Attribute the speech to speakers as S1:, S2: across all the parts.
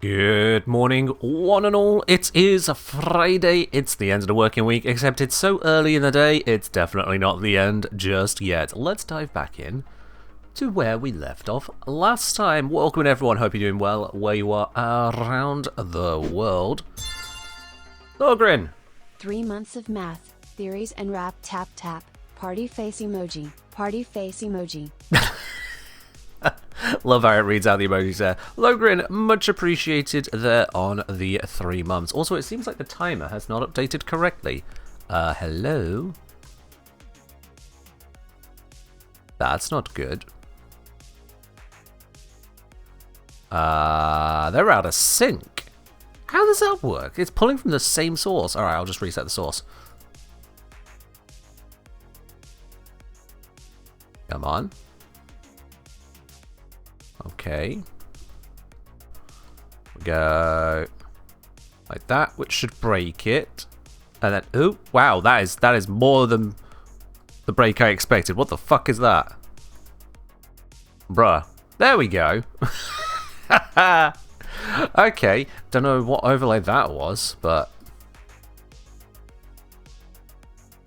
S1: Good morning, one and all. It is a Friday. It's the end of the working week, except it's so early in the day, it's definitely not the end just yet. Let's dive back in to where we left off last time. Welcome everyone, hope you're doing well where you are around the world. Logrin.
S2: 3 months of math, theories and rap tap tap, party face emoji, party face emoji.
S1: Love how it reads out the emojis there. Logrin, much appreciated there on the 3 months. Also, it seems like the timer has not updated correctly. Hello? That's not good. They're out of sync. How does that work? It's pulling from the same source. Alright, I'll just reset the source. Come on. Okay. We go like that, which should break it. And then, oh, wow, that is more than the break I expected. What the fuck is that? Bruh. There we go. Okay, don't know what overlay that was, but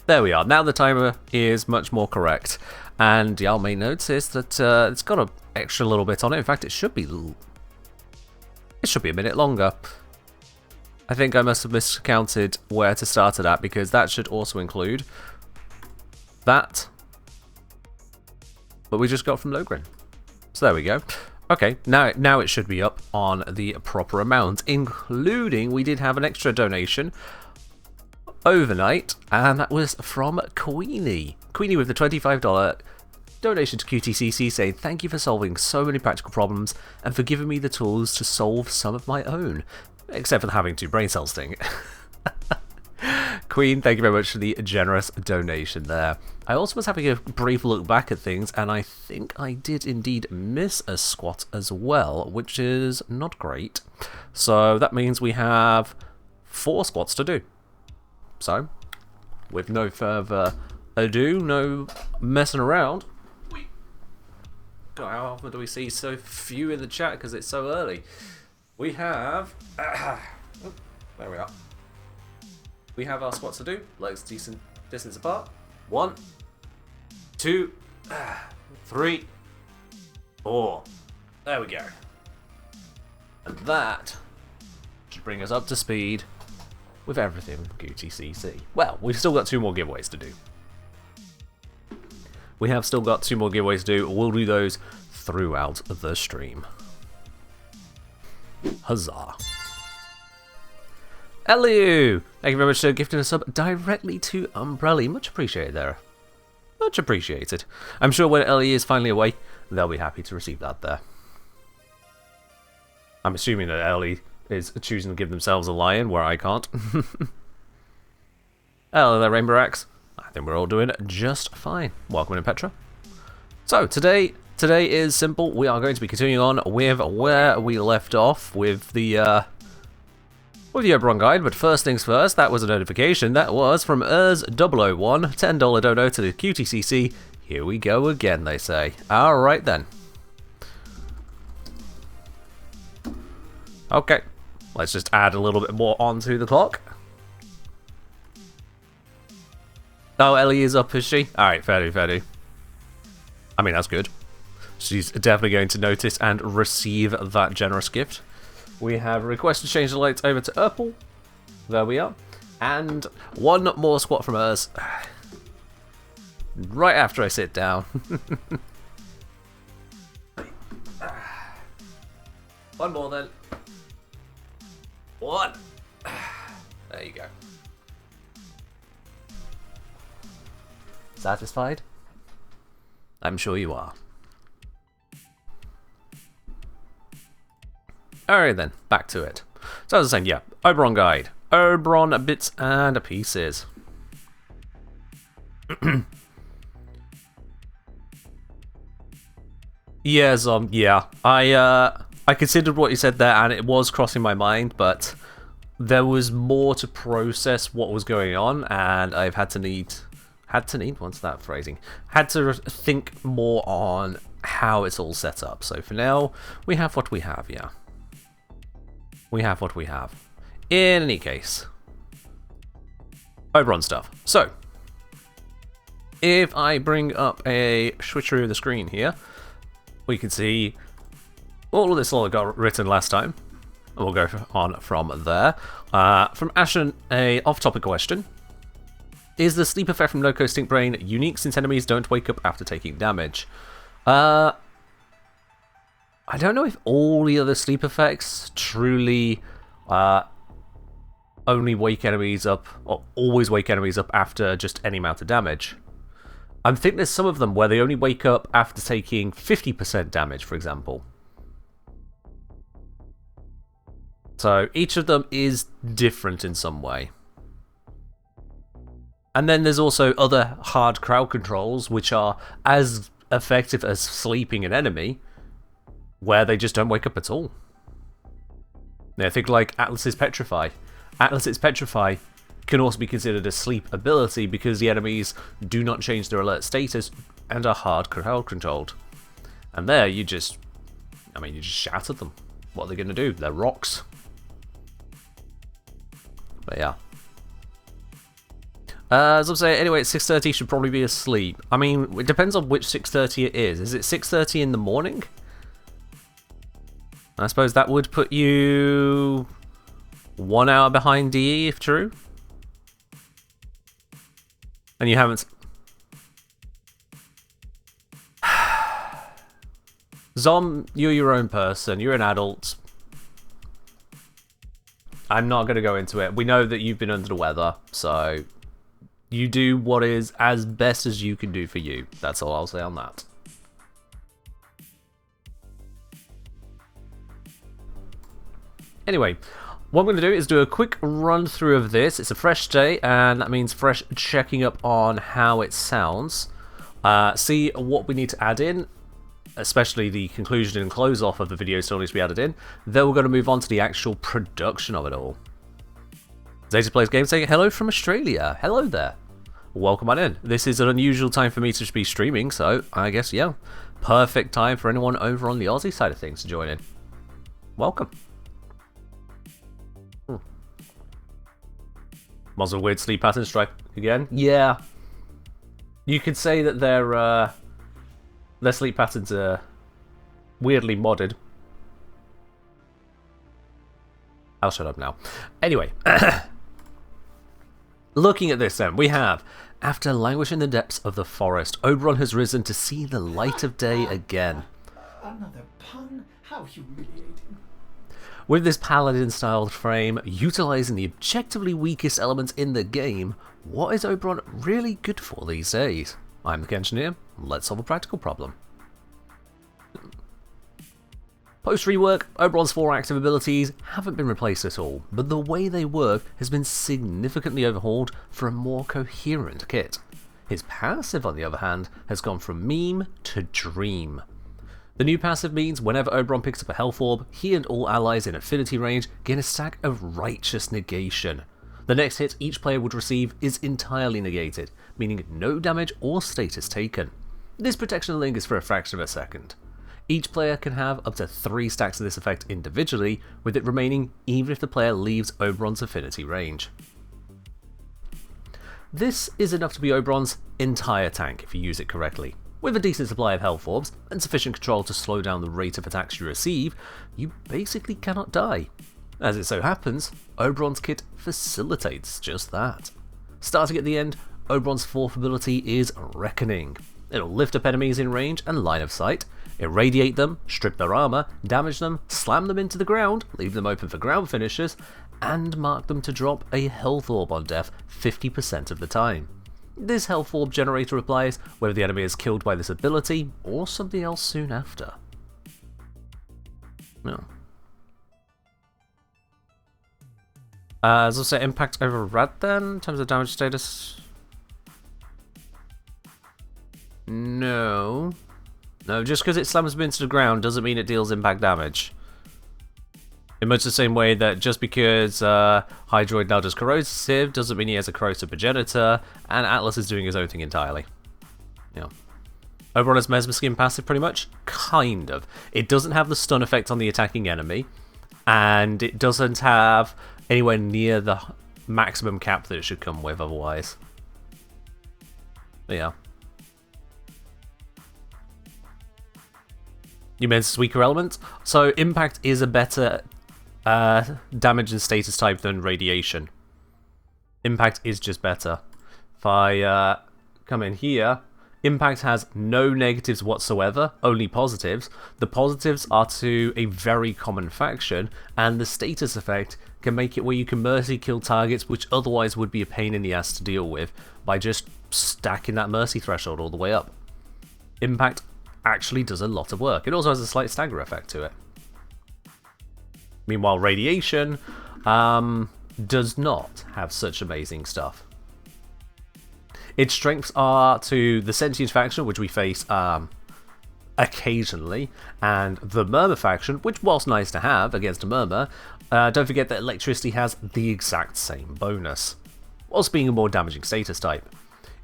S1: there we are. Now the timer is much more correct. And y'all may notice that it's got an extra little bit on it. In fact, it should be a minute longer. I think I must have miscounted where to start it at, because that should also include that. But we just got from Logrin. So there we go. Okay, now it should be up on the proper amount, including we did have an extra donation overnight, and that was from Queenie. Queenie with the $25 donation to QTCC, saying, "Thank you for solving so many practical problems and for giving me the tools to solve some of my own." Except for having 2 brain cells sting. Queen, thank you very much for the generous donation there. I also was having a brief look back at things, and I think I did indeed miss a squat as well, which is not great. So that means we have 4 squats to do. So, with no further ado, no messing around. God, how often do we see so few in the chat because it's so early? We have... there we are. We have our squats to do. Legs decent distance apart. 1, 2, 3, 4. There we go. And that should bring us up to speed with everything QTCC. Well, we've still got 2 more giveaways to do. We have still got 2 more giveaways to do. We'll do those throughout the stream. Huzzah. Hello! Thank you very much for gifting a sub directly to Umbrella. Much appreciated there. Much appreciated. I'm sure when Ellie is finally away, they'll be happy to receive that there. I'm assuming that Ellie is choosing to give themselves a lion where I can't. Hello there, Rainbow Axe. I think we're all doing just fine. Welcome in, Petra. So today is simple. We are going to be continuing on with where we left off with the Oberon guide. But first things first, that was a notification. That was from Urs001, $10 dono to the QTCC. Here we go again, they say. All right then. Okay, let's just add a little bit more onto the clock. Oh, Ellie is up, is she? Alright, fair do. I mean, that's good. She's definitely going to notice and receive that generous gift. We have a request to change the lights over to purple. There we are. And 1 more squat from us. Right after I sit down. 1 more then. 1. There you go. Satisfied? I'm sure you are. Alright then, back to it. So as I was saying, yeah, Oberon guide. Oberon bits and pieces. Yes, yeah. I considered what you said there, and it was crossing my mind, but there was more to process what was going on, and I've had to what's that phrasing? Had to think more on how it's all set up. So for now, we have what we have, yeah. we have what we have. In any case, Oberon stuff. So, if I bring up a switcheroo of the screen here, we can see all of this all got written last time. And we'll go on from there. From Ashen, a off-topic question. Is the sleep effect from Loco Stink Brain unique since enemies don't wake up after taking damage? I don't know if all the other sleep effects truly only wake enemies up, or always wake enemies up after just any amount of damage. I think there's some of them where they only wake up after taking 50% damage, for example. So each of them is different in some way. And then there's also other hard crowd controls, which are as effective as sleeping an enemy, where they just don't wake up at all. Now, think like Atlas's Petrify. Atlas's Petrify can also be considered a sleep ability because the enemies do not change their alert status and are hard crowd controlled. And there, you just shout at them. What are they going to do? They're rocks. But yeah. As I'm saying, anyway, 6:30 should probably be asleep. I mean, it depends on which 6:30 it is. Is it 6:30 in the morning? I suppose that would put you 1 hour behind DE, if true. And you haven't... Zom, you're your own person. You're an adult. I'm not going to go into it. We know that you've been under the weather, so... You do what is as best as you can do for you. That's all I'll say on that. Anyway, what I'm going to do is do a quick run through of this. It's a fresh day, and that means fresh checking up on how it sounds. See what we need to add in, especially the conclusion and close off of the video still needs to be added in. Then we're going to move on to the actual production of it all. Zeta Plays Game saying hello from Australia. Hello there. Welcome on in. This is an unusual time for me to be streaming, so I guess, yeah, perfect time for anyone over on the Aussie side of things to join in. Welcome. Muzzle weird sleep pattern strike again. Yeah. You could say that their sleep patterns are weirdly modded. I'll shut up now. Anyway. Looking at this then, we have, after languishing in the depths of the forest, Oberon has risen to see the light of day again.
S3: Another pun? How humiliating.
S1: With this paladin-styled frame, utilising the objectively weakest elements in the game, what is Oberon really good for these days? I'm the Engineer, let's solve a practical problem. Post-rework, Oberon's 4 active abilities haven't been replaced at all, but the way they work has been significantly overhauled for a more coherent kit. His passive, on the other hand, has gone from meme to dream. The new passive means whenever Oberon picks up a health orb, he and all allies in affinity range gain a stack of righteous negation. The next hit each player would receive is entirely negated, meaning no damage or status taken. This protection lingers for a fraction of a second. Each player can have up to 3 stacks of this effect individually, with it remaining even if the player leaves Oberon's affinity range. This is enough to be Oberon's entire tank if you use it correctly. With a decent supply of health orbs and sufficient control to slow down the rate of attacks you receive, you basically cannot die. As it so happens, Oberon's kit facilitates just that. Starting at the end, Oberon's 4th ability is Reckoning. It'll lift up enemies in range and line of sight, irradiate them, strip their armor, damage them, slam them into the ground, leave them open for ground finishers, and mark them to drop a health orb on death 50% of the time. This health orb generator applies whether the enemy is killed by this ability or something else soon after. No. As I say, impact over red then, in terms of damage status? No. No, just because it slams them into the ground doesn't mean it deals impact damage. In much the same way that just because Hydroid now does corrosive doesn't mean he has a corrosive progenitor, and Atlas is doing his own thing entirely. Yeah. Oberon has Mesmer Skin passive pretty much? Kind of. It doesn't have the stun effect on the attacking enemy, and it doesn't have anywhere near the maximum cap that it should come with otherwise. But yeah. You mentioned weaker element. So impact is a better damage and status type than radiation. Impact is just better. If I come in here, impact has no negatives whatsoever, only positives. The positives are to a very common faction, and the status effect can make it where you can mercy kill targets which otherwise would be a pain in the ass to deal with by just stacking that mercy threshold all the way up. Impact actually does a lot of work. It also has a slight stagger effect to it. Meanwhile, radiation does not have such amazing stuff. Its strengths are to the Sentient faction, which we face occasionally, and the Murmur faction, which, whilst nice to have against a Murmur, don't forget that electricity has the exact same bonus, whilst being a more damaging status type.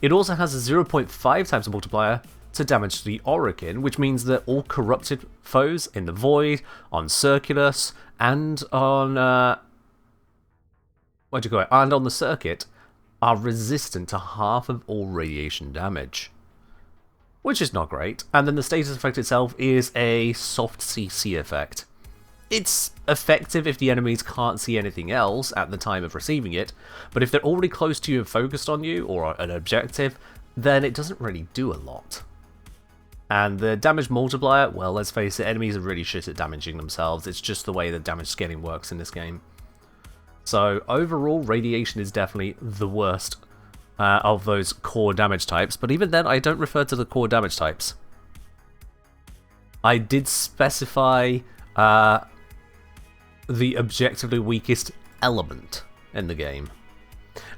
S1: It also has a 0.5 times multiplier to damage to the Orokin, which means that all corrupted foes in the Void, on Circulus, and on and on the circuit are resistant to half of all radiation damage, which is not great. And then the status effect itself is a soft CC effect. It's effective if the enemies can't see anything else at the time of receiving it, but if they're already close to you and focused on you, or an objective, then it doesn't really do a lot. And the damage multiplier, well, let's face it, enemies are really shit at damaging themselves. It's just the way the damage scaling works in this game. So overall, radiation is definitely the worst of those core damage types, but even then, I don't refer to the core damage types. I did specify the objectively weakest element in the game,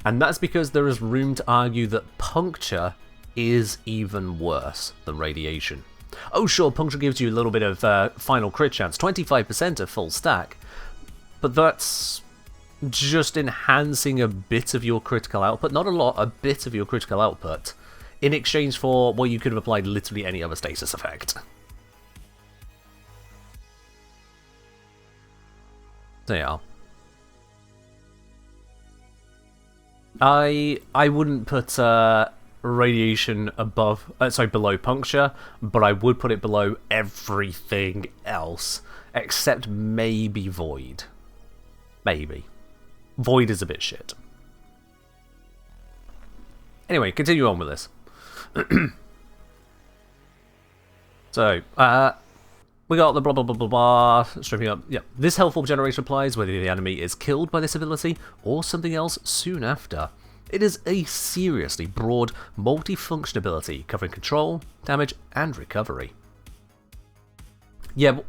S1: and that's because there is room to argue that puncture is even worse than radiation. Oh sure, puncture gives you a little bit of final crit chance, 25% of full stack, but that's just enhancing a bit of your critical output, not a lot, a bit of your critical output, in exchange for, well, you could have applied literally any other status effect. So yeah. I wouldn't put radiation below puncture, but I would put it below everything else, except maybe Void. Maybe. Void is a bit shit. Anyway, continue on with this. So, we got the blah blah blah blah blah, stripping up. Yeah, this health orb generation applies whether the enemy is killed by this ability or something else soon after. It is a seriously broad, multi-function ability covering control, damage, and recovery. Yeah,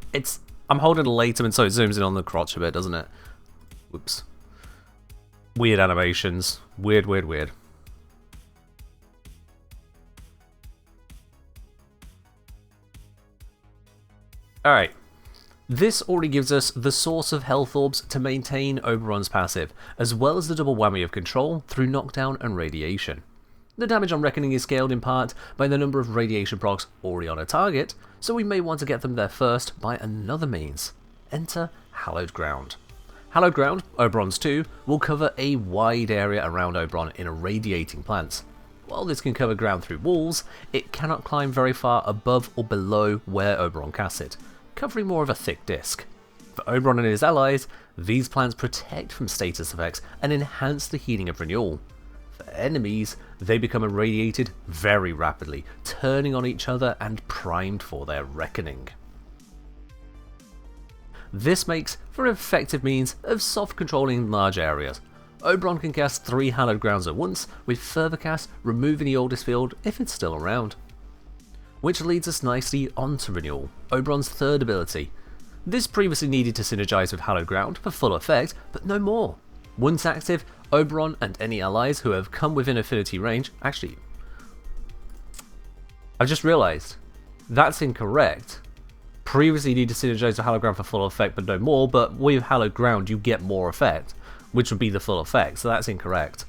S1: I'm holding a latum and so it zooms in on the crotch a bit, doesn't it? Whoops. Weird animations. Weird, weird, weird. Alright. This already gives us the source of health orbs to maintain Oberon's passive, as well as the double whammy of control through knockdown and radiation. The damage on Reckoning is scaled in part by the number of radiation procs already on a target, so we may want to get them there first by another means. Enter Hallowed Ground. Hallowed Ground, Oberon's 2, will cover a wide area around Oberon in irradiating plants. While this can cover ground through walls, it cannot climb very far above or below where Oberon casts it, covering more of a thick disc. For Oberon and his allies, these plants protect from status effects and enhance the healing of renewal. For enemies, they become irradiated very rapidly, turning on each other and primed for their reckoning. This makes for an effective means of soft controlling large areas. Oberon can cast 3 Hallowed Grounds at once, with further casts removing the oldest field if it's still around. Which leads us nicely onto Renewal, Oberon's third ability. This previously needed to synergize with Hallowed Ground for full effect, but no more. Once active, Oberon and any allies who have come within affinity range... Actually, I've just realised, that's incorrect. Previously needed to synergize with Hallowed Ground for full effect, but no more, but with Hallowed Ground you get more effect, which would be the full effect, so that's incorrect.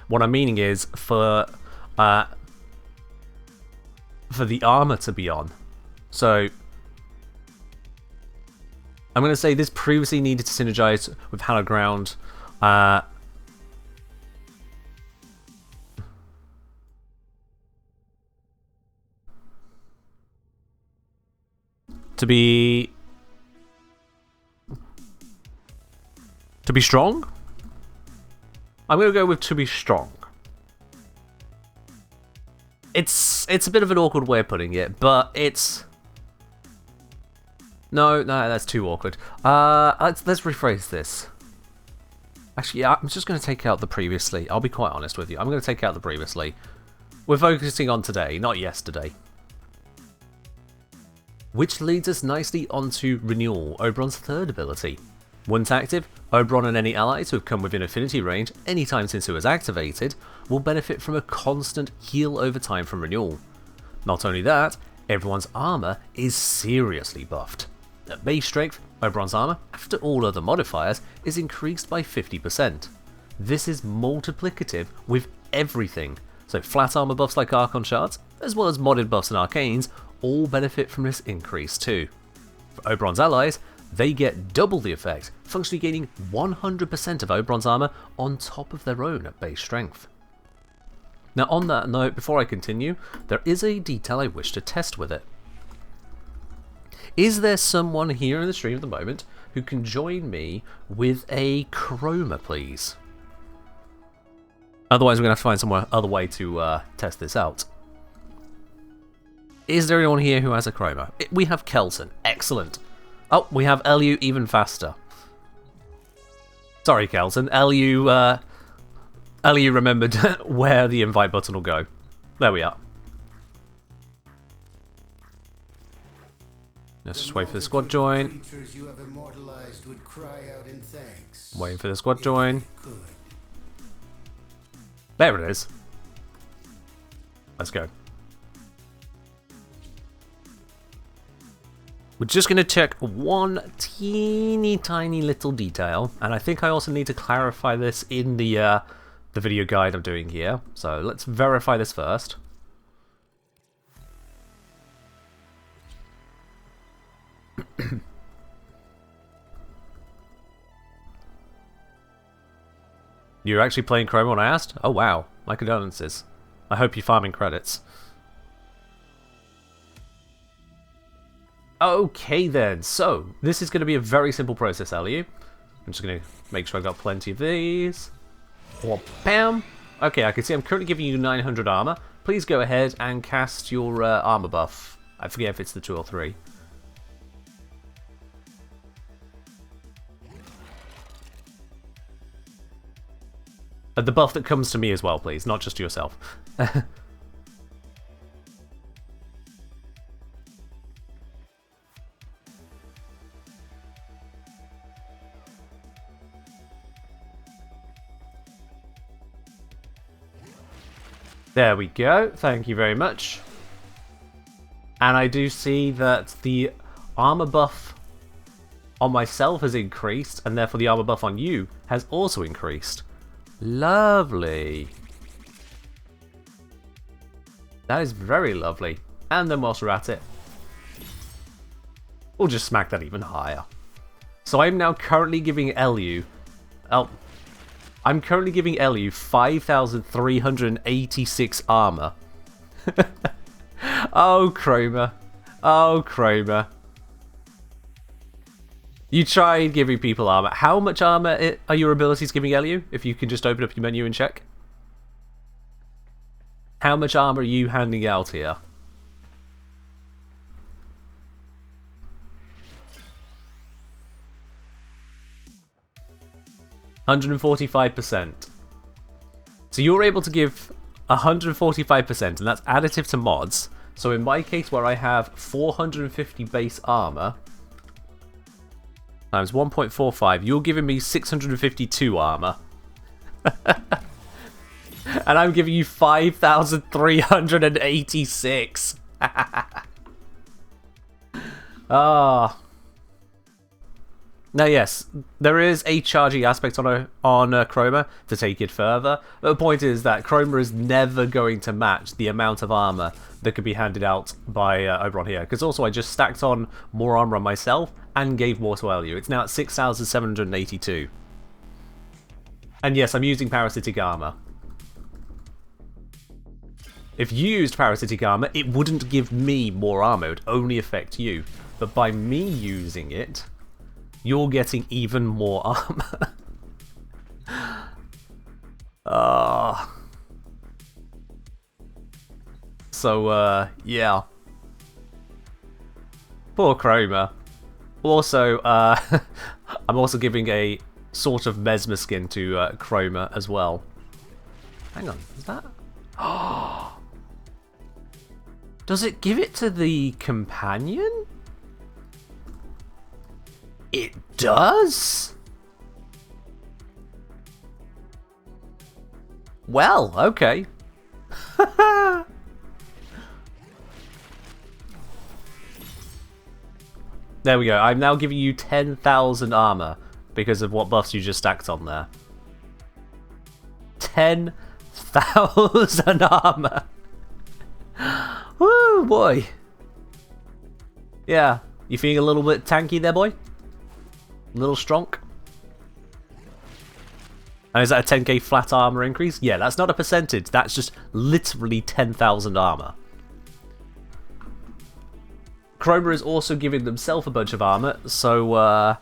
S1: What I'm meaning is, for the armor to be on, so I'm going to say this previously needed to synergize with Hallowed Ground. To be strong? I'm going to go with to be strong. It's a bit of an awkward way of putting it, but it's... No, that's too awkward. Let's rephrase this. Actually, yeah, I'm just going to take out the previously. I'll be quite honest with you. I'm going to take out the previously. We're focusing on today, not yesterday. Which leads us nicely onto Renewal, Oberon's third ability. Once active, Oberon and any allies who have come within affinity range anytime since it was activated will benefit from a constant heal over time from Renewal. Not only that, everyone's armor is seriously buffed. At base strength, Oberon's armor, after all other modifiers, is increased by 50%. This is multiplicative with everything, so flat armor buffs like Archon Shards, as well as modded buffs and arcanes, all benefit from this increase too. For Oberon's allies, they get double the effect, functionally gaining 100% of Oberon's armor on top of their own at base strength. Now on that note, before I continue, there is a detail I wish to test with it. Is there someone here in the stream at the moment who can join me with a chroma, please? Otherwise we're going to have to find some other way to test this out. Is there anyone here who has a chroma? We have Kelton. Excellent. Oh, we have LU even faster. Sorry, Kelton. LU remembered where the invite button will go. There we are. Let's just wait for the squad join. Waiting for the squad join. There it is. Let's go. We're just going to check one teeny tiny little detail, and I think I also need to clarify this in the video guide I'm doing here. So let's verify this first. You're actually playing Chroma when I asked? Oh wow, my condolences. I hope you're farming credits. Okay then, so this is going to be a very simple process, LU. I'm just going to make sure I've got plenty of these. Bam! Okay, I can see I'm currently giving you 900 armor. Please go ahead and cast your armor buff. I forget if it's the 2 or 3. The buff that comes to me as well, please, not just to yourself. There we go, thank you very much. And I do see that the armor buff on myself has increased, and therefore the armor buff on you has also increased. Lovely. That is very lovely. And then whilst we're at it, we'll just smack that even higher. So I'm now currently giving LU... I'm currently giving LU 5,386 armor. Oh, Chroma. Oh, Chroma. You tried giving people armor. How much armor are your abilities giving LU? If you can just open up your menu and check. How much armor are you handing out here? %145%. So you're able to give 145%, and that's additive to mods. So in my case, where I have 450 base armor times 1.45, you're giving me 652 armor. And I'm giving you 5,386. Ah. Now, yes, there is a chargey aspect on Chroma to take it further. But the point is that Chroma is never going to match the amount of armor that could be handed out by Oberon here. Because also I just stacked on more armor on myself and gave more to LU. It's now at 6,782. And yes, I'm using parasitic armor. If you used parasitic armor, it wouldn't give me more armor. It would only affect you. But by me using it, you're getting even more armor. Yeah. Poor Chroma. Also, I'm also giving a sort of Mesmer skin to Chroma as well. Hang on, is that... Does it give it to the companion? It does? Well, okay. There we go. I'm now giving you 10,000 armor because of what buffs you just stacked on there. 10,000 armor. Woo, boy. Yeah. You feeling a little bit tanky there, boy? A little strong? And is that a 10k flat armor increase? Yeah, that's not a percentage. That's just literally 10,000 armor. Chroma is also giving themselves a bunch of armor, so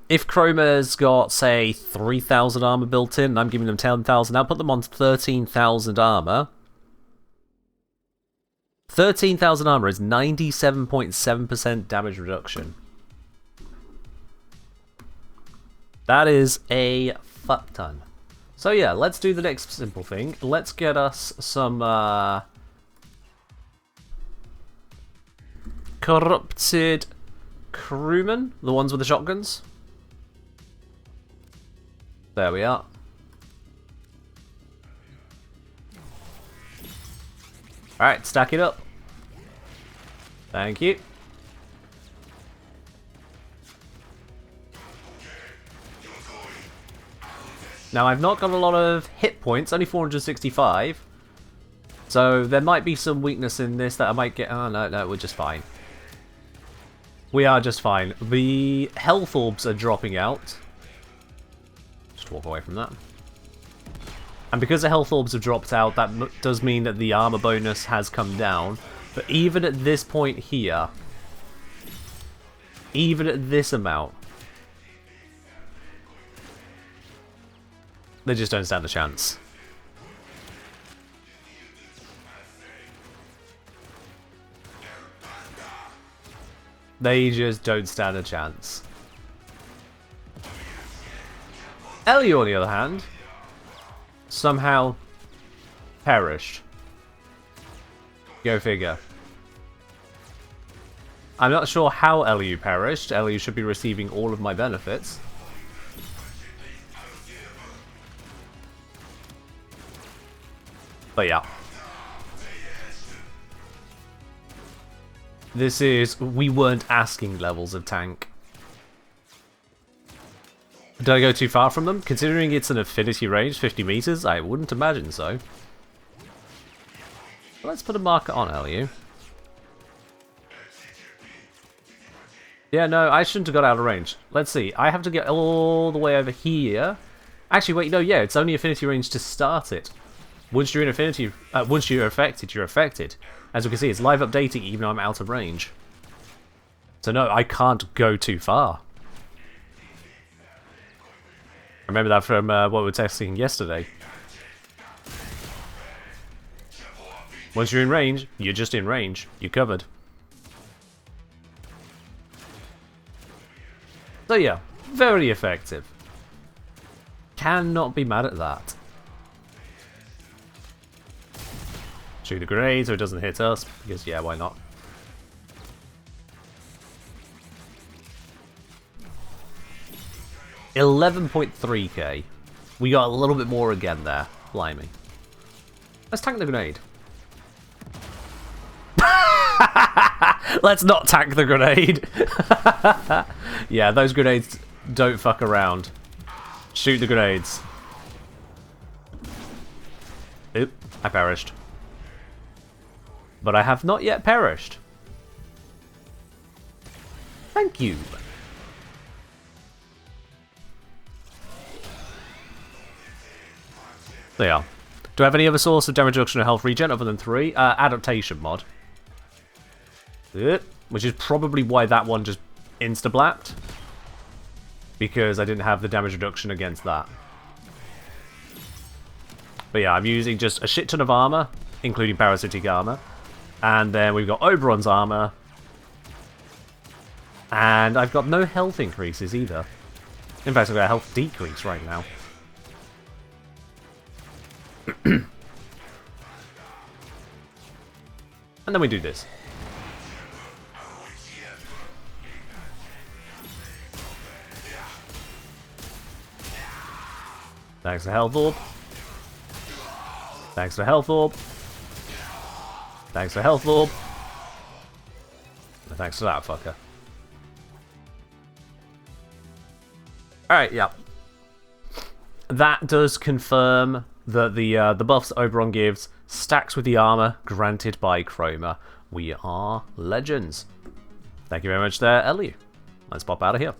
S1: if Chroma's got, say, 3,000 armor built in, and I'm giving them 10,000, I'll put them on 13,000 armor. 13,000 armor is 97.7% damage reduction. That is a fuck ton. So yeah, let's do the next simple thing. Let's get us some corrupted crewmen, the ones with the shotguns. There we are. Alright, stack it up. Thank you. Now, I've not got a lot of hit points, only 465. So, there might be some weakness in this that I might get... Oh, no, we're just fine. We are just fine. The health orbs are dropping out. Just walk away from that. And because the health orbs have dropped out, that does mean that the armor bonus has come down. But even at this point here, even at this amount, they just don't stand a chance. They just don't stand a chance. Ellie, on the other hand, somehow perished. Go figure. I'm not sure how LU perished. LU should be receiving all of my benefits. But yeah. This is... We weren't asking levels of tank. Did I go too far from them? Considering it's an affinity range, 50 meters, I wouldn't imagine so. Let's put a marker on LU. Yeah, no, I shouldn't have got out of range. Let's see. I have to get all the way over here. Actually, wait, no, yeah, it's only affinity range to start it. Once you're in affinity, once you're affected, you're affected. As we can see, it's live updating even though I'm out of range. So no, I can't go too far. I remember that from what we were testing yesterday. Once you're in range, you're just in range. You're covered. So yeah, very effective. Cannot be mad at that. Shoot the grenade so it doesn't hit us, because yeah, why not? $11.3k. We got a little bit more again there. Blimey. Let's tank the grenade. Let's not tank the grenade. Yeah, those grenades don't fuck around. Shoot the grenades. Oop, I perished. But I have not yet perished. Thank you. There you are. Do I have any other source of damage reduction or health regen other than 3? Adaptation mod. Which is probably why that one just insta-blapped. Because I didn't have the damage reduction against that. But yeah, I'm using just a shit ton of armor, including parasitic armor. And then we've got Oberon's armor. And I've got no health increases either. In fact, I've got a health decrease right now. And then we do this. Thanks for health orb. Thanks for health orb. Thanks for health orb. And thanks for that fucker. Alright, yeah. That does confirm that the buffs Oberon gives stacks with the armor granted by Chroma. We are legends. Thank you very much there, Ellie. Let's pop out of here.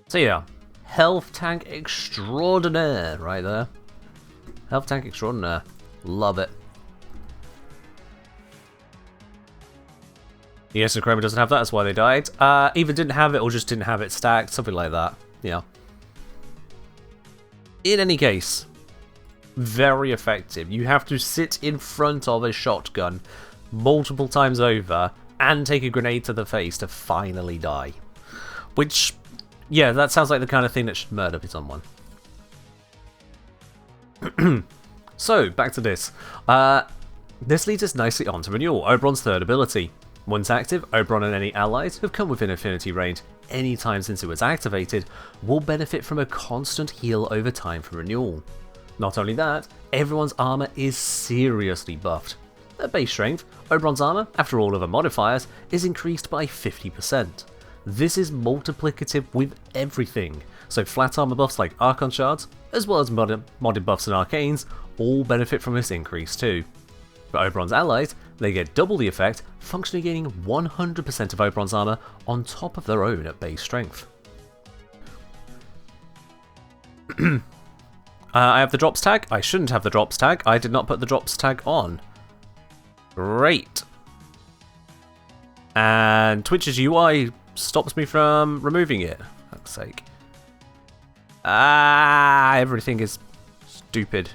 S1: So yeah, health tank extraordinaire right there. Health tank extraordinaire. Love it. Yes, and Chroma doesn't have that, that's why they died. Either didn't have it or just didn't have it stacked, something like that. Yeah. In any case, very effective. You have to sit in front of a shotgun multiple times over and take a grenade to the face to finally die. Which, yeah, that sounds like the kind of thing that should murder someone. So, back to this. This leads us nicely on to Renewal, Oberon's third ability. Once active, Oberon and any allies who have come within affinity range any time since it was activated will benefit from a constant heal over time from Renewal. Not only that, everyone's armor is seriously buffed. At base strength, Oberon's armor, after all other modifiers, is increased by 50%. This is multiplicative with everything, so flat armor buffs like Archon Shards, as well as modded buffs and Arcanes, all benefit from this increase too. For Oberon's allies, they get double the effect, functionally gaining 100% of Oberon's armor on top of their own at base strength. I have the drops tag. I shouldn't have the drops tag. I did not put the drops tag on. Great. And Twitch's UI stops me from removing it. For fuck's sake. Everything is stupid.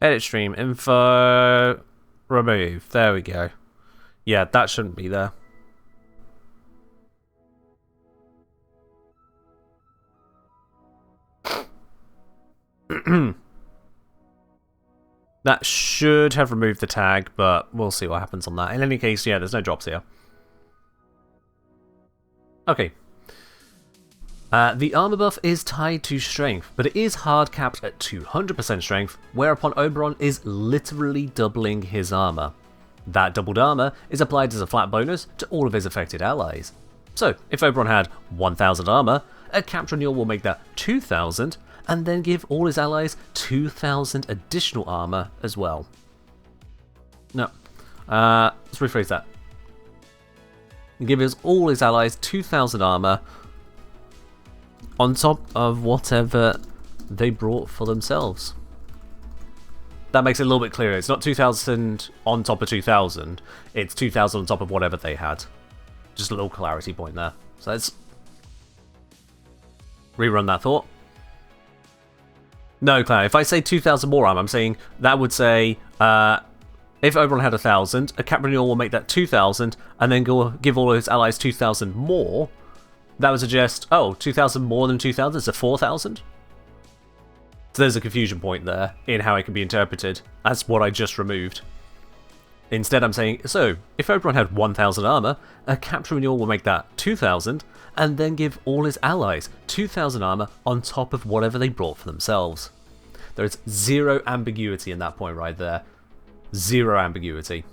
S1: Edit stream info. Remove. There we go. Yeah, that shouldn't be there. That should have removed the tag, but we'll see what happens on that. In any case, yeah, there's no drops here. Okay. The armor buff is tied to strength, but it is hard capped at 200% strength, whereupon Oberon is literally doubling his armor. That doubled armor is applied as a flat bonus to all of his affected allies. So, if Oberon had 1000 armor, a capped renewal will make that 2000, and then give all his allies 2000 additional armor as well. No. Let's rephrase that. Give all his allies 2000 armor on top of whatever they brought for themselves. That makes it a little bit clearer. It's not 2000 on top of 2000, it's 2000 on top of whatever they had. Just a little clarity point there. So let's rerun that thought. No, Clown, if I say 2000 more armor, I'm saying that would say if Oberon had 1000, a cap renewal will make that 2000, and then give all of his allies 2000 more. That would suggest, oh, 2000 more than 2000 is a 4000? So there's a confusion point there in how it can be interpreted. That's what I just removed. Instead I'm saying, so, if Oberon had 1000 armor, a capture renewal will make that 2000, and then give all his allies 2000 armor on top of whatever they brought for themselves. There's zero ambiguity in that point right there. Zero ambiguity.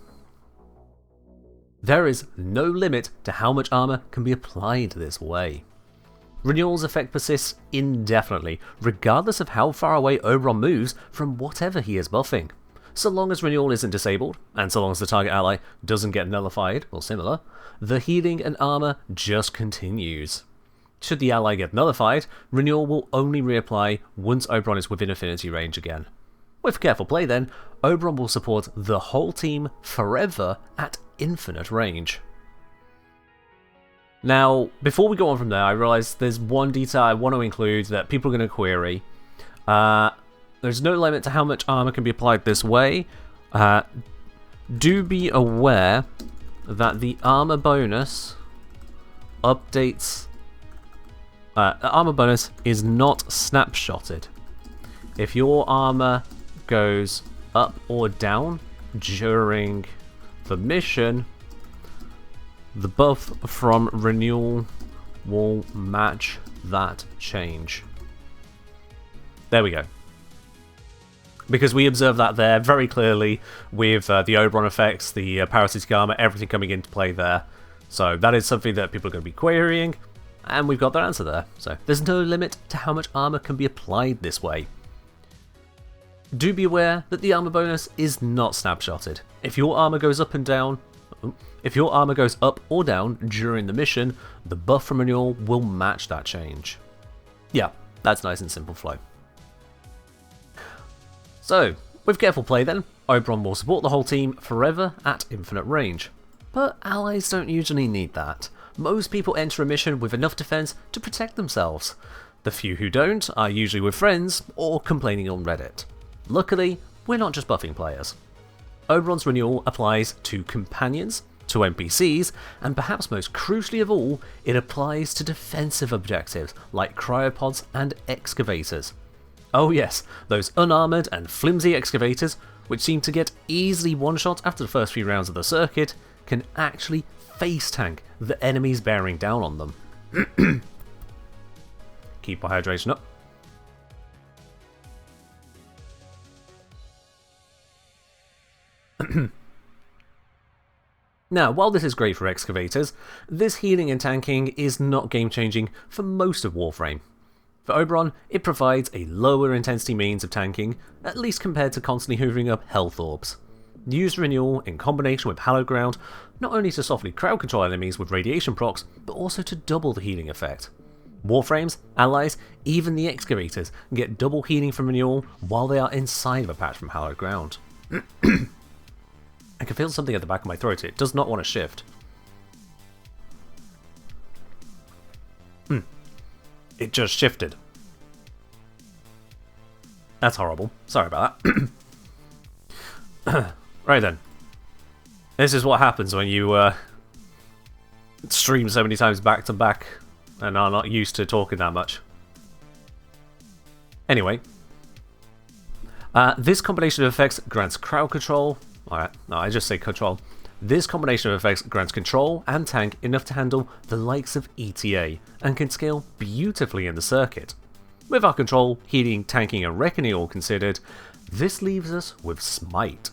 S1: There is no limit to how much armor can be applied this way. Renewal's effect persists indefinitely, regardless of how far away Oberon moves from whatever he is buffing. So long as Renewal isn't disabled, and so long as the target ally doesn't get nullified or similar, the healing and armor just continues. Should the ally get nullified, Renewal will only reapply once Oberon is within affinity range again. With careful play then, Oberon will support the whole team forever at infinite range. Now, before we go on from there, I realise there's one detail I want to include that people are going to query. There's no limit to how much armor can be applied this way. Do be aware that the armor bonus updates. The armor bonus is not snapshotted. If your armor goes up or down during the mission, the buff from Renewal will match that change. There we go. Because we observe that there very clearly with the Oberon effects, the parasitic armor, everything coming into play there. So that is something that people are going to be querying, and we've got their answer there. So there's no limit to how much armor can be applied this way. Do be aware that the armor bonus is not snapshotted. If your armor goes up and down, if your armor goes up or down during the mission, the buff from Renewal will match that change. Yeah, that's nice and simple flow. So, with careful play then, Oberon will support the whole team forever at infinite range. But allies don't usually need that. Most people enter a mission with enough defense to protect themselves. The few who don't are usually with friends or complaining on Reddit. Luckily, we're not just buffing players. Oberon's Renewal applies to companions, to NPCs, and perhaps most crucially of all, it applies to defensive objectives like cryopods and excavators. Oh yes, those unarmoured and flimsy excavators, which seem to get easily one-shot after the first few rounds of the circuit, can actually face tank the enemies bearing down on them. Keep our hydration up. Now, while this is great for excavators, this healing and tanking is not game-changing for most of Warframe. For Oberon, it provides a lower intensity means of tanking, at least compared to constantly hoovering up health orbs. Use Renewal in combination with Hallowed Ground, not only to softly crowd control enemies with radiation procs, but also to double the healing effect. Warframes, allies, even the excavators get double healing from Renewal while they are inside of a patch from Hallowed Ground. I can feel something at the back of my throat. It does not want to shift. It just shifted. That's horrible. Sorry about that. Right then. This is what happens when you stream so many times back to back and are not used to talking that much. Anyway. This combination of effects grants crowd control. Alright, no, I just say control. This combination of effects grants control and tank enough to handle the likes of ETA, and can scale beautifully in the circuit. With our control, healing, tanking and reckoning all considered, this leaves us with Smite.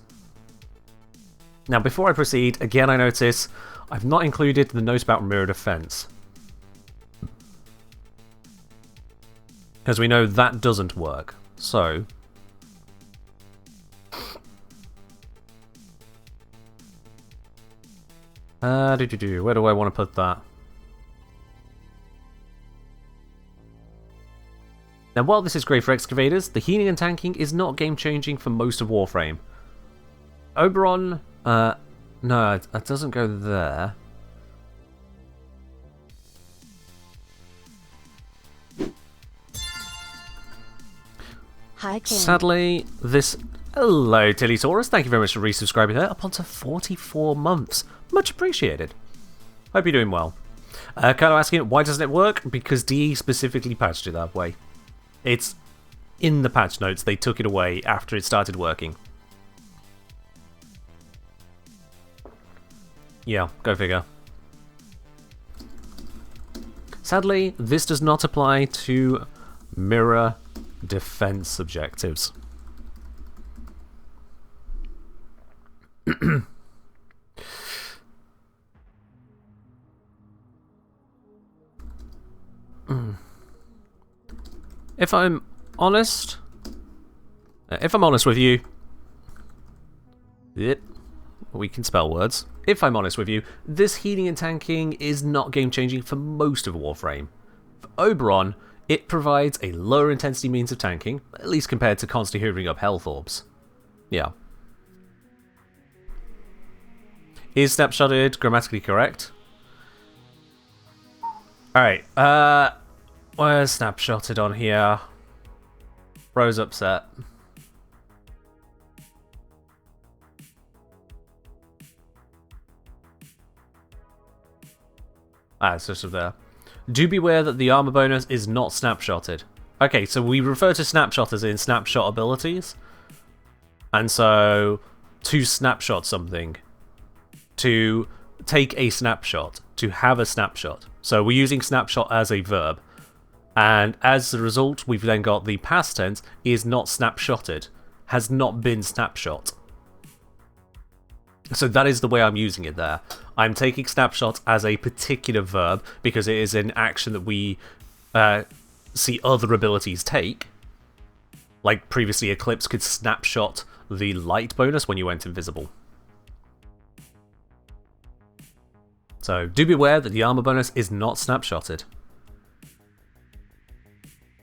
S1: Now before I proceed, again I notice I've not included the note about mirror defense. As we know that doesn't work, so where do I want to put that? Now while this is great for excavators, the healing and tanking is not game changing for most of Warframe. Oberon, no, it doesn't go there.
S2: Hi, Ken.
S1: Sadly, this... Hello, Tillysaurus. Thank you very much for resubscribing there. Up onto 44 months. Much appreciated. Hope you're doing well. Kind of asking, why doesn't it work? Because DE specifically patched it that way. It's in the patch notes. They took it away after it started working. Yeah, go figure. Sadly, this does not apply to mirror defense objectives. If I'm honest with you, yep, we can spell words. If I'm honest with you, this healing and tanking is not game-changing for most of Warframe. For Oberon, it provides a lower intensity means of tanking, at least compared to constantly hoovering up health orbs. Yeah. Is snapshotted grammatically correct? Alright, where's snapshotted on here? Bro's upset. It's just up there. Do beware that the armor bonus is not snapshotted. Okay, so we refer to snapshot as in snapshot abilities. And so, to snapshot something, to take a snapshot, to have a snapshot. So we're using snapshot as a verb. And as a result, we've then got the past tense is not snapshotted, has not been snapshot. So that is the way I'm using it there. I'm taking snapshot as a particular verb because it is an action that we see other abilities take. Like previously, Eclipse could snapshot the light bonus when you went invisible. So do beware that the armor bonus is not snapshotted.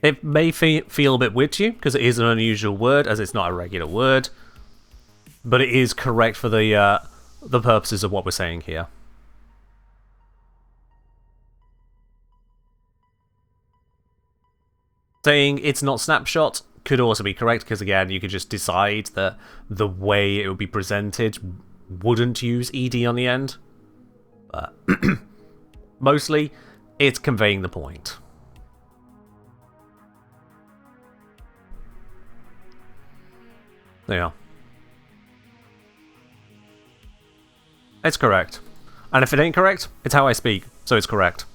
S1: It may feel a bit weird to you because it is an unusual word as it's not a regular word. But it is correct for the purposes of what we're saying here. Saying it's not snapshot could also be correct because, again, you could just decide that the way it would be presented wouldn't use ED on the end. But mostly, it's conveying the point. There you are. It's correct. And if it ain't correct, it's how I speak, so it's correct.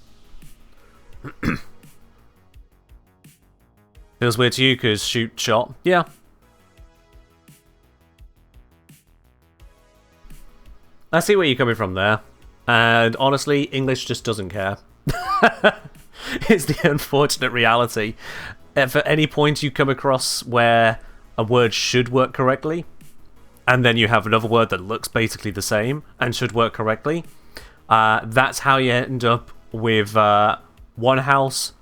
S1: Feels weird to you because shoot, shot. Yeah. I see where you're coming from there. And honestly, English just doesn't care. It's the unfortunate reality. If at any point you come across where a word should work correctly, and then you have another word that looks basically the same and should work correctly, that's how you end up with one house,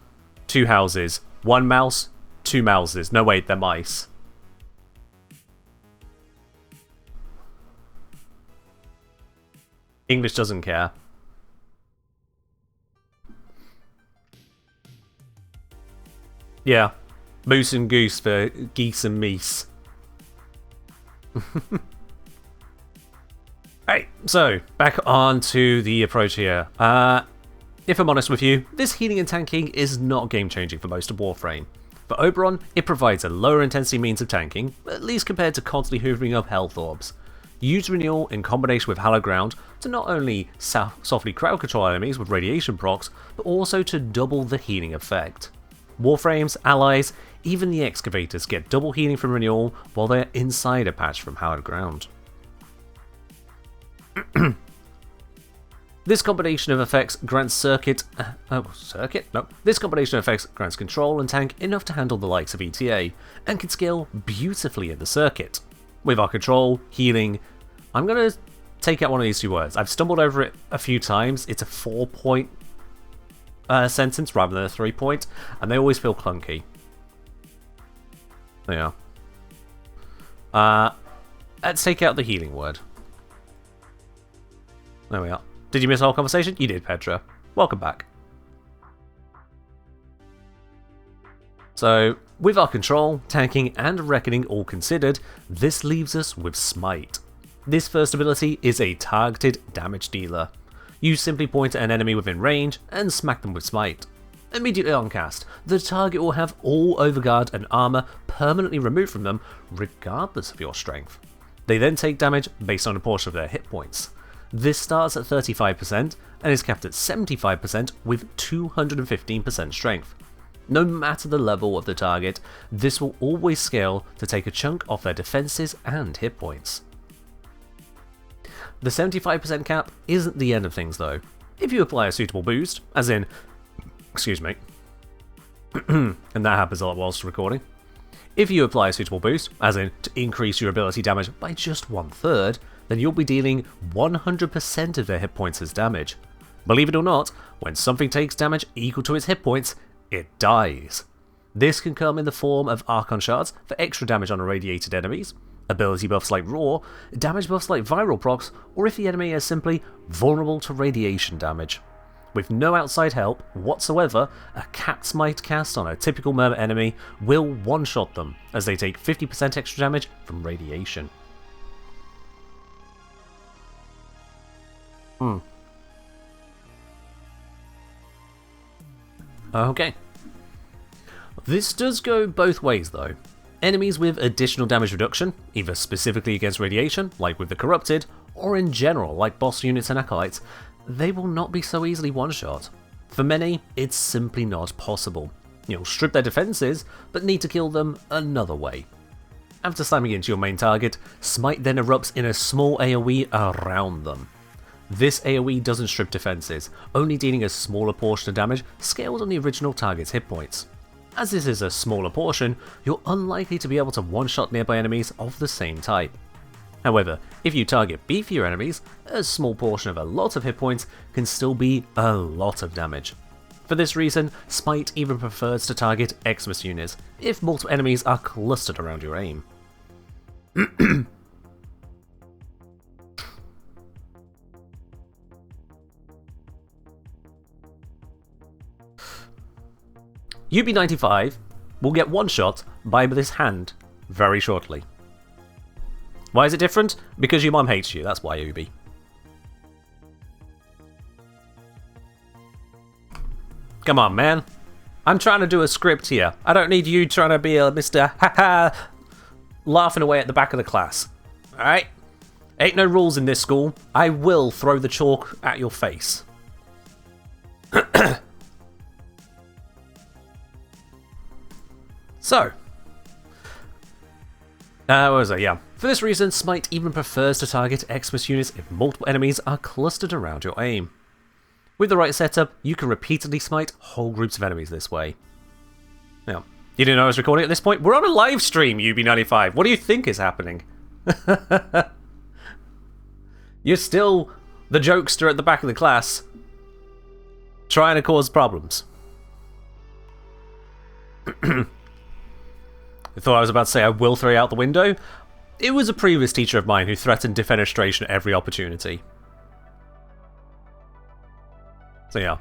S1: two houses, one mouse, two mouses. No, wait, they're mice. English doesn't care. Yeah. Moose and goose for geese and meese. Right, so back on to the approach here. If I'm honest with you, this healing and tanking is not game-changing for most of Warframe. For Oberon, it provides a lower intensity means of tanking, at least compared to constantly hoovering up health orbs. Use Renewal in combination with Hallowed Ground to not only softly crowd control enemies with radiation procs, but also to double the healing effect. Warframes, allies, even the excavators get double healing from Renewal while they're inside a patch from Hallowed Ground. This combination of effects grants This combination of effects grants control and tank enough to handle the likes of ETA, and can scale beautifully in the circuit. With our control, healing, I'm going to take out one of these two words. I've stumbled over it a few times. It's a 4-point sentence rather than a 3-point, and they always feel clunky. There you are. Let's take out the healing word. There we are. Did you miss the whole conversation? You did, Petra. Welcome back. So, with our control, tanking, and reckoning all considered, this leaves us with Smite. This first ability is a targeted damage dealer. You simply point at an enemy within range and smack them with Smite. Immediately on cast, the target will have all overguard and armor permanently removed from them, regardless of your strength. They then take damage based on a portion of their hit points. This starts at 35% and is capped at 75% with 215% strength. No matter the level of the target, this will always scale to take a chunk off their defenses and hit points. The 75% cap isn't the end of things though. If you apply a suitable boost, as in, excuse me, and that happens a lot whilst recording. If you apply a suitable boost, as in to increase your ability damage by just 1/3, then you'll be dealing 100% of their hit points as damage. Believe it or not, when something takes damage equal to its hit points, it dies. This can come in the form of Archon shards for extra damage on irradiated enemies, ability buffs like Raw, damage buffs like Viral procs, or if the enemy is simply vulnerable to radiation damage. With no outside help whatsoever, a capped smite cast on a typical Murmur enemy will one-shot them, as they take 50% extra damage from radiation. Okay. This does go both ways though. Enemies with additional damage reduction, either specifically against radiation, like with the Corrupted, or in general, like boss units and acolytes, they will not be so easily one-shot. For many, it's simply not possible. You'll strip their defenses, but need to kill them another way. After slamming into your main target, Smite then erupts in a small AoE around them. This AoE doesn't strip defenses, only dealing a smaller portion of damage scaled on the original target's hit points. As this is a smaller portion, you're unlikely to be able to one-shot nearby enemies of the same type. However, if you target beefier enemies, a small portion of a lot of hit points can still be a lot of damage. For this reason, Smite even prefers to target Xmas units, if multiple enemies are clustered around your aim. UB95 will get one-shot by this hand very shortly. Why is it different? Because your mum hates you, that's why, Ubi. Come on, man. I'm trying to do a script here. I don't need you trying to be a Mr. Haha laughing away at the back of the class. Alright? Ain't no rules in this school. I will throw the chalk at your face. So, what was it? Yeah. For this reason, Smite even prefers to target Xmas units if multiple enemies are clustered around your aim. With the right setup, you can repeatedly smite whole groups of enemies this way. Now, you didn't know I was recording at this point? We're on a live stream, UB95. What do you think is happening? You're still the jokester at the back of the class, trying to cause problems. I thought I was about to say I will throw you out the window. It was a previous teacher of mine who threatened defenestration at every opportunity. So yeah.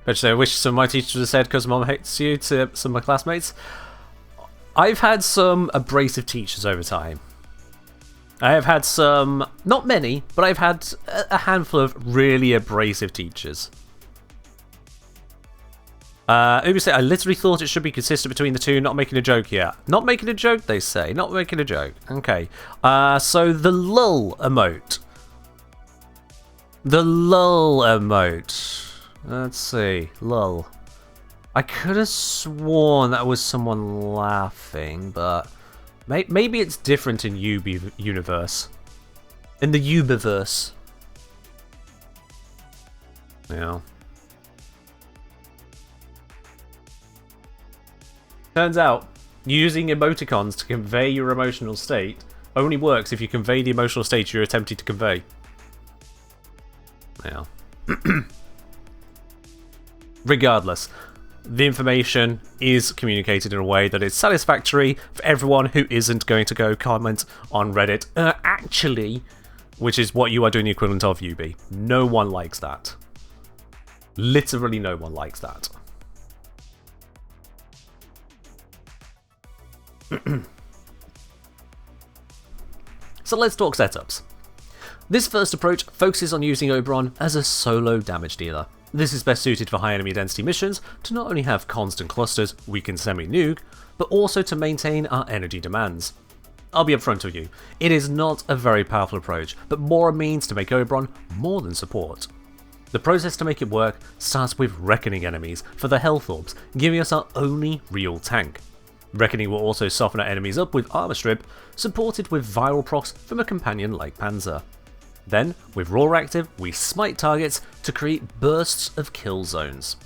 S1: But I wish some of my teachers would have said because mom hates you to some of my classmates. I've had some abrasive teachers over time. I have had some, not many, but I've had a handful of really abrasive teachers. Ubi said, I literally thought it should be consistent between the two, not making a joke yet. Not making a joke, they say. Not making a joke. Okay. So the lull emote. The lull emote. Let's see. Lull. I could have sworn that was someone laughing, but maybe it's different in Ubi universe. In the Ubiverse. Yeah. Turns out, using emoticons to convey your emotional state only works if you convey the emotional state you're attempting to convey. Yeah. Regardless, the information is communicated in a way that is satisfactory for everyone who isn't going to go comment on Reddit. Actually, which is what you are doing the equivalent of, UB. No one likes that. Literally no one likes that. So let's talk setups. This first approach focuses on using Oberon as a solo damage dealer. This is best suited for high enemy density missions to not only have constant clusters we can semi-nuke, but also to maintain our energy demands. I'll be upfront with you. It is not a very powerful approach, but more a means to make Oberon more than support. The process to make it work starts with Reckoning enemies for the health orbs, giving us our only real tank. Reckoning will also soften our enemies up with Armor Strip, supported with viral procs from a companion like Panzer. Then, with Roar active, we smite targets to create bursts of kill zones.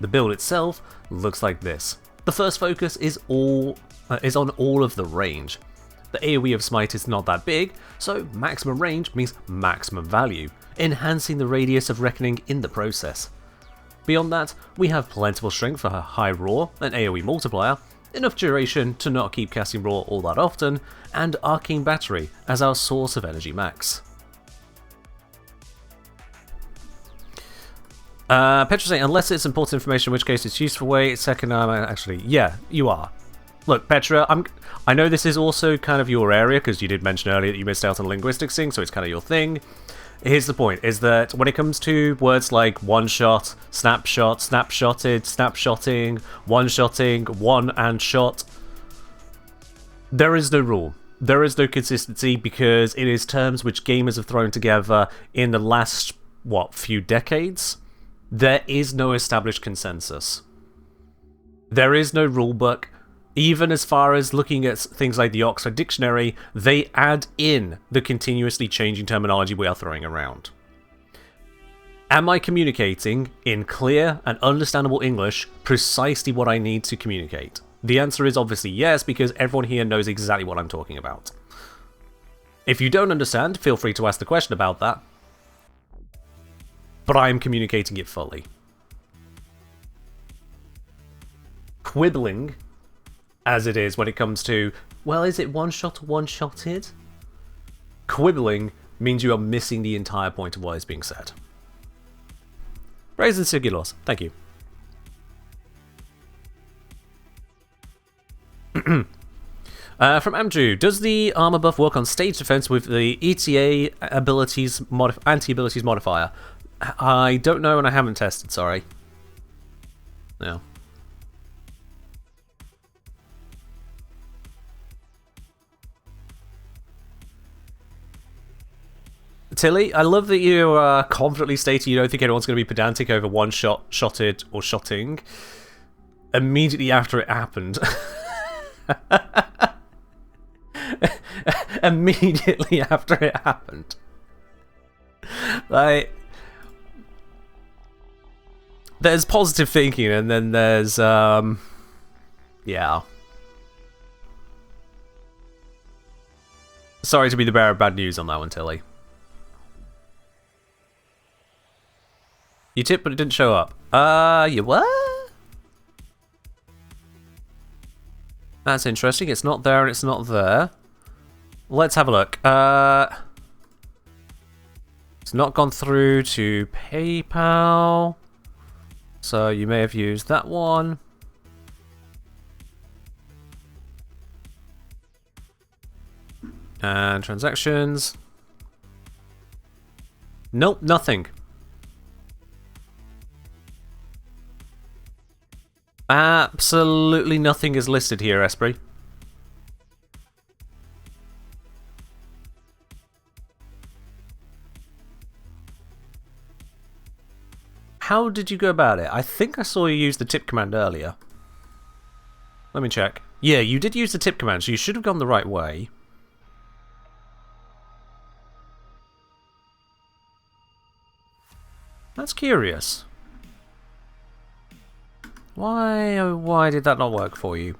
S1: The build itself looks like this. The first focus is on all of the range. The AoE of Smite is not that big, so maximum range means maximum value, enhancing the radius of Reckoning in the process. Beyond that, we have Plentiful Strength for her high Roar and AoE multiplier, enough duration to not keep casting Roar all that often, and Arcane Battery as our source of energy max. Petra saying, unless it's important information, in which case it's useful way. Second, actually, yeah, you are. Look, Petra, I know this is also kind of your area, because you did mention earlier that you missed out on linguistics thing, so it's kind of your thing. Here's the point, is that when it comes to words like one-shot, snapshot, snapshotted, snapshotting, one-shotting, one and shot, there is no rule. There is no consistency, because it is terms which gamers have thrown together in the last, few decades. There is no established consensus. There is no rulebook. Even as far as looking at things like the Oxford Dictionary, they add in the continuously changing terminology we are throwing around. Am I communicating in clear and understandable English precisely what I need to communicate? The answer is obviously yes, because everyone here knows exactly what I'm talking about. If you don't understand, feel free to ask the question about that. But I am communicating it fully. Quibbling, as it is when it comes to, well, is it one-shot or one-shotted? Quibbling means you are missing the entire point of what is being said. Raisin Sigilos, thank you. From Amju, does the armor buff work on stage defense with the ETA abilities anti-abilities modifier? I don't know and I haven't tested, sorry. No. Tilly, I love that you are confidently stating you don't think anyone's going to be pedantic over one shot, shotted, or shotting immediately after it happened. Immediately after it happened. Like, there's positive thinking and then there's, yeah. Sorry to be the bearer of bad news on that one, Tilly. You tipped, but it didn't show up. You what? That's interesting. It's not there and it's not there. Let's have a look. It's not gone through to PayPal. So you may have used that one. And transactions. Nope, nothing. Absolutely nothing is listed here, Esprit. How did you go about it? I think I saw you use the tip command earlier. Let me check. Yeah, you did use the tip command, so you should have gone the right way. That's curious. Why, oh why did that not work for you?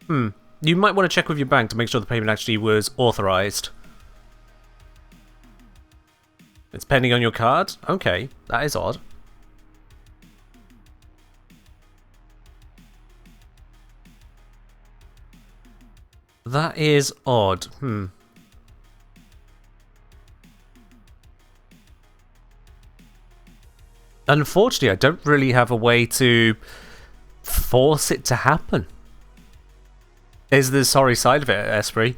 S1: You might want to check with your bank to make sure the payment actually was authorized. It's pending on your card? Okay, that is odd. That is odd. Unfortunately, I don't really have a way to force it to happen. Is the sorry side of it, Esprit.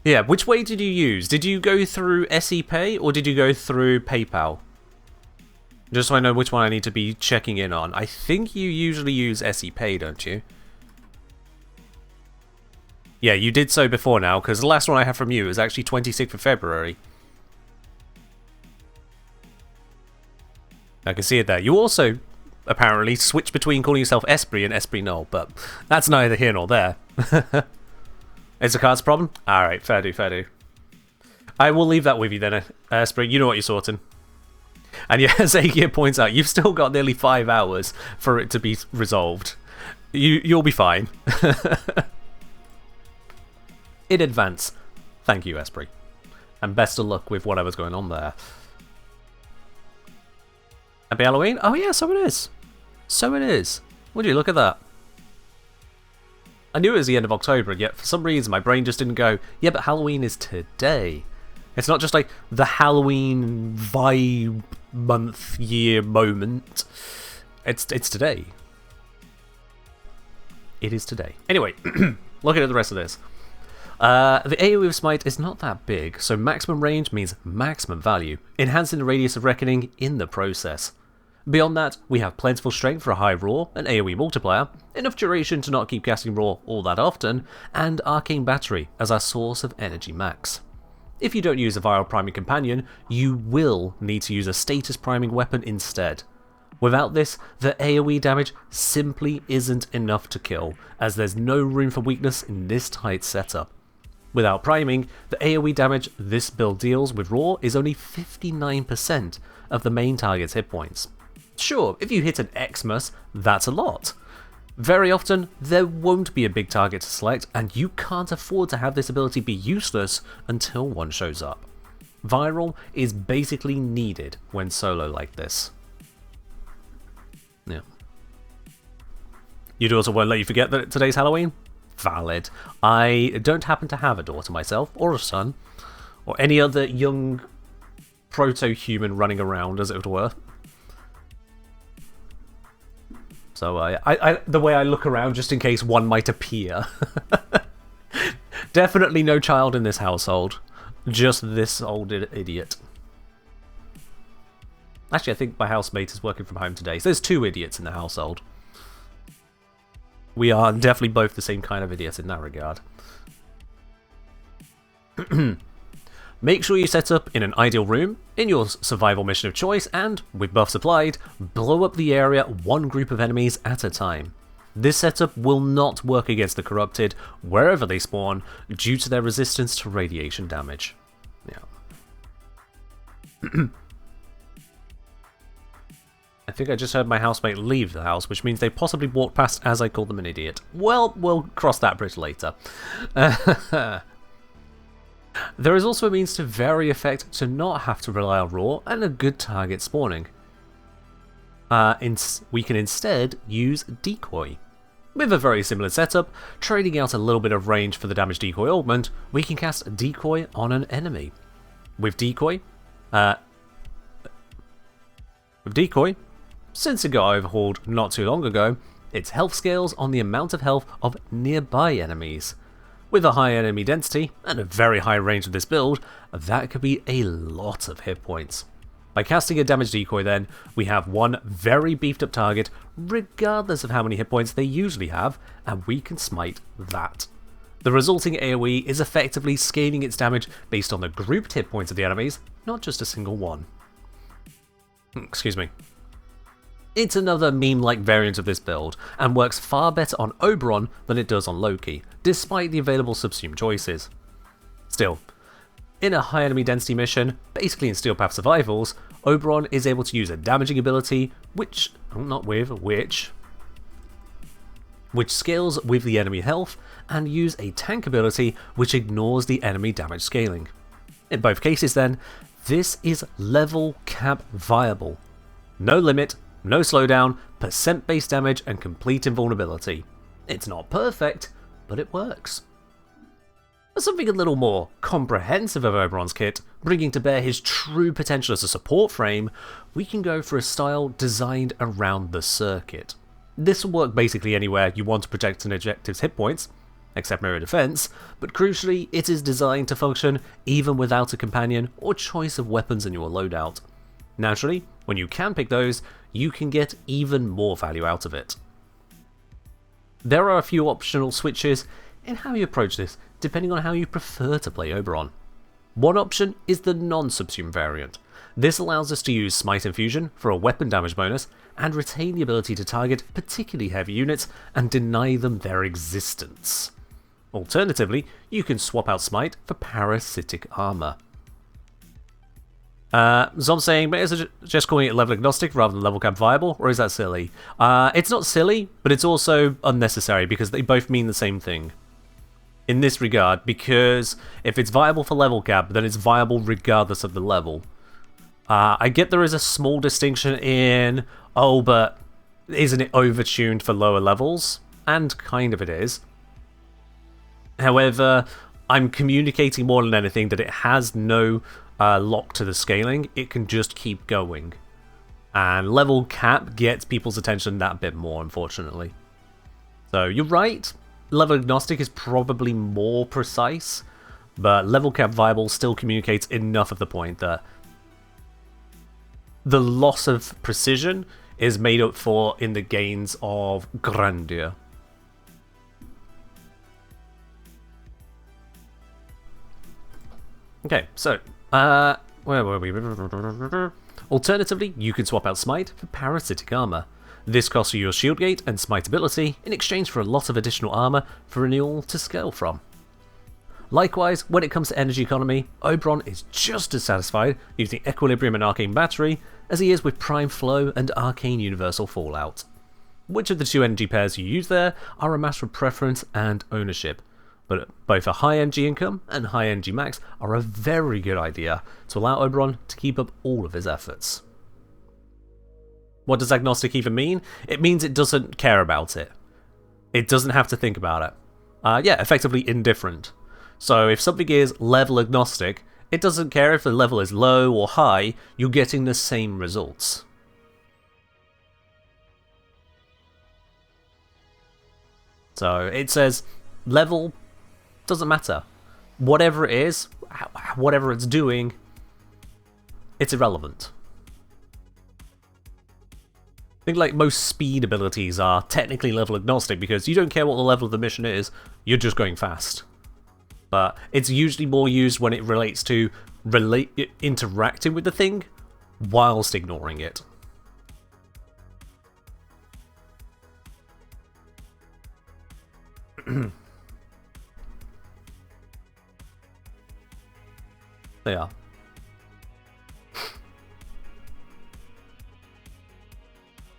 S1: Yeah, which way did you use? Did you go through SE Pay or did you go through PayPal? Just so I know which one I need to be checking in on. I think you usually use SE Pay, don't you? Yeah, you did so before now, because the last one I have from you is actually 26th of February. I can see it there. You also, apparently, switch between calling yourself Esprit and Esprit Null, but that's neither here nor there. It's a cards problem? Alright, fair do, fair do. I will leave that with you then, Esprit. You know what you're sorting. And yeah, as Agia points out, you've still got nearly 5 hours for it to be resolved. You'll be fine. In advance, thank you, Esprit. And best of luck with whatever's going on there. Happy Halloween? Oh yeah, so it is. So it is. Would you look at that? I knew it was the end of October, and yet for some reason my brain just didn't go, yeah, but Halloween is today. It's not just like the Halloween vibe, month, year, moment. It's today. It is today. Anyway, looking at the rest of this. The AoE of Smite is not that big, so maximum range means maximum value, enhancing the radius of reckoning in the process. Beyond that, we have plentiful strength for a high raw, an AoE multiplier, enough duration to not keep casting raw all that often, and Arcane Battery as our source of energy max. If you don't use a viral priming companion, you will need to use a status priming weapon instead. Without this, the AoE damage simply isn't enough to kill, as there's no room for weakness in this tight setup. Without priming, the AoE damage this build deals with raw is only 59% of the main target's hit points. Sure, if you hit an Xmas, that's a lot. Very often, there won't be a big target to select, and you can't afford to have this ability be useless until one shows up. Viral is basically needed when solo like this. Yeah. Your daughter won't let you forget that today's Halloween? Valid. I don't happen to have a daughter myself, or a son, or any other young proto-human running around, as it were. So the way I look around just in case one might appear. Definitely no child in this household. Just this old idiot. Actually, I think my housemate is working from home today, so there's 2 idiots in the household. We are definitely both the same kind of idiot in that regard. Make sure you set up in an ideal room, in your survival mission of choice, and, with buffs applied, blow up the area one group of enemies at a time. This setup will not work against the corrupted, wherever they spawn, due to their resistance to radiation damage. Yeah. I think I just heard my housemate leave the house, which means they possibly walked past as I called them an idiot. Well, we'll cross that bridge later. There is also a means to vary effect to not have to rely on raw and a good target spawning. We can instead use decoy. With a very similar setup, trading out a little bit of range for the damage decoy augment, we can cast decoy on an enemy. With decoy, since it got overhauled not too long ago, its health scales on the amount of health of nearby enemies. With a high enemy density and a very high range of this build, that could be a lot of hit points. By casting a damage decoy then, we have one very beefed up target regardless of how many hit points they usually have, and we can smite that. The resulting AoE is effectively scaling its damage based on the grouped hit points of the enemies, not just a single one. Excuse me. It's another meme-like variant of this build, and works far better on Oberon than it does on Loki, despite the available subsume choices. Still, in a high enemy density mission, basically in Steel Path Survivals, Oberon is able to use a damaging ability, which scales with the enemy health, and use a tank ability which ignores the enemy damage scaling. In both cases then, this is level cap viable. No limit, no slowdown, percent base damage, and complete invulnerability. It's not perfect, but it works. For something a little more comprehensive of Oberon's kit, bringing to bear his true potential as a support frame, we can go for a style designed around the circuit. This will work basically anywhere you want to protect an objective's hit points, except mirror defense, but crucially it is designed to function even without a companion or choice of weapons in your loadout. Naturally, when you can pick those, you can get even more value out of it. There are a few optional switches in how you approach this, depending on how you prefer to play Oberon. One option is the non-subsume variant. This allows us to use Smite Infusion for a weapon damage bonus, and retain the ability to target particularly heavy units and deny them their existence. Alternatively, you can swap out Smite for Parasitic Armor. So I'm saying, but is it just calling it level agnostic rather than level cap viable, or is that silly? It's not silly, but it's also unnecessary because they both mean the same thing. In this regard, because if it's viable for level cap, then it's viable regardless of the level. I get there is a small distinction in, oh, but isn't it overtuned for lower levels? And kind of it is. However, I'm communicating more than anything that it has no lock to the scaling. It can just keep going. And level cap gets people's attention that bit more, unfortunately. So you're right, level agnostic is probably more precise, but level cap viable still communicates enough of the point that the loss of precision is made up for in the gains of grandeur. Okay, so, where were we? Alternatively, you can swap out Smite for Parasitic Armor. This costs you your shield gate and Smite ability in exchange for a lot of additional armor for renewal to scale from. Likewise, when it comes to energy economy, Oberon is just as satisfied using Equilibrium and Arcane Battery as he is with Prime Flow and Arcane Universal Fallout. Which of the two energy pairs you use there are a matter of preference and ownership, but both a high energy income and high energy max are a very good idea to allow Oberon to keep up all of his efforts. What does agnostic even mean? It means it doesn't care about it. It doesn't have to think about it. Yeah, effectively indifferent. So if something is level agnostic, it doesn't care if the level is low or high, you're getting the same results. So it says level doesn't matter. Whatever it is, whatever it's doing, it's irrelevant. I think like most speed abilities are technically level agnostic because you don't care what the level of the mission is, you're just going fast. But it's usually more used when it relates to interacting with the thing whilst ignoring it. They are.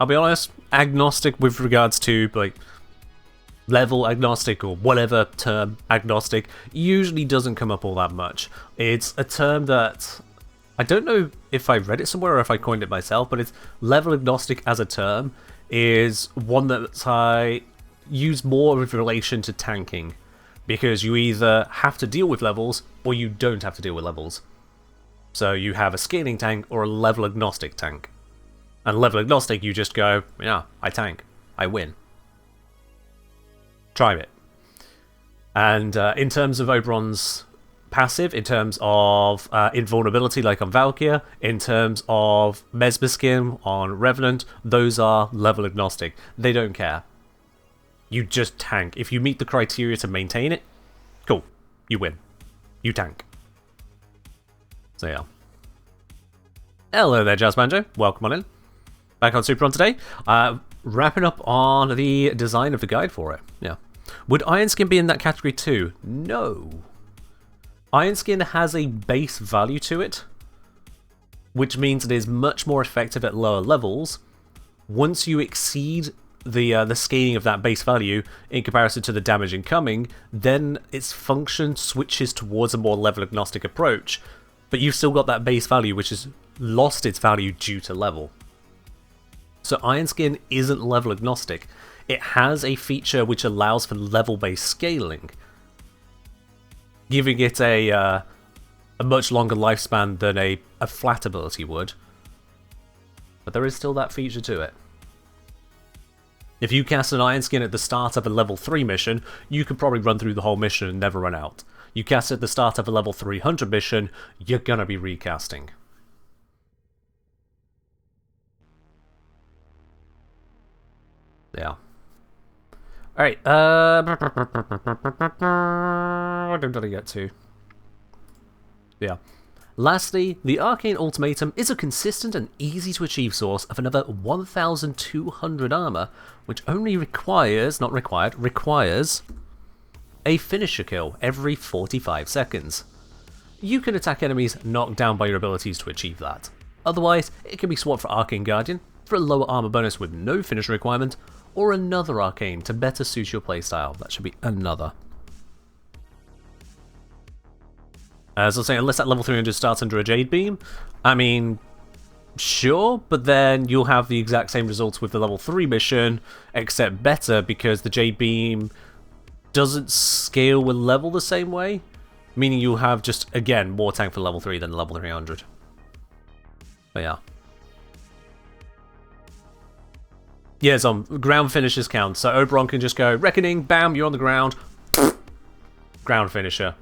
S1: I'll be honest, agnostic with regards to like level agnostic or whatever term agnostic usually doesn't come up all that much. It's a term that I don't know if I read it somewhere or if I coined it myself, but it's level agnostic as a term is one that I use more with relation to tanking, because you either have to deal with levels or you don't have to deal with levels. So you have a scaling tank or a level agnostic tank. And level agnostic, you just go, yeah, I tank, I win. Try it. And in terms of Oberon's passive, in terms of invulnerability like on Valkyr, in terms of Mesmer Skin on Revenant, those are level agnostic. They don't care. You just tank. If you meet the criteria to maintain it, cool, you win. You tank. So yeah. Hello there, Jazz Banjo. Welcome on in. Back on Superon today. Wrapping up on the design of the guide for it. Yeah. Would Iron Skin be in that category too? No. Iron Skin has a base value to it, which means it is much more effective at lower levels. Once you exceed the scaling of that base value in comparison to the damage incoming, then its function switches towards a more level agnostic approach, but you've still got that base value which has lost its value due to level. So Iron Skin isn't level agnostic. It has a feature which allows for level-based scaling, giving it a much longer lifespan than a flat ability would. But there is still that feature to it. If you cast an Iron Skin at the start of a level 3 mission, you could probably run through the whole mission and never run out. You cast it at the start of a level 300 mission, you're gonna be recasting. Yeah. Alright, what did I get to? Yeah. Lastly, the Arcane Ultimatum is a consistent and easy to achieve source of another 1,200 armor, which only requires, not required, requires a finisher kill every 45 seconds. You can attack enemies knocked down by your abilities to achieve that. Otherwise, it can be swapped for Arcane Guardian for a lower armor bonus with no finisher requirement, or another Arcane to better suit your playstyle. That should be another. As I was saying, unless that level 300 starts under a Jade Beam, I mean, sure, but then you'll have the exact same results with the level 3 mission, except better because the Jade Beam doesn't scale with level the same way, meaning you'll have just, again, more tank for level 3 than level 300. But yeah. Yeah, ground finishes count, so Oberon can just go, Reckoning, bam, you're on the ground, ground finisher.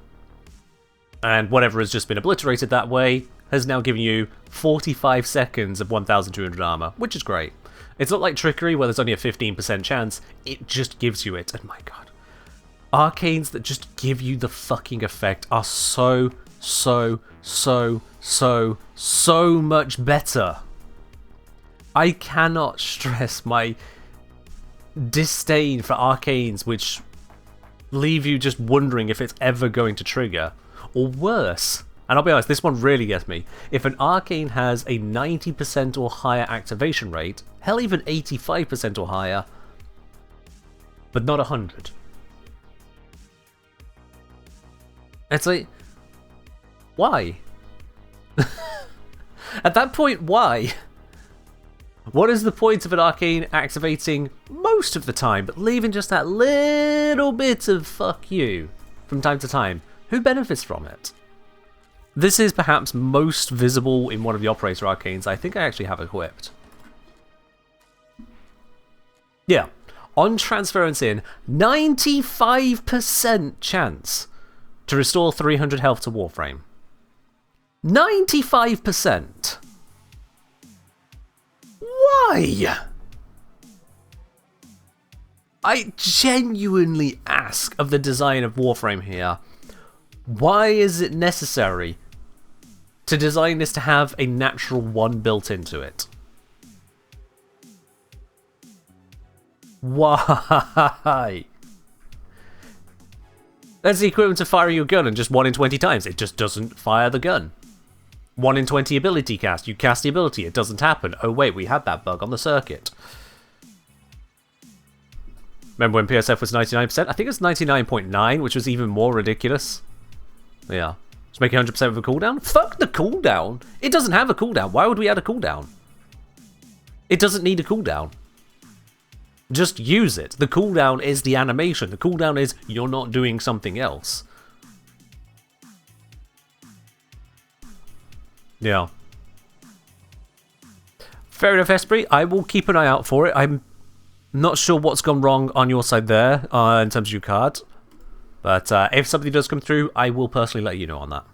S1: And whatever has just been obliterated that way has now given you 45 seconds of 1,200 armor, which is great. It's not like Trickery where there's only a 15% chance, it just gives you it, and my god. Arcanes that just give you the fucking effect are so much better. I cannot stress my disdain for arcanes which leave you just wondering if it's ever going to trigger. Or worse, and I'll be honest, this one really gets me. If an arcane has a 90% or higher activation rate, hell even 85% or higher, but not 100. It's like, why? At that point, why? What is the point of an arcane activating most of the time, but leaving just that little bit of fuck you from time to time? Who benefits from it? This is perhaps most visible in one of the Operator Arcanes I think I actually have equipped. Yeah, on transference in, 95% chance to restore 300 health to Warframe. 95%! Why? I genuinely ask of the design of Warframe here, why is it necessary to design this to have a natural 1 built into it? Why? That's the equivalent of firing your gun and just 1 in 20 times. It just doesn't fire the gun. 1 in 20 ability cast. You cast the ability, it doesn't happen. Oh wait, we had that bug on the circuit. Remember when PSF was 99%? I think it's 99.9, which was even more ridiculous. Yeah. Just make it 100% with a cooldown? Fuck the cooldown! It doesn't have a cooldown. Why would we add a cooldown? It doesn't need a cooldown. Just use it. The cooldown is the animation. The cooldown is you're not doing something else. Yeah. Fair enough, Esprit. I will keep an eye out for it. I'm not sure what's gone wrong on your side there in terms of your card. But if something does come through, I will personally let you know on that.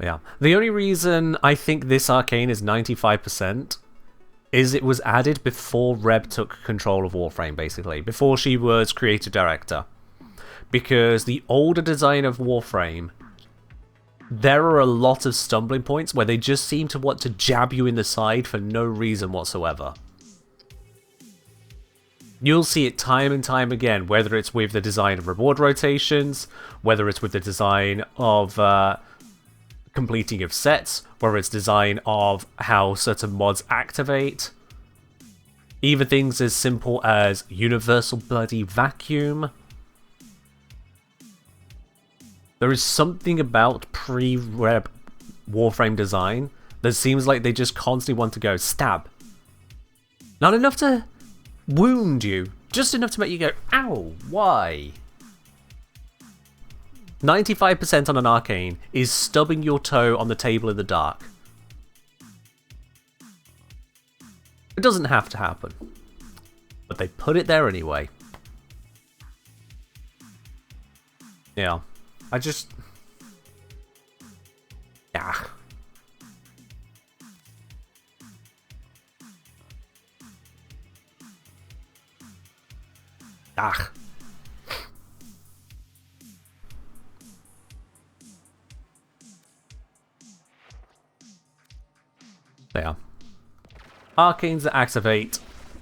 S1: Yeah. The only reason I think this arcane is 95% is it was added before Reb took control of Warframe, basically. Before she was creative director. Because the older design of Warframe, there are a lot of stumbling points where they just seem to want to jab you in the side for no reason whatsoever. You'll see it time and time again, whether it's with the design of reward rotations, whether it's with the design of completing of sets, whether it's design of how certain mods activate. Even things as simple as universal bloody vacuum. There is something about pre-Reb Warframe design that seems like they just constantly want to go stab. Not enough to wound you, just enough to make you go, ow, why? 95% on an arcane is stubbing your toe on the table in the dark. It doesn't have to happen, but they put it there anyway. Yeah, I just... yeah. Ah. They are. Arcanes that activate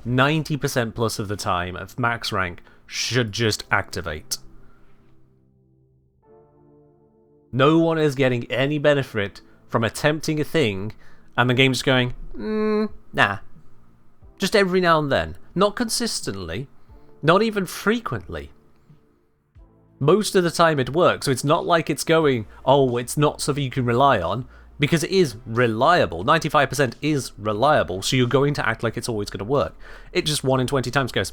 S1: 90% plus of the time at max rank should just activate. No one is getting any benefit from attempting a thing and the game just going, nah. Just every now and then. Not consistently. Not even frequently. Most of the time it works, so it's not like it's going, oh, it's not something you can rely on. Because it is reliable. 95% is reliable, so you're going to act like it's always going to work. It just 1 in 20 times goes,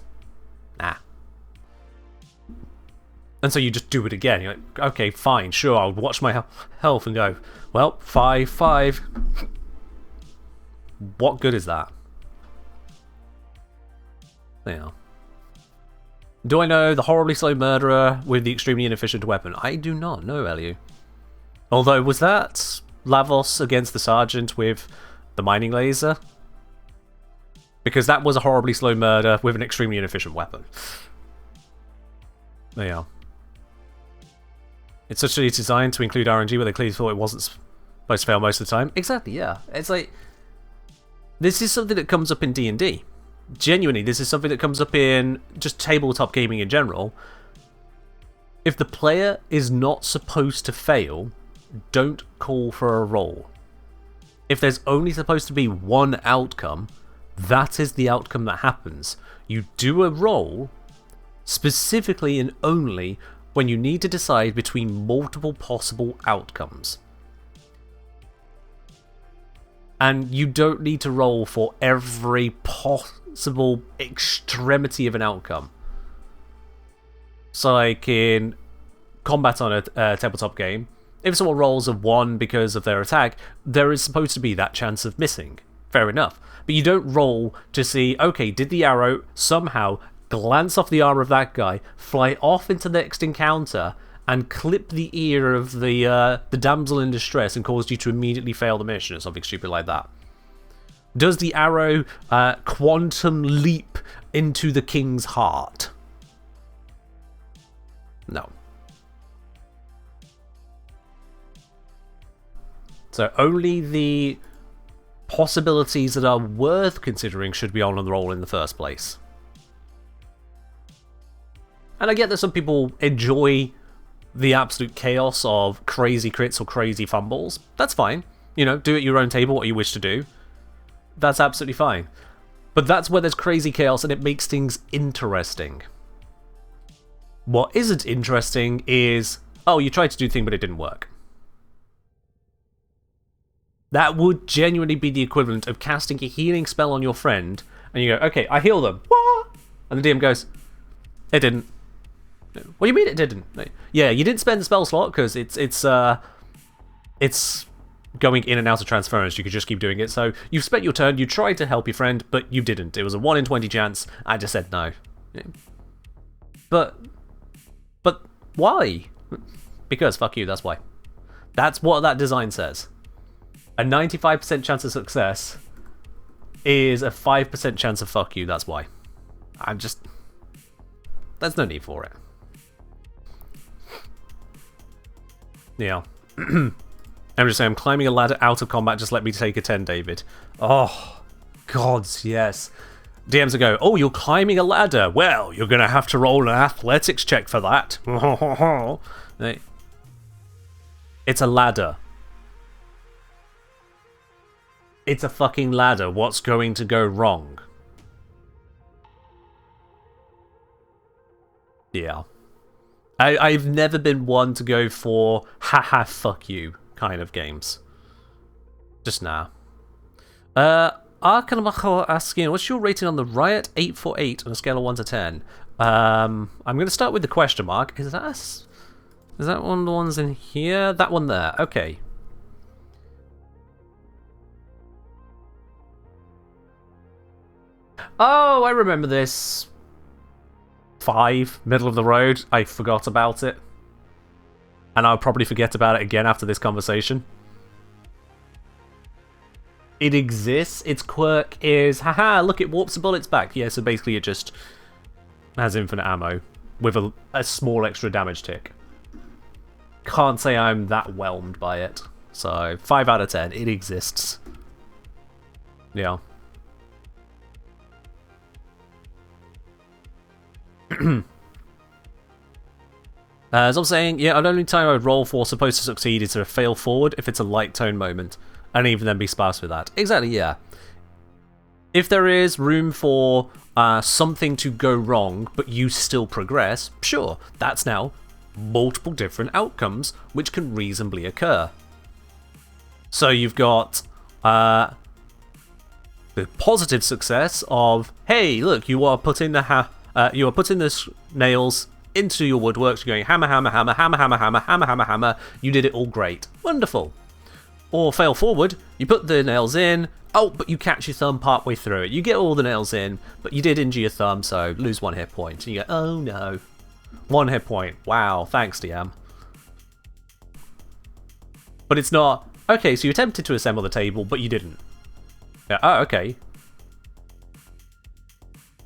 S1: nah. And so you just do it again. You're like, okay, fine, sure, I'll watch my health and go, well, 5. What good is that? Yeah. Do I know the horribly slow murderer with the extremely inefficient weapon? I do not know, Elu. Although, was that Lavos against the Sergeant with the mining laser? Because that was a horribly slow murder with an extremely inefficient weapon. There you are. It's such designed to include RNG where they clearly thought it wasn't supposed to fail most of the time. Exactly, yeah. It's like, this is something that comes up in D&D. Genuinely, this is something that comes up in just tabletop gaming in general. If the player is not supposed to fail, don't call for a roll. If there's only supposed to be one outcome, that is the outcome that happens. You do a roll specifically and only when you need to decide between multiple possible outcomes. And you don't need to roll for every possible extremity of an outcome. So like in combat on a tabletop game, if someone rolls a 1 because of their attack, there is supposed to be that chance of missing. Fair enough. But you don't roll to see, okay, did the arrow somehow glance off the armor of that guy, fly off into the next encounter, and clip the ear of the damsel in distress and cause you to immediately fail the mission or something stupid like that? Does the arrow quantum leap into the king's heart? No. So only the possibilities that are worth considering should be on the roll in the first place. And I get that some people enjoy the absolute chaos of crazy crits or crazy fumbles. That's fine. You know, do at your own table what you wish to do. That's absolutely fine. But that's where there's crazy chaos and it makes things interesting. What isn't interesting is, oh, you tried to do a thing but it didn't work. That would genuinely be the equivalent of casting a healing spell on your friend and you go, okay, I heal them. And the DM goes, it didn't. What do you mean it didn't? Yeah, you didn't spend the spell slot because it's going in and out of transference. You could just keep doing it. So you've spent your turn. You tried to help your friend, but you didn't. It was a 1 in 20 chance. I just said no. Yeah. But why? Because fuck you. That's why. That's what that design says. A 95% chance of success is a 5% chance of fuck you. That's why. There's no need for it. Yeah. I'm just saying, I'm climbing a ladder out of combat, just let me take a 10, David. Oh, gods, yes. DMs will go, oh, you're climbing a ladder. Well, you're going to have to roll an athletics check for that. It's a ladder. It's a fucking ladder. What's going to go wrong? Yeah. I've never been one to go for haha fuck you kind of games. Just now. Arkanamacho asking, what's your rating on the Riot 848 on a scale of 1 to 10? I'm going to start with the question mark. Is that one of the ones in here? That one there. Okay. Oh, I remember this. 5, middle of the road. I forgot about it. And I'll probably forget about it again after this conversation. It exists. Its quirk is, haha, look, it warps the bullets back. Yeah, so basically it just has infinite ammo with a small extra damage tick. Can't say I'm that whelmed by it. So 5 out of 10. It exists. Yeah. As I'm saying, yeah, the only time I would roll for supposed to succeed is to fail forward if it's a light tone moment, and even then be sparse with that. Exactly, yeah. If there is room for something to go wrong, but you still progress, sure, that's now multiple different outcomes which can reasonably occur. So you've got the positive success of, hey, look, you are putting the nails into your woodworks, you're going hammer, hammer, hammer, hammer, hammer, hammer, hammer, hammer, hammer, you did it all great. Wonderful. Or fail forward, you put the nails in, oh, but you catch your thumb partway through it. You get all the nails in, but you did injure your thumb, so lose 1 hit point. And you go, oh no. 1 hit point. Wow, thanks, DM. But it's not, okay, so you attempted to assemble the table, but you didn't. Yeah, oh, okay.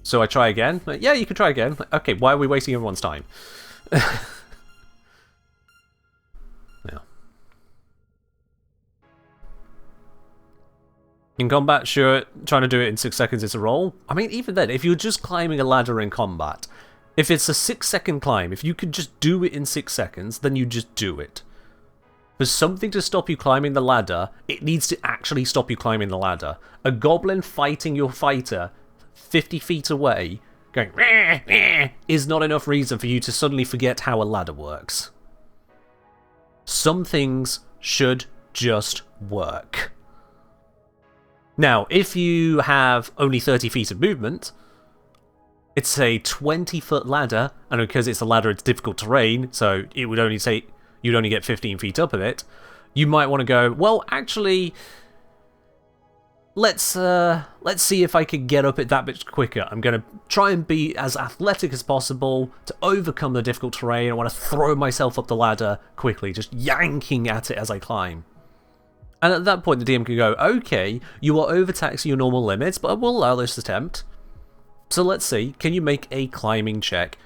S1: So I try again? Like, yeah, you can try again. Like, okay, why are we wasting everyone's time? Yeah. In combat, sure, trying to do it in 6 seconds is a roll. I mean, even then, if you're just climbing a ladder in combat, if it's a 6-second climb, if you could just do it in 6 seconds, then you just do it. For something to stop you climbing the ladder, it needs to actually stop you climbing the ladder. A goblin fighting your fighter 50 feet away, going rah, rah, is not enough reason for you to suddenly forget how a ladder works. Some things should just work. Now, if you have only 30 feet of movement, it's a 20-foot ladder, and because it's a ladder, it's difficult terrain, so it would only take, you'd only get 15 feet up of it. You might want to go, well, actually, let's see if I can get up it that bit quicker. I'm going to try and be as athletic as possible to overcome the difficult terrain. I want to throw myself up the ladder quickly, just yanking at it as I climb. And at that point, the DM can go, okay, you are overtaxing your normal limits, but I will allow this attempt. So let's see, can you make a climbing check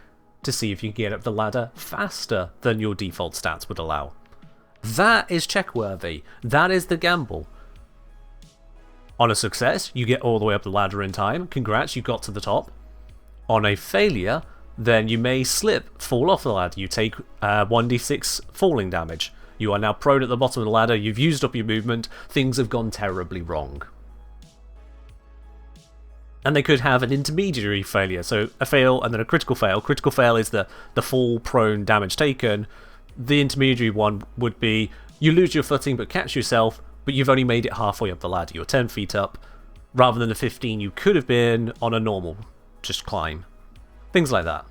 S1: to see if you can get up the ladder faster than your default stats would allow? That is check-worthy. That is the gamble. On a success, you get all the way up the ladder in time. Congrats, you got to the top. On a failure, then you may slip, fall off the ladder. You take 1d6 falling damage. You are now prone at the bottom of the ladder, you've used up your movement, things have gone terribly wrong. And they could have an intermediary failure, so a fail and then a critical fail. Critical fail is the fall, prone, damage taken. The intermediary one would be, you lose your footing but catch yourself, but you've only made it halfway up the ladder. You're 10 feet up, rather than the 15 you could have been on a normal, just climb. Things like that.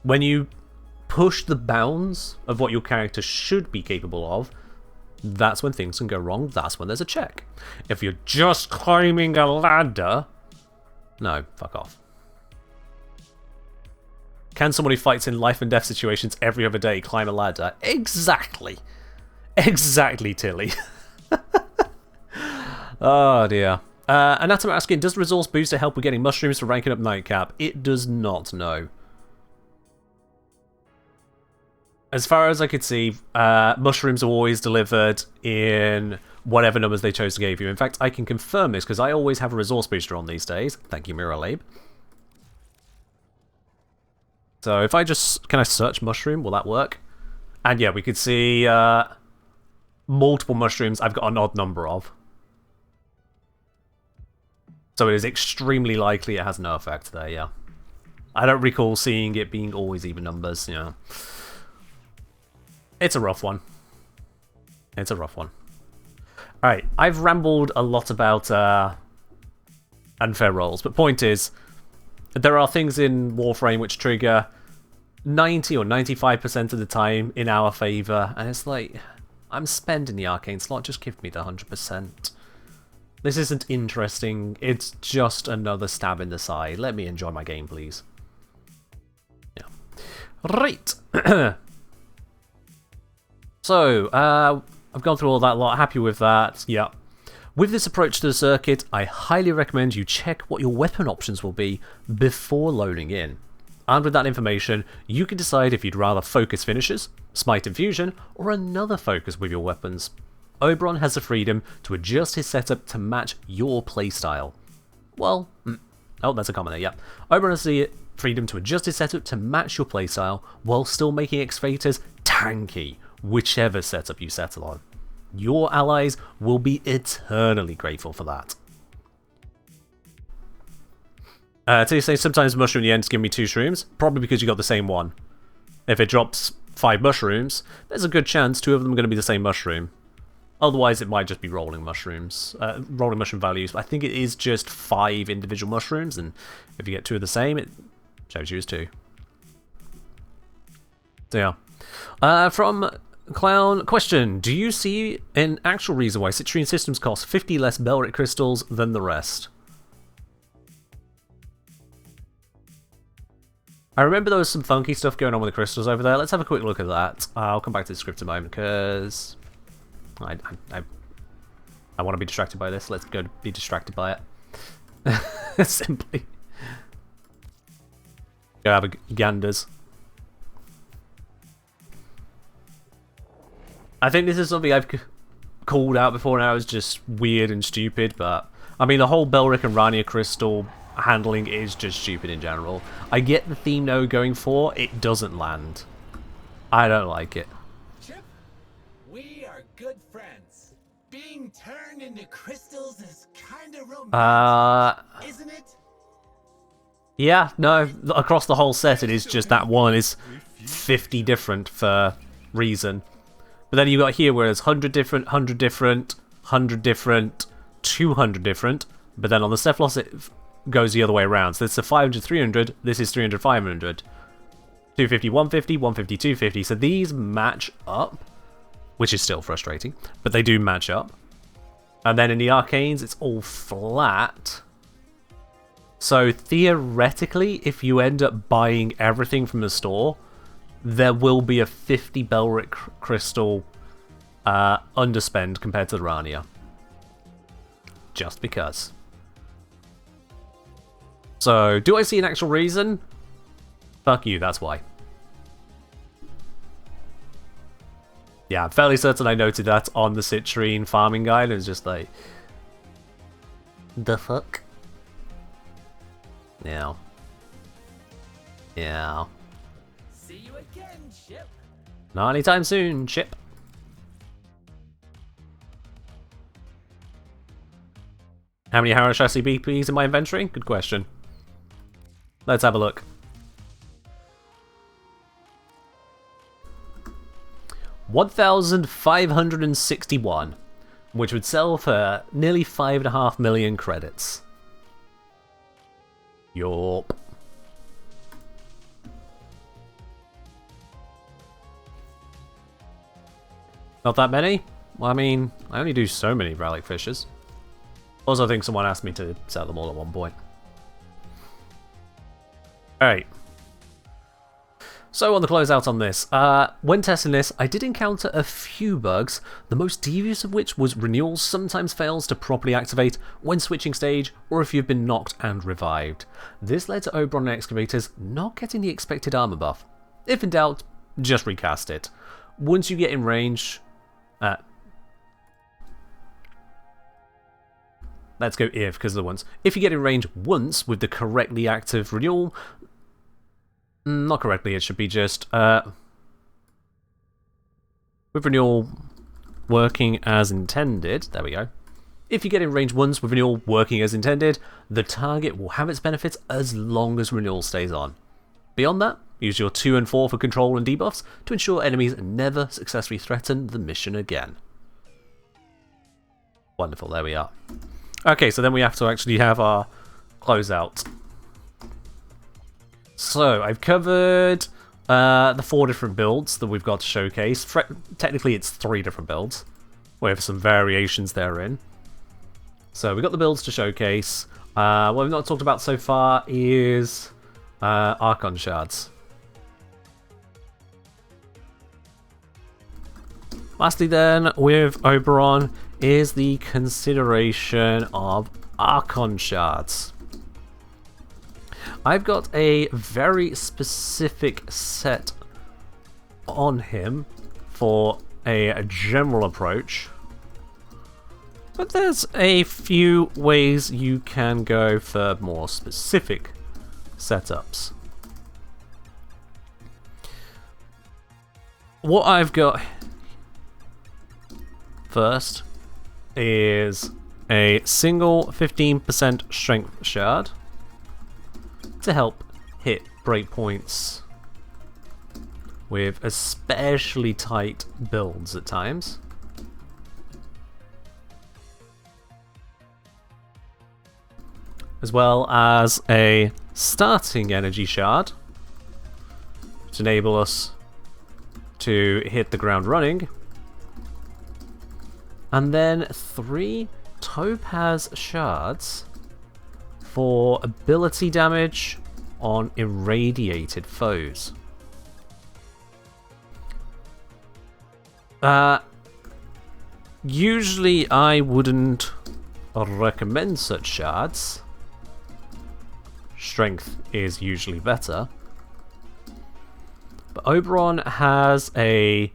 S1: When you push the bounds of what your character should be capable of, that's when things can go wrong, that's when there's a check. If you're just climbing a ladder, no, fuck off. Can someone who fights in life and death situations every other day climb a ladder? Exactly. Exactly, Tilly. Oh dear. Anatom asking, does the resource booster help with getting mushrooms for ranking up Nightcap? It does not, no. As far as I could see, mushrooms are always delivered in whatever numbers they chose to give you. In fact, I can confirm this because I always have a resource booster on these days. Thank you, Miralabe. So if I just... Can I search mushroom? Will that work? And yeah, we could see multiple mushrooms I've got an odd number of. So it is extremely likely it has no effect there, yeah. I don't recall seeing it being always even numbers, you know. It's a rough one. It's a rough one. Alright, I've rambled a lot about unfair rolls, but point is, there are things in Warframe which trigger 90 or 95% of the time in our favour, and it's like, I'm spending the arcane slot, just give me the 100%. This isn't interesting, it's just another stab in the side. Let me enjoy my game, please. Yeah. Right. So, I've gone through all that lot, happy with that, yeah. With this approach to the circuit, I highly recommend you check what your weapon options will be before loading in. And with that information, you can decide if you'd rather focus finishes, smite and fusion, or another focus with your weapons. Oberon has the freedom to adjust his setup to match your playstyle. Well, oh, that's a comment there, yeah. Oberon has the freedom to adjust his setup to match your playstyle while still making excavators tanky, whichever setup you settle on. Your allies will be eternally grateful for that. So you say sometimes mushroom in the end give me 2 shrooms, probably because you got the same one. If it drops 5 mushrooms, there's a good chance 2 of them are going to be the same mushroom. Otherwise, it might just be rolling mushrooms, rolling mushroom values. I think it is just 5 individual mushrooms, and if you get 2 of the same, it shows you as 2. So yeah. From Clown, question: do you see an actual reason why citrine systems cost 50 less Belric crystals than the rest? I remember there was some funky stuff going on with the crystals over there. Let's have a quick look at that. I'll come back to the script in a moment because I want to be distracted by this. Let's go be distracted by it. Simply. Go have a ganders. I think this is something I've called out before now as just weird and stupid, but I mean the whole Belric and Rania crystal handling is just stupid in general. I get the theme no going for, it doesn't land. I don't like it.
S4: Chip, we are good friends. Being turned into crystals is kinda romantic, isn't it?
S1: Yeah, no, across the whole set it is just that one is 50 different for reason. But then you got here where it's 100 different, 100 different, 100 different, 200 different, but then on the Cephalos it goes the other way around. So it's a 500, 300, this is 300, 500. 250, 150, 150, 250. So these match up, which is still frustrating, but they do match up. And then in the Arcanes, it's all flat. So theoretically, if you end up buying everything from the store, there will be a 50 Belric crystal underspend compared to the Rania. Just because. So, do I see an actual reason? Fuck you, that's why. Yeah, I'm fairly certain I noted that on the citrine farming guide. It was just like, the fuck? Yeah. Yeah.
S4: See you again, Chip.
S1: Not anytime soon, Chip. How many Harrow Chassis BPs in my inventory? Good question. Let's have a look. $1,561, which would sell for nearly 5.5 million credits. Yup. Not that many? Well, I mean, I only do so many relic fishes. Also, I think someone asked me to sell them all at one point. Alright. So on the closeout on this, when testing this, I did encounter a few bugs, the most devious of which was renewal sometimes fails to properly activate when switching stage or if you've been knocked and revived. This led to Oberon and excavators not getting the expected armor buff. If in doubt, just recast it. Once you get in range... let's go if, because of the ones. If you get in range once with the correctly active renewal... not correctly, it should be just... with renewal working as intended, there we go. If you get in range once with renewal working as intended, the target will have its benefits as long as renewal stays on. Beyond that, use your 2 and 4 for control and debuffs to ensure enemies never successfully threaten the mission again. Wonderful, there we are. Okay, so then we have to actually have our closeout. So, I've covered the 4 different builds that we've got to showcase. Technically, it's 3 different builds, with some variations therein. So, we've got the builds to showcase. What we've not talked about so far is Archon Shards. Lastly then, with Oberon, is the consideration of Archon shards. I've got a very specific set on him for a general approach, but there's a few ways you can go for more specific setups. What I've got first is a single 15% strength shard to help hit breakpoints with especially tight builds at times. As well as a starting energy shard to enable us to hit the ground running. And then 3 topaz shards for ability damage on irradiated foes. Usually I wouldn't recommend such shards. Strength is usually better. But Oberon has a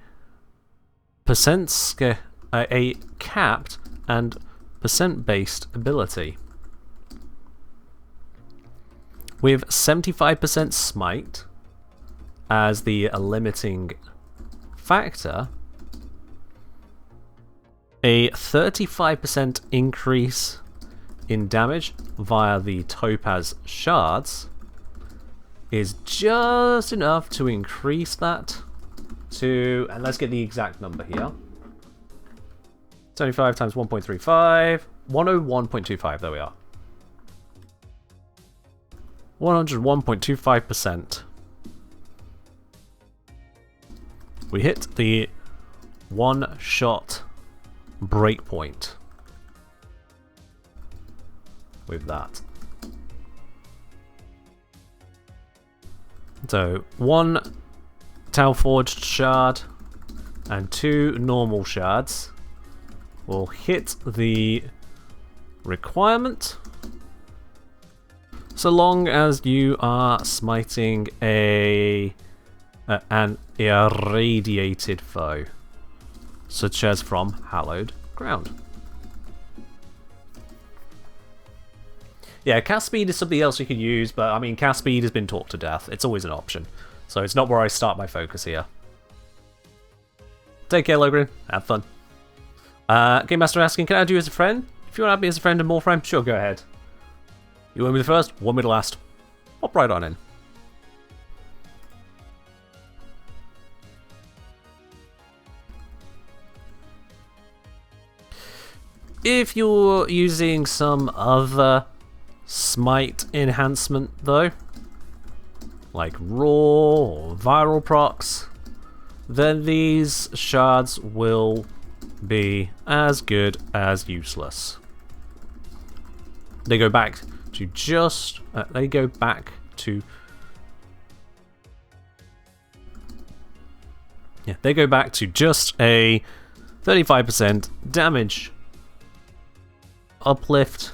S1: a capped and percent-based ability. With 75% smite as the limiting factor, a 35% increase in damage via the topaz shards is just enough to increase that to, and let's get the exact number here, 75 times 1.35, 101.25, there we are. 101.25%. We hit the one-shot breakpoint with that. So 1 Tau Forged shard and 2 normal shards will hit the requirement so long as you are smiting an irradiated foe, such as from hallowed ground. Yeah, cast speed is something else you can use, but I mean, cast speed has been talked to death. It's always an option. So it's not where I start my focus here. Take care, Logrin. Have fun. Game Master asking, can I add you as a friend? If you want to add me as a friend in Warframe, sure, go ahead. You want me the first? Want me the last? Hop right on in. If you're using some other smite enhancement though, like raw or viral procs, then these shards will be as good as useless. They go back to just they go back to just a 35% damage uplift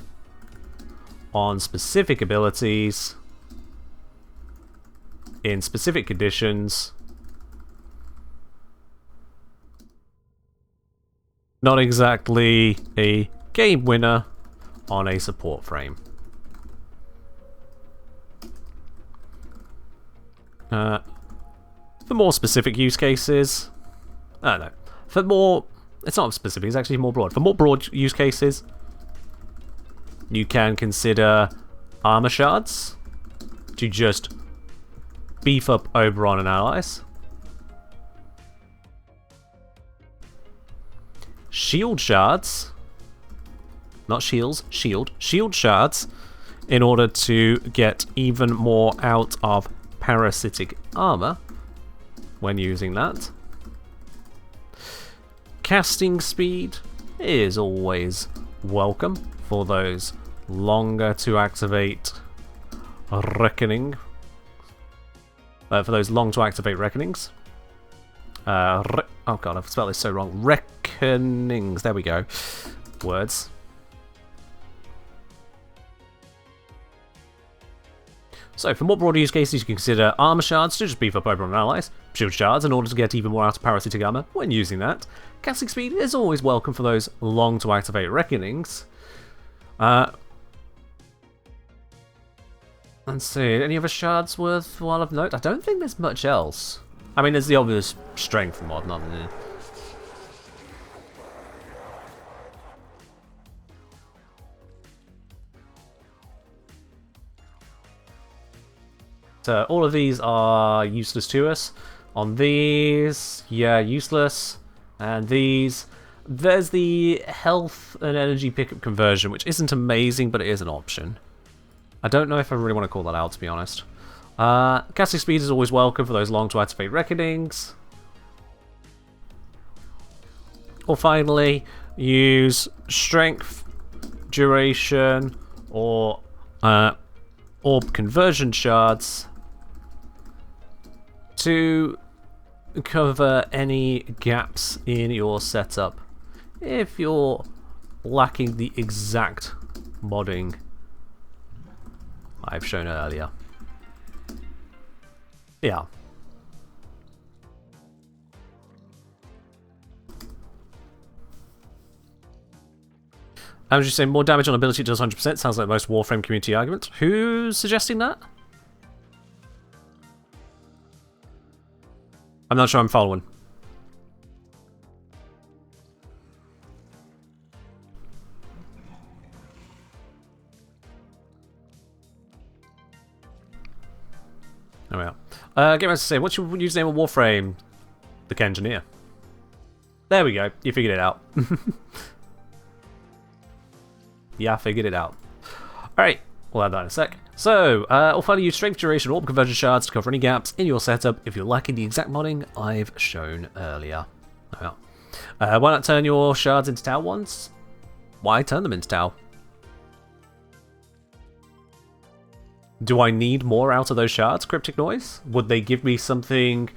S1: on specific abilities in specific conditions. Not exactly a game winner on a support frame. For more specific use cases, I don't know. For more, it's not specific, it's actually more broad. For more broad use cases, you can consider armor shards to just beef up Oberon and allies. Shield shards, not shields, shield shards, in order to get even more out of parasitic armor when using that. Casting speed is always welcome for those longer to activate reckoning. For those long to activate reckonings. Oh god, I've spelled this so wrong. Reckonings, there we go. words. So, for more broader use cases, you can consider armor shards to just beef up Oberon allies, shield shards in order to get even more out of parasitic armor when using that. Casting speed is always welcome for those long to activate reckonings. Let's see, any other shards worthwhile of note? I don't think there's much else. I mean, there's the obvious strength mod, not the... So all of these are useless to us. On these, yeah, useless. And these, there's the health and energy pickup conversion, which isn't amazing, but it is an option. I don't know if I really want to call that out, to be honest. Casting speed is always welcome for those long to activate reckonings. Or finally, use strength, duration, or orb conversion shards to cover any gaps in your setup if you're lacking the exact modding I've shown earlier. Yeah. I was just saying, more damage on ability does 100%. Sounds like most Warframe community arguments. Who's suggesting that? I'm not sure I'm following. There we are. Get back to say, what's your username on Warframe? The Kengineer. There we go. You figured it out. Yeah, I figured it out. Alright, we'll add that in a sec. So, I'll finally use strength, duration, orb conversion shards to cover any gaps in your setup if you're lacking the exact modding I've shown earlier. Why not turn your shards into Tau ones? Why turn them into Tau? Do I need more out of those shards, Cryptic Noise? Would they give me something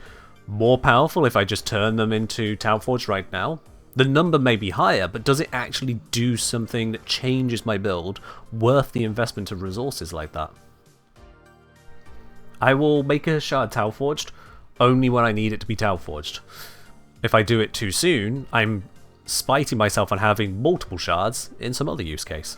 S1: more powerful if I just turn them into Tau Forge right now? The number may be higher, but does it actually do something that changes my build worth the investment of resources like that? I will make a shard Tau Forged only when I need it to be Tau Forged. If I do it too soon, I'm spiting myself on having multiple shards in some other use case.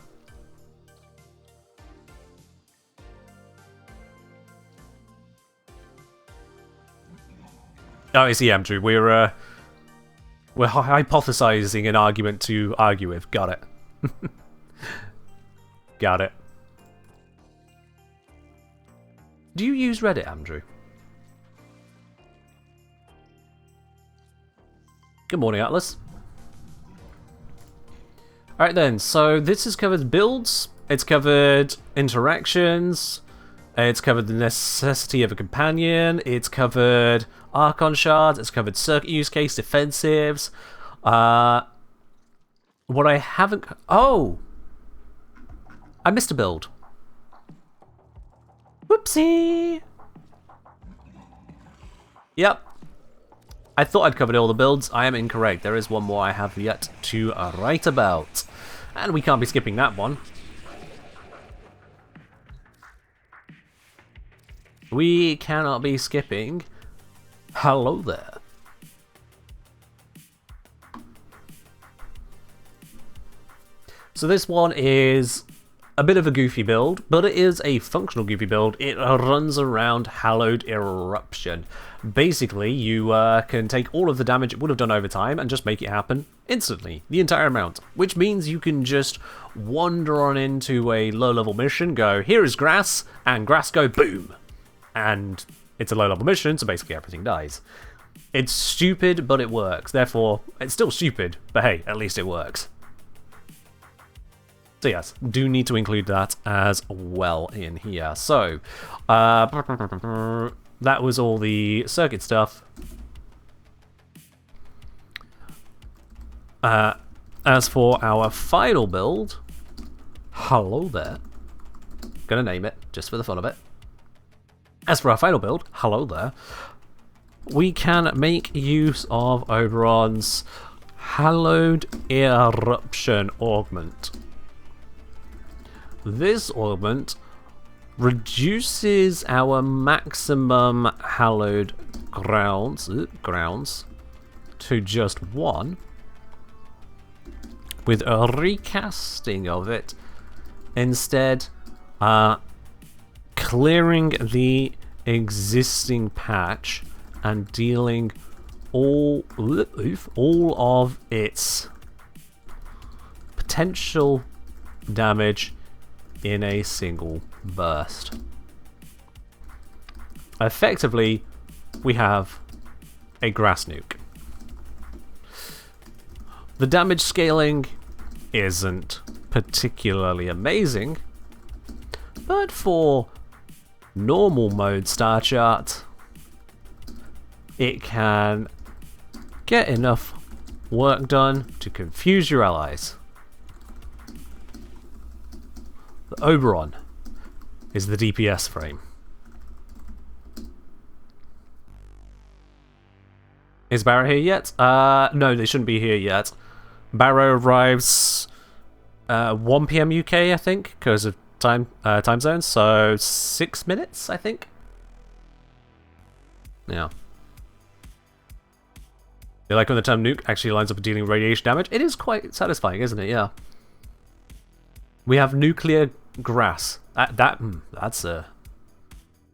S1: Oh, I see, Andrew. We're hypothesizing an argument to argue with. Got it. Got it. Do you use Reddit, Andrew? Good morning, Atlas. Alright then, so this has covered builds, it's covered interactions, it's covered the necessity of a companion, it's covered Archon shards, it's covered circuit use case, defensives. What I haven't... Oh! I missed a build. Whoopsie! Yep. I thought I'd covered all the builds. I am incorrect. There is one more I have yet to write about. And we can't be skipping that one. We cannot be skipping... Hello there. So this one is a bit of a goofy build, but it is a functional goofy build. It runs around Hallowed Eruption. Basically, you can take all of the damage it would have done over time and just make it happen instantly, the entire amount, which means you can just wander on into a low-level mission, go, here is grass, and grass go boom. And it's a low-level mission, so basically everything dies. It's stupid, but it works. Therefore, it's still stupid, but hey, at least it works. So yes, do need to include that as well in here. So, that was all the circuit stuff. As for our final build, hello there. Gonna name it, just for the fun of it. As for our final build, hello there, we can make use of Oberon's Hallowed Eruption Augment. This augment reduces our maximum hallowed grounds to just 1, with a recasting of it, instead clearing the existing patch and dealing all of its potential damage in a single burst. Effectively, we have a grass nuke. The damage scaling isn't particularly amazing, but for normal mode star chart, it can get enough work done to confuse your allies. The Oberon is the DPS frame. Is Barrow here yet? No, they shouldn't be here yet. Barrow arrives 1 PM UK, I think, because of time zones. So 6 minutes, I think. Yeah. You like when the term nuke actually lines up with dealing radiation damage? It is quite satisfying, isn't it? Yeah. We have nuclear grass. That's a...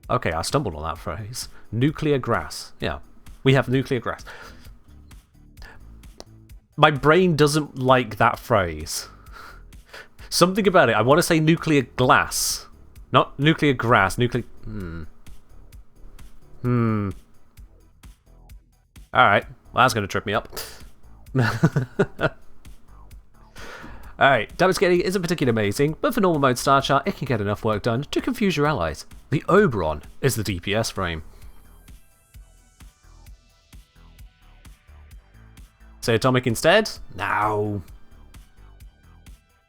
S1: Okay, I stumbled on that phrase. Nuclear grass. Yeah. We have nuclear grass. My brain doesn't like that phrase. Something about it. I want to say nuclear glass. Not nuclear grass. Nuclear... Alright. Well, that's going to trip me up. Alright, damage scaling isn't particularly amazing, but for normal mode star chart, it can get enough work done to confuse your allies. The Oberon is the DPS frame. Say Atomic instead? No.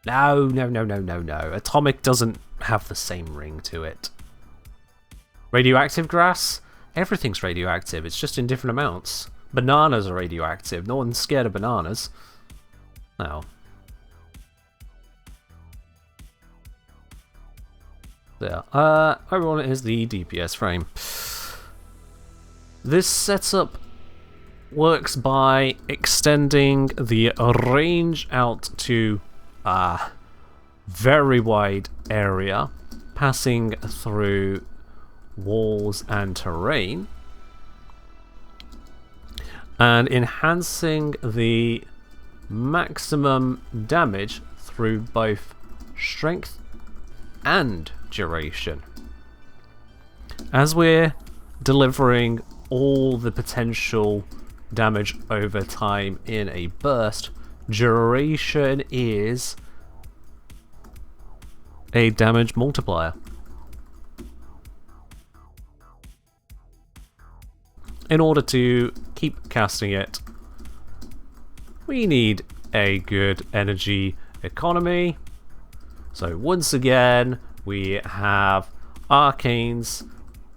S1: No. Atomic doesn't have the same ring to it. Radioactive grass? Everything's radioactive, it's just in different amounts. Bananas are radioactive, no one's scared of bananas. No. There. Oberon is the DPS frame. This setup works by extending the range out to a very wide area, passing through walls and terrain, and enhancing the maximum damage through both strength and duration. As we're delivering all the potential damage over time in a burst, duration is a damage multiplier. In order to keep casting it, we need a good energy economy. So once again, we have arcanes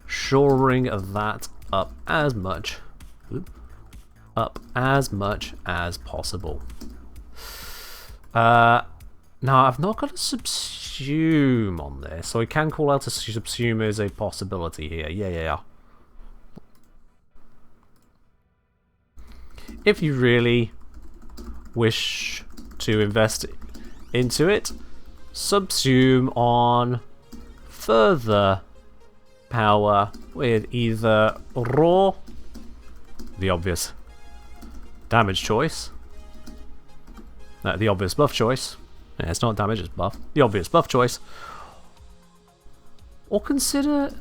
S1: shoring that up as much as possible. Now I've not got a subsume on this, so I can call out a subsume as a possibility here. Yeah. If you really wish to invest into it, subsume on further power with either raw, the obvious damage choice, the obvious buff choice. Yeah, it's not damage, it's buff. The obvious buff choice, or consider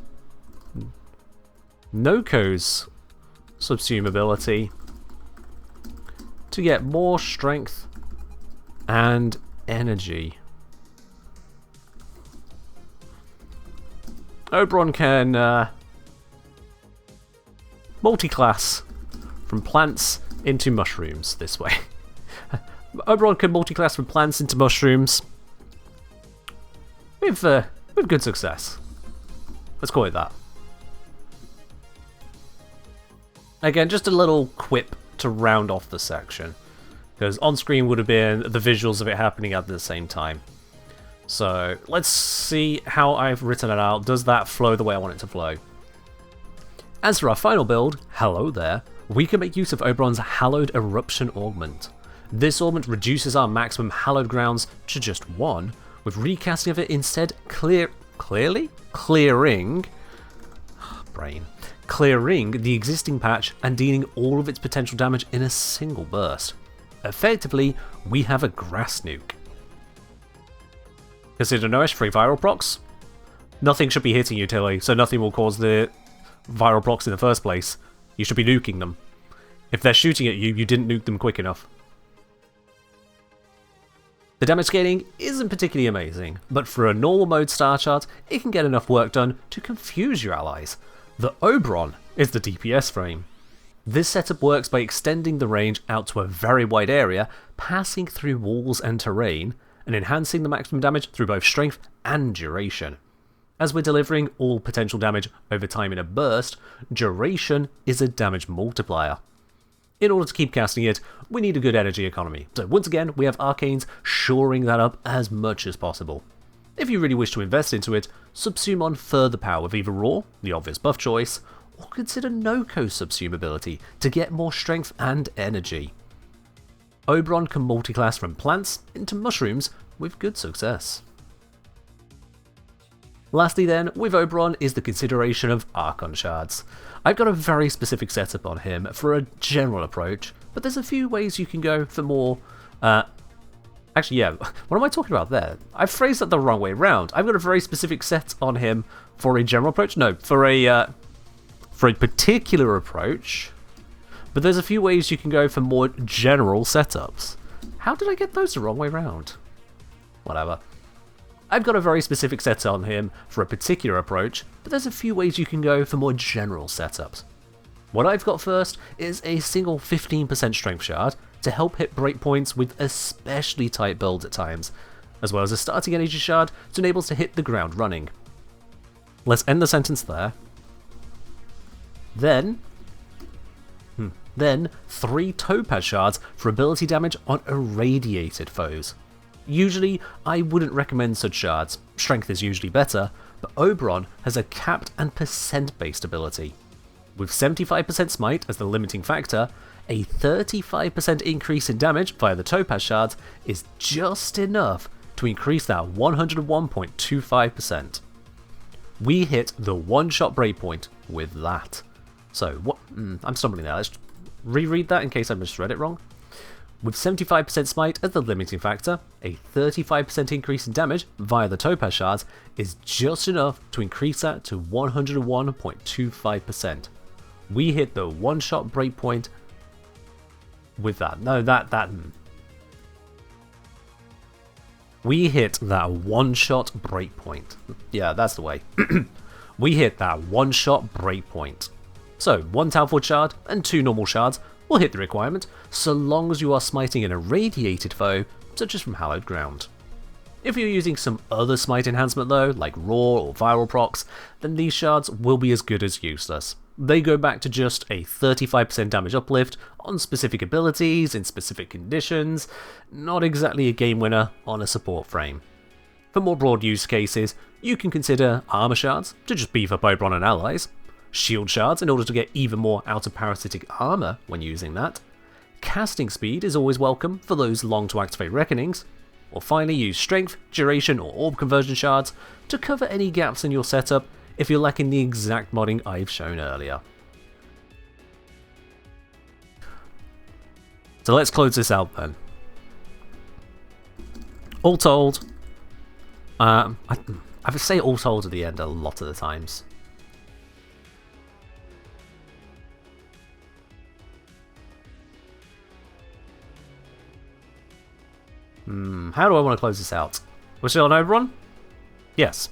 S1: Noko's subsume ability to get more strength and energy. Oberon can multi-class from plants into mushrooms this way. Oberon can multi-class from plants into mushrooms with good success. Let's call it that. Again, just a little quip to round off the section. because on screen would have been the visuals of it happening at the same time. So let's see how I've written it out. Does that flow the way I want it to flow? As for our final build, hello there, we can make use of Oberon's Hallowed Eruption Augment. This augment reduces our maximum hallowed grounds to just 1, with recasting of it instead clearing the existing patch and dealing all of its potential damage in a single burst. Effectively, we have a grass nuke. Consider no S3 viral procs. Nothing should be hitting you, Tilly, so nothing will cause the viral procs in the first place. You should be nuking them. If they're shooting at you, you didn't nuke them quick enough. The damage scaling isn't particularly amazing, but for a normal mode star chart, it can get enough work done to confuse your allies. The Oberon is the DPS frame. This setup works by extending the range out to a very wide area, passing through walls and terrain, and enhancing the maximum damage through both strength and duration. As we're delivering all potential damage over time in a burst, duration is a damage multiplier. In order to keep casting it, we need a good energy economy, so once again we have arcanes shoring that up as much as possible. If you really wish to invest into it, subsume on further power with either Raw, the obvious buff choice, or consider no-co subsume ability to get more strength and energy. Oberon can multiclass from plants into mushrooms with good success. Lastly then, with Oberon is the consideration of Archon Shards. I've got a very specific setup on him for a general approach, but there's a few ways you can go for more... Actually, yeah, what am I talking about there? I phrased that the wrong way around. I've got a very specific set on him for a general approach. No, for a particular approach. But there's a few ways you can go for more general setups. How did I get those the wrong way around? Whatever. I've got a very specific set on him for a particular approach, but there's a few ways you can go for more general setups. What I've got first is a single 15% strength shard to help hit breakpoints with especially tight builds at times, as well as a starting energy shard to enable us to hit the ground running. Let's end the sentence there. Then 3 topaz shards for ability damage on irradiated foes. Usually, I wouldn't recommend such shards, strength is usually better, but Oberon has a capped and percent-based ability. With 75% smite as the limiting factor, a 35% increase in damage via the topaz shards is just enough to increase that 101.25%. We hit the one-shot breakpoint with that. So, what? I'm stumbling there. Let's reread that in case I misread it wrong. With 75% smite as the limiting factor, a 35% increase in damage via the topaz shards is just enough to increase that to 101.25%. We hit the one-shot breakpoint with that. No, we hit that one-shot breakpoint. Yeah, that's the way. We hit that one-shot breakpoint. So, 1 Talforge shard and 2 normal shards will hit the requirement, so long as you are smiting an irradiated foe, such as from hallowed ground. If you're using some other smite enhancement though, like raw or viral procs, then these shards will be as good as useless. They go back to just a 35% damage uplift on specific abilities in specific conditions, not exactly a game winner on a support frame. For more broad use cases, you can consider armor shards to just beef up Oberon and allies, shield shards in order to get even more outer parasitic armor when using that. Casting speed is always welcome for those long to activate reckonings, or finally use strength, duration or orb conversion shards to cover any gaps in your setup if you're lacking the exact modding I've shown earlier. So let's close this out then. All told, I would say all told at the end a lot of the times. How do I want to close this out? We're still on Oberon? Yes.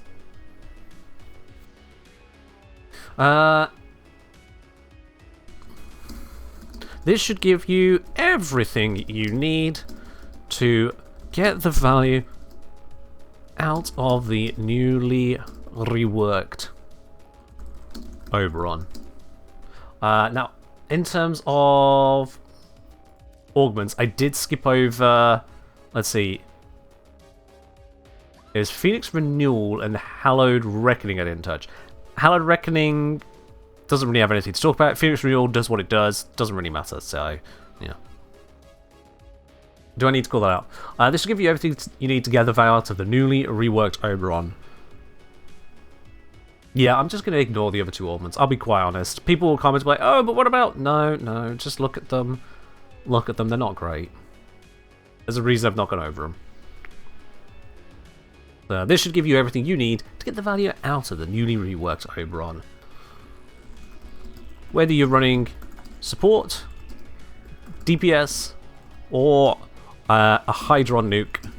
S1: This should give you everything you need to get the value out of the newly reworked Oberon. Now, in terms of augments, I did skip over, let's see, is Phoenix Renewal and Hallowed Reckoning I didn't touch. Hallowed Reckoning doesn't really have anything to talk about. Phoenix Renewal does what it does, doesn't really matter, so, yeah. Do I need to call that out? This will give you everything you need to gather out of the newly reworked Oberon. Yeah, I'm just going to ignore the other two augments. I'll be quite honest. People will comment like, oh, but what about... No, just look at them. Look at them, they're not great. There's a reason I've not gone over them. This should give you everything you need to get the value out of the newly reworked Oberon. Whether you're running support, DPS, or a Hydron nuke,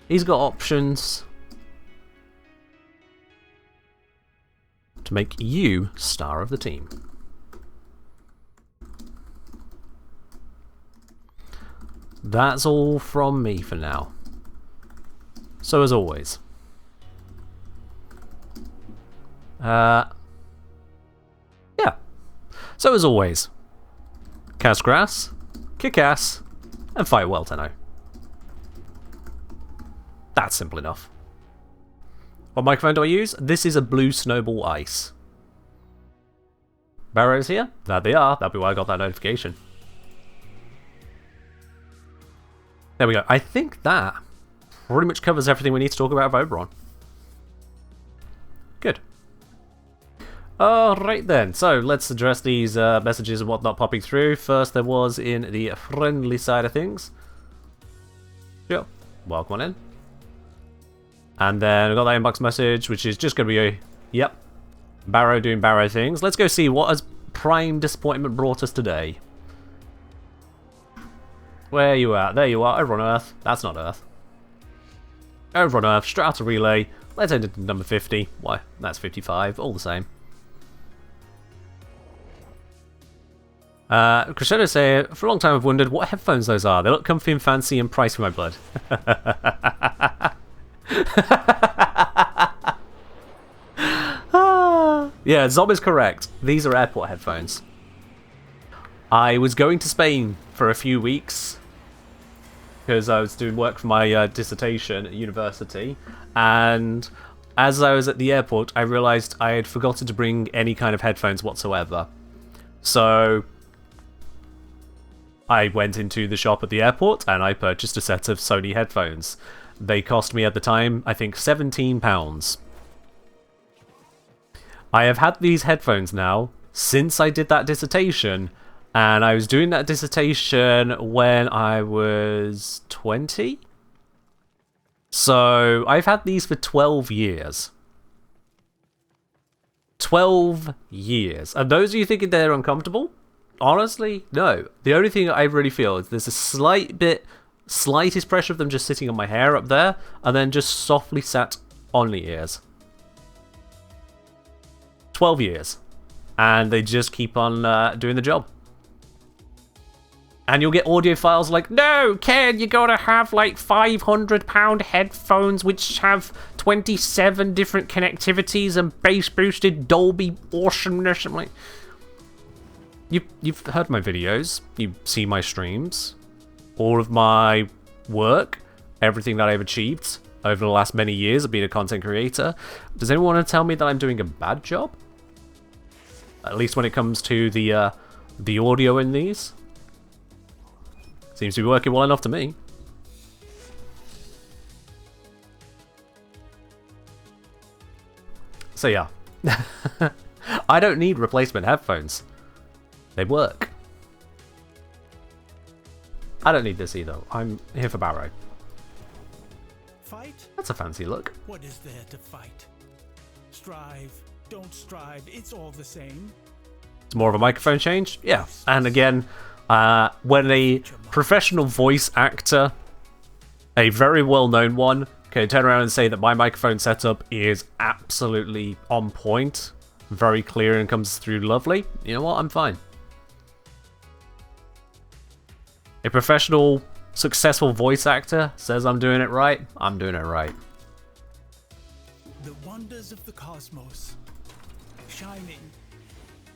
S1: he's got options to make you star of the team. That's all from me for now. So as always, yeah. So as always, cast grass, kick ass, and fight well, Tenno. That's simple enough. What microphone do I use? This is a Blue Snowball Ice. Barrows here? There they are. That'll be why I got that notification. There we go. I think that pretty much covers everything we need to talk about Oberon. Good. Alright then, so let's address these messages and whatnot popping through. First there was in the friendly side of things. Sure, welcome on in. And then I got that inbox message, which is just going to be a, yep, Barrow doing Barrow things. Let's go see what has Prime Disappointment brought us today. Where are you at? There you are, over on Earth. That's not Earth. Over on Earth, straight out of relay. Let's enter number 50. Why? That's 55, all the same. Crescendo say, for a long time I've wondered what headphones those are. They look comfy and fancy and priced for my blood. Yeah, Zob is correct. These are airport headphones. I was going to Spain for a few weeks because I was doing work for my dissertation at university, and as I was at the airport I realised I had forgotten to bring any kind of headphones whatsoever. So I went into the shop at the airport and I purchased a set of Sony headphones. They cost me at the time, I think, £17. I have had these headphones now since I did that dissertation, and I was doing that dissertation when I was 20. So I've had these for 12 years. 12 years. And those of you thinking they're uncomfortable? Honestly, no. The only thing I really feel is there's a slightest pressure of them just sitting on my hair up there, and then just softly sat on the ears. 12 years. And they just keep on doing the job. And you'll get audio files like, no, Ken, you gotta have like £500 headphones which have 27 different connectivities and bass boosted Dolby awesomeness. I'm like, you've heard my videos, you see my streams, all of my work, everything that I've achieved over the last many years of being a content creator. Does anyone want to tell me that I'm doing a bad job? At least when it comes to the audio in these. Seems to be working well enough to me. So yeah. I don't need replacement headphones. They work. I don't need this either. I'm here for Barrow.
S4: Fight?
S1: That's a fancy look.
S4: What is there to fight? Strive, don't strive, it's all the same.
S1: It's more of a microphone change? Yeah. And again, when a professional voice actor, a very well-known one, can turn around and say that my microphone setup is absolutely on point, very clear and comes through lovely, you know what? I'm fine. A professional, successful voice actor says I'm doing it right, I'm doing it right.
S4: The wonders of the cosmos, shining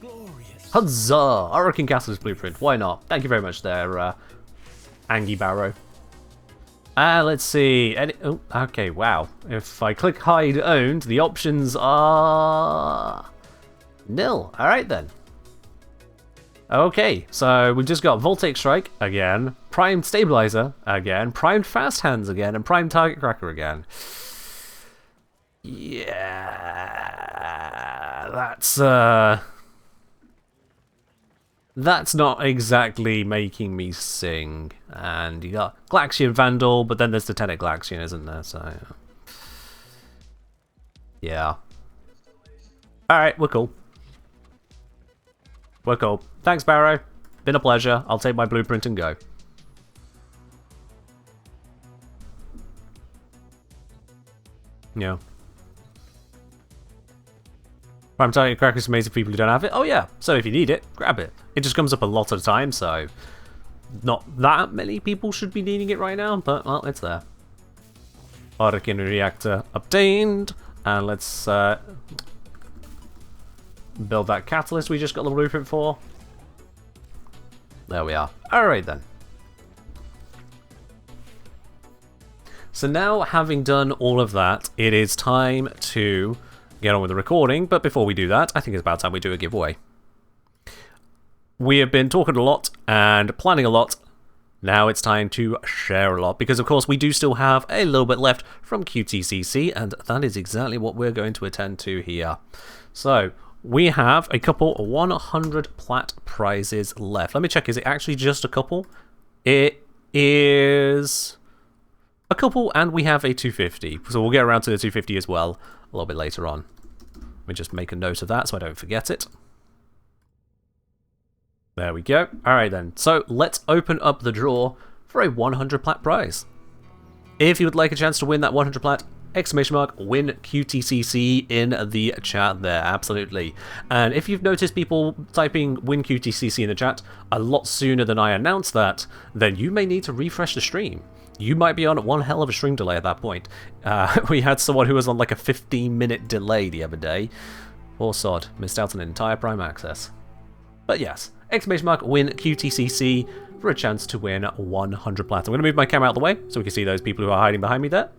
S4: glorious.
S1: Huzzah! Orokin Catalyst Blueprint. Why not? Thank you very much there, Angie Barrow. Let's see. Oh, okay, wow. If I click hide owned, the options are nil. Alright then. Okay, so we've just got Voltaic Strike again, Primed Stabilizer again, Primed Fast Hands again, and Primed Target Cracker again. Yeah, that's not exactly making me sing. And you got Glaxian Vandal, but then there's the Tenet Glaxian, isn't there? So yeah. Alright, we're cool. We're cool. Thanks, Barrow. Been a pleasure. I'll take my blueprint and go. Yeah. Prime Target Cracker is amazing for people who don't have it. Oh yeah, so if you need it, grab it. It just comes up a lot of the time, so not that many people should be needing it right now, but well, it's there. Orokin Reactor obtained, and let's build that catalyst we just got the blueprint for. There we are. Alright then. So now, having done all of that, it is time to get on with the recording, but before we do that, I think it's about time we do a giveaway. We have been talking a lot and planning a lot. Now it's time to share a lot, because of course we do still have a little bit left from QTCC, and that is exactly what we're going to attend to here. So, we have a couple 100 plat prizes left. Let me check, is it actually just a couple? It is a couple, and we have a 250. So we'll get around to the 250 as well a little bit later on. Let me just make a note of that so I don't forget it. There we go. Alright then, so let's open up the draw for a 100 plat prize. If you would like a chance to win that 100 plat, exclamation mark, win QTCC in the chat there, absolutely. And if you've noticed people typing win QTCC in the chat a lot sooner than I announced that, then you may need to refresh the stream. You might be on one hell of a stream delay at that point. We had someone who was on like a 15-minute delay the other day. Poor sod, missed out on an entire Prime Access. But yes, exclamation mark, win QTCC for a chance to win 100 plat. I'm going to move my camera out of the way so we can see those people who are hiding behind me there.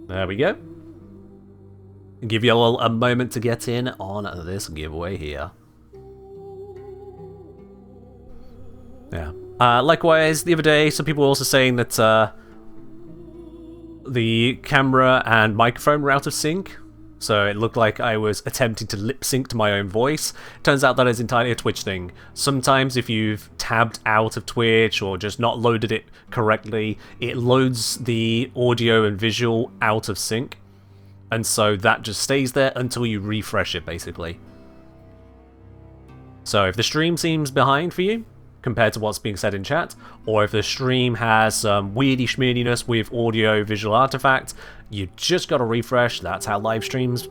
S1: There we go. Give you all a moment to get in on this giveaway here. Yeah. Likewise, the other day, some people were also saying that the camera and microphone were out of sync. So it looked like I was attempting to lip sync to my own voice. Turns out that is entirely a Twitch thing. Sometimes if you've tabbed out of Twitch or just not loaded it correctly, it loads the audio and visual out of sync. And so that just stays there until you refresh it, basically. So if the stream seems behind for you, compared to what's being said in chat, or if the stream has some weirdy schmeardiness with audio visual artifacts, you just gotta refresh. That's how live streams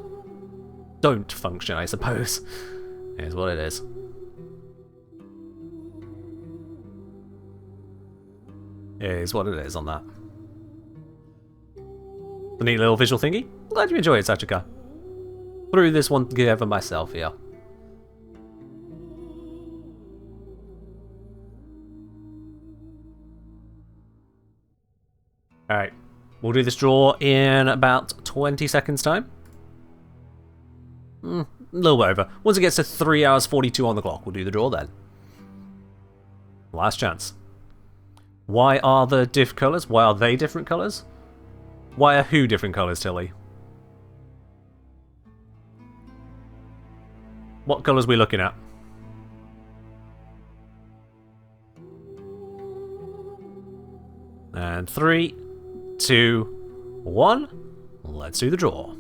S1: don't function, I suppose. Here's what it is. Is what it is on that. A neat little visual thingy. Glad you enjoy it, Sachika. Threw this one together myself here. Alright, we'll do this draw in about 20 seconds time. A little bit over. Once it gets to 3 hours 42 on the clock, we'll do the draw then. Last chance. Why are the diff colours? Why are they different colours? Why are who different colours, Tilly? What colours are we looking at? And 3, 2, 1. Let's do the draw.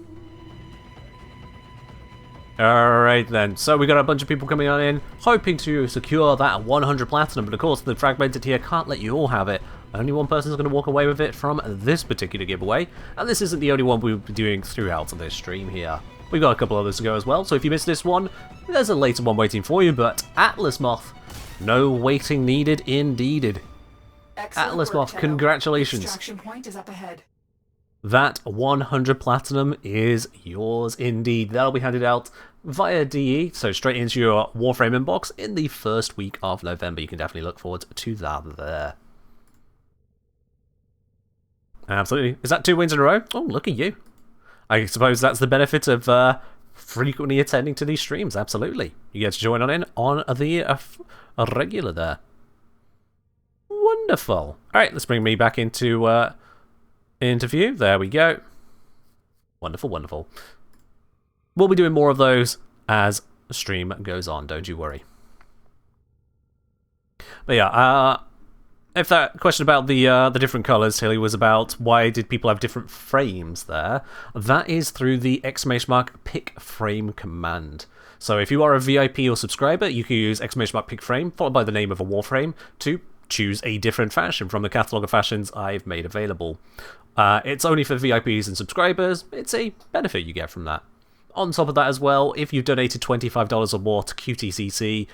S1: Alright then, so we got a bunch of people coming on in, hoping to secure that 100 platinum, but of course the fragmented here can't let you all have it. Only one person's going to walk away with it from this particular giveaway, and this isn't the only one we'll be doing throughout this stream here. We've got a couple others to go as well, so if you missed this one, there's a later one waiting for you, but Atlas Moth, no waiting needed indeed. Atlas Moth, congratulations.
S5: Extraction point is up ahead.
S1: That 100 platinum is yours indeed. That'll be handed out via DE, so straight into your Warframe inbox in the first week of November. You can definitely look forward to that there. Absolutely. Is that 2 wins in a row? Oh, look at you. I suppose that's the benefit of frequently attending to these streams. Absolutely. You get to join on the regular there. Wonderful. Alright, let's bring me back into view. There we go. Wonderful, wonderful. We'll be doing more of those as the stream goes on, don't you worry. But yeah, if that question about the different colours, Tilly, was about why did people have different frames there, that is through the !pick frame command. So if you are a VIP or subscriber, you can use !pick frame followed by the name of a Warframe to choose a different fashion from the catalogue of fashions I've made available. It's only for VIPs and subscribers. It's a benefit you get from that. On top of that as well, if you've donated $25 or more to QTCC,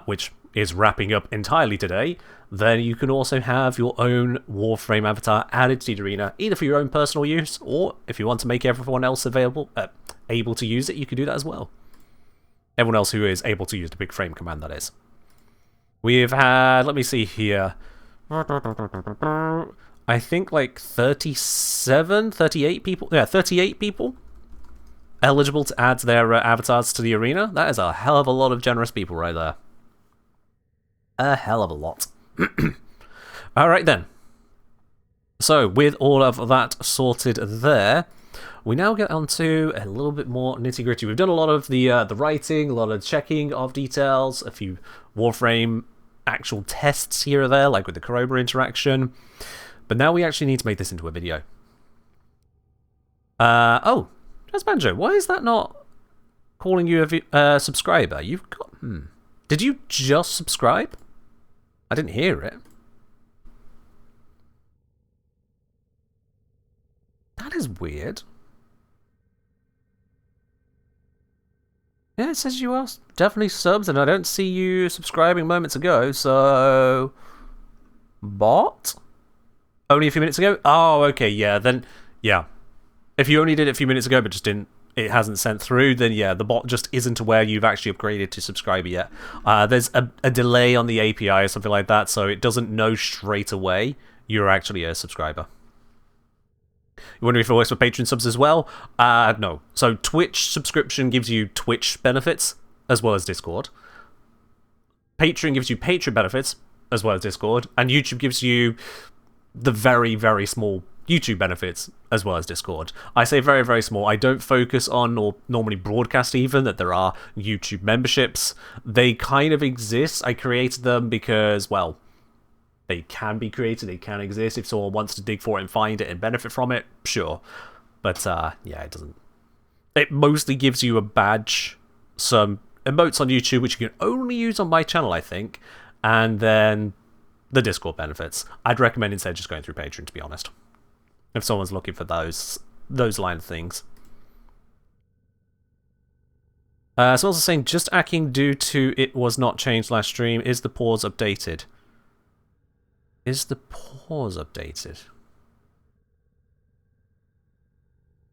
S1: which is wrapping up entirely today, then you can also have your own Warframe avatar added to the arena, either for your own personal use, or if you want to make everyone else able to use it, you can do that as well. Everyone else who is able to use the big frame command, that is. We've had, let me see here, I think like 38 people eligible to add their avatars to the arena. That is a hell of a lot of generous people right there. A hell of a lot. Alright then. So, with all of that sorted there, we now get on to a little bit more nitty-gritty. We've done a lot of the writing, a lot of checking of details, a few Warframe actual tests here or there, like with the Cobra interaction. But now we actually need to make this into a video. Oh, Jazz Banjo, why is that not calling you a subscriber? You've got... Did you just subscribe? I didn't hear it. That is weird. Yeah, it says you are definitely subs, and I don't see you subscribing moments ago, so... Bot? Only a few minutes ago? Oh, okay, yeah, then... Yeah. If you only did it a few minutes ago, but just didn't... It hasn't sent through, then yeah, the bot just isn't aware you've actually upgraded to subscriber yet. There's a delay on the API or something like that, so it doesn't know straight away you're actually a subscriber. You wonder if it works for Patreon subs as well? No. So Twitch subscription gives you Twitch benefits, as well as Discord. Patreon gives you Patreon benefits, as well as Discord. And YouTube gives you the very, very small YouTube benefits, as well as Discord. I say very, very small. I don't focus on, or normally broadcast even, that there are YouTube memberships. They kind of exist. I created them because, well, they can be created, they can exist. If someone wants to dig for it and find it and benefit from it, sure. But, yeah, it doesn't. It mostly gives you a badge, some emotes on YouTube, which you can only use on my channel, I think, and then the Discord benefits. I'd recommend instead just going through Patreon, to be honest, if someone's looking for those line of things. So also saying, just acting due to it was not changed last stream. Is the pause updated? Is the pause updated?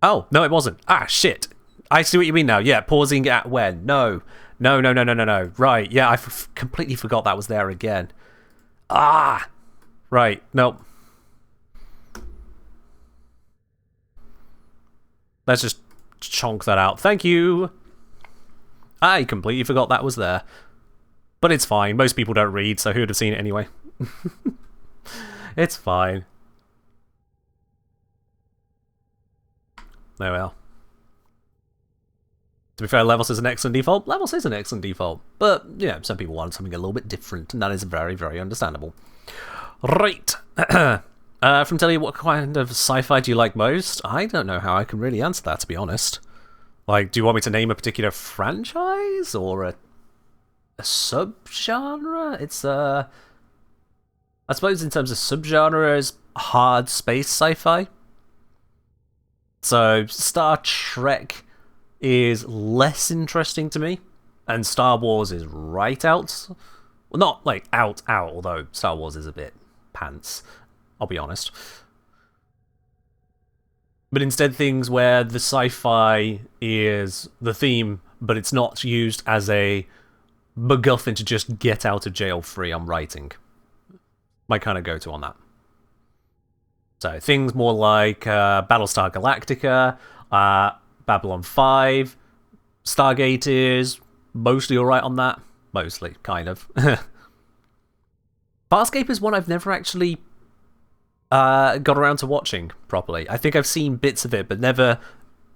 S1: Oh, no, it wasn't. Ah, shit. I see what you mean now. Yeah, pausing at when? No. No. Right, yeah, I completely forgot that was there again. Ah! Right, nope. Let's just chonk that out. Thank you! I completely forgot that was there. But it's fine. Most people don't read, so who would have seen it anyway? It's fine. Oh well. To be fair, Levels is an excellent default. Levels is an excellent default. But, yeah, some people want something a little bit different, and that is very, very understandable. Right. From Telly, what kind of sci-fi do you like most? I don't know how I can really answer that, to be honest. Like, do you want me to name a particular franchise? Or a subgenre? It's, I suppose in terms of subgenres, hard space sci-fi. So, Star Trek is less interesting to me, and Star Wars is right out. Well, not like out, although Star Wars is a bit pants, I'll be honest. But instead things where the sci-fi is the theme but it's not used as a MacGuffin to just get out of jail free on writing. My kind of go-to on that. So things more like Battlestar Galactica, Babylon 5, Stargate is mostly alright on that. Mostly, kind of. Farscape is one I've never actually got around to watching properly. I think I've seen bits of it, but never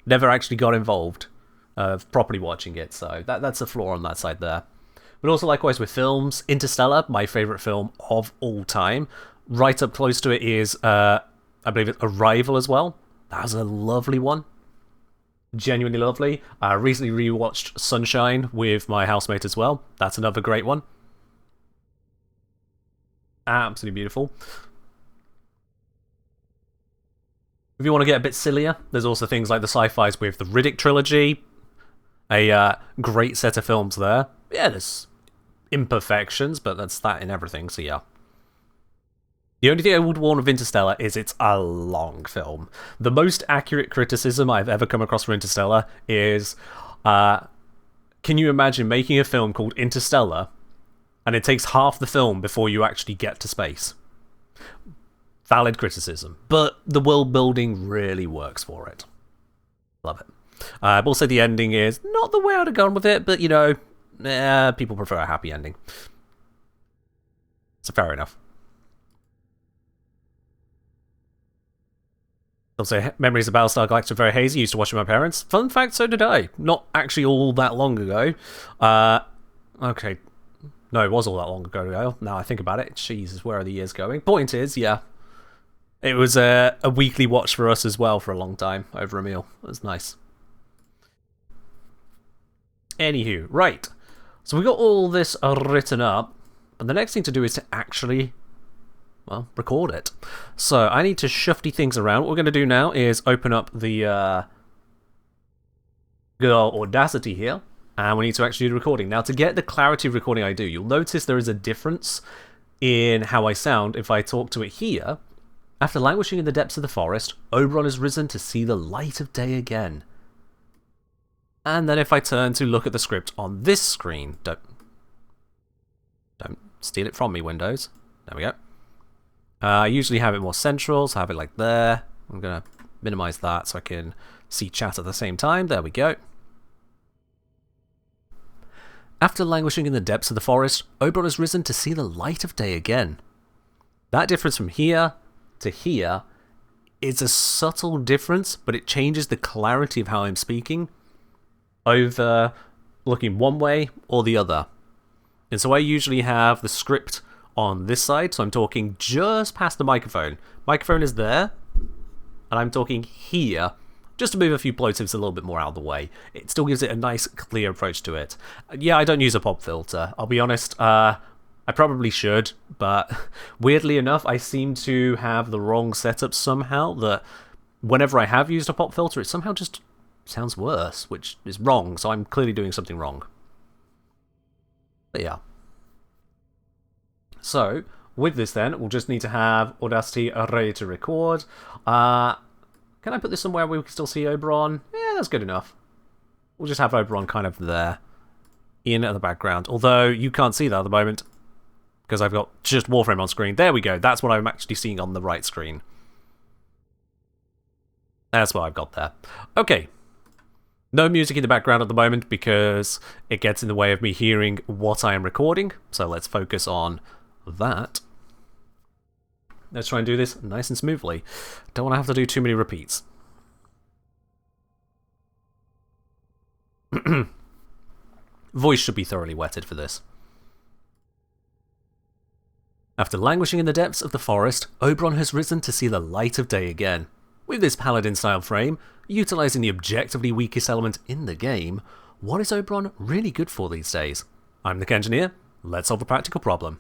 S1: actually got involved of properly watching it. So that's a flaw on that side there. But also likewise with films, Interstellar, my favourite film of all time. Right up close to it is, I believe it's Arrival as well. That was a lovely one. Genuinely lovely. I recently rewatched Sunshine with my housemate as well. That's another great one. Absolutely beautiful. If you want to get a bit sillier, there's also things like the sci-fis with the Riddick trilogy. A great set of films there. Yeah, there's imperfections, but that's that in everything, so yeah. The only thing I would warn of Interstellar is it's a long film. The most accurate criticism I've ever come across for Interstellar is, can you imagine making a film called Interstellar, and it takes half the film before you actually get to space? Valid criticism, but the world building really works for it. Love it. Also, the ending is not the way I'd have gone with it, but you know, people prefer a happy ending. So fair enough. Also, memories of Battlestar Galactica are very hazy. Used to watch with my parents. Fun fact, so did I. Not actually all that long ago. Okay. No, it was all that long ago. Now I think about it. Jesus, where are the years going? Point is, yeah. It was a weekly watch for us as well for a long time, over a meal. It was nice. Anywho, right. So we got all this written up. But the next thing to do is to actually, well, record it. So I need to shifty things around. What we're going to do now is open up the good old Audacity here, and we need to actually do the recording. Now, to get the clarity of recording I do, you'll notice there is a difference in how I sound if I talk to it here. After languishing in the depths of the forest, Oberon has risen to see the light of day again. And then if I turn to look at the script on this screen, don't steal it from me, Windows. There we go. I usually have it more central, so I have it like there. I'm going to minimize that so I can see chat at the same time. There we go. After languishing in the depths of the forest, Oberon has risen to see the light of day again. That difference from here to here is a subtle difference, but it changes the clarity of how I'm speaking over looking one way or the other. And so I usually have the script on this side, so I'm talking just past the microphone. Microphone is there, and I'm talking here, just to move a few plosives a little bit more out of the way. It still gives it a nice, clear approach to it. Yeah, I don't use a pop filter. I'll be honest, I probably should, but weirdly enough, I seem to have the wrong setup somehow, that whenever I have used a pop filter, it somehow just sounds worse, which is wrong, so I'm clearly doing something wrong. But yeah. So, with this then, we'll just need to have Audacity ready to record. Can I put this somewhere where we can still see Oberon? Yeah, that's good enough. We'll just have Oberon kind of there, in the background. Although, you can't see that at the moment, because I've got just Warframe on screen. There we go, that's what I'm actually seeing on the right screen. That's what I've got there. Okay. No music in the background at the moment, because it gets in the way of me hearing what I am recording. So let's focus on that. Let's try and do this nice and smoothly. Don't want to have to do too many repeats. Voice should be thoroughly wetted for this. After languishing in the depths of the forest, Oberon has risen to see the light of day again. With this paladin-style frame, utilising the objectively weakest element in the game, what is Oberon really good for these days? I'm the Engineer, let's solve a practical problem.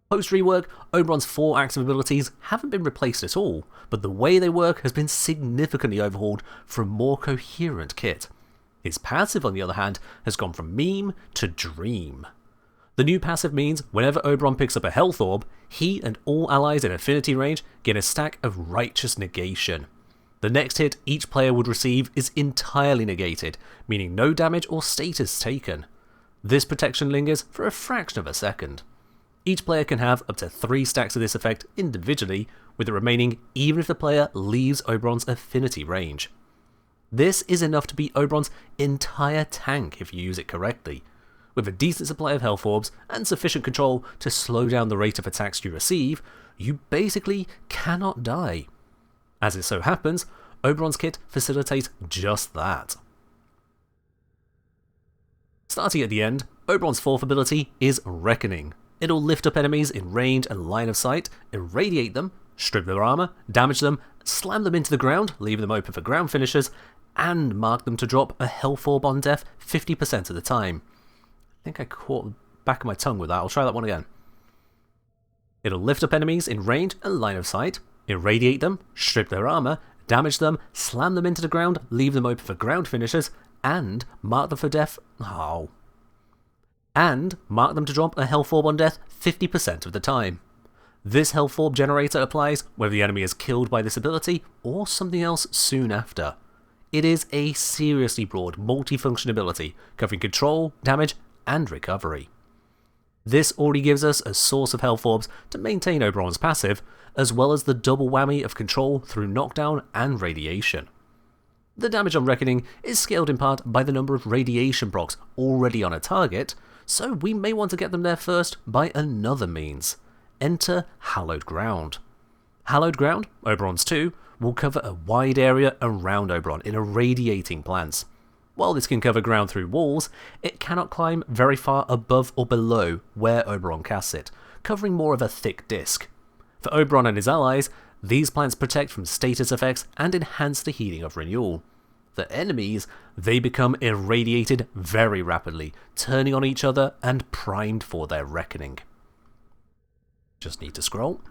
S1: Post-rework, Oberon's 4 active abilities haven't been replaced at all, but the way they work has been significantly overhauled for a more coherent kit. His passive, on the other hand, has gone from meme to dream. The new passive means whenever Oberon picks up a health orb, he and all allies in affinity range get a stack of righteous negation. The next hit each player would receive is entirely negated, meaning no damage or status taken. This protection lingers for a fraction of a second. Each player can have up to 3 stacks of this effect individually, with the remaining even if the player leaves Oberon's affinity range. This is enough to beat Oberon's entire tank if you use it correctly. With a decent supply of health orbs and sufficient control to slow down the rate of attacks you receive, you basically cannot die. As it so happens, Oberon's kit facilitates just that. Starting at the end, Oberon's 4th ability is Reckoning. It'll lift up enemies in range and line of sight, irradiate them, strip their armor, damage them, slam them into the ground, leaving them open for ground finishers, and mark them to drop a health orb on death 50% of the time. I think I caught the back of my tongue with that. I'll try that one again. It'll lift up enemies in range and line of sight, irradiate them, strip their armor, damage them, slam them into the ground, leave them open for ground finishers, and mark them for death. And mark them to drop a health orb on death 50% of the time. This health orb generator applies whether the enemy is killed by this ability or something else soon after. It is a seriously broad multifunction ability covering control, damage, and recovery. This already gives us a source of health orbs to maintain Oberon's passive, as well as the double whammy of control through knockdown and radiation. The damage on Reckoning is scaled in part by the number of radiation procs already on a target, so we may want to get them there first by another means. Enter Hallowed Ground. Hallowed Ground, Oberon's 2, will cover a wide area around Oberon in irradiating plants. While this can cover ground through walls, it cannot climb very far above or below where Oberon casts it, covering more of a thick disc. For Oberon and his allies, these plants protect from status effects and enhance the healing of renewal. For enemies, they become irradiated very rapidly, turning on each other and primed for their reckoning. Just need to scroll.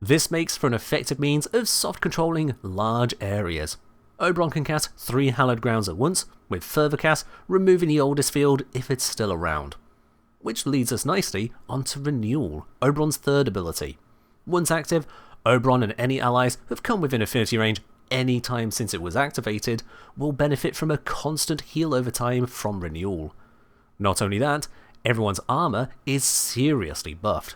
S1: This makes for an effective means of soft controlling large areas. Oberon can cast 3 Hallowed Grounds at once, with further casts removing the oldest field if it's still around. Which leads us nicely onto Renewal, Oberon's 3rd ability. Once active, Oberon and any allies who have come within affinity range any time since it was activated will benefit from a constant heal over time from Renewal. Not only that, everyone's armor is seriously buffed.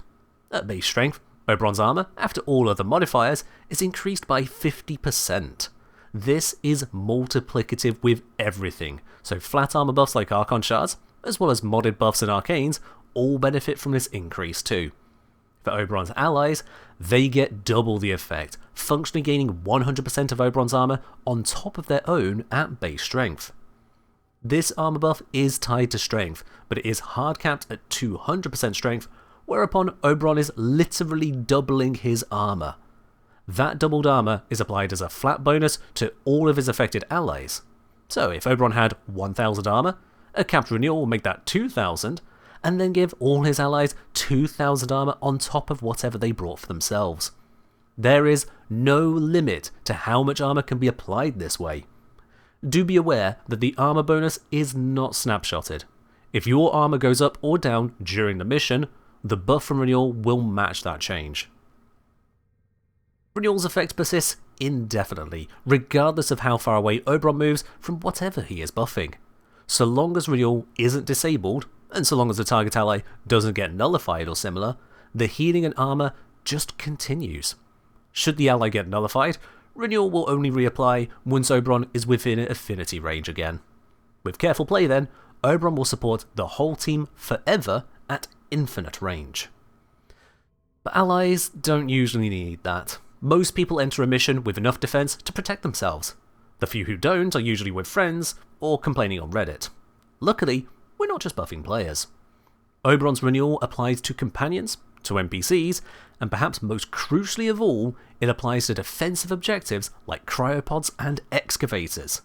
S1: At base strength, Oberon's armor, after all other modifiers, is increased by 50%. This is multiplicative with everything, so flat armor buffs like Archon Shards, as well as modded buffs and Arcanes, all benefit from this increase too. For Oberon's allies, they get double the effect, functionally gaining 100% of Oberon's armor on top of their own at base strength. This armor buff is tied to strength, but it is hard capped at 200% strength, whereupon Oberon is literally doubling his armor. That doubled armor is applied as a flat bonus to all of his affected allies. So if Oberon had 1000 armor, a capped renewal will make that 2000, and then give all his allies 2000 armor on top of whatever they brought for themselves. There is no limit to how much armor can be applied this way. Do be aware that the armor bonus is not snapshotted. If your armor goes up or down during the mission, the buff from Renewal will match that change. Renewal's effect persists indefinitely, regardless of how far away Oberon moves from whatever he is buffing. So long as Renewal isn't disabled, and so long as the target ally doesn't get nullified or similar, the healing and armor just continues. Should the ally get nullified, Renewal will only reapply once Oberon is within affinity range again. With careful play then, Oberon will support the whole team forever at infinite range. But allies don't usually need that. Most people enter a mission with enough defense to protect themselves. The few who don't are usually with friends or complaining on Reddit. Luckily, we're not just buffing players. Oberon's Renewal applies to companions, to NPCs, and perhaps most crucially of all, it applies to defensive objectives like cryopods and excavators.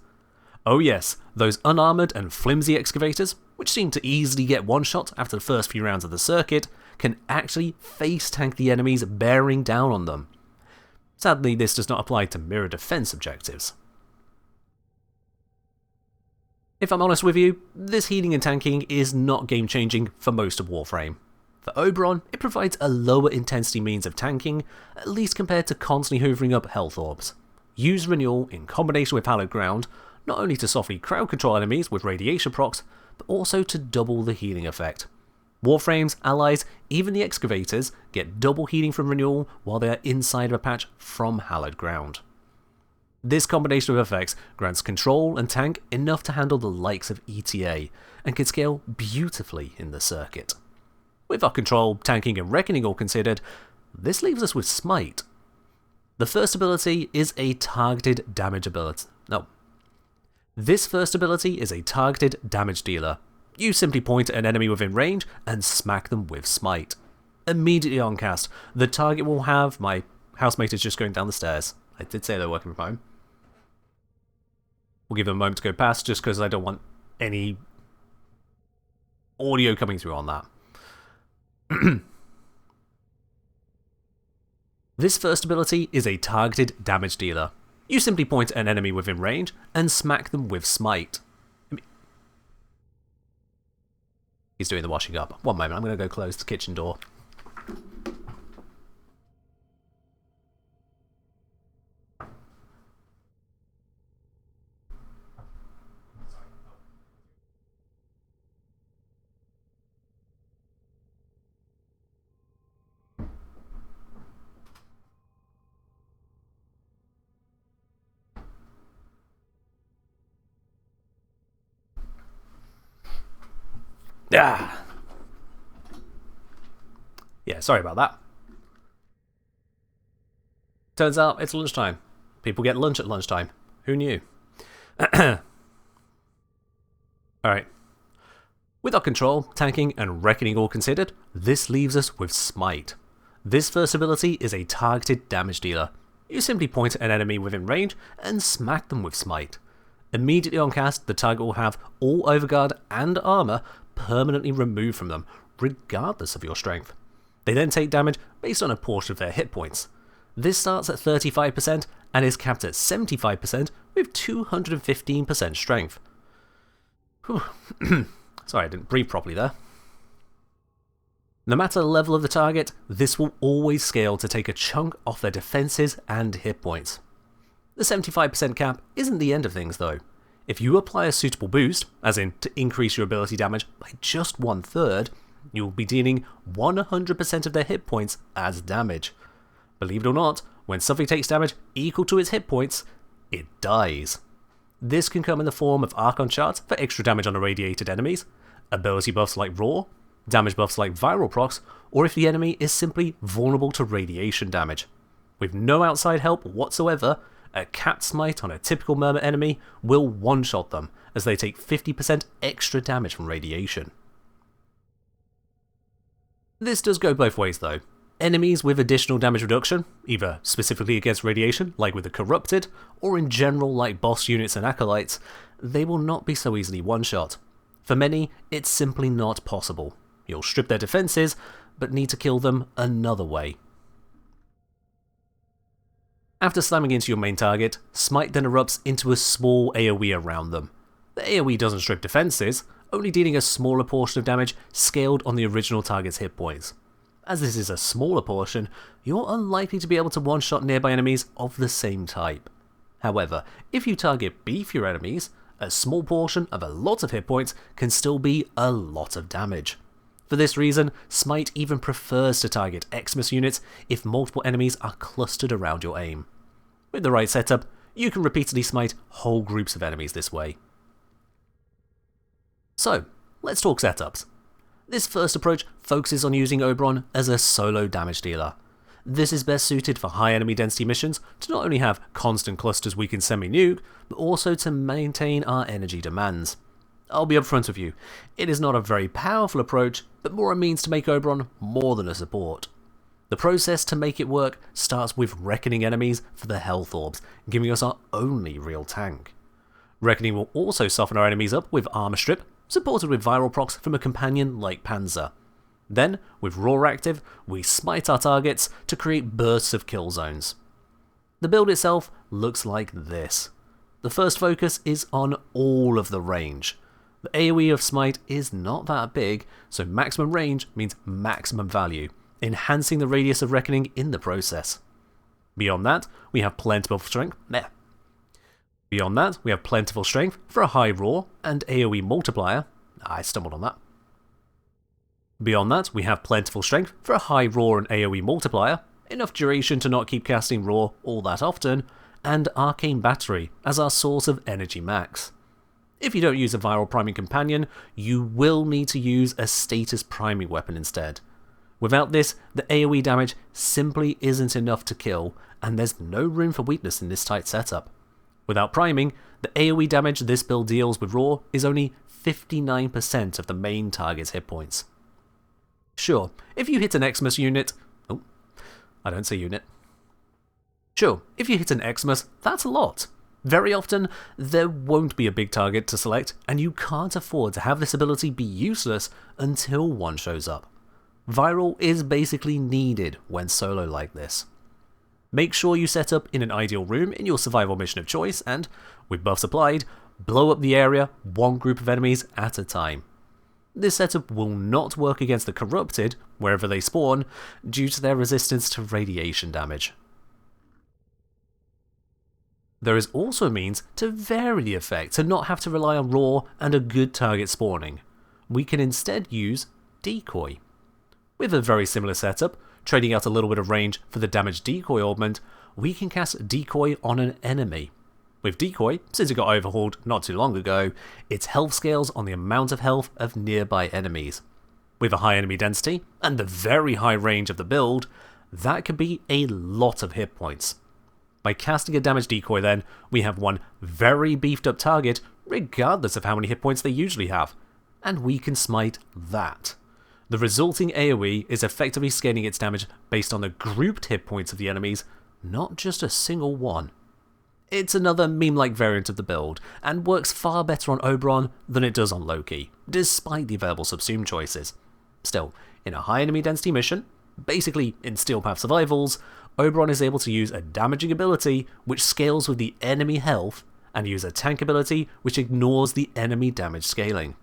S1: Oh yes, those unarmoured and flimsy excavators, which seem to easily get one-shot after the first few rounds of the circuit, can actually face-tank the enemies bearing down on them. Sadly, this does not apply to mirror defense objectives. If I'm honest with you, this healing and tanking is not game-changing for most of Warframe. For Oberon, it provides a lower intensity means of tanking, at least compared to constantly hoovering up health orbs. Use Renewal in combination with Hallowed Ground, not only to softly crowd control enemies with radiation procs, but also to double the healing effect. Warframes, allies, even the excavators get double healing from Renewal while they are inside of a patch from Hallowed Ground. This combination of effects grants control and tank enough to handle the likes of ETA, and can scale beautifully in the circuit. With our control, tanking and reckoning all considered, this leaves us with Smite. The first ability is a targeted damage ability. This first ability is a targeted damage dealer. You simply point at an enemy within range and smack them with Smite. Immediately on cast, the target will have... My housemate is just going down the stairs. I did say they're working from home. We'll give them a moment to go past just because I don't want any audio coming through on that. This first ability is a targeted damage dealer. You simply point at an enemy within range and smack them with Smite. He's doing the washing up. One moment, I'm going to go close the kitchen door. Yeah, sorry about that. Turns out it's lunchtime. People get lunch at lunchtime. Who knew? Alright. With our control, tanking, and reckoning all considered, this leaves us with Smite. This first ability is a targeted damage dealer. You simply point at an enemy within range and smack them with Smite. Immediately on cast, the target will have all overguard and armor permanently removed from them, regardless of your strength. They then take damage based on a portion of their hit points. This starts at 35% and is capped at 75% with 215% strength. Sorry, I didn't breathe properly there. No matter the level of the target, this will always scale to take a chunk off their defenses and hit points. The 75% cap isn't the end of things though. If you apply a suitable boost, as in to increase your ability damage by just 1/3, you will be dealing 100% of their hit points as damage. Believe it or not, when something takes damage equal to its hit points, it dies. This can come in the form of Archon shards for extra damage on irradiated enemies, ability buffs like Raw, damage buffs like Viral procs, or if the enemy is simply vulnerable to radiation damage. With no outside help whatsoever, a capped smite on a typical Murmur enemy will one-shot them, as they take 50% extra damage from radiation. This does go both ways though. Enemies with additional damage reduction, either specifically against radiation, like with the Corrupted, or in general like boss units and acolytes, they will not be so easily one-shot. For many, it's simply not possible. You'll strip their defenses, but need to kill them another way. After slamming into your main target, Smite then erupts into a small AoE around them. The AoE doesn't strip defenses, only dealing a smaller portion of damage scaled on the original target's hit points. As this is a smaller portion, you're unlikely to be able to one-shot nearby enemies of the same type. However, if you target beefier enemies, a small portion of a lot of hit points can still be a lot of damage. For this reason, Smite even prefers to target Xmas units if multiple enemies are clustered around your aim. With the right setup, you can repeatedly smite whole groups of enemies this way. So, let's talk setups. This first approach focuses on using Oberon as a solo damage dealer. This is best suited for high enemy density missions to not only have constant clusters we can semi-nuke, but also to maintain our energy demands. I'll be upfront with you, it is not a very powerful approach, but more a means to make Oberon more than a support. The process to make it work starts with reckoning enemies for the health orbs, giving us our only real tank. Reckoning will also soften our enemies up with armor strip, supported with viral procs from a companion like Panzer. Then, with Raw active, we smite our targets to create bursts of kill zones. The build itself looks like this. The first focus is on all of the range. The AoE of Smite is not that big, so maximum range means maximum value, enhancing the radius of reckoning in the process. Beyond that, we have plentiful strength. Beyond that, we have plentiful strength for a high roar and AoE multiplier. I stumbled on that. Beyond that, we have plentiful strength for a high roar and AoE multiplier, enough duration to not keep casting roar all that often, and arcane battery as our source of energy max. If you don't use a viral priming companion, you will need to use a status priming weapon instead. Without this, the AoE damage simply isn't enough to kill, and there's no room for weakness in this tight setup. Without priming, the AoE damage this build deals with Roar is only 59% of the main target's hit points. Sure, if you hit an Xmas unit... Oh, I don't say unit. Sure, if you hit an Xmas, that's a lot. Very often, there won't be a big target to select, and you can't afford to have this ability be useless until one shows up. Viral is basically needed when solo like this. Make sure you set up in an ideal room in your survival mission of choice and, with buffs applied, blow up the area one group of enemies at a time. This setup will not work against the corrupted, wherever they spawn, due to their resistance to radiation damage. There is also a means to vary the effect to not have to rely on Roar and a good target spawning. We can instead use Decoy. With a very similar setup, trading out a little bit of range for the damage decoy augment, we can cast Decoy on an enemy. With Decoy, since it got overhauled not too long ago, its health scales on the amount of health of nearby enemies. With a high enemy density, and the very high range of the build, that could be a lot of hit points. By casting a damage decoy then, we have one very beefed up target, regardless of how many hit points they usually have, and we can smite that. The resulting AoE is effectively scaling its damage based on the grouped hit points of the enemies, not just a single one. It's another meme-like variant of the build, and works far better on Oberon than it does on Loki, despite the available subsume choices. Still, in a high enemy density mission, basically in Steel Path Survivals, Oberon is able to use a damaging ability which scales with the enemy health, and use a tank ability which ignores the enemy damage scaling.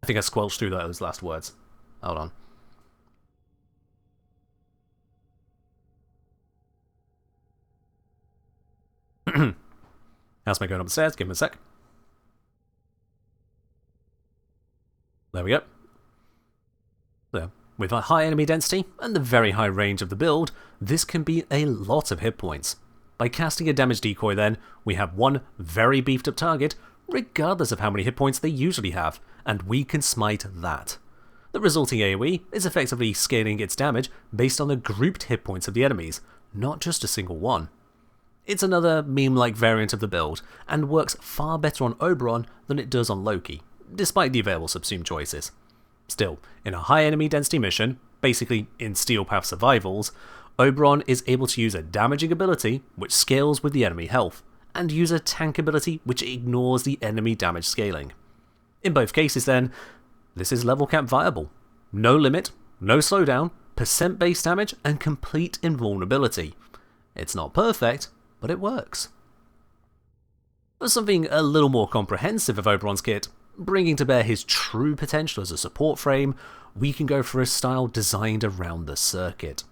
S1: I think I squelched through those last words. Hold on. How's my going up the stairs? Give him a sec. There we go. There. With a high enemy density and the very high range of the build, this can be a lot of hit points. By casting a damage decoy then, we have one very beefed up target, regardless of how many hit points they usually have, and we can smite that. The resulting AoE is effectively scaling its damage based on the grouped hit points of the enemies, not just a single one. It's another meme-like variant of the build, and works far better on Oberon than it does on Loki, despite the available subsume choices. Still, in a high enemy density mission, basically in Steel Path Survivals, Oberon is able to use a damaging ability which scales with the enemy health, and use a tank ability which ignores the enemy damage scaling. In both cases then, this is level cap viable. No limit, no slowdown, percent base damage, and complete invulnerability. It's not perfect, but it works. For something a little more comprehensive of Oberon's kit, bringing to bear his true potential as a support frame, we can go for a style designed around the circuit.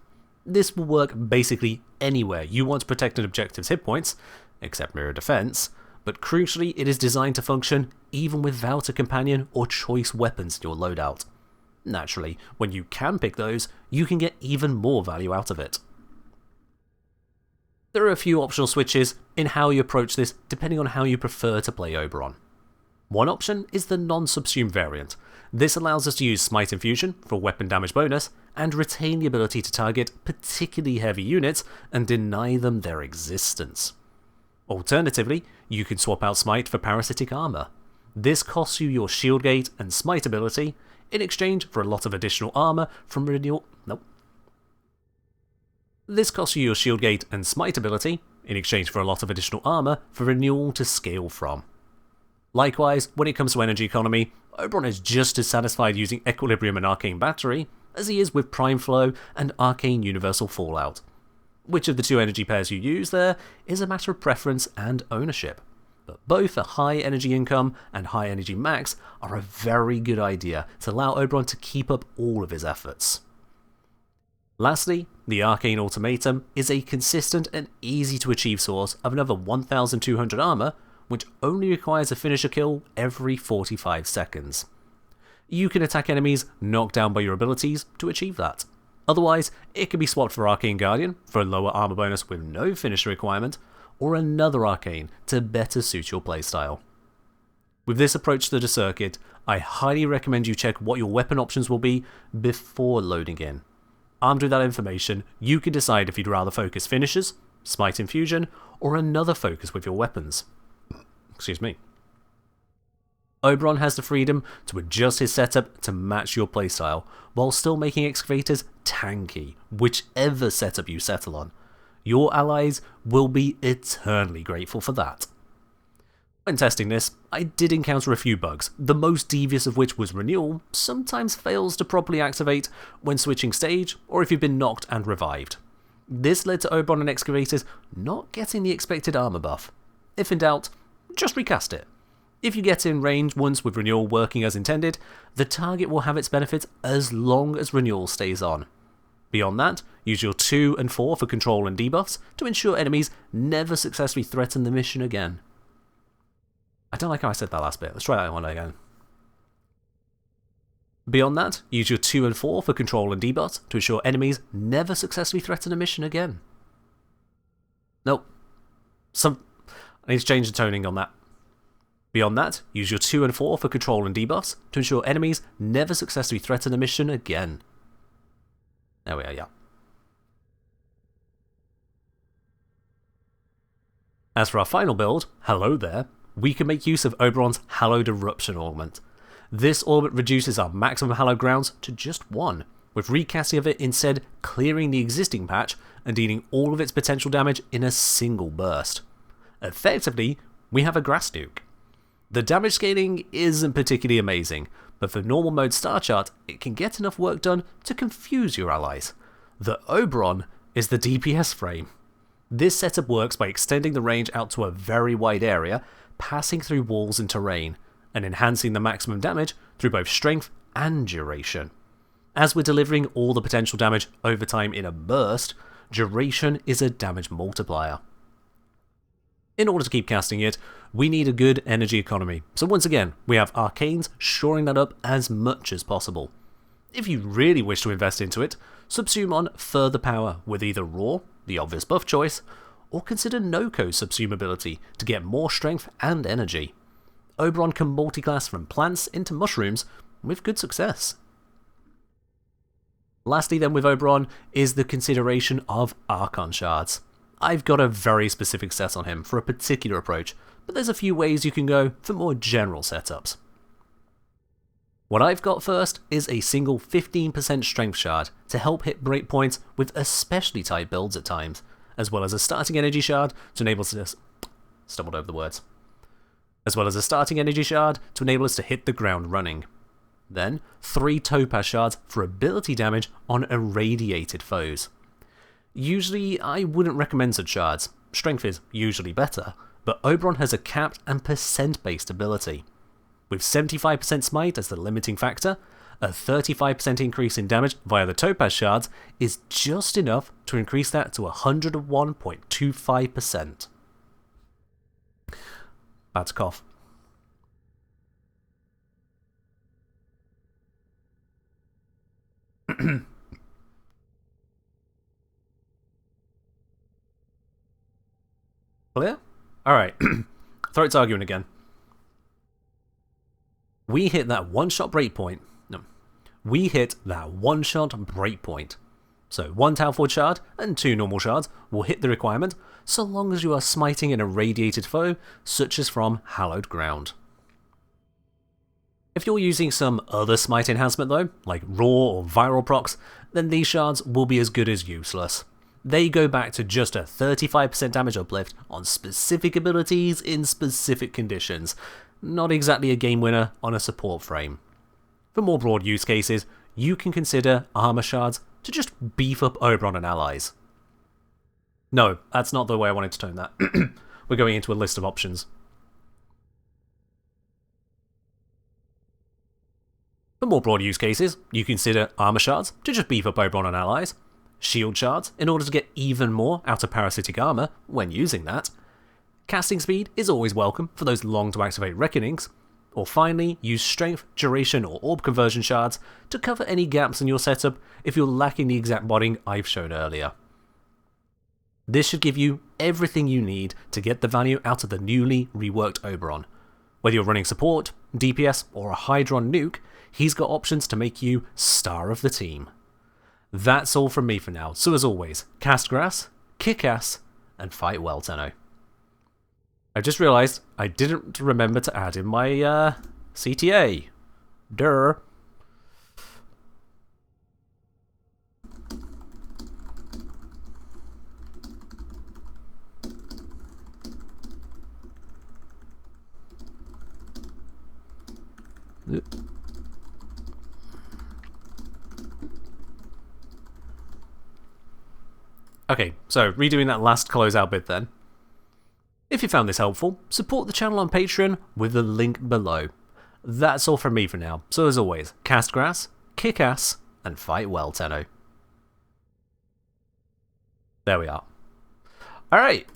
S1: This will work basically anywhere you want to protect an objective's hit points, except mirror defense, but crucially it is designed to function even without a companion or choice weapons in your loadout. Naturally, when you can pick those, you can get even more value out of it. There are a few optional switches in how you approach this depending on how you prefer to play Oberon. One option is the non-subsume variant. This allows us to use Smite Infusion for weapon damage bonus, and retain the ability to target particularly heavy units and deny them their existence. Alternatively, you can swap out Smite for Parasitic Armor. This costs you your Shield Gate and Smite ability, in exchange for a lot of additional armor from renewal. This costs you your Shield Gate and Smite ability, in exchange for a lot of additional armor for renewal to scale from. Likewise, when it comes to energy economy, Oberon is just as satisfied using Equilibrium and Arcane Battery as he is with Prime Flow and Arcane Universal Fallout. Which of the two energy pairs you use there is a matter of preference and ownership. but both a high energy income and high energy max are a very good idea to allow Oberon to keep up all of his efforts. Lastly, the Arcane Ultimatum is a consistent and easy to achieve source of another 1200 armor, which only requires a finisher kill every 45 seconds. You can attack enemies knocked down by your abilities to achieve that. Otherwise, it can be swapped for Arcane Guardian for a lower armor bonus with no finisher requirement, or another Arcane to better suit your playstyle. With this approach to the circuit, I highly recommend you check what your weapon options will be before loading in. Armed with that information, you can decide if you'd rather focus finishers, Smite Infusion, or another focus with your weapons. Excuse me. Oberon has the freedom to adjust his setup to match your playstyle, while still making excavators tanky, whichever setup you settle on. Your allies will be eternally grateful for that. When testing this, I did encounter a few bugs, the most devious of which was Renewal sometimes fails to properly activate when switching stage or if you've been knocked and revived. This led to Oberon and excavators not getting the expected armor buff. If in doubt, just recast it. If you get in range once with Renewal working as intended, the target will have its benefits as long as Renewal stays on. Beyond that, use your 2 and 4 for control and debuffs to ensure enemies never successfully threaten the mission again. I don't like how I said that last bit. Let's try that one again. Beyond that, use your 2 and 4 for control and debuffs to ensure enemies never successfully threaten a mission again. Nope. I need to change the toning on that. Beyond that, use your 2 and 4 for control and debuffs to ensure enemies never successfully threaten a mission again. There we are, yeah. As for our final build, hello there, we can make use of Oberon's Hallowed Eruption Augment. This augment reduces our maximum hallowed grounds to just 1, with recasting of it instead clearing the existing patch and dealing all of its potential damage in a single burst. Effectively, we have a grass nuke. The damage scaling isn't particularly amazing, but for normal mode star chart, it can get enough work done to confuse your allies. The Oberon is the DPS frame. This setup works by extending the range out to a very wide area, passing through walls and terrain, and enhancing the maximum damage through both strength and duration. As we're delivering all the potential damage over time in a burst, duration is a damage multiplier. In order to keep casting it, we need a good energy economy, so once again, we have Arcanes shoring that up as much as possible. If you really wish to invest into it, subsume on Further Power with either Raw, the obvious buff choice, or consider No-Co subsumability to get more strength and energy. Oberon can multiclass from plants into mushrooms with good success. Lastly then with Oberon is the consideration of Archon Shards. I've got a very specific set on him for a particular approach, but there's a few ways you can go for more general setups. What I've got first is a single 15% strength shard to help hit breakpoints with especially tight builds at times, as well as a starting energy shard to enable us to hit the ground running. Then 3 topaz shards for ability damage on irradiated foes. Usually I wouldn't recommend such shards, strength is usually better, but Oberon has a capped and percent based ability. With 75% smite as the limiting factor, a 35% increase in damage via the topaz shards is just enough to increase that to 101.25%. About to cough. Clear? Alright. Throat's arguing again. We hit that one-shot breakpoint. No. We hit that one-shot breakpoint. So 1 Tau Forge shard and 2 normal shards will hit the requirement so long as you are smiting an irradiated foe, such as from Hallowed Ground. If you're using some other smite enhancement though, like raw or viral procs, then these shards will be as good as useless. They go back to just a 35% damage uplift on specific abilities in specific conditions. Not exactly a game winner on a support frame. For more broad use cases, you can consider armor shards to just beef up Oberon and allies. No, that's not the way I wanted to tone that. We're going into a list of options. For more broad use cases, you consider armor shards to just beef up Oberon and allies, shield shards in order to get even more out of parasitic armor when using that. Casting speed is always welcome for those long to activate reckonings, or finally use strength, duration or orb conversion shards to cover any gaps in your setup if you're lacking the exact modding I've shown earlier. This should give you everything you need to get the value out of the newly reworked Oberon. Whether you're running support, DPS or a Hydron nuke, he's got options to make you star of the team. That's all from me for now, so as always, cast grass, kick ass, and fight well, Tenno. I just realised I didn't remember to add in my CTA. Durr. Okay, so redoing that last closeout bit then. If you found this helpful, support the channel on Patreon with the link below. That's all from me for now, so as always, cast grass, kick ass, and fight well, Tenno. There we are. Alright.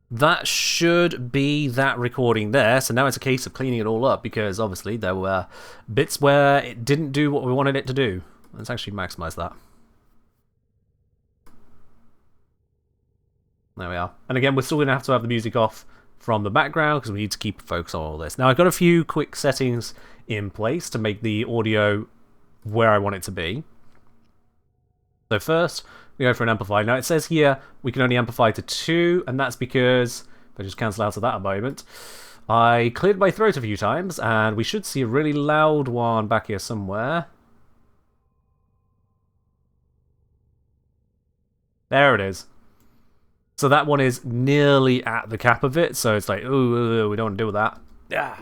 S1: That should be that recording there, so now it's a case of cleaning it all up, because obviously there were bits where it didn't do what we wanted it to do. Let's actually maximize that. There we are. And again, we're still going to have the music off from the background because we need to keep focus on all this. Now, I've got a few quick settings in place to make the audio where I want it to be. So first, we go for an amplifier. Now, it says here we can only amplify to 2, and that's because, if I just cancel out of that a moment, I cleared my throat a few times, and we should see a really loud one back here somewhere. There it is. So that one is nearly at the cap of it, so it's like, ooh, we don't want to deal with that. Yeah.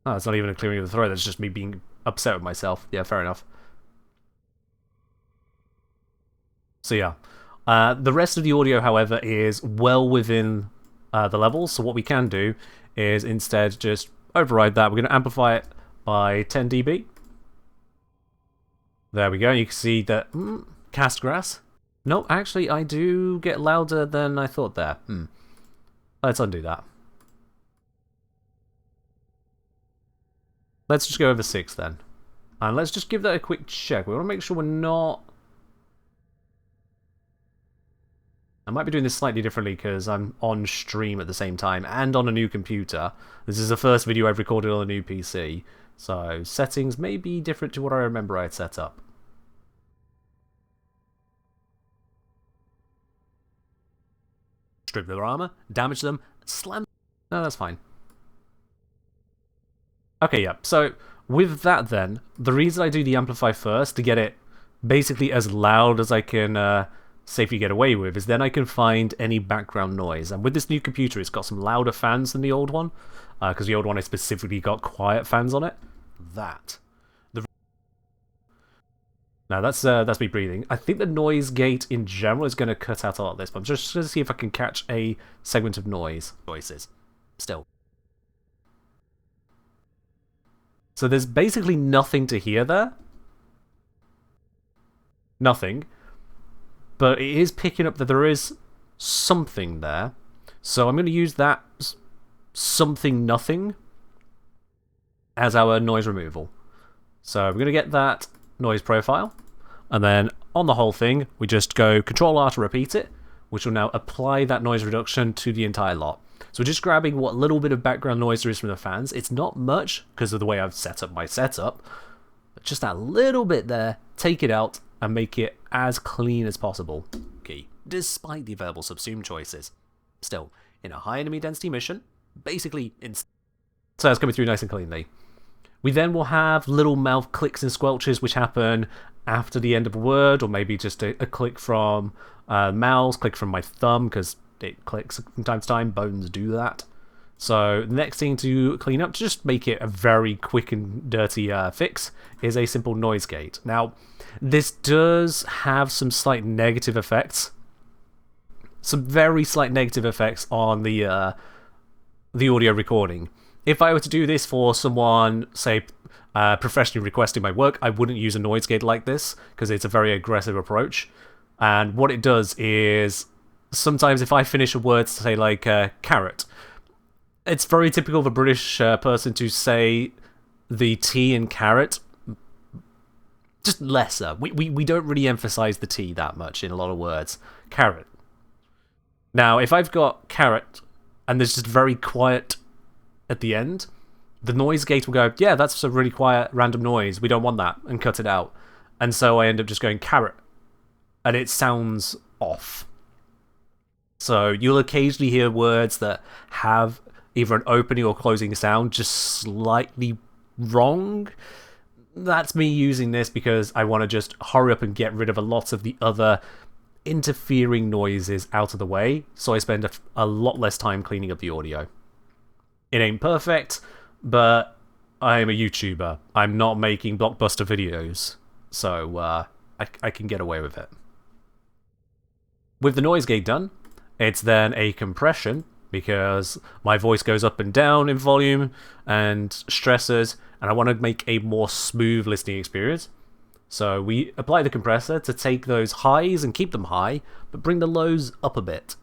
S1: Oh, it's not even a clearing of the throat, that's just me being upset with myself. Yeah, fair enough. So yeah. The rest of the audio, however, is well within the levels, so what we can do is instead just override that. We're going to amplify it by 10 dB. There we go, you can see that, cast grass. No, actually, I do get louder than I thought there. Let's undo that. Let's just go over 6 then. And let's just give that a quick check. We want to make sure we're not... I might be doing this slightly differently because I'm on stream at the same time and on a new computer. This is the first video I've recorded on a new PC. So settings may be different to what I remember I had set up. Strip their armor, damage them, slam... No, that's fine. Okay, yeah, so with that then, the reason I do the amplify first, to get it basically as loud as I can safely get away with, is then I can find any background noise. And with this new computer, it's got some louder fans than the old one, because the old one has specifically got quiet fans on it. Now that's me breathing. I think the noise gate in general is going to cut out a lot of this, but I'm just going to see if I can catch a segment of noise. Voices. Still. So there's basically nothing to hear there. Nothing. But it is picking up that there is something there. So I'm going to use that something nothing as our noise removal. So we're going to get that noise profile, and then on the whole thing we just go Control-R to repeat it, which will now apply that noise reduction to the entire lot. So we're just grabbing what little bit of background noise there is from the fans. It's not much because of the way I've set up my setup, but just that little bit there, take it out and make it as clean as possible. Okay, despite the available subsume choices. Still, in a high enemy density mission, basically so that's coming through nice and cleanly. We then will have little mouth clicks and squelches which happen after the end of a word, or maybe just a click from mouse, click from my thumb, because it clicks from time to time. Bones do that. So the next thing to clean up, to just make it a very quick and dirty fix, is a simple noise gate. Now, this does have some slight negative effects. Some very slight negative effects on the audio recording. If I were to do this for someone, say, professionally requesting my work, I wouldn't use a noise gate like this, because it's a very aggressive approach. And what it does is, sometimes if I finish a word, say like carrot, it's very typical of a British person to say the T in carrot just lesser. We don't really emphasize the T that much in a lot of words. Carrot. Now, if I've got carrot and there's just very quiet at the end, the noise gate will go, yeah, that's a really quiet random noise. We don't want that, and cut it out. And so I end up just going carrot. And it sounds off. So you'll occasionally hear words that have either an opening or closing sound just slightly wrong. That's me using this because I want to just hurry up and get rid of a lot of the other interfering noises out of the way, so I spend a lot less time cleaning up the audio. It ain't perfect, but I'm a YouTuber. I'm not making blockbuster videos, so I can get away with it. With the noise gate done, it's then a compression, because my voice goes up and down in volume and stresses, and I want to make a more smooth listening experience. So we apply the compressor to take those highs and keep them high, but bring the lows up a bit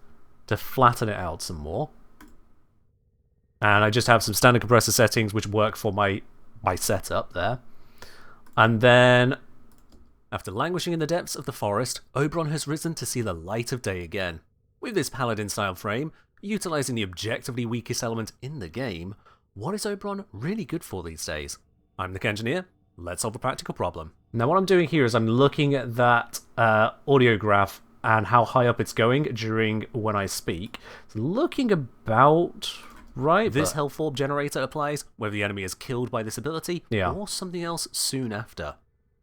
S1: to flatten it out some more. And I just have some standard compressor settings which work for my setup there. And then, after languishing in the depths of the forest, Oberon has risen to see the light of day again. With this paladin-style frame, utilising the objectively weakest element in the game, what is Oberon really good for these days? I'm the Engineer. Let's solve a practical problem. Now what I'm doing here is I'm looking at that audio graph and how high up it's going during when I speak. It's looking about right. This health orb generator applies whether the enemy is killed by this ability or something else soon after.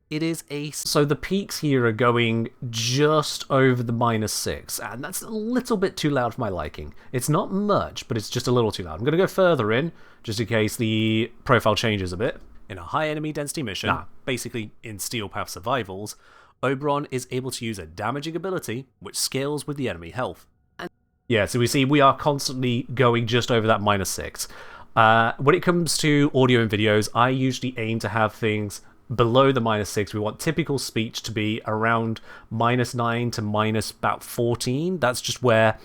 S1: It is a... So the peaks here are going just over the -6, and that's a little bit too loud for my liking. It's not much, but it's just a little too loud. I'm going to go further in, just in case the profile changes a bit. In a high enemy density mission, basically in Steel Path Survivals, Oberon is able to use a damaging ability which scales with the enemy health. And yeah, so we see we are constantly going just over that -6. When it comes to audio and videos, I usually aim to have things below the -6. We want typical speech to be around -9 to about -14. That's just where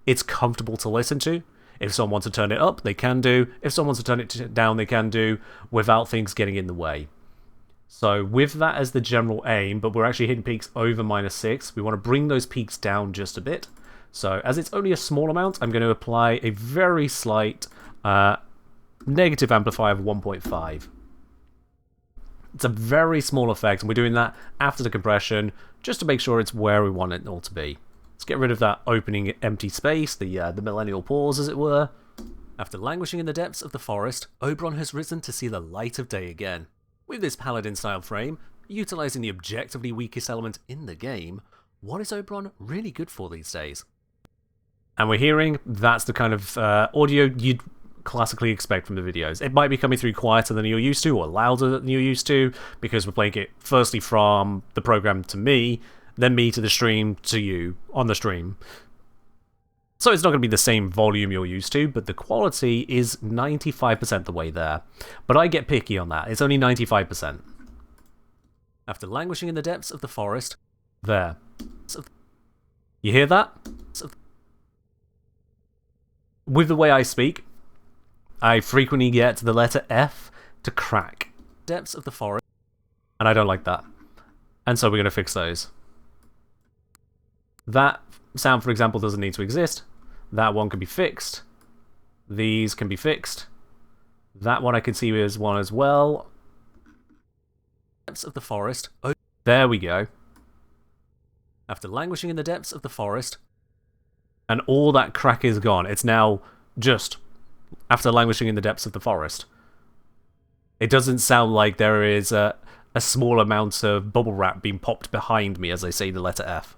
S1: it's comfortable to listen to. If someone wants to turn it up, they can do. If someone wants to turn it down, they can do, without things getting in the way. So with that as the general aim, but we're actually hitting peaks over -6, we want to bring those peaks down just a bit. So as it's only a small amount, I'm going to apply a very slight negative amplifier of 1.5. It's a very small effect, and we're doing that after the compression, just to make sure it's where we want it all to be. Let's get rid of that opening empty space, the millennial pause, as it were. After languishing in the depths of the forest, Oberon has risen to see the light of day again. With this paladin-style frame, utilising the objectively weakest element in the game, what is Oberon really good for these days? And we're hearing that's the kind of audio you'd classically expect from the videos. It might be coming through quieter than you're used to, or louder than you're used to, because we're playing it firstly from the program to me, then me to the stream to you on the stream. So it's not going to be the same volume you're used to, but the quality is 95% the way there. But I get picky on that. It's only 95%. After languishing in the depths of the forest, there. You hear that? With the way I speak, I frequently get the letter F to crack. Depths of the forest. And I don't like that. And so we're going to fix those. That sound, for example, doesn't need to exist. That one can be fixed. These can be fixed. That one I can see as one as well. Depths of the forest. Oh, there we go. After languishing in the depths of the forest, and all that crack is gone. It's now just after languishing in the depths of the forest. It doesn't sound like there is a small amount of bubble wrap being popped behind me as I say the letter F.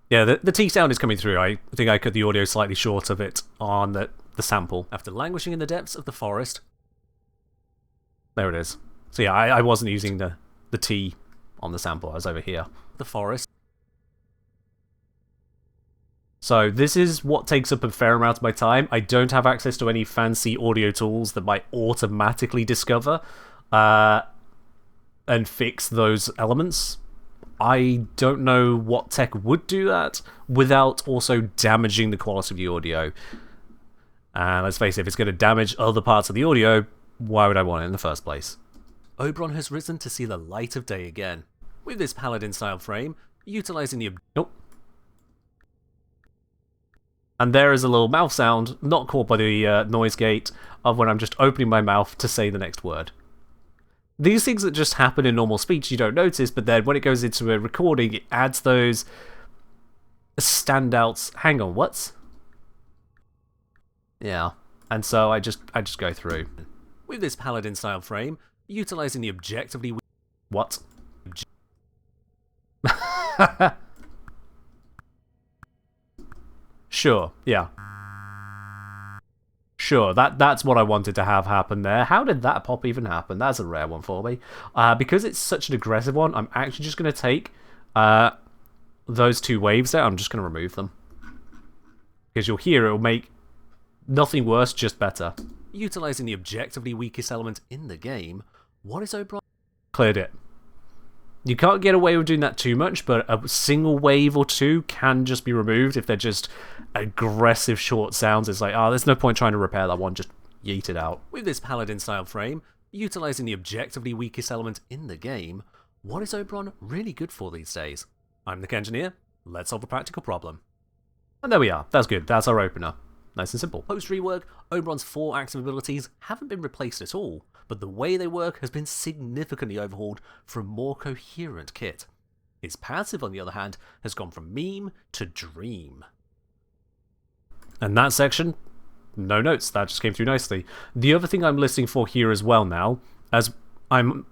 S1: Yeah, the T sound is coming through. I think I cut the audio slightly short of it on the sample. After languishing in the depths of the forest. There it is. So yeah, I wasn't using the T on the sample. I was over here. The forest. So this is what takes up a fair amount of my time. I don't have access to any fancy audio tools that might automatically discover and fix those elements. I don't know what tech would do that without also damaging the quality of the audio. And let's face it, if it's going to damage other parts of the audio, why would I want it in the first place? Oberon has risen to see the light of day again. With this paladin-style frame, utilizing the... Nope. And there is a little mouth sound, not caught by the noise gate, of when I'm just opening my mouth to say the next word. These things that just happen in normal speech you don't notice, but then when it goes into a recording, it adds those standouts. Hang on, what? Yeah, and so I just go through. With this paladin-style frame, utilizing the objectively... What? Sure, yeah. Sure, that's what I wanted to have happen there. How did that pop even happen? That's a rare one for me. Because it's such an aggressive one, I'm actually just going to take those two waves there. I'm just going to remove them. Because you'll hear it will make nothing worse, just better. Utilizing the objectively weakest element in the game, what is Oberon? Cleared it. You can't get away with doing that too much, but a single wave or two can just be removed if they're just aggressive short sounds. It's like, oh, there's no point trying to repair that one, just yeet it out. With this paladin-style frame, utilizing the objectively weakest element in the game, what is Oberon really good for these days? I'm the Engineer, let's solve a practical problem. And there we are, that's good, that's our opener. Nice and simple. Post-rework, Oberon's 4 active abilities haven't been replaced at all, but the way they work has been significantly overhauled for a more coherent kit. His passive, on the other hand, has gone from meme to dream. And that section, no notes, that just came through nicely. The other thing I'm listing for here as well now, as I'm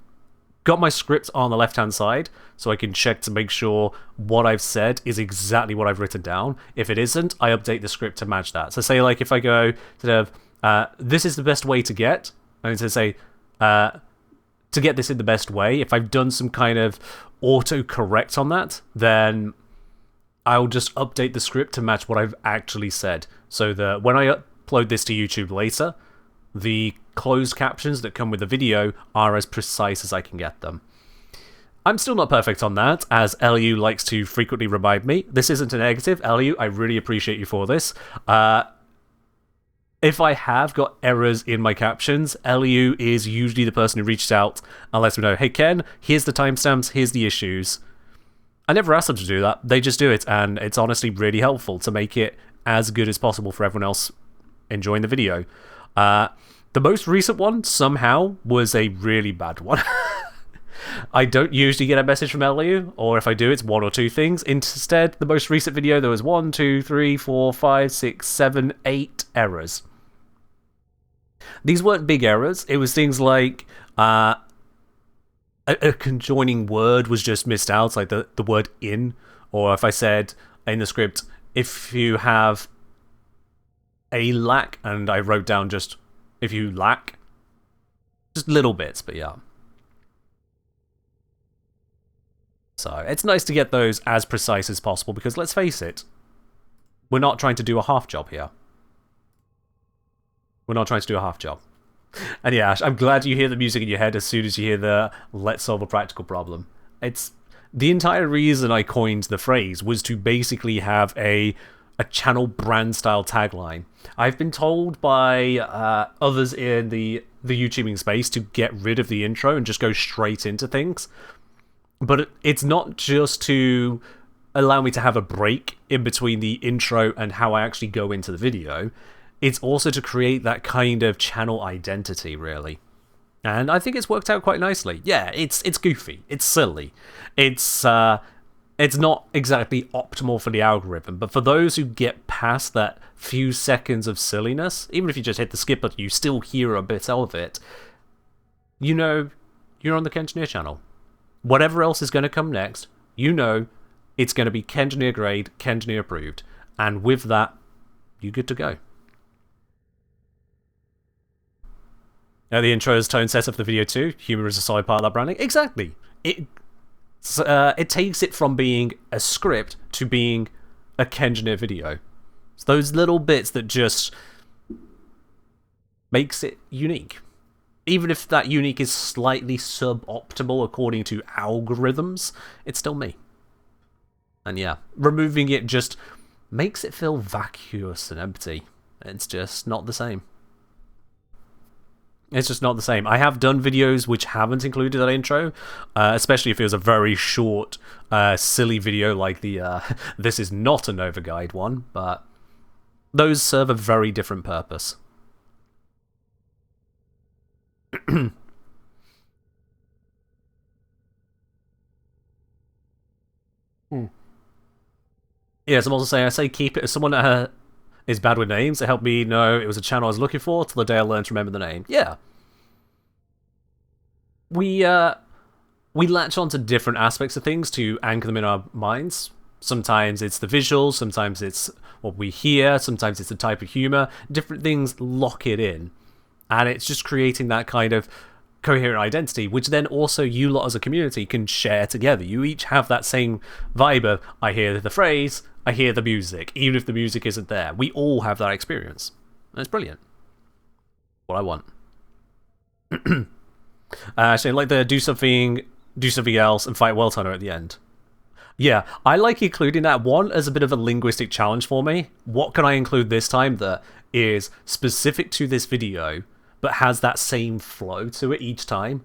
S1: got my script on the left-hand side, so I can check to make sure what I've said is exactly what I've written down. If it isn't, I update the script to match that. So say, like, if I go to this is the best way to get, and to say, to get this in the best way, if I've done some kind of auto-correct on that, then I'll just update the script to match what I've actually said. So that when I upload this to YouTube later, the closed captions that come with the video are as precise as I can get them. I'm still not perfect on that, as LU likes to frequently remind me. This isn't a negative, LU, I really appreciate you for this. If I have got errors in my captions, LU is usually the person who reaches out and lets me know, hey Ken, here's the timestamps, here's the issues. I never ask them to do that, they just do it, and it's honestly really helpful to make it as good as possible for everyone else enjoying the video. The most recent one, somehow, was a really bad one. I don't usually get a message from LU, or if I do, it's one or two things. Instead, the most recent video, there was 1, 2, 3, 4, 5, 6, 7, 8 errors. These weren't big errors. It was things like a conjoining word was just missed out, like the word in, or if I said in the script, if you have a lack, and I wrote down just if you lack, just little bits, but yeah. So it's nice to get those as precise as possible, because let's face it, we're not trying to do a half job here. We're not trying to do a half job. And yeah, Ash, I'm glad you hear the music in your head as soon as you hear the let's solve a practical problem. It's the entire reason I coined the phrase was to basically have a channel brand style tagline. I've been told by others in the YouTubing space to get rid of the intro and just go straight into things. But it's not just to allow me to have a break in between the intro and how I actually go into the video. It's also to create that kind of channel identity, really. And I think it's worked out quite nicely. Yeah, it's goofy. It's silly. It's not exactly optimal for the algorithm, but for those who get past that few seconds of silliness, even if you just hit the skip button, you still hear a bit of it, you know you're on the Kengineer channel. Whatever else is going to come next, you know it's going to be Kengineer grade, Kengineer approved. And with that, you're good to go. Now the intro's tone sets up the video too. Humor is a solid part of that branding. Exactly. It takes it from being a script to being a Kenjiner video. It's those little bits that just makes it unique. Even if that unique is slightly suboptimal according to algorithms, it's still me. And yeah, removing it just makes it feel vacuous and empty. It's just not the same. It's just not the same. I have done videos which haven't included that intro, especially if it was a very short, silly video like the This Is Not a Nova Guide one, but those serve a very different purpose. Yes, I'm also saying, I say keep it as someone that is bad with names. It helped me know it was a channel I was looking for till the day I learned to remember the name. Yeah. We latch on to different aspects of things to anchor them in our minds. Sometimes it's the visuals, sometimes it's what we hear, sometimes it's the type of humor. Different things lock it in. And it's just creating that kind of coherent identity, which then also you lot as a community can share together. You each have that same vibe of, I hear the phrase, I hear the music, even if the music isn't there. We all have that experience. And it's brilliant. What I want. So like the do something else, and fight well toner at the end. Yeah, I like including that one as a bit of a linguistic challenge for me. What can I include this time that is specific to this video, but has that same flow to it each time?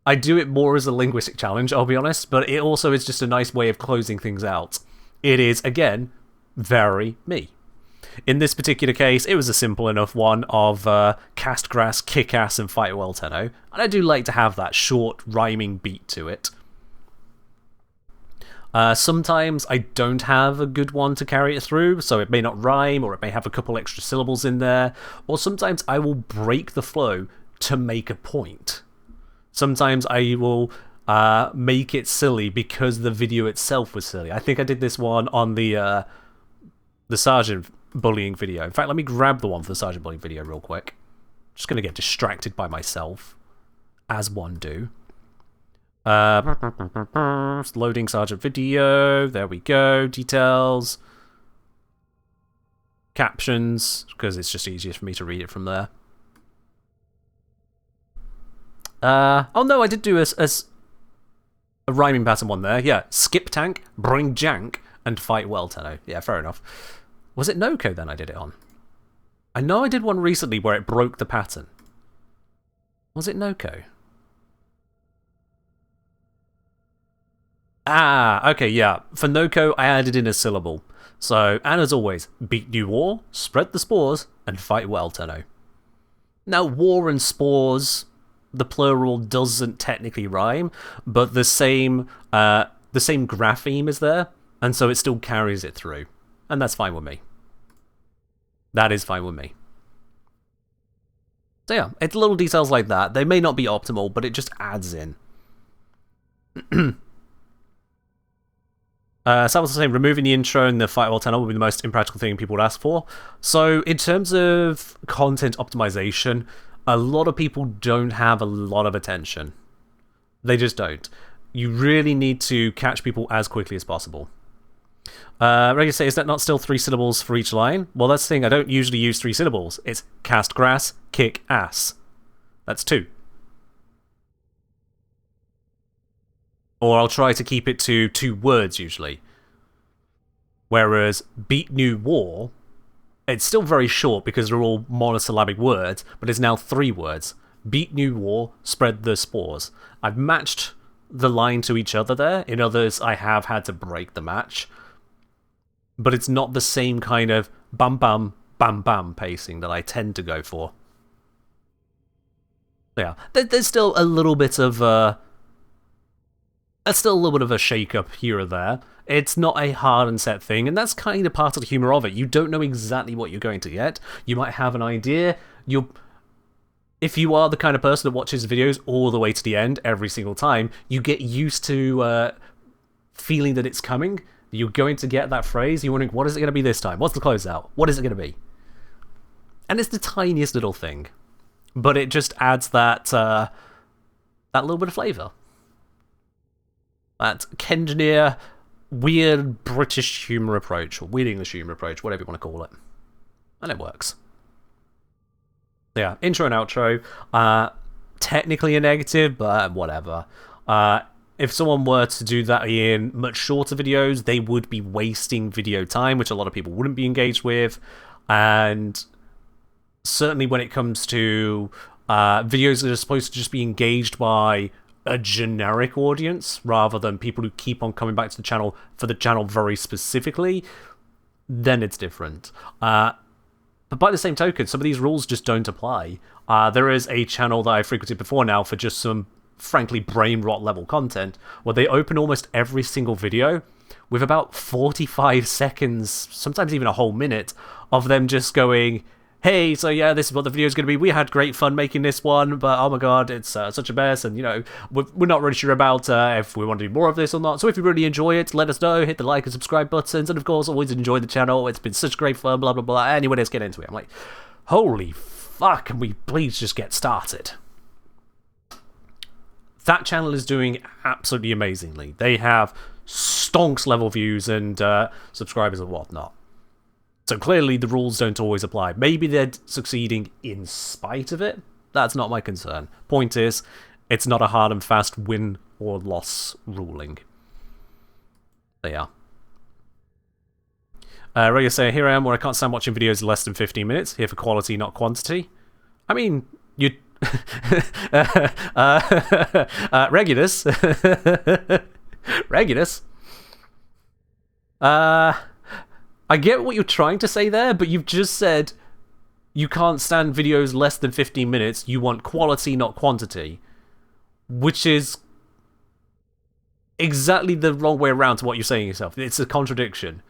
S1: I do it more as a linguistic challenge, I'll be honest, but it also is just a nice way of closing things out. It is, again, very me. In this particular case, it was a simple enough one of cast grass, kick ass, and fight well Tenno, and I do like to have that short, rhyming beat to it. Sometimes I don't have a good one to carry it through, so it may not rhyme, or it may have a couple extra syllables in there, or sometimes I will break the flow to make a point. Sometimes I will make it silly because the video itself was silly. I think I did this one on the Sergeant bullying video. In fact, let me grab the one for the Sergeant bullying video real quick. Just going to get distracted by myself, as one do. Loading Sergeant video. There we go. Details. Captions, because it's just easier for me to read it from there. Oh no, I did do a rhyming pattern one there. Yeah, skip tank, bring jank, and fight well Tenno. Yeah, fair enough. Was it Noko then I did it on? I know I did one recently where it broke the pattern. Was it Noko? Ah, okay, yeah. For Noko, I added in a syllable. So, and as always, beat new war, spread the spores, and fight well Tenno. Now, war and spores, the plural doesn't technically rhyme, but the same grapheme is there, and so it still carries it through. And that's fine with me. That is fine with me. So yeah, it's little details like that. They may not be optimal, but it just adds in. Sam was saying, removing the intro and the fight well Tenno would be the most impractical thing people would ask for. So in terms of content optimization, a lot of people don't have a lot of attention. They just don't. You really need to catch people as quickly as possible. Regular say, is that not still 3 syllables for each line? Well, that's the thing. I don't usually use 3 syllables. It's cast grass, kick ass. That's 2. Or I'll try to keep it to 2 words usually. Whereas beat new war, it's still very short because they're all monosyllabic words, but it's now 3 words. Beat new war, spread the spores. I've matched the line to each other there. In others, I have had to break the match. But it's not the same kind of bam bam bam bam pacing that I tend to go for. Yeah, there's still a little bit of a shake-up here or there. It's not a hard and set thing, and that's kind of part of the humour of it. You don't know exactly what you're going to get. You might have an idea. If you are the kind of person that watches videos all the way to the end every single time, you get used to feeling that it's coming. You're going to get that phrase. You're wondering, what is it going to be this time? What's the closeout? What is it going to be? And it's the tiniest little thing, but it just adds that little bit of flavour. That Kenjiner weird British humour approach, or weird English humour approach, whatever you want to call it. And it works. Yeah, intro and outro. Technically a negative, but whatever. If someone were to do that in much shorter videos, they would be wasting video time, which a lot of people wouldn't be engaged with. And certainly when it comes to videos that are supposed to just be engaged by a generic audience, rather than people who keep on coming back to the channel for the channel very specifically, then it's different. But by the same token, some of these rules just don't apply. There is a channel that I frequented before now for just some, frankly, brain rot level content, where they open almost every single video with about 45 seconds, sometimes even a whole minute, of them just going, hey, so yeah, this is what the video is going to be. We had great fun making this one, but oh my god, it's such a mess, and you know, we're not really sure about if we want to do more of this or not. So if you really enjoy it, let us know. Hit the like and subscribe buttons, and of course, always enjoy the channel. It's been such great fun, blah blah blah. Anyway, let's get into it. I'm like, holy fuck, can we please just get started? That channel is doing absolutely amazingly. They have stonks level views and subscribers and whatnot. So clearly the rules don't always apply. Maybe they're succeeding in spite of it. That's not my concern. Point is, it's not a hard and fast win or loss ruling. There you are. Ray saying, here I am where I can't stand watching videos less than 15 minutes. Here for quality, not quantity. I mean, you... Regulus. Regulus. I get what you're trying to say there, but you've just said you can't stand videos less than 15 minutes. You want quality, not quantity. Which is exactly the wrong way around to what you're saying yourself. It's a contradiction.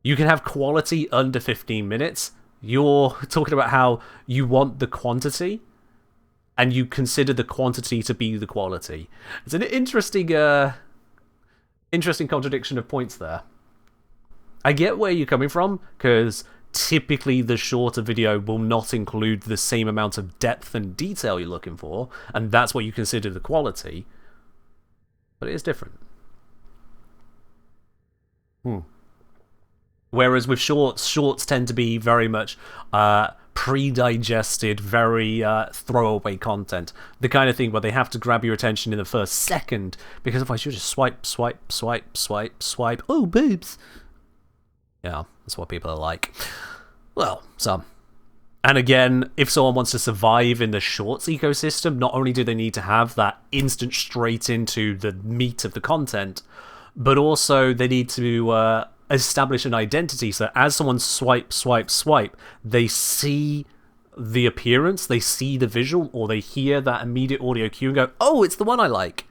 S1: You can have quality under 15 minutes. You're talking about how you want the quantity, and you consider the quantity to be the quality. It's an interesting contradiction of points there. I get where you're coming from, because typically the shorter video will not include the same amount of depth and detail you're looking for, and that's what you consider the quality. But it is different. Whereas with shorts tend to be very much pre-digested, very throwaway content. The kind of thing where they have to grab your attention in the first second, because otherwise you just swipe, swipe, swipe, swipe, swipe. Oh, boobs! Yeah, that's what people are like. Well, some. And again, if someone wants to survive in the shorts ecosystem, not only do they need to have that instant straight into the meat of the content, but also they need to establish an identity so that as someone swipe, swipe, swipe, they see the appearance, they see the visual, or they hear that immediate audio cue and go, oh, it's the one I like.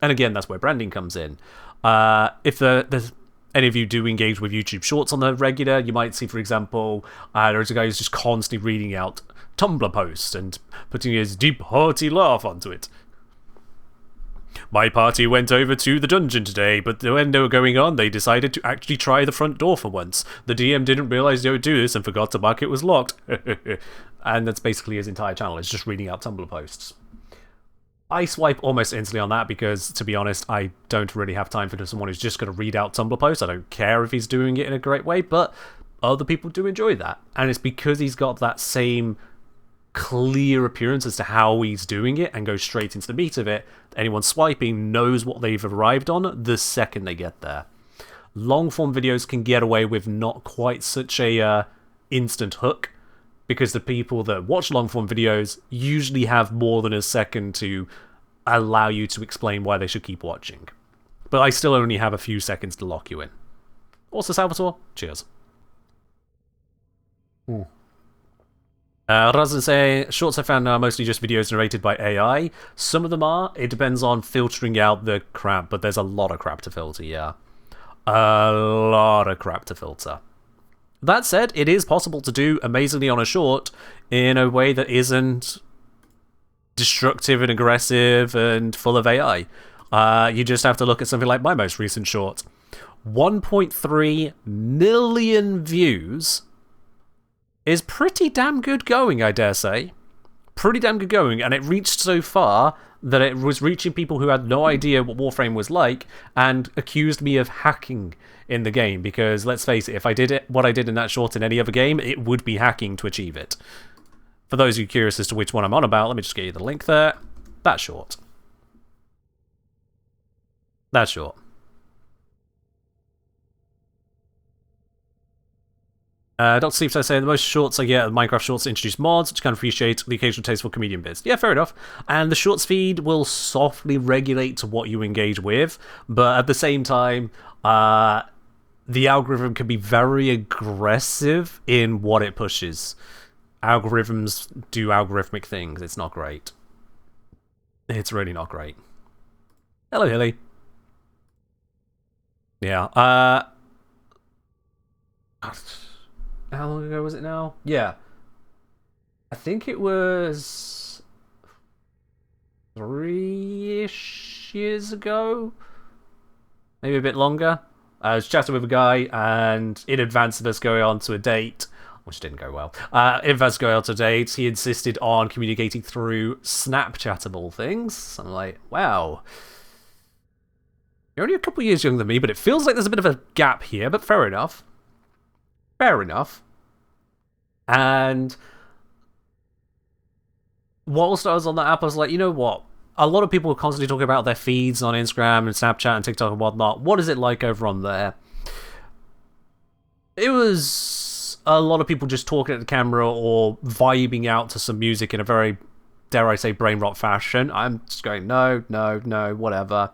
S1: And again, that's where branding comes in. If there's any of you do engage with YouTube Shorts on the regular, you might see, for example, there's a guy who's just constantly reading out Tumblr posts and putting his deep, hearty laugh onto it. My party went over to the dungeon today, but when they were going on, they decided to actually try the front door for once. The DM didn't realize they would do this and forgot to mark it was locked. And that's basically his entire channel. It's just reading out Tumblr posts. I swipe almost instantly on that because, to be honest, I don't really have time for someone who's just going to read out Tumblr posts. I don't care if he's doing it in a great way, but other people do enjoy that. And it's because he's got that same clear appearance as to how he's doing it and goes straight into the meat of it. Anyone swiping knows what they've arrived on the second they get there. Long-form videos can get away with not quite such a instant hook, because the people that watch long-form videos usually have more than a second to allow you to explain why they should keep watching. But I still only have a few seconds to lock you in. Also, Salvatore, cheers. Razan say, shorts I found now are mostly just videos narrated by AI. Some of them are. It depends on filtering out the crap, but there's a lot of crap to filter, yeah. A lot of crap to filter. That said, it is possible to do amazingly on a short in a way that isn't destructive and aggressive and full of AI. You just have to look at something like my most recent short. 1.3 million views is pretty damn good going, I dare say. Pretty damn good going, and it reached so far that it was reaching people who had no idea what Warframe was like, and accused me of hacking in the game, because let's face it, if I did what I did in that short in any other game, it would be hacking to achieve it. For those who are curious as to which one I'm on about, let me just get you the link there. That short. That short. Dr. Steve says, the most shorts I get are Minecraft shorts that introduce mods, which kind of appreciate the occasional tasteful comedian bits. Yeah, fair enough. And the shorts feed will softly regulate to what you engage with, but at the same time, the algorithm can be very aggressive in what it pushes. Algorithms do algorithmic things. It's not great. It's really not great. Hello, Hilly. Yeah, how long ago was it now? Yeah. I think it was 3-ish years ago. Maybe a bit longer. I was chatting with a guy, and in advance of us going on to a date, which didn't go well, in advance of going on to a date, he insisted on communicating through Snapchatable things. I'm like, wow. You're only a couple of years younger than me, but it feels like there's a bit of a gap here, but fair enough. Fair enough. And whilst I was on that app, I was like, you know what? A lot of people are constantly talking about their feeds on Instagram and Snapchat and TikTok and whatnot. What is it like over on there? It was a lot of people just talking at the camera or vibing out to some music in a very, dare I say, brain rot fashion. I'm just going, no, whatever.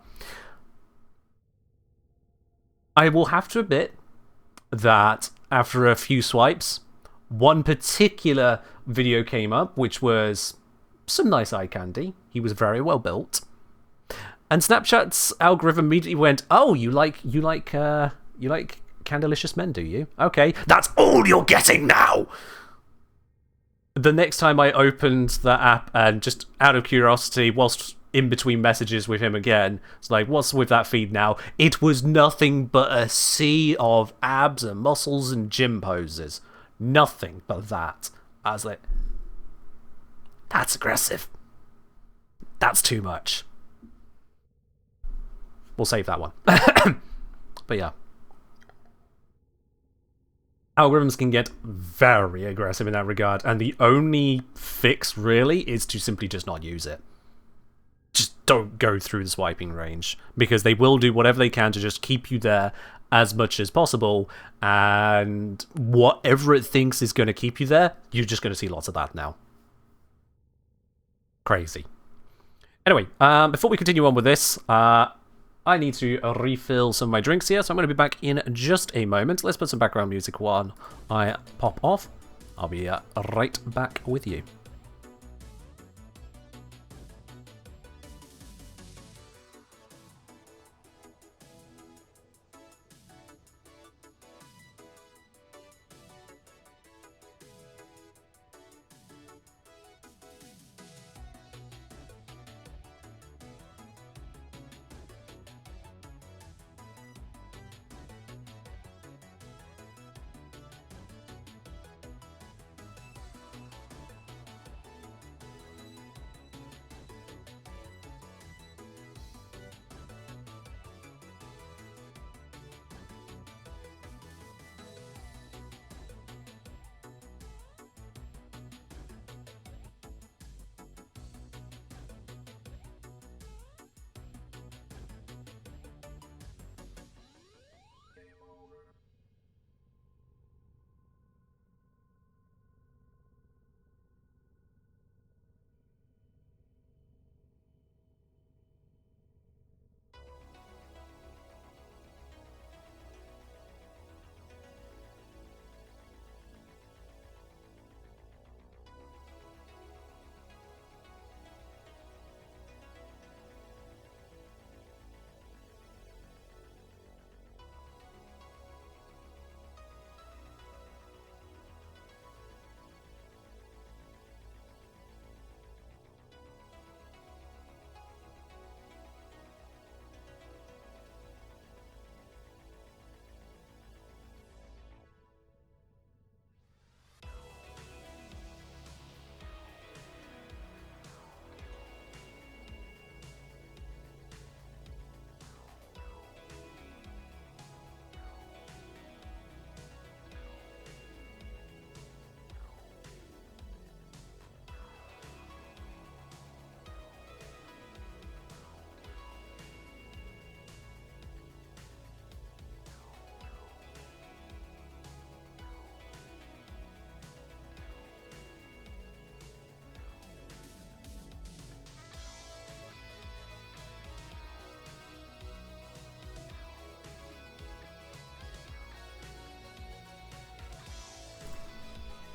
S1: I will have to admit that after a few swipes, one particular video came up, which was some nice eye candy. He was very well built. And Snapchat's algorithm immediately went, oh, you like Candylicious men, do you? Okay, that's all you're getting now! The next time I opened the app, and just out of curiosity, whilst in between messages with him again, it's like, what's with that feed now? It was nothing but a sea of abs and muscles and gym poses. Nothing but that. I was like, that's aggressive. That's too much. We'll save that one. But yeah. Algorithms can get very aggressive in that regard, and the only fix really is to simply just not use it. Just don't go through the swiping range, because they will do whatever they can to just keep you there as much as possible, and whatever it thinks is going to keep you there, you're just going to see lots of that now. Crazy. Anyway, before we continue on with this, I need to refill some of my drinks here, so I'm going to be back in just a moment. Let's put some background music while I pop off. I'll be right back with you.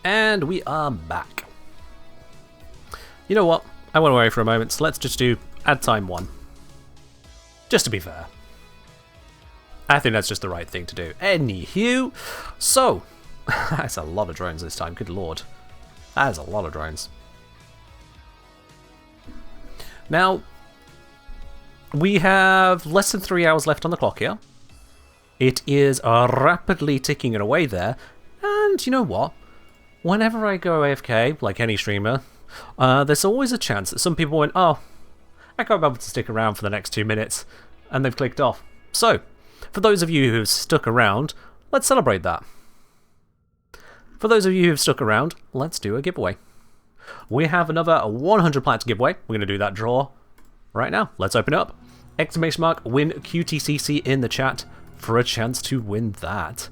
S1: And we are back. You know what? I went away for a moment, so let's just do add time 1. Just to be fair. I think that's just the right thing to do. Anywho, so, that's a lot of drones this time, good lord. That is a lot of drones. Now, we have less than 3 hours left on the clock here. It is rapidly ticking it away there, and you know what? Whenever I go AFK, like any streamer, there's always a chance that some people went, oh, I can't be able to stick around for the next 2 minutes, and they've clicked off. So, for those of you who've stuck around, let's celebrate that. For those of you who've stuck around, let's do a giveaway. We have another 100 plats giveaway. We're going to do that draw right now. Let's open it up. Exclamation mark, win QTCC in the chat for a chance to win that.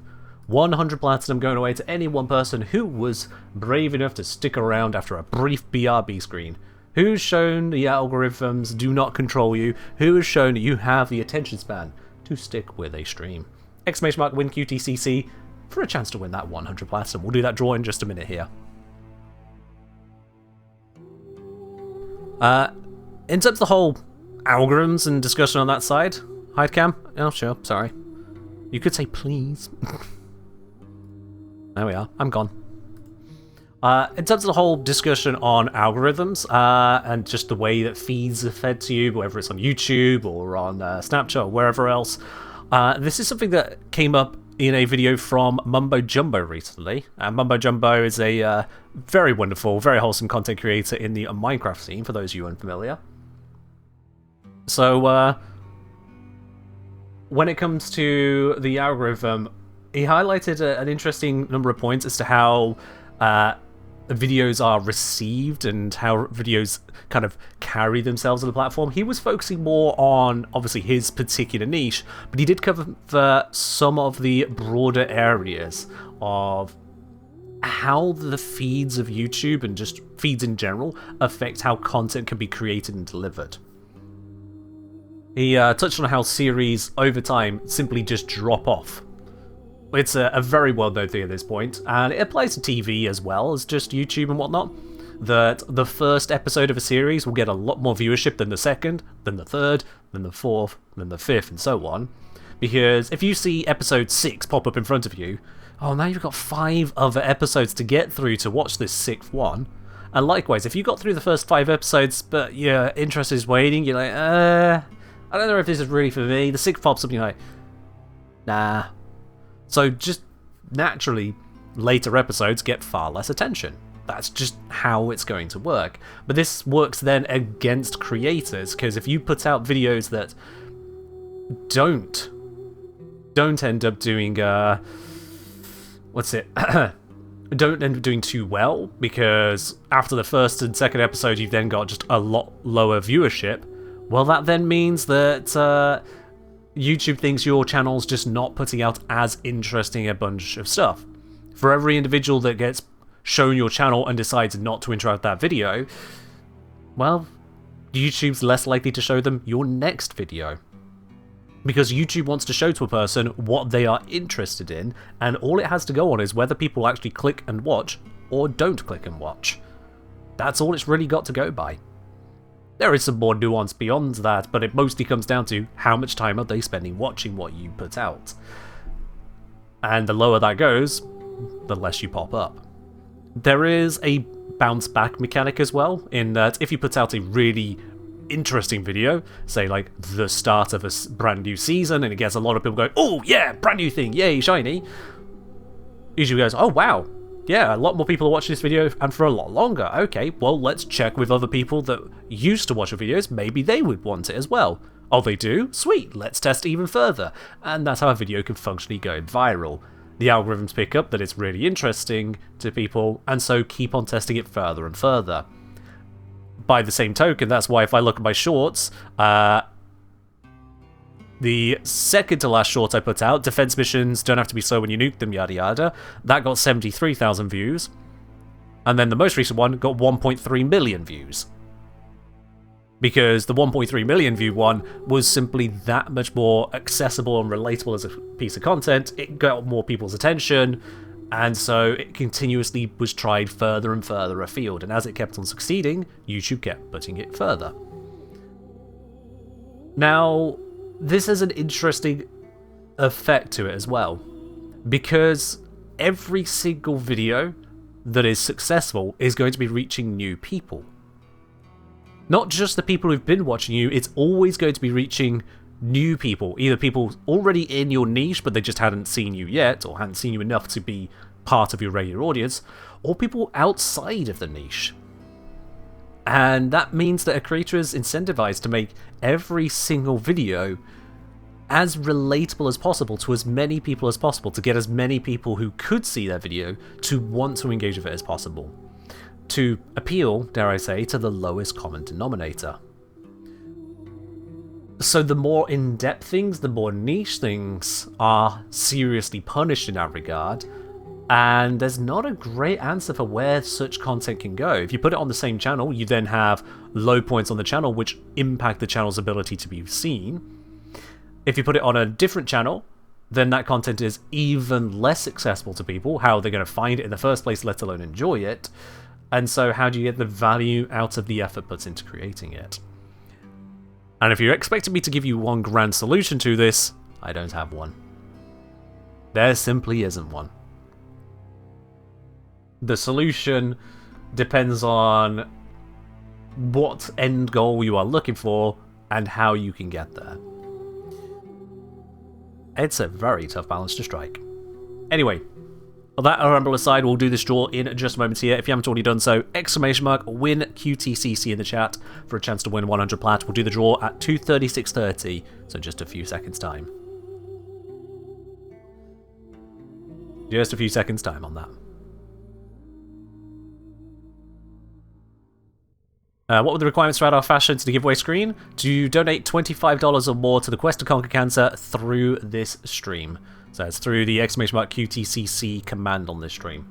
S1: 100 platinum going away to any one person who was brave enough to stick around after a brief BRB screen. Who's shown the algorithms do not control you? Who has shown you have the attention span to stick with a stream? Exclamation mark, win QTCC for a chance to win that 100 platinum. We'll do that draw in just a minute here. In terms of the whole algorithms and discussion on that side, hide cam? Oh, sure, sorry. You could say please. There we are, I'm gone. In terms of the whole discussion on algorithms and just the way that feeds are fed to you, whether it's on YouTube or on Snapchat or wherever else, this is something that came up in a video from Mumbo Jumbo recently. Mumbo Jumbo is a very wonderful, very wholesome content creator in the Minecraft scene, for those of you unfamiliar. So, when it comes to the algorithm, he highlighted an interesting number of points as to how videos are received and how videos kind of carry themselves on the platform. He was focusing more on, obviously, his particular niche, but he did cover some of the broader areas of how the feeds of YouTube and just feeds in general affect how content can be created and delivered. He touched on how series over time simply just drop off. It's a very well-known thing at this point, and it applies to TV as well as just YouTube and whatnot, that the first episode of a series will get a lot more viewership than the second, than the third, than the fourth, than the fifth, and so on. Because if you see episode 6 pop up in front of you, oh, now you've got 5 other episodes to get through to watch this 6th one. And likewise, if you got through the first 5 episodes, but your interest is waning, you're like, I don't know if this is really for me. The 6th pops up and you're like, nah. So just naturally, later episodes get far less attention. That's just how it's going to work. But this works then against creators, because if you put out videos that don't end up doing, don't end up doing too well, because after the first and second episode you've then got just a lot lower viewership, well, that then means that YouTube thinks your channel's just not putting out as interesting a bunch of stuff. For every individual that gets shown your channel and decides not to interact with that video, well, YouTube's less likely to show them your next video. Because YouTube wants to show to a person what they are interested in, and all it has to go on is whether people actually click and watch or don't click and watch. That's all it's really got to go by. There is some more nuance beyond that, but it mostly comes down to how much time are they spending watching what you put out. And the lower that goes, the less you pop up. There is a bounce back mechanic as well, in that if you put out a really interesting video, say like the start of a brand new season, and it gets a lot of people going, oh yeah, brand new thing, yay, shiny, usually goes, oh wow, yeah, a lot more people are watching this video and for a lot longer. Okay, well, let's check with other people that used to watch your videos. Maybe they would want it as well. Oh, they do? Sweet, let's test it even further. And that's how a video can functionally go viral. The algorithms pick up that it's really interesting to people, and so keep on testing it further and further. By the same token, that's why if I look at my shorts, the second to last short I put out, defense missions don't have to be slow when you nuke them, yada yada, that got 73,000 views. And then the most recent one got 1.3 million views. Because the 1.3 million view one was simply that much more accessible and relatable as a piece of content. It got more people's attention, And so it continuously was tried further and further afield, and as it kept on succeeding, YouTube kept putting it further. Now, this has an interesting effect to it as well, because every single video that is successful is going to be reaching new people. Not just the people who've been watching you, it's always going to be reaching new people, either people already in your niche but they just hadn't seen you yet, or hadn't seen you enough to be part of your regular audience, or people outside of the niche. And that means that a creator is incentivized to make every single video as relatable as possible to as many people as possible, to get as many people who could see their video to want to engage with it as possible, to appeal, dare I say, to the lowest common denominator. So the more in-depth things, the more niche things are seriously punished in that regard, and there's not a great answer for where such content can go. If you put it on the same channel, you then have low points on the channel which impact the channel's ability to be seen. If you put it on a different channel, then that content is even less accessible to people. How are they going to find it in the first place, let alone enjoy it? And so how do you get the value out of the effort put into creating it? And if you're expecting me to give you one grand solution to this, I don't have one. There simply isn't one. The solution depends on what end goal you are looking for and how you can get there. It's a very tough balance to strike. Anyway, that ramble aside, we'll do this draw in just a moment here. If you haven't already done so, !win QTCC in the chat for a chance to win 100 plat. We'll do the draw at 2:36:30, so just a few seconds time. Just a few seconds time on that. What were the requirements throughout our fashion to the giveaway screen? To donate $25 or more to the Quest to Conquer Cancer through this stream. So it's through the !QTCC command on this stream.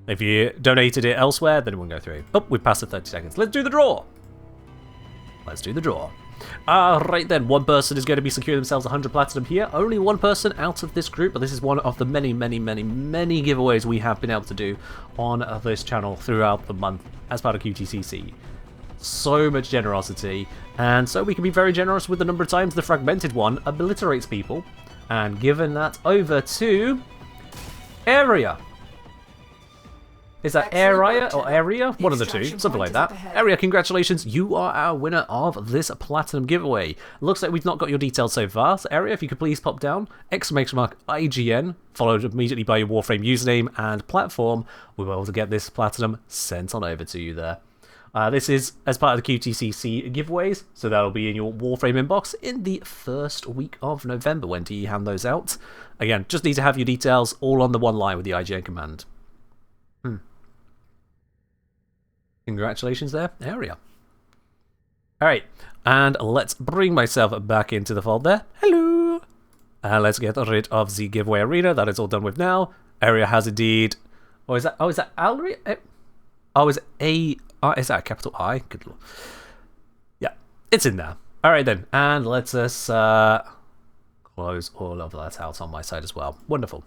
S1: If you donated it elsewhere, then it won't go through. Oh, we've passed the 30 seconds. Let's do the draw! Let's do the draw. Right then, one person is going to be securing themselves 100 platinum here. Only one person out of this group, but this is one of the many giveaways we have been able to do on this channel throughout the month as part of QTCC. So much generosity, and so we can be very generous with the number of times the fragmented one obliterates people, and given that over to Area. Is that Area or Area? One of the two, something like that. Area, congratulations, you are our winner of this platinum giveaway. Looks like we've not got your details so far, so Area, if you could please pop down !IGN, followed immediately by your Warframe username and platform, we'll be able to get this platinum sent on over to you there. This is as part of the QTCC giveaways, so that'll be in your Warframe inbox in the first week of November. When do you hand those out? Again, just need to have your details all on the one line with the IGN command. Congratulations there, Area. Alright, and let's bring myself back into the fold there. Hello! And let's get rid of the giveaway arena. That is all done with now. Area has indeed... Oh, is that Alri? Oh, is that a capital I? Good lord. Yeah, it's in there. Alright then, and let's us close all of that out on my side as well. Wonderful.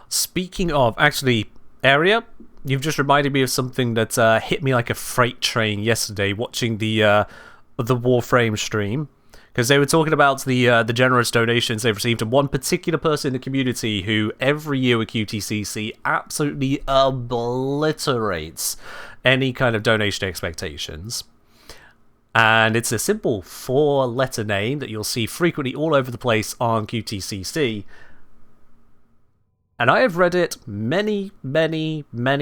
S1: Speaking of, actually, Area, you've just reminded me of something that hit me like a freight train yesterday watching the Warframe stream, because they were talking about the generous donations they've received, and one particular person in the community who every year with QTCC absolutely obliterates any kind of donation expectations. And it's a simple 4-letter name that you'll see frequently all over the place on QTCC. And I have read it many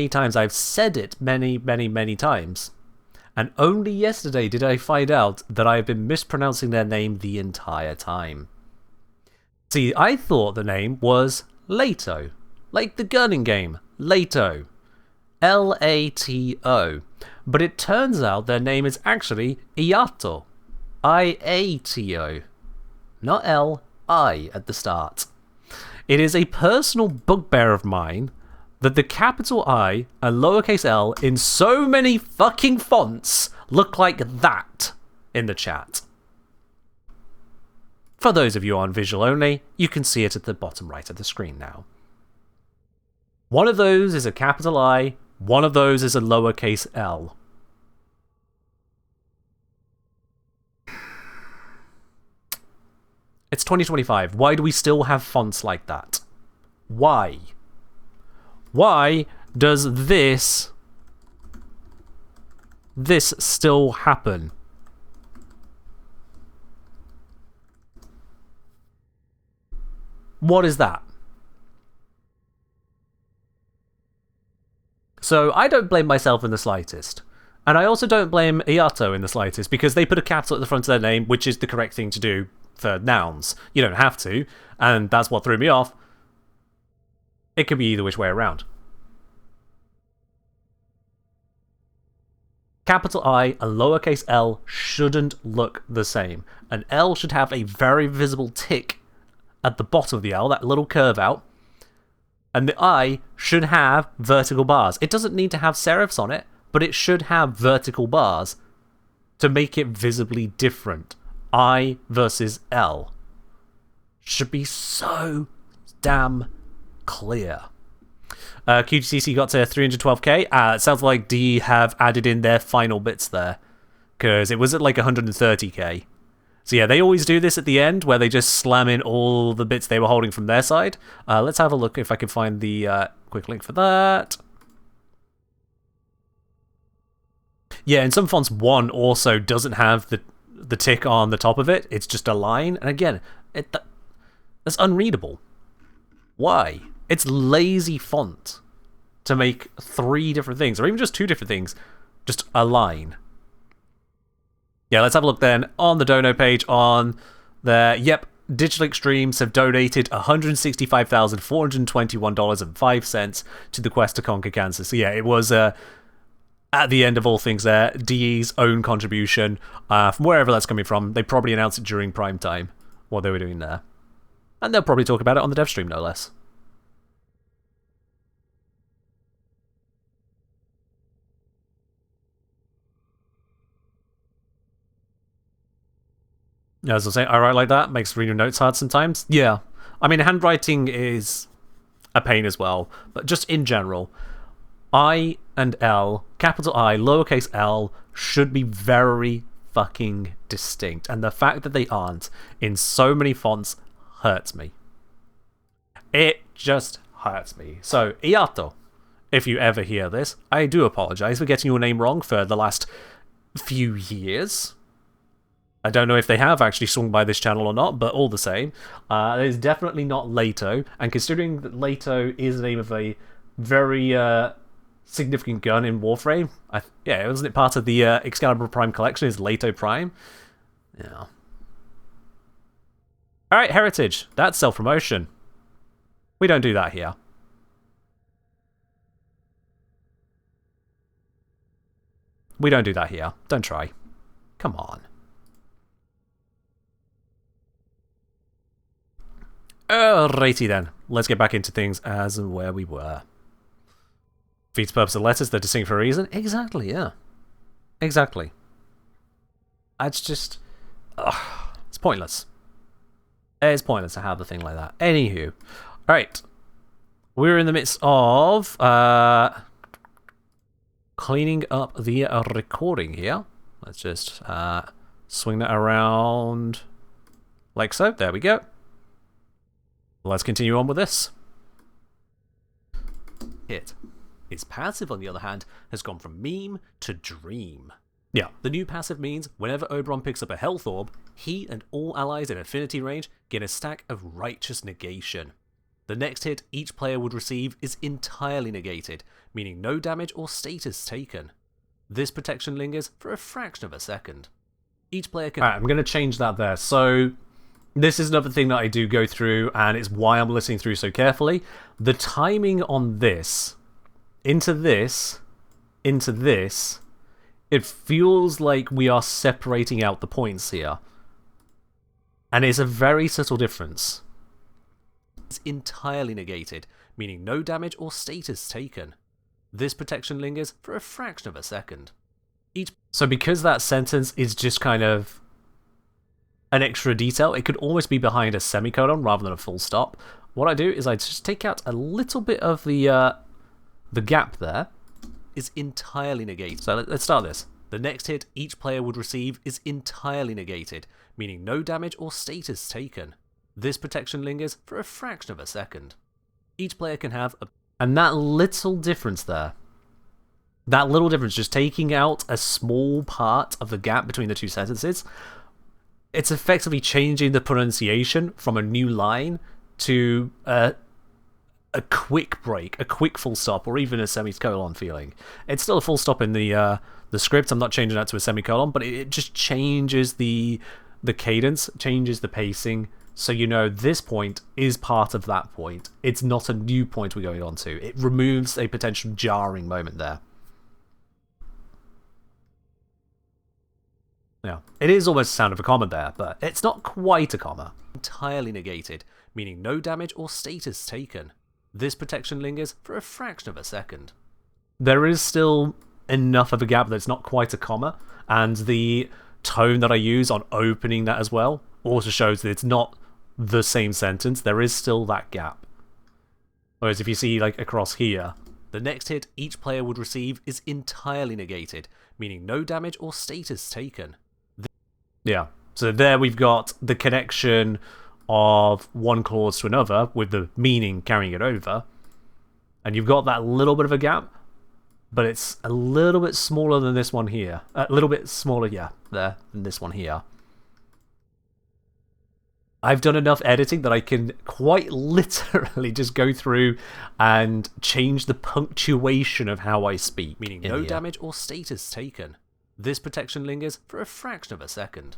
S1: times. I've said it many times. And only yesterday did I find out that I have been mispronouncing their name the entire time. See, I thought the name was Lato. Like the gunning game, Lato. L-A-T-O. But it turns out their name is actually Iato. I-A-T-O. Not L-I at the start. It is a personal bugbear of mine that the capital I and lowercase l in so many fucking fonts look like that in the chat. For those of you on visual only, you can see it at the bottom right of the screen now. One of those is a capital I, one of those is a lowercase l. It's 2025. Why do we still have fonts like that? Why? Why does this still happen? What is that? So I don't blame myself in the slightest. And I also don't blame Iato in the slightest, because they put a capital at the front of their name, which is the correct thing to do for nouns. You don't have to, and that's what threw me off. It could be either which way around. Capital I and lowercase l shouldn't look the same. An L should have a very visible tick at the bottom of the L, that little curve out. And the I should have vertical bars. It doesn't need to have serifs on it, but it should have vertical bars to make it visibly different. I versus L should be so damn clear. QTCC got to 312k. It sounds like D have added in their final bits there, because it was at like 130k. So yeah, they always do this at the end, where they just slam in all the bits they were holding from their side. Let's have a look if I can find the quick link for that. Yeah, in some fonts, 1 also doesn't have the tick on the top of it. It's just a line. And again, that's unreadable. Why? It's lazy font to make 3 different things, or even just 2 different things. Just a line. Yeah, let's have a look then on the dono page on there. Yep, Digital Extremes have donated $165,421.05 to the quest to conquer cancer. So yeah, it was at the end of all things there, DE's own contribution from wherever that's coming from. They probably announced it during prime time, what they were doing there. And they'll probably talk about it on the dev stream, no less. As I was saying, I write like that, makes reading notes hard sometimes. Yeah. I mean, handwriting is a pain as well, but just in general, I and L, capital I, lowercase l, should be very fucking distinct. And the fact that they aren't in so many fonts hurts me. It just hurts me. So, Iato, if you ever hear this, I do apologize for getting your name wrong for the last few years. I don't know if they have actually swung by this channel or not, but all the same. It's definitely not Leto, and considering that Leto is the name of a very significant gun in Warframe, yeah, wasn't it part of the Excalibur Prime collection, is Leto Prime? Yeah. Alright, Heritage. That's self-promotion. We don't do that here. We don't do that here. Don't try. Come on. Alrighty then, let's get back into things as and where we were. Feeds purpose of letters, they're distinct for a reason. Exactly, yeah. Exactly. It's just... it's pointless. It's pointless to have a thing like that. Anywho. Alright. We're in the midst of... cleaning up the recording here. Let's just swing that around like so. There we go. Let's continue on with this. His passive, on the other hand, has gone from meme to dream. Yeah, the new passive means whenever Oberon picks up a health orb, he and all allies in affinity range get a stack of righteous negation. The next hit each player would receive is entirely negated, meaning no damage or status taken. This protection lingers for a fraction of a second. Each player can... Alright, I'm going to change that there. So... this is another thing that I do go through, and it's why I'm listening through so carefully. The timing on this, into this, it feels like we are separating out the points here. And it's a very subtle difference. It's entirely negated, meaning no damage or status taken. This protection lingers for a fraction of a second. So because that sentence is just kind of an extra detail, it could almost be behind a semicolon rather than a full stop. What I do is I just take out a little bit of the gap there. Is entirely negated. So let's start this. The next hit each player would receive is entirely negated, meaning no damage or status taken. This protection lingers for a fraction of a second. Each player can have a... And that little difference there, that little difference, just taking out a small part of the gap between the two sentences, it's effectively changing the pronunciation from a new line to a quick break, a quick full stop, or even a semicolon feeling. It's still a full stop in the script. I'm not changing that to a semicolon, but it just changes the cadence, changes the pacing, so you know this point is part of that point. It's not a new point we're going on to. It removes a potential jarring moment there. Yeah, it is almost the sound of a comma there, but it's not quite a comma. Entirely negated, meaning no damage or status taken. This protection lingers for a fraction of a second. There is still enough of a gap that it's not quite a comma, and the tone that I use on opening that as well also shows that it's not the same sentence. There is still that gap. Whereas if you see like across here, the next hit each player would receive is entirely negated, meaning no damage or status taken. Yeah, so there we've got the connection of one clause to another with the meaning carrying it over, and you've got that little bit of a gap, but it's a little bit smaller than this one here. A little bit smaller, yeah, there, than this one here. I've done enough editing that I can quite literally just go through and change the punctuation of how I speak, meaning no damage or status taken. This protection lingers for a fraction of a second.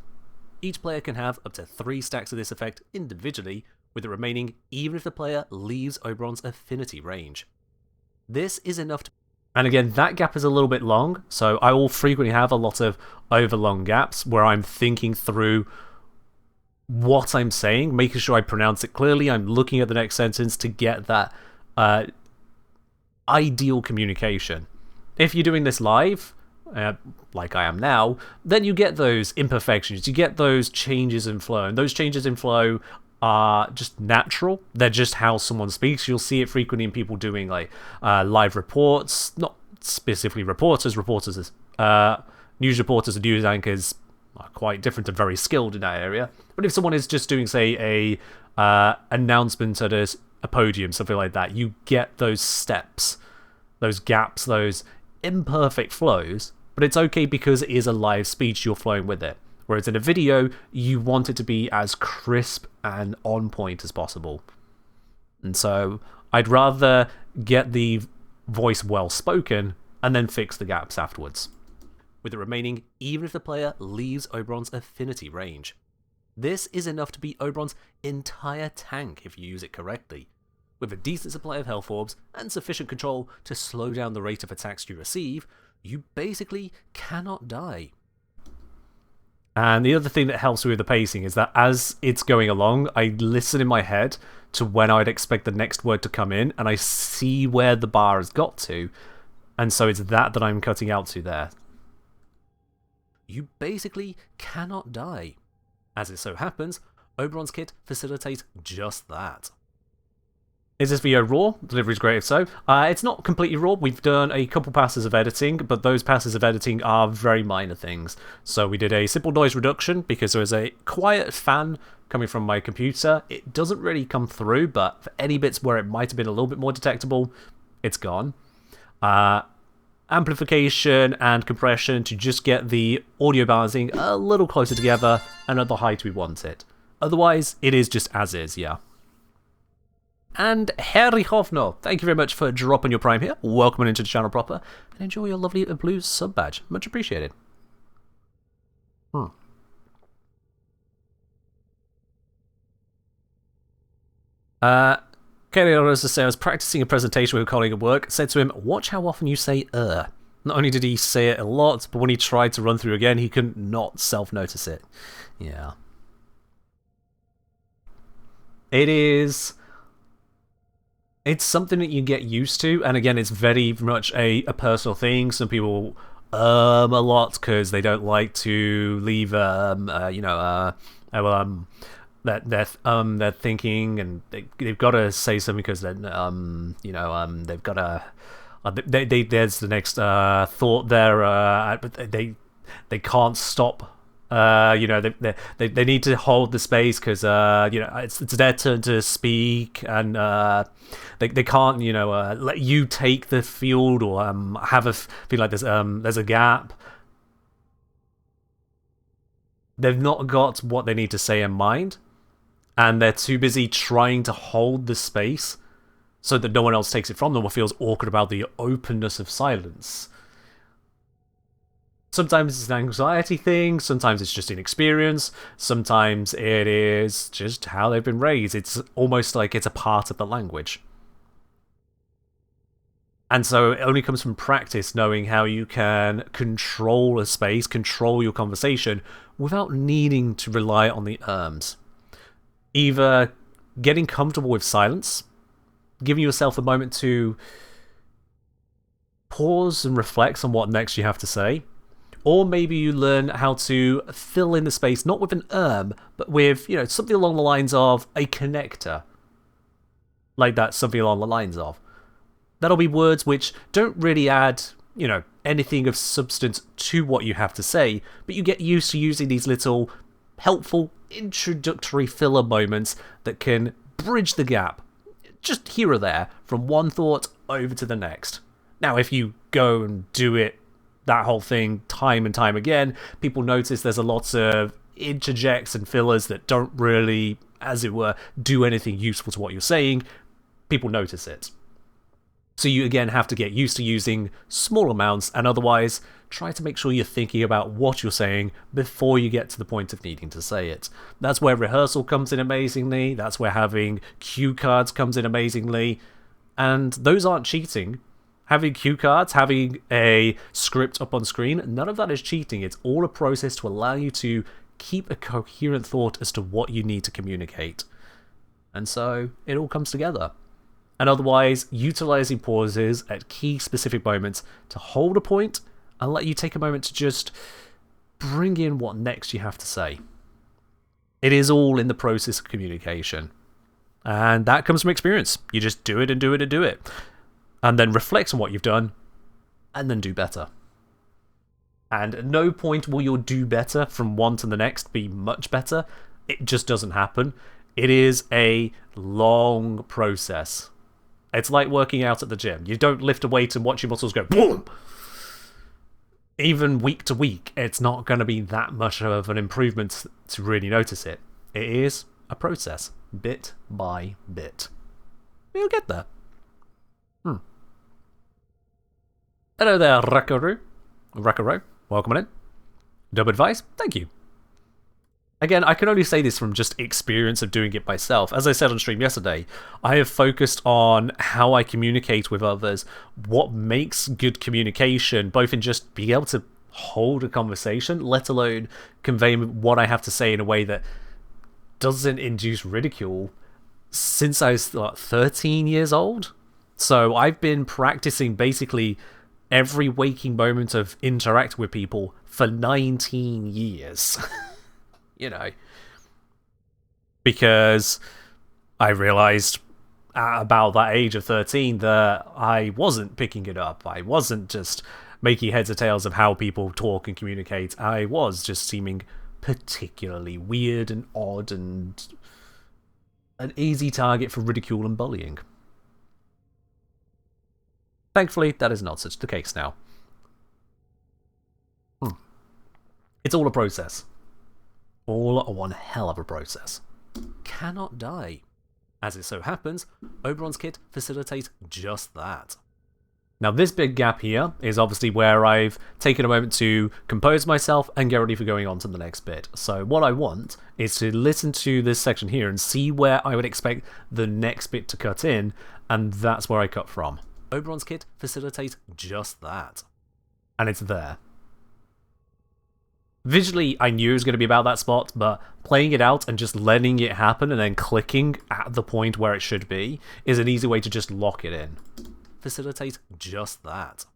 S1: Each player can have up to 3 stacks of this effect individually, with the remaining even if the player leaves Oberon's affinity range. This is enough to... And again, that gap is a little bit long, so I will frequently have a lot of overlong gaps where I'm thinking through what I'm saying, making sure I pronounce it clearly. I'm looking at the next sentence to get that ideal communication. If you're doing this live, like I am now, then you get those imperfections, you get those changes in flow, and those changes in flow are just natural. They're just how someone speaks. You'll see it frequently in people doing like live reports, not specifically reporters. News reporters and news anchors are quite different and very skilled in that area. But if someone is just doing, say, a announcement at a podium, something like that, you get those steps, those gaps, those imperfect flows, but it's okay because it is a live speech, you're flowing with it. Whereas in a video, you want it to be as crisp and on point as possible. And so I'd rather get the voice well spoken and then fix the gaps afterwards, with the remaining even if the player leaves Oberon's affinity range. This is enough to beat Oberon's entire tank if you use it correctly. With a decent supply of health orbs and sufficient control to slow down the rate of attacks you receive, you basically cannot die. And the other thing that helps with the pacing is that as it's going along, I listen in my head to when I'd expect the next word to come in, and I see where the bar has got to, and so it's that I'm cutting out to there. You basically cannot die. As it so happens, Oberon's kit facilitates just that. Is this video raw? Delivery is great if so. It's not completely raw. We've done a couple passes of editing, but those passes of editing are very minor things. So we did a simple noise reduction because there was a quiet fan coming from my computer. It doesn't really come through, but for any bits where it might have been a little bit more detectable, it's gone. Amplification and compression to just get the audio balancing a little closer together and at the height we want it. Otherwise, it is just as is, yeah. And Harry Hofno, thank you very much for dropping your prime here. Welcome into the channel proper, and enjoy your lovely blue sub badge. Much appreciated. Kelly Rosa says, I was practicing a presentation with a colleague at work, said to him, watch how often you say Not only did he say it a lot, but when he tried to run through again, he couldn't not self-notice it. Yeah. It's something that you get used to, and again, it's very much a personal thing. Some people a lot because they don't like to leave, a they're thinking, and they've got to say something because then they've got to. There's the next thought there. But they can't stop. They need to hold the space because it's their turn to speak, and they can't let you take the field or have a feel like there's a gap. They've not got what they need to say in mind, and they're too busy trying to hold the space so that no one else takes it from them or feels awkward about the openness of silence. Sometimes it's an anxiety thing, sometimes it's just inexperience, sometimes it is just how they've been raised. It's almost like it's a part of the language. And so it only comes from practice, knowing how you can control a space, control your conversation, without needing to rely on the erms. Either getting comfortable with silence, giving yourself a moment to pause and reflect on what next you have to say, or maybe you learn how to fill in the space, not with an but with, something along the lines of a connector. Like that, something along the lines of. That'll be words which don't really add, anything of substance to what you have to say, but you get used to using these little helpful introductory filler moments that can bridge the gap, just here or there, from one thought over to the next. Now, if you go and do it, that whole thing, time and time again, people notice there's a lot of interjects and fillers that don't really, as it were, do anything useful to what you're saying. People notice it. So you again have to get used to using small amounts, and otherwise try to make sure you're thinking about what you're saying before you get to the point of needing to say it. That's where rehearsal comes in amazingly, that's where having cue cards comes in amazingly, and those aren't cheating. Having cue cards, having a script up on screen, none of that is cheating. It's all a process to allow you to keep a coherent thought as to what you need to communicate. And so it all comes together. And otherwise, utilizing pauses at key specific moments to hold a point and let you take a moment to just bring in what next you have to say. It is all in the process of communication. And that comes from experience. You just do it and do it and do it. And then reflect on what you've done, and then do better. And at no point will your do better from one to the next be much better. It just doesn't happen. It is a long process. It's like working out at the gym. You don't lift a weight and watch your muscles go boom. Even week to week, it's not going to be that much of an improvement to really notice it. It is a process, bit by bit. You'll get there. Hello there, Rakaro. Welcome in. Dub advice? Thank you. Again, I can only say this from just experience of doing it myself. As I said on stream yesterday, I have focused on how I communicate with others, what makes good communication, both in just being able to hold a conversation, let alone convey what I have to say in a way that doesn't induce ridicule, since I was 13 years old. So I've been practicing basically every waking moment of interacting with people for 19 years. Because I realized at about that age of 13 that I wasn't picking it up. I wasn't just making heads or tails of how people talk and communicate. I was just seeming particularly weird and odd and an easy target for ridicule and bullying. Thankfully, that is not such the case now. It's all a process. All one hell of a process. Cannot die. As it so happens, Oberon's kit facilitates just that. Now this big gap here is obviously where I've taken a moment to compose myself and get ready for going on to the next bit. So what I want is to listen to this section here and see where I would expect the next bit to cut in, and that's where I cut from. Oberon's kit facilitates just that. And it's there. Visually, I knew it was going to be about that spot, but playing it out and just letting it happen and then clicking at the point where it should be is an easy way to just lock it in. Facilitate just that.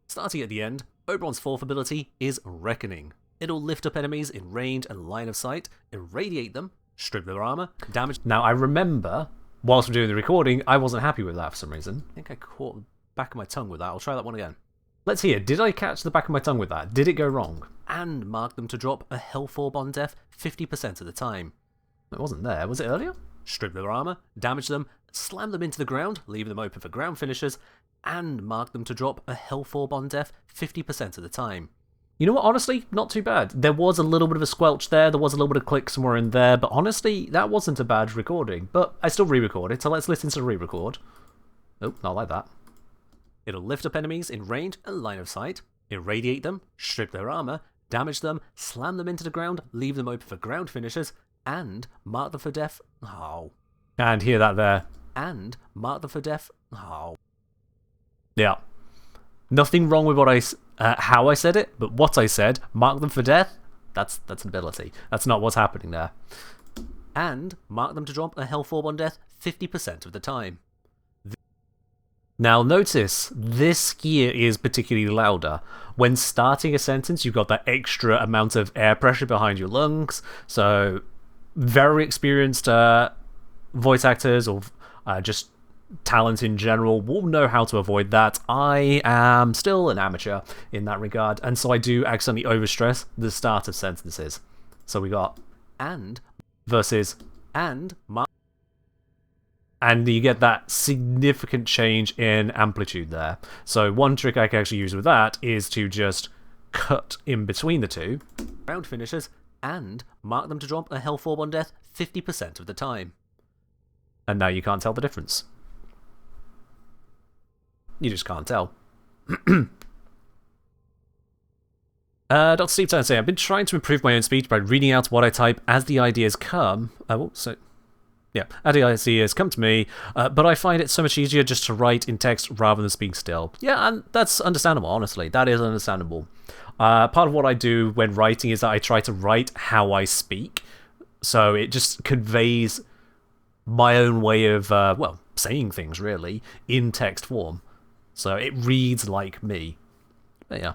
S1: Starting at the end, Oberon's fourth ability is Reckoning. It'll lift up enemies in range and line of sight, irradiate them, strip their armor, damage... Now, I remember, whilst we're doing the recording, I wasn't happy with that for some reason. I think I caught the back of my tongue with that. I'll try that one again. Let's hear, did I catch the back of my tongue with that? Did it go wrong? And mark them to drop a health orb on death 50% of the time. It wasn't there, was it earlier? Strip their armor, damage them, slam them into the ground, leaving them open for ground finishers, and mark them to drop a health orb on death 50% of the time. You know what, honestly, not too bad. There was a little bit of a squelch there, was a little bit of click somewhere in there, but honestly, that wasn't a bad recording. But I still re-recorded, so let's listen to the re-record. Oh, not like that. It'll lift up enemies in range and line of sight, irradiate them, strip their armor, damage them, slam them into the ground, leave them open for ground finishers, and mark them for death. Oh. And hear that there. And mark them for death. Oh. Yeah. Nothing wrong with what how I said it, but what I said, mark them for death, that's an ability. That's not what's happening there. And mark them to drop a health orb on death 50% of the time. Now notice, this here is particularly louder. When starting a sentence, you've got that extra amount of air pressure behind your lungs, so very experienced voice actors or just talent in general will know how to avoid that. I am still an amateur in that regard, and so I do accidentally overstress the start of sentences. So we got and versus and mark. And you get that significant change in amplitude there. So one trick I can actually use with that is to just cut in between the two, round finishers, and mark them to drop a health orb on death 50% of the time. And now you can't tell the difference. You just can't tell. Dr. Steve Turner saying, I've been trying to improve my own speech by reading out what I type as the ideas come. As the ideas come to me, but I find it so much easier just to write in text rather than speak still. Yeah, and that's understandable, honestly. That is understandable. Part of what I do when writing is that I try to write how I speak, so it just conveys my own way of, saying things, really, in text form. So it reads like me. But yeah.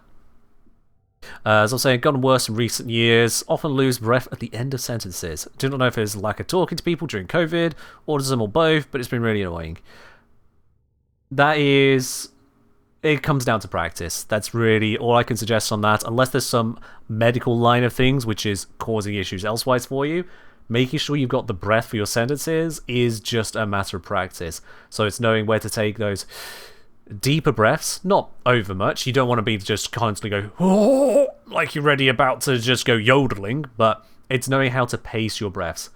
S1: As I was saying, gotten worse in recent years, often lose breath at the end of sentences. Do not know if it's lack of talking to people during COVID, autism, or both, but it's been really annoying. It comes down to practice. That's really all I can suggest on that, unless there's some medical line of things which is causing issues elsewise for you. Making sure you've got the breath for your sentences is just a matter of practice. So it's knowing where to take those deeper breaths, not over much. You don't want to be just constantly go, oh, like you're ready about to just go yodeling, but it's knowing how to pace your breaths,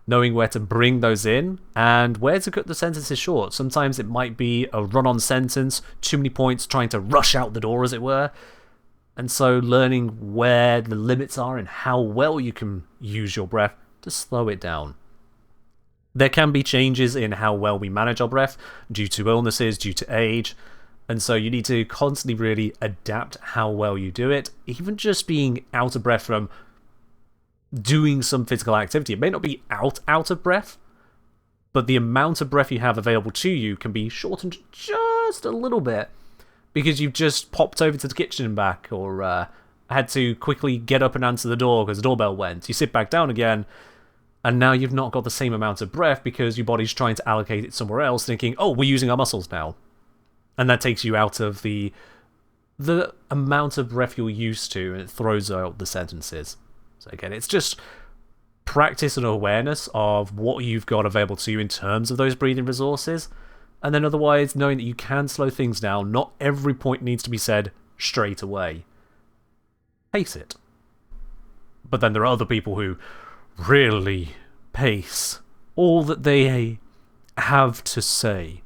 S1: knowing where to bring those in and where to cut the sentences short. Sometimes it might be a run-on sentence, too many points, trying to rush out the door, as it were. And so learning where the limits are and how well you can use your breath to slow it down. There can be changes in how well we manage our breath due to illnesses, due to age, and so you need to constantly really adapt how well you do it. Even just being out of breath from doing some physical activity. It may not be out of breath, but the amount of breath you have available to you can be shortened just a little bit because you've just popped over to the kitchen and back, or had to quickly get up and answer the door because the doorbell went. You sit back down again, and now you've not got the same amount of breath because your body's trying to allocate it somewhere else, thinking, oh, we're using our muscles now. And that takes you out of the amount of breath you're used to, and it throws out the sentences. So again, it's just practice and awareness of what you've got available to you in terms of those breathing resources. And then otherwise, knowing that you can slow things down. Not every point needs to be said straight away. Pace it. But then there are other people who really pace all that they have to say,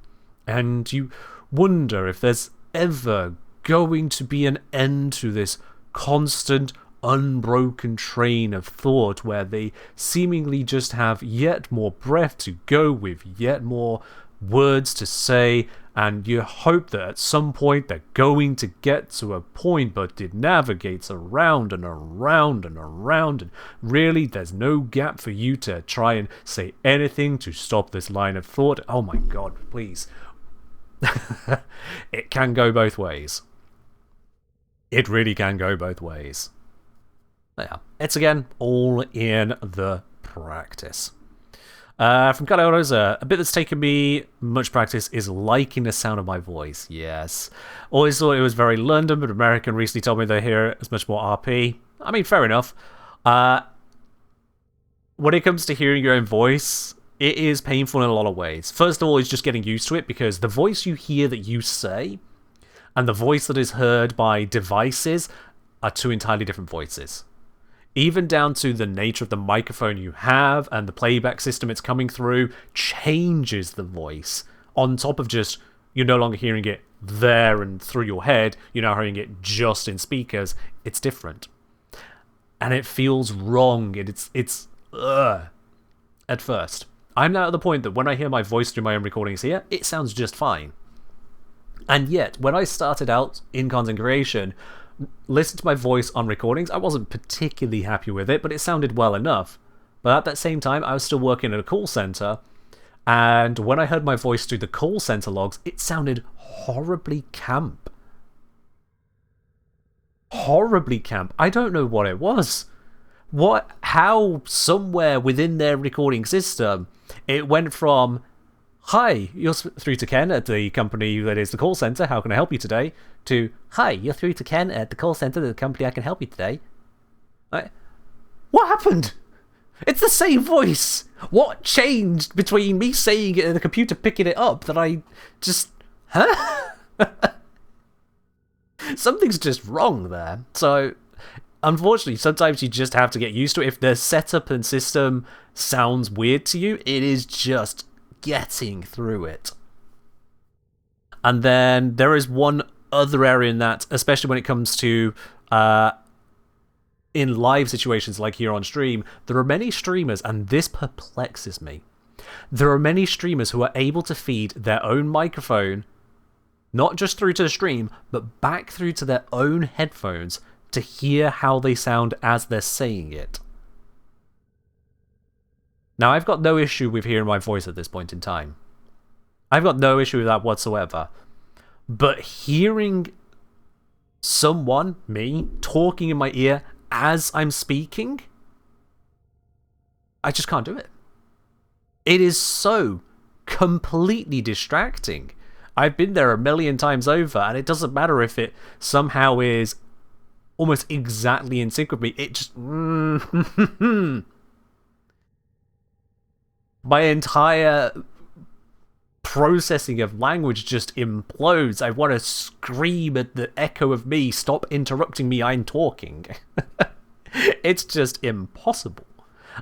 S1: and you wonder if there's ever going to be an end to this constant unbroken train of thought where they seemingly just have yet more breath to go with, yet more words to say, and you hope that at some point they're going to get to a point, but it navigates around and around and around, and really there's no gap for you to try and say anything to stop this line of thought. Oh my god, please. It can go both ways. It really can go both ways. Yeah, it's again all in the practice. From Calodoza, a bit that's taken me much practice is liking the sound of my voice. Yes. Always thought it was very London, but American recently told me they hear it as much more RP. I mean, fair enough. When it comes to hearing your own voice, it is painful in a lot of ways. First of all, it's just getting used to it, because the voice you hear that you say and the voice that is heard by devices are two entirely different voices. Even down to the nature of the microphone you have and the playback system it's coming through changes the voice. On top of just, you're no longer hearing it there and through your head, you're now hearing it just in speakers. It's different. And it feels wrong. It's at first. I'm now at the point that when I hear my voice through my own recordings here, it sounds just fine. And yet, when I started out in content creation, listened to my voice on recordings, I wasn't particularly happy with it, but it sounded well enough. But at that same time, I was still working at a call center, and when I heard my voice through the call center logs, it sounded horribly camp. Horribly camp. I don't know what it was. How somewhere within their recording system, it went from, "Hi, you're through to Ken at the company that is the call center, how can I help you today?" to, "Hi, you're through to Ken at the call center of the company, I can help you today." What happened? It's the same voice. What changed between me saying it and the computer picking it up that I just... Huh? Something's just wrong there. So, unfortunately, sometimes you just have to get used to it. If the setup and system sounds weird to you, it is just getting through it. And then there is one other area in that, especially when it comes to in live situations like here on stream, there are many streamers, and this perplexes me, there are many streamers who are able to feed their own microphone not just through to the stream, but back through to their own headphones to hear how they sound as they're saying it. Now, I've got no issue with hearing my voice at this point in time. I've got no issue with that whatsoever. But hearing someone, me, talking in my ear as I'm speaking, I just can't do it. It is so completely distracting. I've been there a million times over, and it doesn't matter if it somehow is almost exactly in sync with me. It just... My entire processing of language just implodes. I want to scream at the echo of me, "Stop interrupting me, I'm talking." It's just impossible.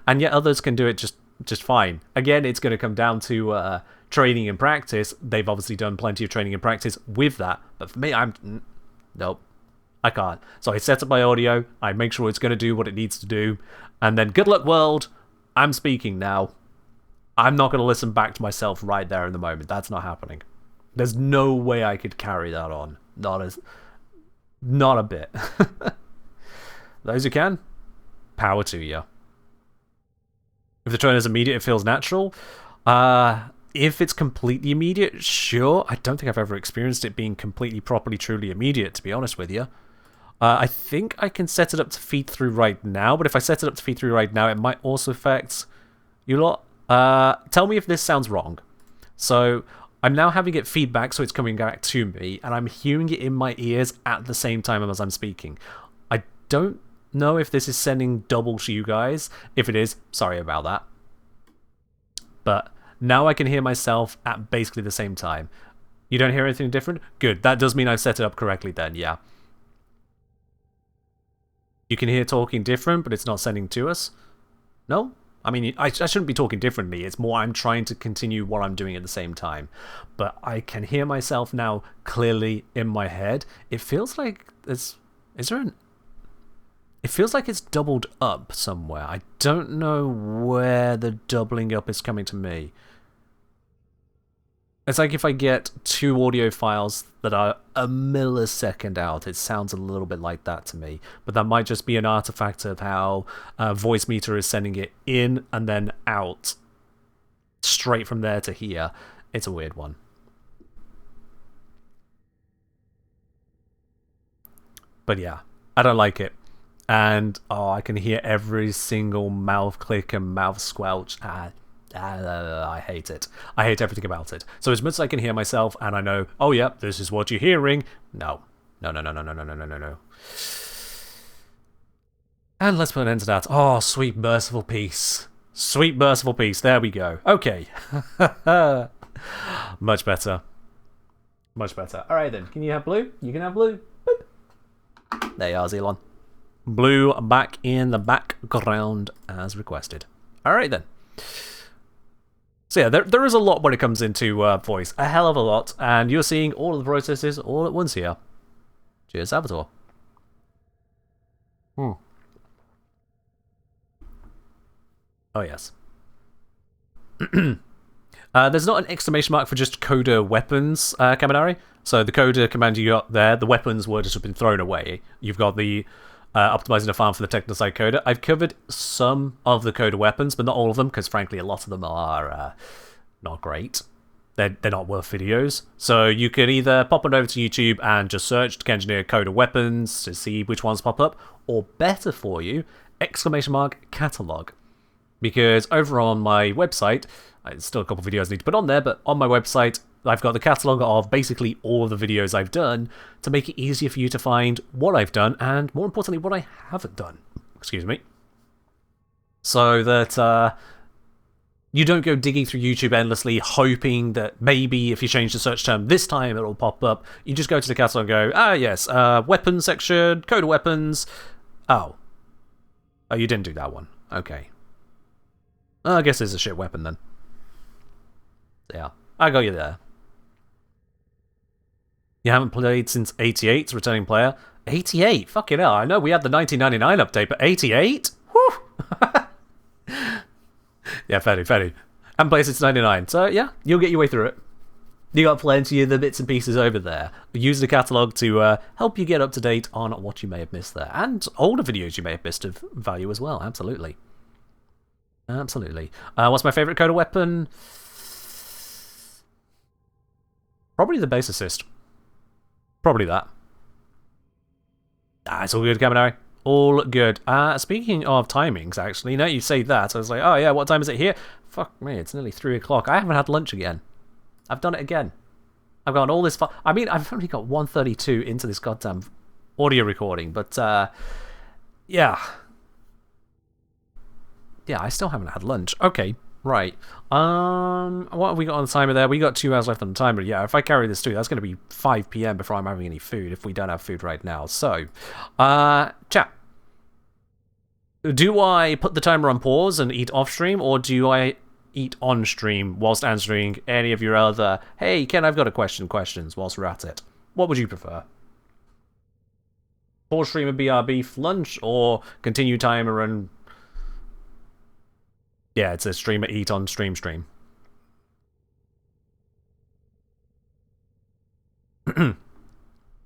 S1: And yet others can do it just fine. Again, it's going to come down to training and practice. They've obviously done plenty of training and practice with that. But for me, nope. I can't. So I set up my audio, I make sure it's going to do what it needs to do, and then good luck world, I'm speaking now. I'm not going to listen back to myself right there in the moment. That's not happening. There's no way I could carry that on. Not a bit. Those who can, power to you. If the train is immediate, it feels natural. If it's completely immediate, sure. I don't think I've ever experienced it being completely, properly, truly immediate, to be honest with you. I think I can set it up to feed through right now, but if I set it up to feed through right now, it might also affect you lot. Tell me if this sounds wrong. So, I'm now having it feedback, so it's coming back to me, and I'm hearing it in my ears at the same time as I'm speaking. I don't know if this is sending double to you guys. If it is, sorry about that. But now I can hear myself at basically the same time. You don't hear anything different? Good. That does mean I've set it up correctly then, yeah. You can hear talking different, but it's not sending to us? No? I mean, I shouldn't be talking differently. It's more I'm trying to continue what I'm doing at the same time. But I can hear myself now clearly in my head. It feels like there's... It feels like it's doubled up somewhere. I don't know where the doubling up is coming to me. It's like if I get two audio files that are a millisecond out, it sounds a little bit like that to me. But that might just be an artifact of how Voice Meter is sending it in and then out. Straight from there to here. It's a weird one. But yeah, I don't like it. And oh, I can hear every single mouth click and mouth squelch. I hate it. I hate everything about it. So as much as I can hear myself and I know, oh yeah, this is what you're hearing. No. No. And let's put an end to that. Oh, sweet merciful peace. Sweet merciful peace. There we go. Okay. Much better. Much better. Alright then. Can you have blue? You can have blue. Boop. There you are, Zelon. Blue back in the background as requested. Alright then. So yeah, there is a lot when it comes into voice. A hell of a lot. And you're seeing all of the processes all at once here. Cheers, Salvatore. Oh yes. There's not an exclamation mark for just coder weapons, Kaminari. So the coder command you got there, the weapons were just been thrown away. You've got the optimizing the farm for the technical side coder. I've covered some of the coder weapons, but not all of them, because frankly a lot of them are not great. They're not worth videos. So you can either pop on over to YouTube and just search Kengineer coder weapons to see which ones pop up, or better for you, exclamation mark catalog. Because over on my website, there's still a couple of videos I need to put on there, but on my website, I've got the catalogue of basically all of the videos I've done to make it easier for you to find what I've done and, more importantly, what I haven't done. Excuse me. So that you don't go digging through YouTube endlessly, hoping that maybe if you change the search term this time, it'll pop up. You just go to the catalogue and go, ah, yes, weapons section, code of weapons. Oh, you didn't do that one. Okay. I guess it's a shit weapon then. Yeah, I got you there. You haven't played since 88, returning player. 88? Fucking hell, I know we had the 1999 update, but 88? Whew! Yeah, fair. Haven't played since 99, so yeah, you'll get your way through it. You got plenty of the bits and pieces over there. Use the catalogue to help you get up to date on what you may have missed there. And older videos you may have missed of value as well, absolutely. Absolutely. What's my favourite coder weapon? Probably the base assist. Probably that. It's all good, Kaminari. All good. Speaking of timings, actually, now you say that, I was like, oh yeah, what time is it here? Fuck me, it's nearly 3 o'clock. I haven't had lunch again. I've done it again. I've got all this... I mean, I've only got 1:32 into this goddamn audio recording, but, yeah. Yeah, I still haven't had lunch. Okay, right. What have we got on the timer there? We got 2 hours left on the timer. Yeah, if I carry this through, that's going to be 5 PM before I'm having any food, if we don't have food right now. So, chat. Do I put the timer on pause and eat off stream, or do I eat on stream whilst answering any of your other, hey, Ken, I've got a questions whilst we're at it? What would you prefer? Pause stream and BRB for lunch, or continue timer and... Yeah, it's a streamer eat on stream.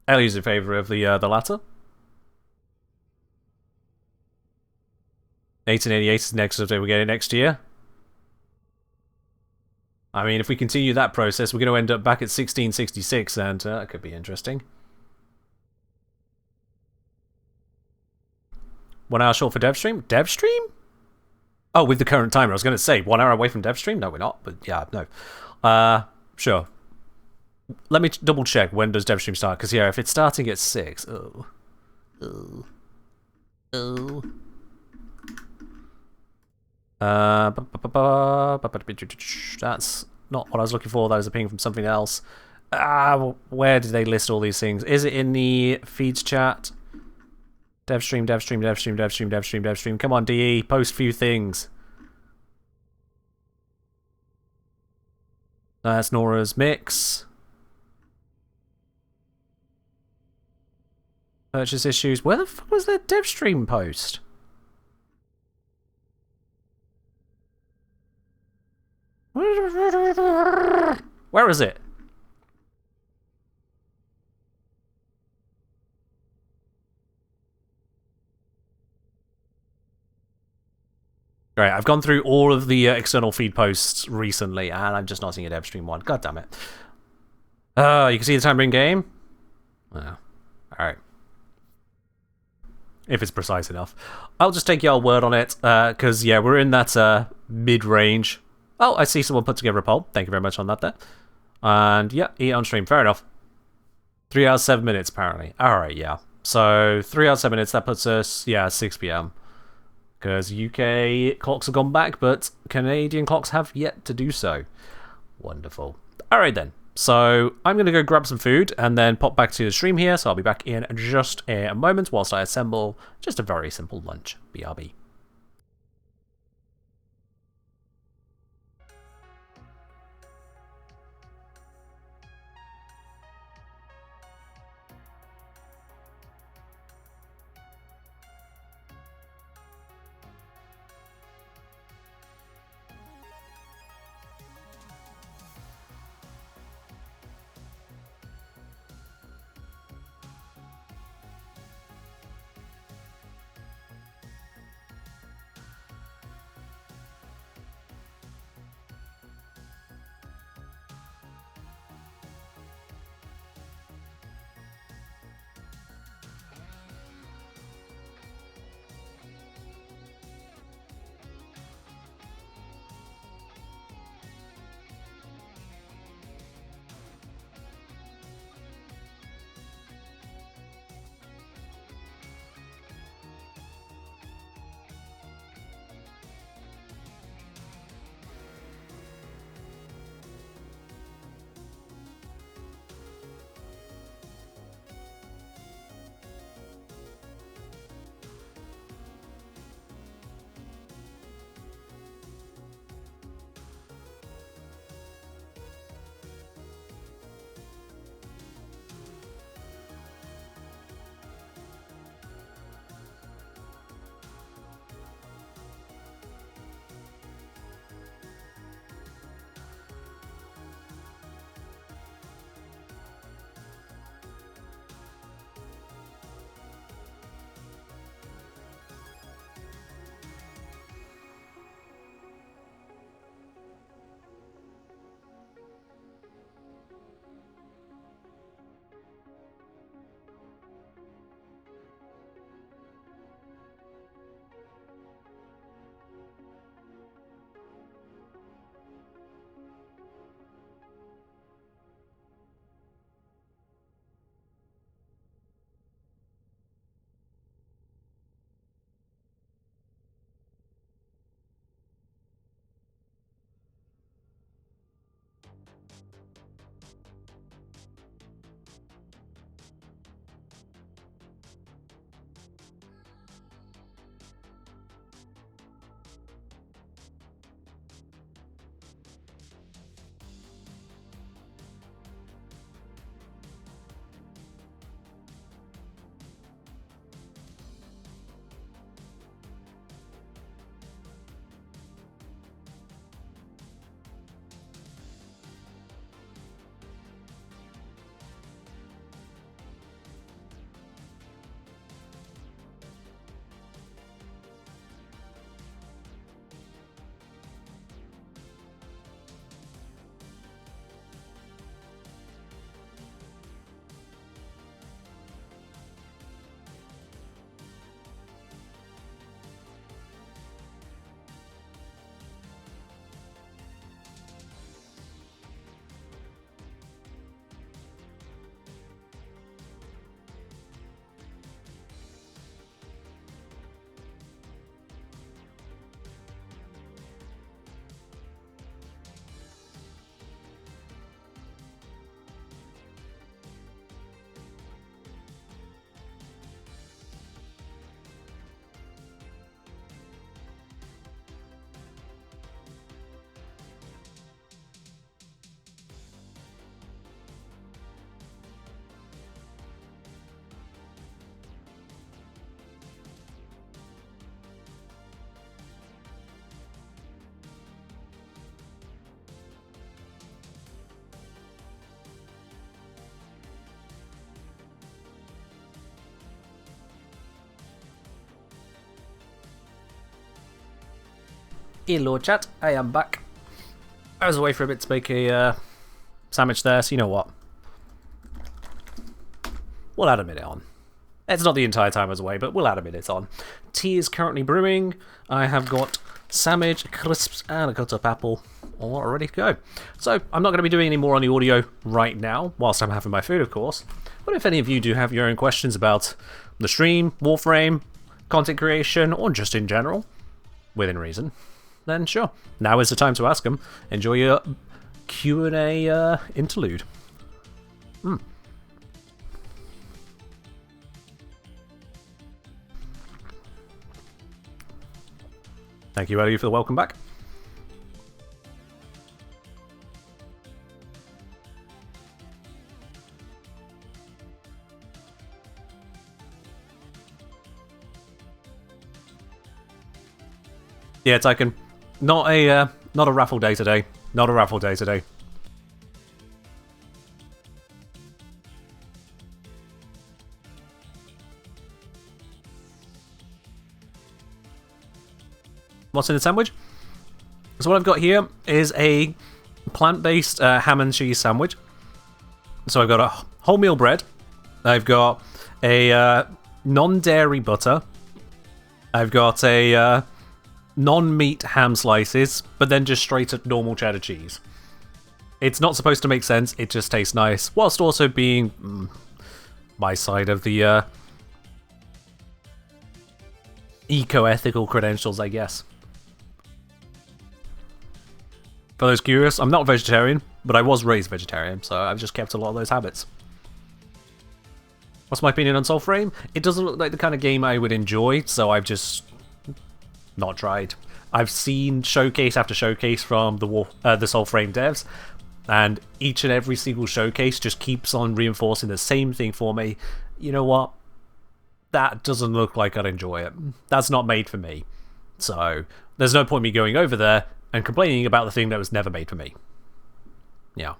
S1: Ellie's in favour of the latter. 1888 is the next update we're getting next year. I mean, if we continue that process, we're going to end up back at 1666, and that could be interesting. 1 hour short for dev stream? Dev stream? Oh, with the current timer. I was going to say, 1 hour away from dev stream? No, we're not, but yeah, no. Sure. Let me double check, when does dev stream start? Because, yeah, if it's starting at 6... That's not what I was looking for. That was a ping from something else. Where did they list all these things? Is it in the feeds chat? Dev stream. Come on, DE, post few things. That's Nora's mix. Purchase issues. Where the fuck was that dev stream post? Where is it? Right, I've gone through all of the external feed posts recently, and I'm just not seeing a dev stream one. God damn it. You can see the timer in game? Oh, alright. if it's precise enough. I'll just take your word on it, because, yeah, we're in that mid-range. Oh, I see someone put together a poll. Thank you very much on that there. And, yeah, eat on stream. Fair enough. 3 hours, 7 minutes, apparently. Alright, yeah. So, 3 hours, 7 minutes, that puts us, yeah, 6 p.m. Because UK clocks have gone back, but Canadian clocks have yet to do so. Wonderful. Alright then. So, I'm going to go grab some food and then pop back to the stream here. So, I'll be back in just a moment whilst I assemble just a very simple lunch. BRB. Hello chat, I am back. I was away for a bit to make a sandwich there, so you know what? We'll add a minute on. It's not the entire time I was away, but we'll add a minute on. Tea is currently brewing. I have got sandwich, crisps, and a cut up apple all ready to go. So I'm not going to be doing any more on the audio right now, whilst I'm having my food, of course. But if any of you do have your own questions about the stream, Warframe, content creation, or just in general, within reason, then sure, now is the time to ask them. Enjoy your Q&A interlude. Thank you, Ellie, for the welcome back. Yeah, Tyken. Not a raffle day today. Not a raffle day today. What's in the sandwich? So what I've got here is a plant-based ham and cheese sandwich. So I've got a wholemeal bread. I've got a non-dairy butter. I've got a non-meat ham slices, but then just straight up normal cheddar cheese. It's not supposed to make sense, it just tastes nice, whilst also being my side of the eco-ethical credentials, I guess. For those curious, I'm not vegetarian, but I was raised vegetarian, so I've just kept a lot of those habits. What's my opinion on Soulframe? It doesn't look like the kind of game I would enjoy, so I've just not tried. I've seen showcase after showcase from the Soulframe devs, and each and every single showcase just keeps on reinforcing the same thing for me. You know what? That doesn't look like I'd enjoy it. That's not made for me. So there's no point me going over there and complaining about the thing that was never made for me. Yeah.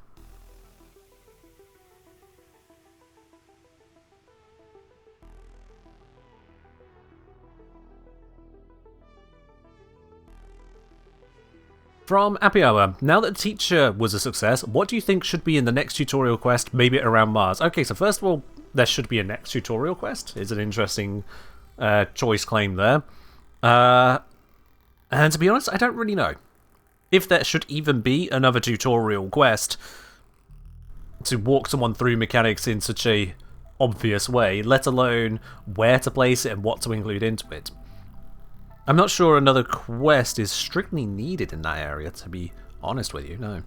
S1: From Happy Hour, now that Teacher was a success, what do you think should be in the next tutorial quest, maybe around Mars? Okay, so first of all, there should be a next tutorial quest. Is an interesting choice claim there. And to be honest, I don't really know if there should even be another tutorial quest to walk someone through mechanics in such a obvious way, let alone where to place it and what to include into it. I'm not sure another quest is strictly needed in that area, to be honest with you, no.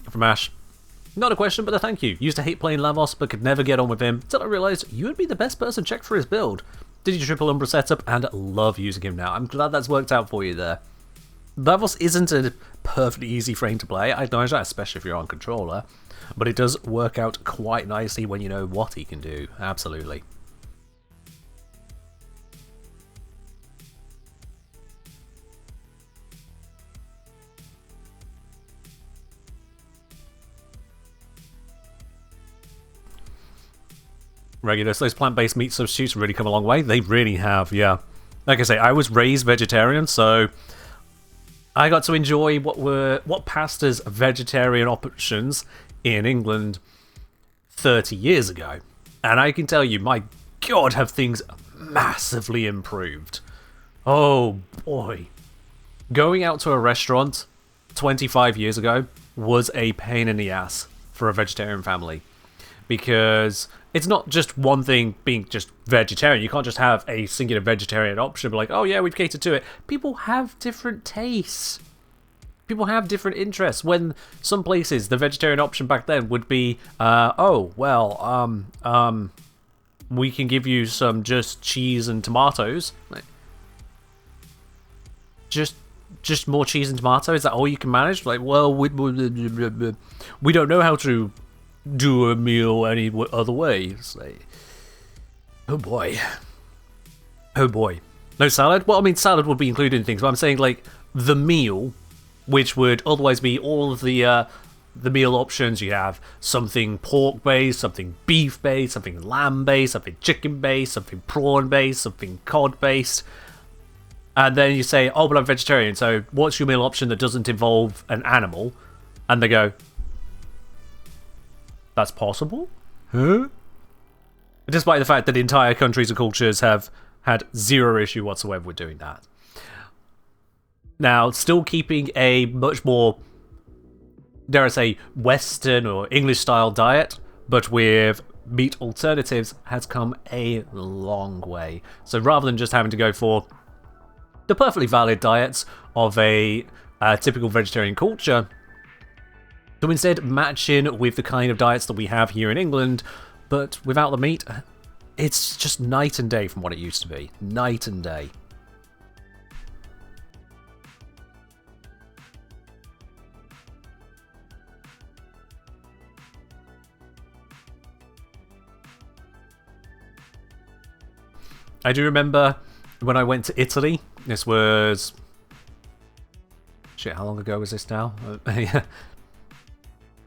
S1: From Ash. Not a question, but a thank you. Used to hate playing Lavos, but could never get on with him, till I realised you would be the best person checked for his build. Did your triple Umbra setup, and love using him now. I'm glad that's worked out for you there. Lavos isn't a perfectly easy frame to play, I acknowledge that, especially if you're on controller, but it does work out quite nicely when you know what he can do, absolutely. Regulus, those plant-based meat substitutes really come a long way. They really have, yeah. Like I say, I was raised vegetarian, so I got to enjoy what passed as vegetarian options in England 30 years ago. And I can tell you, my God, have things massively improved. Oh boy. Going out to a restaurant 25 years ago was a pain in the ass for a vegetarian family. Because it's not just one thing being just vegetarian. You can't just have a singular vegetarian option, but like, oh yeah, we've catered to it. People have different tastes. People have different interests. When some places, the vegetarian option back then would be, we can give you some just cheese and tomatoes. Like, just more cheese and tomato? Is that all you can manage? Like, well, we don't know how to do a meal any other way. It's like, oh boy. Oh boy. No salad? Well, I mean, salad would be included in things, but I'm saying, like, the meal, which would otherwise be all of the meal options. You have something pork-based, something beef-based, something lamb-based, something chicken-based, something prawn-based, something cod-based. And then you say, oh, but I'm vegetarian, so what's your meal option that doesn't involve an animal? And they go, that's possible? Huh? Despite the fact that entire countries and cultures have had zero issue whatsoever with doing that. Now, still keeping a much more, dare I say, Western or English-style diet, but with meat alternatives, has come a long way. So rather than just having to go for the perfectly valid diets of a typical vegetarian culture, to instead match in with the kind of diets that we have here in England, but without the meat, it's just night and day from what it used to be. Night and day. I do remember when I went to Italy, this was... Shit, how long ago was this now? Yeah.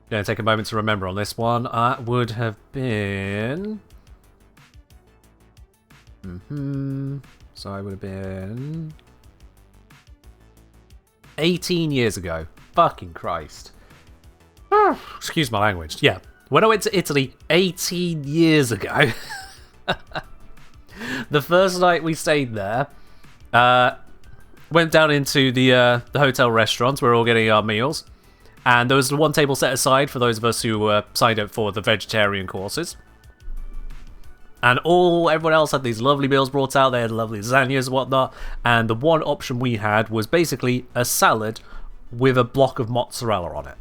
S1: Gonna take a moment to remember on this one. That would have been... So I would have been... 18 years ago. Fucking Christ. Excuse my language. Yeah. When I went to Italy 18 years ago... The first night we stayed there, went down into the hotel restaurants. We were all getting our meals, and there was one table set aside for those of us who were signed up for the vegetarian courses. And everyone else had these lovely meals brought out. They had lovely lasagnas and whatnot. And the one option we had was basically a salad with a block of mozzarella on it.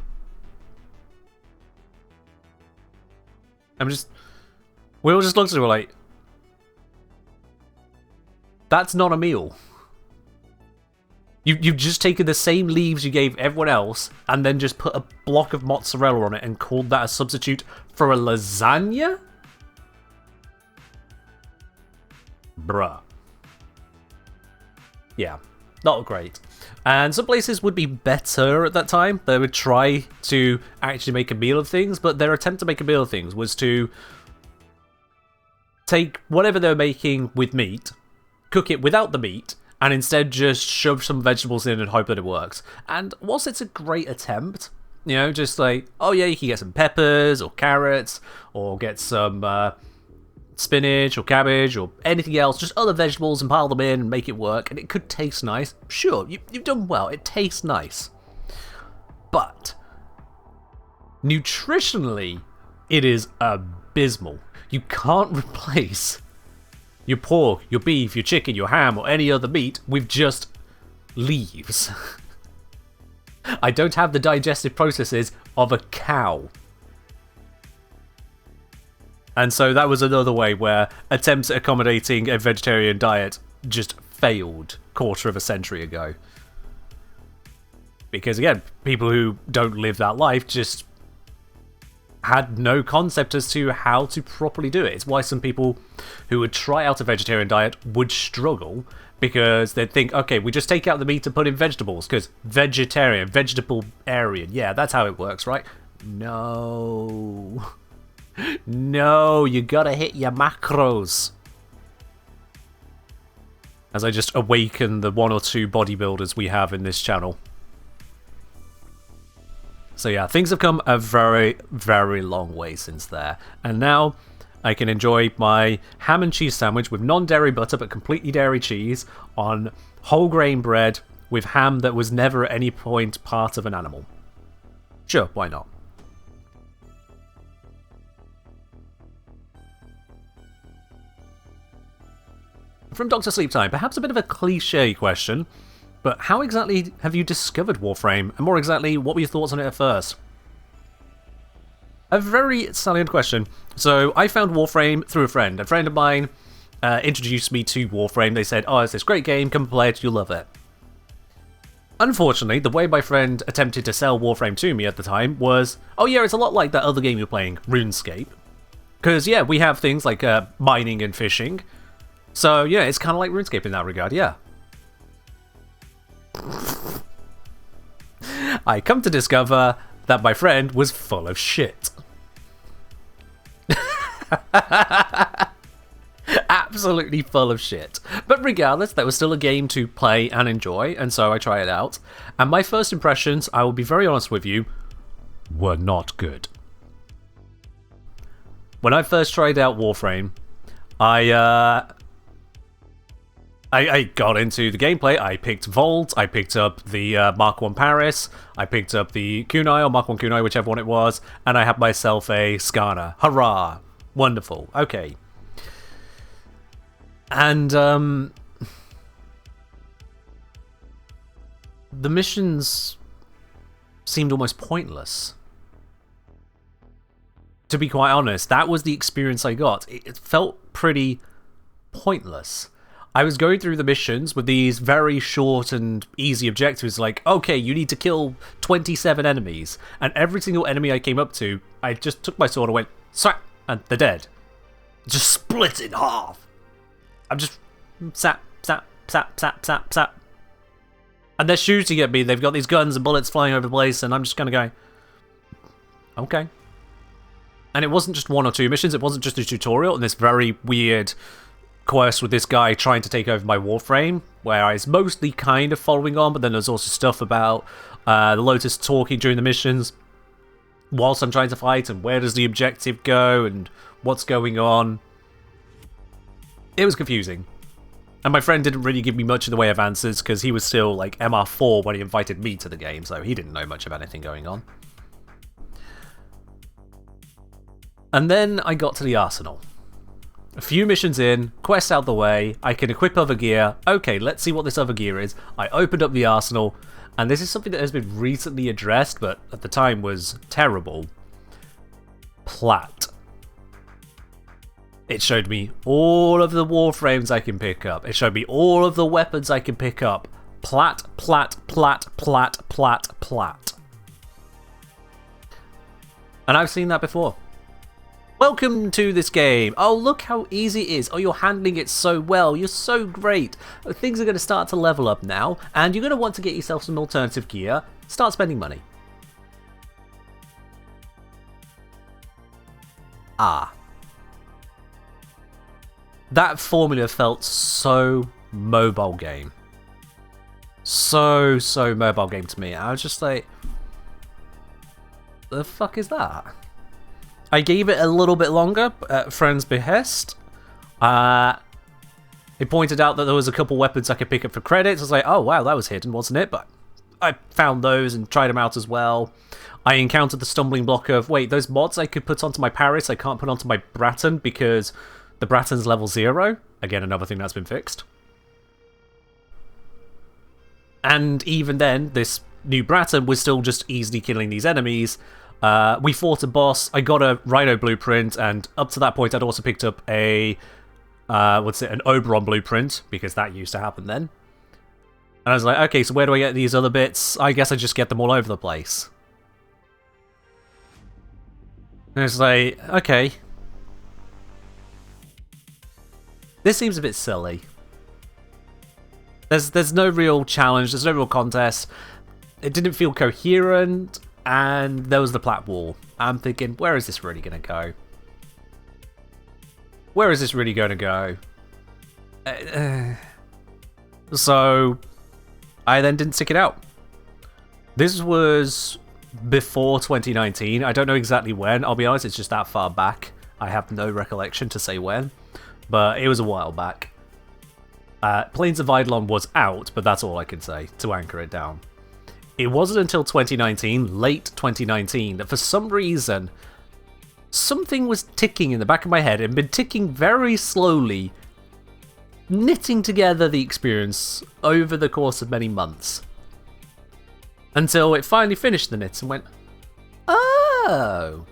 S1: We all just looked at it, we're like, that's not a meal. You've just taken the same leaves you gave everyone else and then just put a block of mozzarella on it and called that a substitute for a lasagna? Bruh. Yeah, not great. And some places would be better at that time. They would try to actually make a meal of things, but their attempt to make a meal of things was to take whatever they're making with meat, cook it without the meat, and instead just shove some vegetables in and hope that it works. And whilst it's a great attempt, you know, just like, oh yeah, you can get some peppers or carrots, or get some spinach or cabbage or anything else, just other vegetables, and pile them in and make it work, and it could taste nice. Sure, you've done well, it tastes nice. But nutritionally, it is abysmal. You can't replace your pork, your beef, your chicken, your ham, or any other meat with just leaves. I don't have the digestive processes of a cow. And so that was another way where attempts at accommodating a vegetarian diet just failed a quarter of a century ago. Because again, people who don't live that life just had no concept as to how to properly do it. It's why some people who would try out a vegetarian diet would struggle, because they'd think, okay, we just take out the meat and put in vegetables, because vegetarian, vegetable-arian, yeah, that's how it works, right? No. No, you gotta hit your macros. As I just awaken the one or two bodybuilders we have in this channel. So yeah, things have come a very, very long way since there. And now I can enjoy my ham and cheese sandwich with non-dairy butter but completely dairy cheese on whole grain bread with ham that was never at any point part of an animal. Sure, why not? From Dr. Sleeptime, perhaps a bit of a cliche question, but how exactly have you discovered Warframe, and more exactly, what were your thoughts on it at first? A very salient question. So, I found Warframe through a friend. A friend of mine introduced me to Warframe. They said, oh, it's this great game, come play it, you'll love it. Unfortunately, the way my friend attempted to sell Warframe to me at the time was, oh yeah, it's a lot like that other game you're playing, RuneScape. Because, yeah, we have things like mining and fishing. So, yeah, it's kind of like RuneScape in that regard, yeah. I come to discover that my friend was full of shit. absolutely full of shit. But regardless, that was still a game to play and enjoy, and so I try it out. And my first impressions, I will be very honest with you, were not good. When I first tried out Warframe, I got into the gameplay. I picked Volt, I picked up the Mark 1 Paris, I picked up the Kunai, or Mark 1 Kunai, whichever one it was, and I had myself a Skarner. Hurrah! Wonderful. Okay. And, the missions seemed almost pointless. To be quite honest, that was the experience I got. It felt pretty pointless. I was going through the missions with these very short and easy objectives like, okay, you need to kill 27 enemies. And every single enemy I came up to, I just took my sword and went, swat, and they're dead. Just split in half. I'm just, sap, sap, sap, sap, sap, sap. And they're shooting at me, they've got these guns and bullets flying over the place, and I'm just kind of going, okay. And it wasn't just one or two missions, it wasn't just a tutorial, and this very weird quest with this guy trying to take over my Warframe, where I was mostly kind of following on, but then there's also stuff about the Lotus talking during the missions whilst I'm trying to fight, and where does the objective go, and what's going on. It was confusing. And my friend didn't really give me much in the way of answers, because he was still like MR4 when he invited me to the game, so he didn't know much about anything going on. And then I got to the arsenal. A few missions in, quest out the way, I can equip other gear. Okay, let's see what this other gear is. I opened up the arsenal, and this is something that has been recently addressed, but at the time was terrible. Plat. It showed me all of the Warframes I can pick up. It showed me all of the weapons I can pick up. Plat, plat, plat, plat, plat, plat. And I've seen that before. Welcome to this game. Oh, look how easy it is. Oh, you're handling it so well. You're so great. Things are going to start to level up now, and you're going to want to get yourself some alternative gear. Start spending money. Ah. That formula felt so mobile game. So mobile game to me. I was just like, the fuck is that? I gave it a little bit longer at friend's behest. He pointed out that there was a couple weapons I could pick up for credits. I was like, oh wow, that was hidden, wasn't it? But I found those and tried them out as well. I encountered the stumbling block of, wait, those mods I could put onto my Paris, I can't put onto my Bratton because the Bratton's level 0. Again, another thing that's been fixed. And even then, this new Bratton was still just easily killing these enemies. We fought a boss, I got a Rhino blueprint, and up to that point I'd also picked up a, an Oberon blueprint, because that used to happen then. And I was like, okay, so where do I get these other bits? I guess I just get them all over the place. And it's like, okay. This seems a bit silly. There's no real challenge, there's no real contest. It didn't feel coherent. And there was the plat wall. I'm thinking, where is this really going to go? Where is this really going to go? So, I then didn't stick it out. This was before 2019. I don't know exactly when. I'll be honest, it's just that far back. I have no recollection to say when. But it was a while back. Plains of Eidolon was out, but that's all I can say to anchor it down. It wasn't until 2019, late 2019, that for some reason, something was ticking in the back of my head and been ticking very slowly, knitting together the experience over the course of many months. Until it finally finished the knits and went, oh.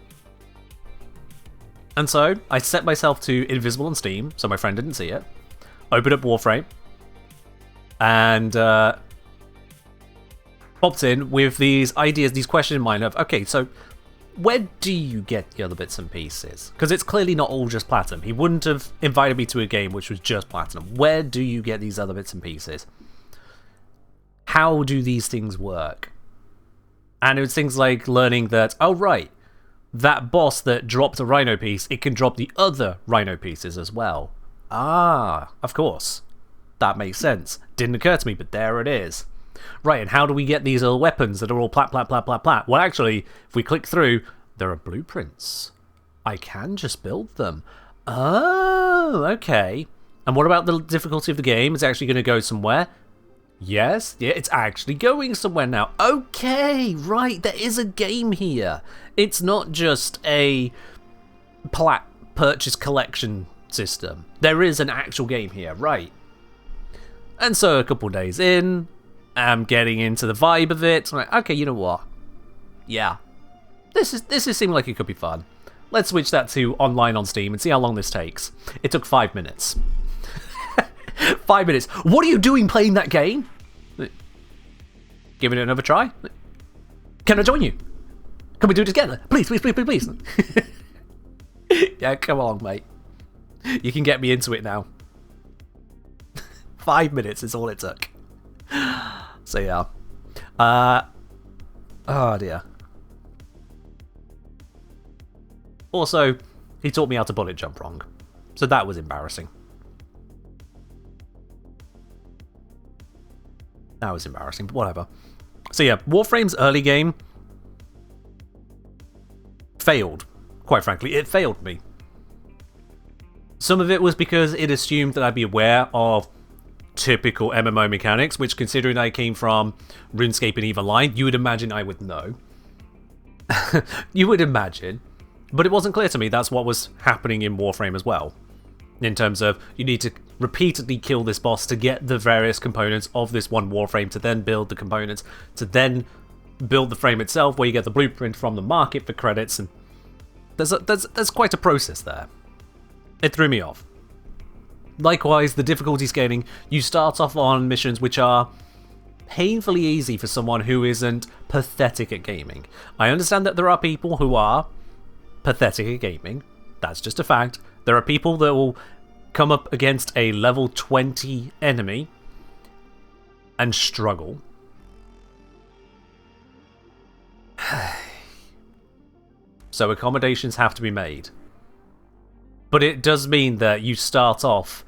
S1: And so, I set myself to Invisible on Steam, so my friend didn't see it, opened up Warframe, and popped in with these ideas, these questions in mind of, okay, so where do you get the other bits and pieces? Because it's clearly not all just Platinum. He wouldn't have invited me to a game which was just Platinum. Where do you get these other bits and pieces? How do these things work? And it was things like learning that, oh right, that boss that dropped a Rhino piece, it can drop the other Rhino pieces as well. Ah, of course. That makes sense. Didn't occur to me, but there it is. Right, and how do we get these little weapons that are all plat, plat, plat, plat, plat? Well, actually, if we click through, there are blueprints. I can just build them. Oh, okay. And what about the difficulty of the game? It's actually going to go somewhere? Yes, yeah, it's actually going somewhere now. Okay, right, there is a game here. It's not just a purchase collection system. There is an actual game here, right. And so a couple days in, I'm getting into the vibe of it. I'm like, okay, you know what? Yeah, this is seeming like it could be fun. Let's switch that to online on Steam and see how long this takes. It took 5 minutes. 5 minutes. What are you doing playing that game? Giving it another try? Can I join you? Can we do it together? Please, please, please, please, please. Yeah, come on, mate. You can get me into it now. 5 minutes is all it took. So yeah. Oh dear. Also, he taught me how to bullet jump wrong. So that was embarrassing. That was embarrassing, but whatever. So yeah, Warframe's early game failed. Quite frankly, it failed me. Some of it was because it assumed that I'd be aware of typical MMO mechanics, which, considering I came from RuneScape and EVE Online, you would imagine I would know. You would imagine. But it wasn't clear to me that's what was happening in Warframe as well. In terms of, you need to repeatedly kill this boss to get the various components of this one Warframe, to then build the components, to then build the frame itself, where you get the blueprint from the market for credits, and there's quite a process there. It threw me off. Likewise, the difficulty scaling, you start off on missions which are painfully easy for someone who isn't pathetic at gaming. I understand that there are people who are pathetic at gaming. That's just a fact. There are people that will come up against a level 20 enemy and struggle. So accommodations have to be made. But it does mean that you start off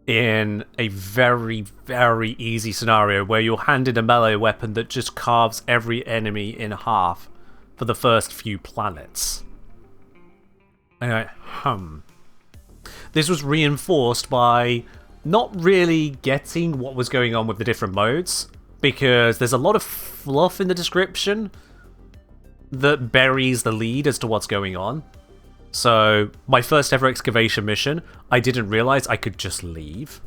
S1: in a very, very easy scenario where you're handed a melee weapon that just carves every enemy in half for the first few planets. And this was reinforced by not really getting what was going on with the different modes, because there's a lot of fluff in the description that buries the lead as to what's going on. So, my first ever excavation mission, I didn't realise I could just leave.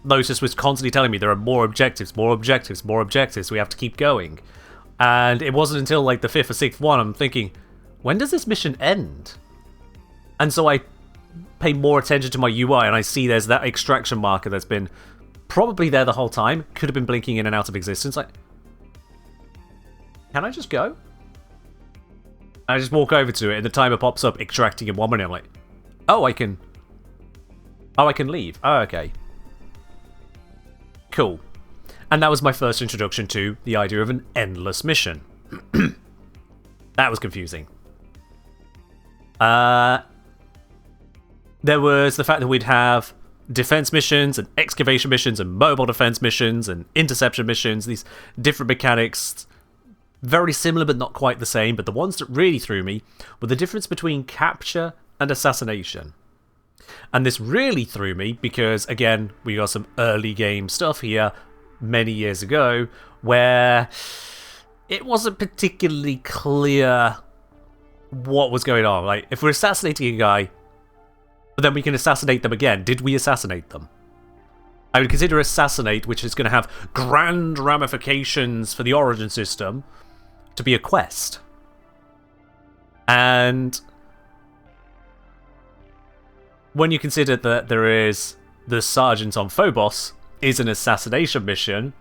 S1: Lotus was constantly telling me there are more objectives, more objectives, more objectives, we have to keep going. And it wasn't until like the 5th or 6th one I'm thinking, when does this mission end? And so I pay more attention to my UI and I see there's that extraction marker that's been probably there the whole time, could have been blinking in and out of existence. Like, can I just go? I just walk over to it and the timer pops up extracting in 1 minute. I'm like, oh, I can leave. Oh, okay. Cool. And that was my first introduction to the idea of an endless mission. That was confusing. There was the fact that we'd have defense missions and excavation missions and mobile defense missions and interception missions, these different mechanics. Very similar but not quite the same, but the ones that really threw me were the difference between capture and assassination. And this really threw me because, again, we got some early game stuff here many years ago where it wasn't particularly clear what was going on. Like, if we're assassinating a guy, but then we can assassinate them again, did we assassinate them? I would consider assassinate, which is going to have grand ramifications for the origin system, to be a quest. And when you consider that there is the Sergeant on Phobos is an assassination mission,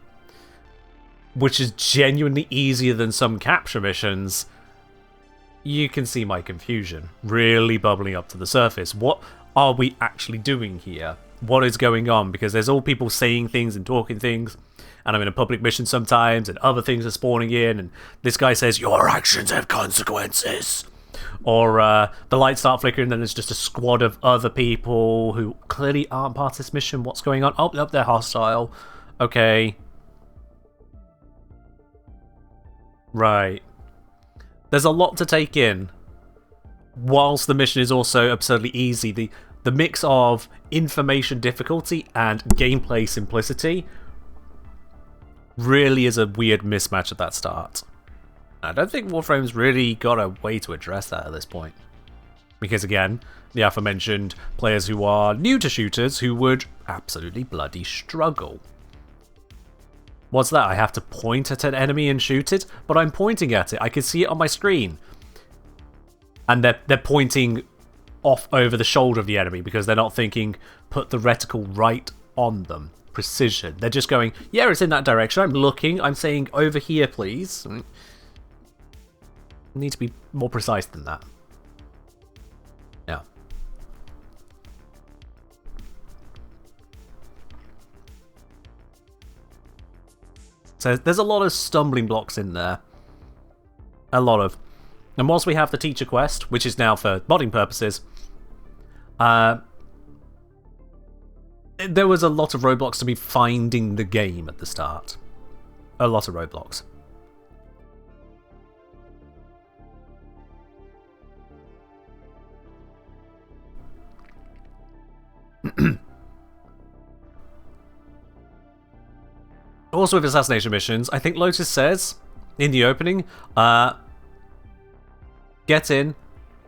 S1: which is genuinely easier than some capture missions, you can see my confusion really bubbling up to the surface. What are we actually doing here? What is going on? Because there's all people saying things and talking things, and I'm in a public mission sometimes, and other things are spawning in, and this guy says, your actions have consequences. Or the lights start flickering, and then there's just a squad of other people who clearly aren't part of this mission. What's going on? Oh, nope, they're hostile. Okay. Right. There's a lot to take in. Whilst the mission is also absurdly easy, the mix of information difficulty and gameplay simplicity really is a weird mismatch at that start. I don't think Warframe's really got a way to address that at this point. Because again, the aforementioned players who are new to shooters who would absolutely bloody struggle. What's that? I have to point at an enemy and shoot it? But I'm pointing at it. I can see it on my screen. And they're pointing off over the shoulder of the enemy because they're not thinking, put the reticle right on them. Precision. They're just going, yeah, it's in that direction. I'm looking. I'm saying, over here, please. Need to be more precise than that. Yeah. So there's a lot of stumbling blocks in there. A lot of. And whilst we have the teacher quest, which is now for modding purposes, there was a lot of roadblocks to be finding the game at the start. A lot of roadblocks. Also with assassination missions, I think Lotus says in the opening, get in,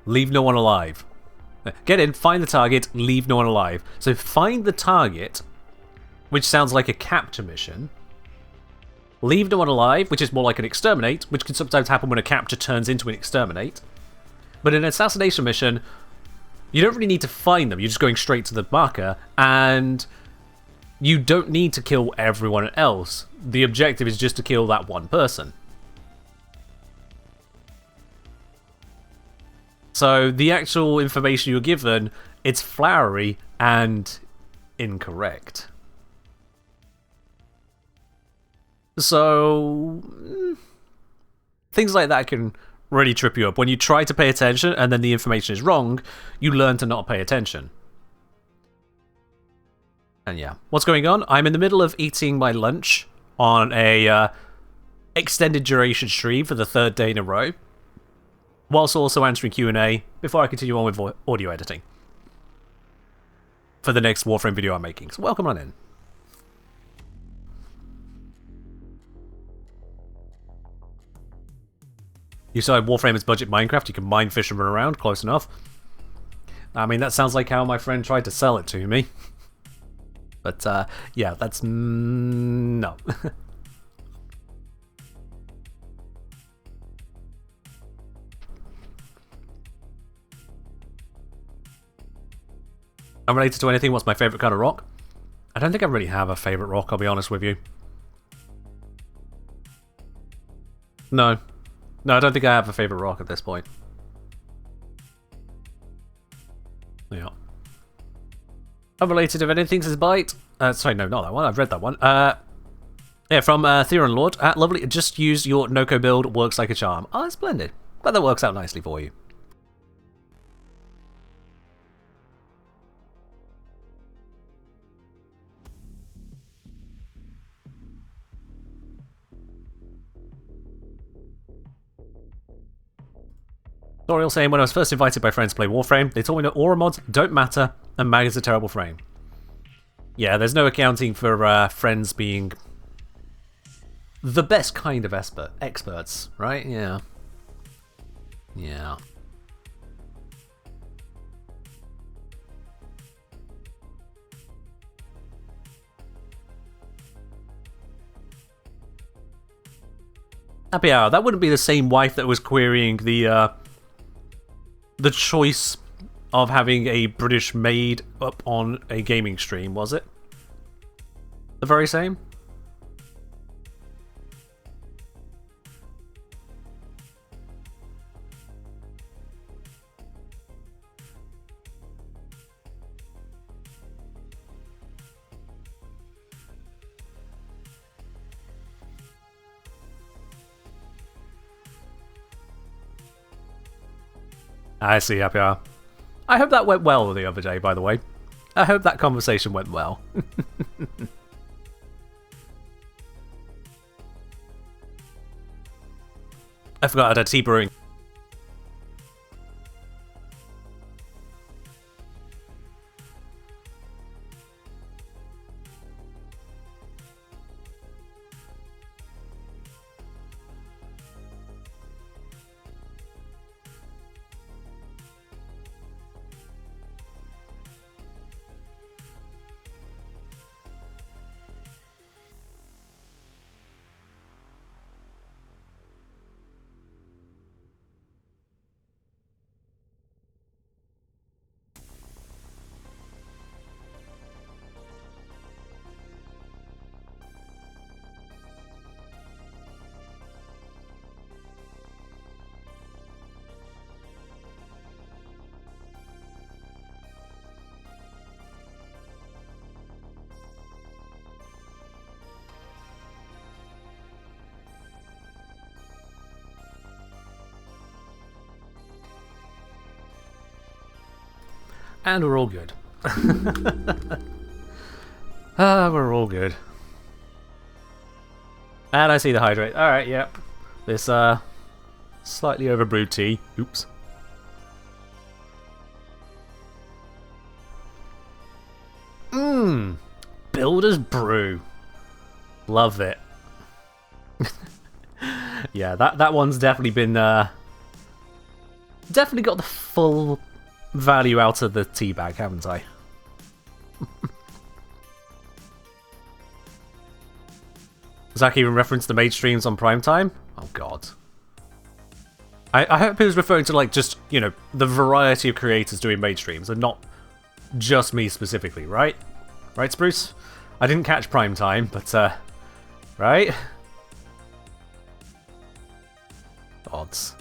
S1: leave no one alive. Get in, find the target, leave no one alive. So find the target, which sounds like a capture mission. Leave no one alive, which is more like an exterminate, which can sometimes happen when a capture turns into an exterminate. But in an assassination mission, you don't really need to find them. You're just going straight to the marker, and you don't need to kill everyone else. The objective is just to kill that one person. So the actual information you're given, it's flowery and incorrect. So things like that can really trip you up. When you try to pay attention and then the information is wrong, you learn to not pay attention. And yeah, what's going on? I'm in the middle of eating my lunch on a extended duration stream for the 3rd day in a row, whilst also answering Q&A before I continue on with audio editing for the next Warframe video I'm making. So welcome on in. You said Warframe is budget Minecraft, you can mine, fish and run around, close enough. I mean, that sounds like how my friend tried to sell it to me. But, yeah, that's... no. Unrelated to anything, what's my favourite kind of rock? I don't think I really have a favourite rock, I'll be honest with you. No. No, I don't think I have a favourite rock at this point. Yeah. Unrelated if anything says bite. Sorry, no, not that one. I've read that one. Yeah, from Theron Lord. Lovely. Just use your Noko build. Works like a charm. Oh, splendid. Glad that works out nicely for you. Doriel saying, when I was first invited by friends to play Warframe, they told me that aura mods don't matter and mag is a terrible frame. Yeah, there's no accounting for friends being the best kind of experts, right? Yeah. Yeah. Happy hour. That wouldn't be the same wife that was querying the choice of having a British maid up on a gaming stream, was it? The very same? I see, happy hour. I hope that went well the other day, by the way. I hope that conversation went well. I forgot I had tea brewing. And we're all good. We're all good. And I see the hydrate. Alright, yep. This, slightly overbrewed tea. Oops. Mmm. Builder's Brew. Love it. Yeah, that one's definitely been, definitely got the full value out of the tea bag, haven't I? Zach even referenced the made streams on prime time? Oh god. I hope he was referring to, like, just, you know, the variety of creators doing made streams and not just me specifically, right? Right, Spruce? I didn't catch prime time, but, right? Odds.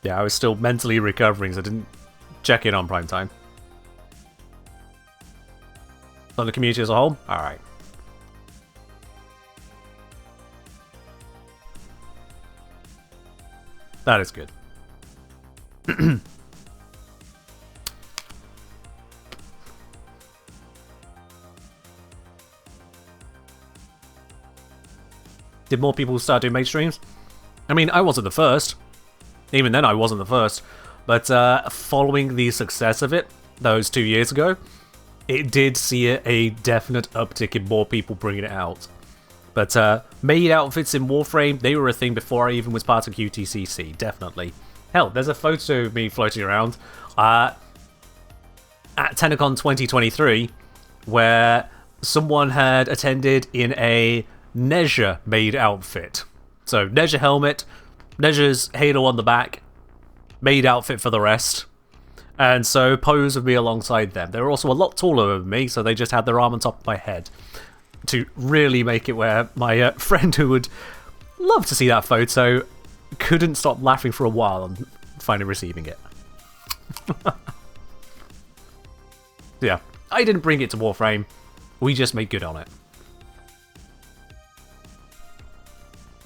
S1: Yeah, I was still mentally recovering, so I didn't check in on prime time. On the community as a whole? Alright. That is good. Did more people start doing mate streams? I mean, I wasn't the first. Even then, I wasn't the first. But following the success of it, those 2 years ago, it did see a definite uptick in more people bringing it out. But made outfits in Warframe, they were a thing before I even was part of QTCC, definitely. Hell, there's a photo of me floating around at TennoCon 2023 where someone had attended in a Nezha made outfit. So Nezha helmet, Nezha's halo on the back, made outfit for the rest. And so pose with me alongside them. They were also a lot taller than me, so they just had their arm on top of my head. To really make it where my friend who would love to see that photo couldn't stop laughing for a while and finally receiving it. Yeah, I didn't bring it to Warframe. We just made good on it.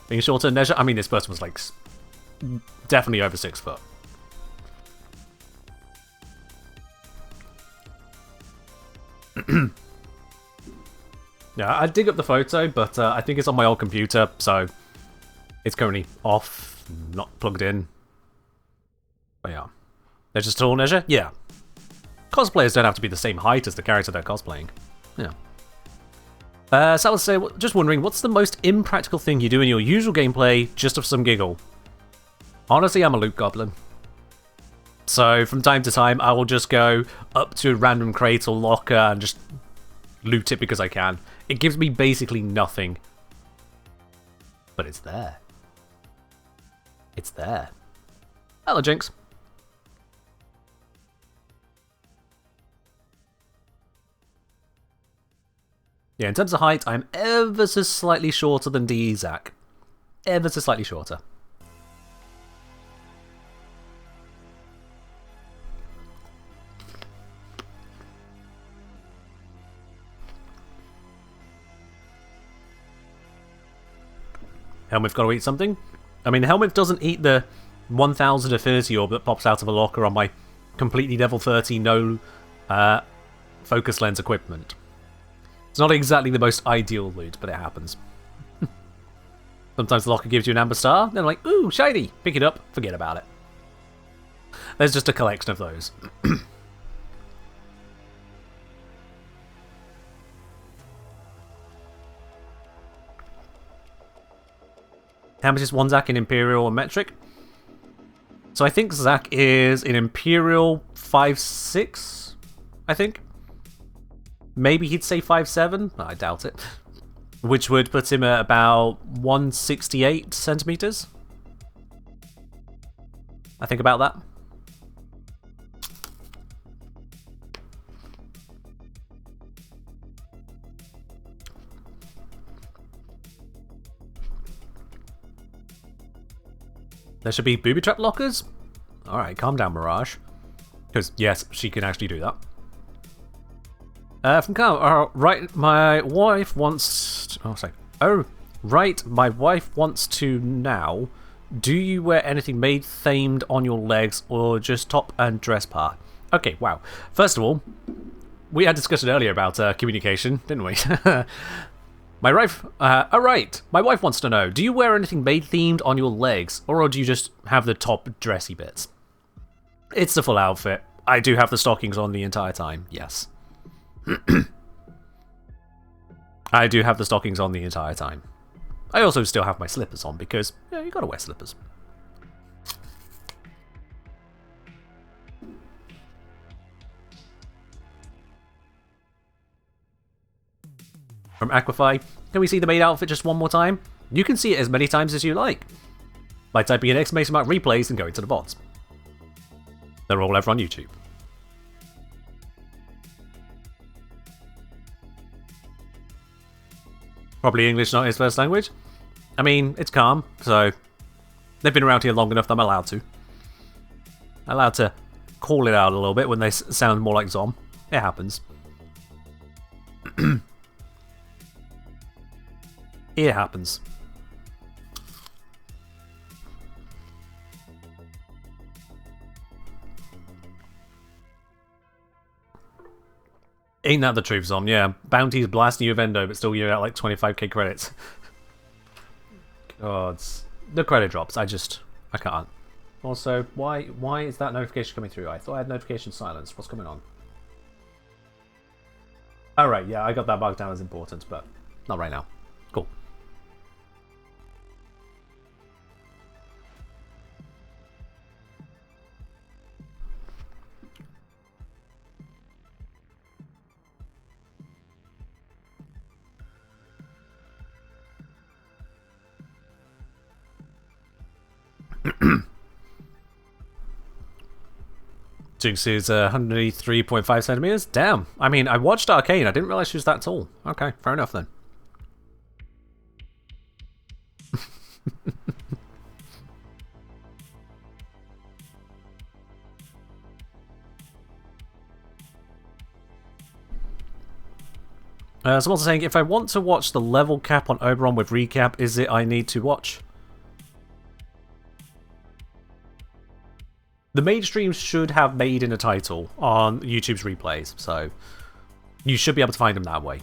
S1: Being shorter, Nezha, I mean, this person was like definitely over 6 foot. Yeah, I'd dig up the photo, but I think it's on my old computer, so it's currently off, not plugged in. But yeah. Nezha's tall, Nezha? Yeah. Cosplayers don't have to be the same height as the character they're cosplaying. Yeah. So I would say, just wondering, what's the most impractical thing you do in your usual gameplay just for some giggle? Honestly, I'm a loot goblin. So from time to time, I will just go up to a random crate or locker and just loot it because I can. It gives me basically nothing. But it's there. It's there. Hello, Jinx. Yeah, in terms of height, I'm ever so slightly shorter than DE Zach. Ever so slightly shorter. Helmuth got to eat something? I mean, Helmuth doesn't eat the 1000 affinity orb that pops out of a locker on my completely level 30 no focus lens equipment. It's not exactly the most ideal loot, but it happens. Sometimes the locker gives you an amber star, then like, ooh, shiny! Pick it up, forget about it. There's just a collection of those. How much is one Zac in Imperial and Metric? So I think Zac is in Imperial 5.6, I think. Maybe he'd say 5.7, I doubt it. Which would put him at about 168 centimeters. I think about that. There should be booby trap lockers? Alright, calm down, Mirage. Because, yes, she can actually do that. From Carl, right, my wife wants... To, oh, sorry. Oh, right, my wife wants to now. Do you wear anything maid themed on your legs or just top and dress part? Okay, wow. First of all, we had a discussion earlier about communication, didn't we? My wife, alright, my wife wants to know, do you wear anything maid-themed on your legs, or do you just have the top dressy bits? It's the full outfit. I do have the stockings on the entire time, yes. I do have the stockings on the entire time. I also still have my slippers on, because, yeah, you gotta wear slippers. From Aquify, can we see the maid outfit just one more time? You can see it as many times as you like, by typing in exclamation mark replays and going to the VODs. They're all over on YouTube. Probably English not his first language. I mean, it's calm, so they've been around here long enough that I'm allowed to. Allowed to call it out a little bit when they sound more like Zom. It happens. It happens. Ain't that the truth, Zom? Yeah, bounties blasting you with endo, but still you're at like 25k credits. God, the credit drops. I can't. Also, why is that notification coming through? I thought I had notification silenced. What's going on? Alright, yeah, I got that marked down as important, but not right now. Cool. Jinx is 183.5 centimeters. Damn. I mean, I watched Arcane. I didn't realize she was that tall. Okay, fair enough then. Someone's saying, if I want to watch the level cap on Oberon with recap, is it I need to watch? The mainstream should have made in a title on YouTube's replays, so you should be able to find them that way.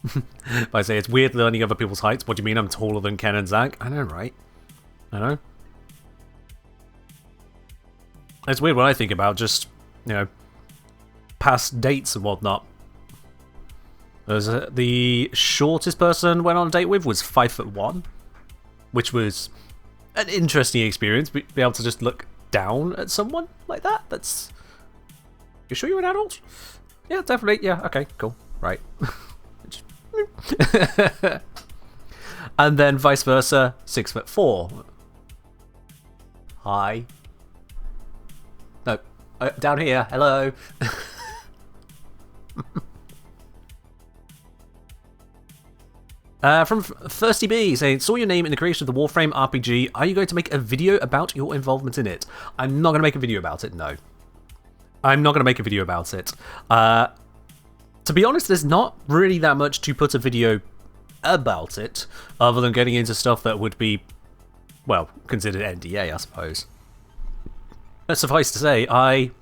S1: If I say it's weird learning other people's heights, what do you mean I'm taller than Ken and Zac? I know, right? I know. It's weird when I think about just, you know, past dates and whatnot. The shortest person I went on a date with was 5'1", which was an interesting experience. Be able to just look down at someone like that. That's. You sure you're an adult? Yeah, definitely. Yeah. Okay. Cool. Right. And then vice versa, 6'4". Hi. No, down here. Hello. From Thirsty B saying, saw your name in the creation of the Warframe RPG. Are you going to make a video about your involvement in it? I'm not going to make a video about it, no. I'm not going to make a video about it. To be honest, there's not really that much to put a video about it, other than getting into stuff that would be, well, considered NDA, I suppose. But suffice to say, I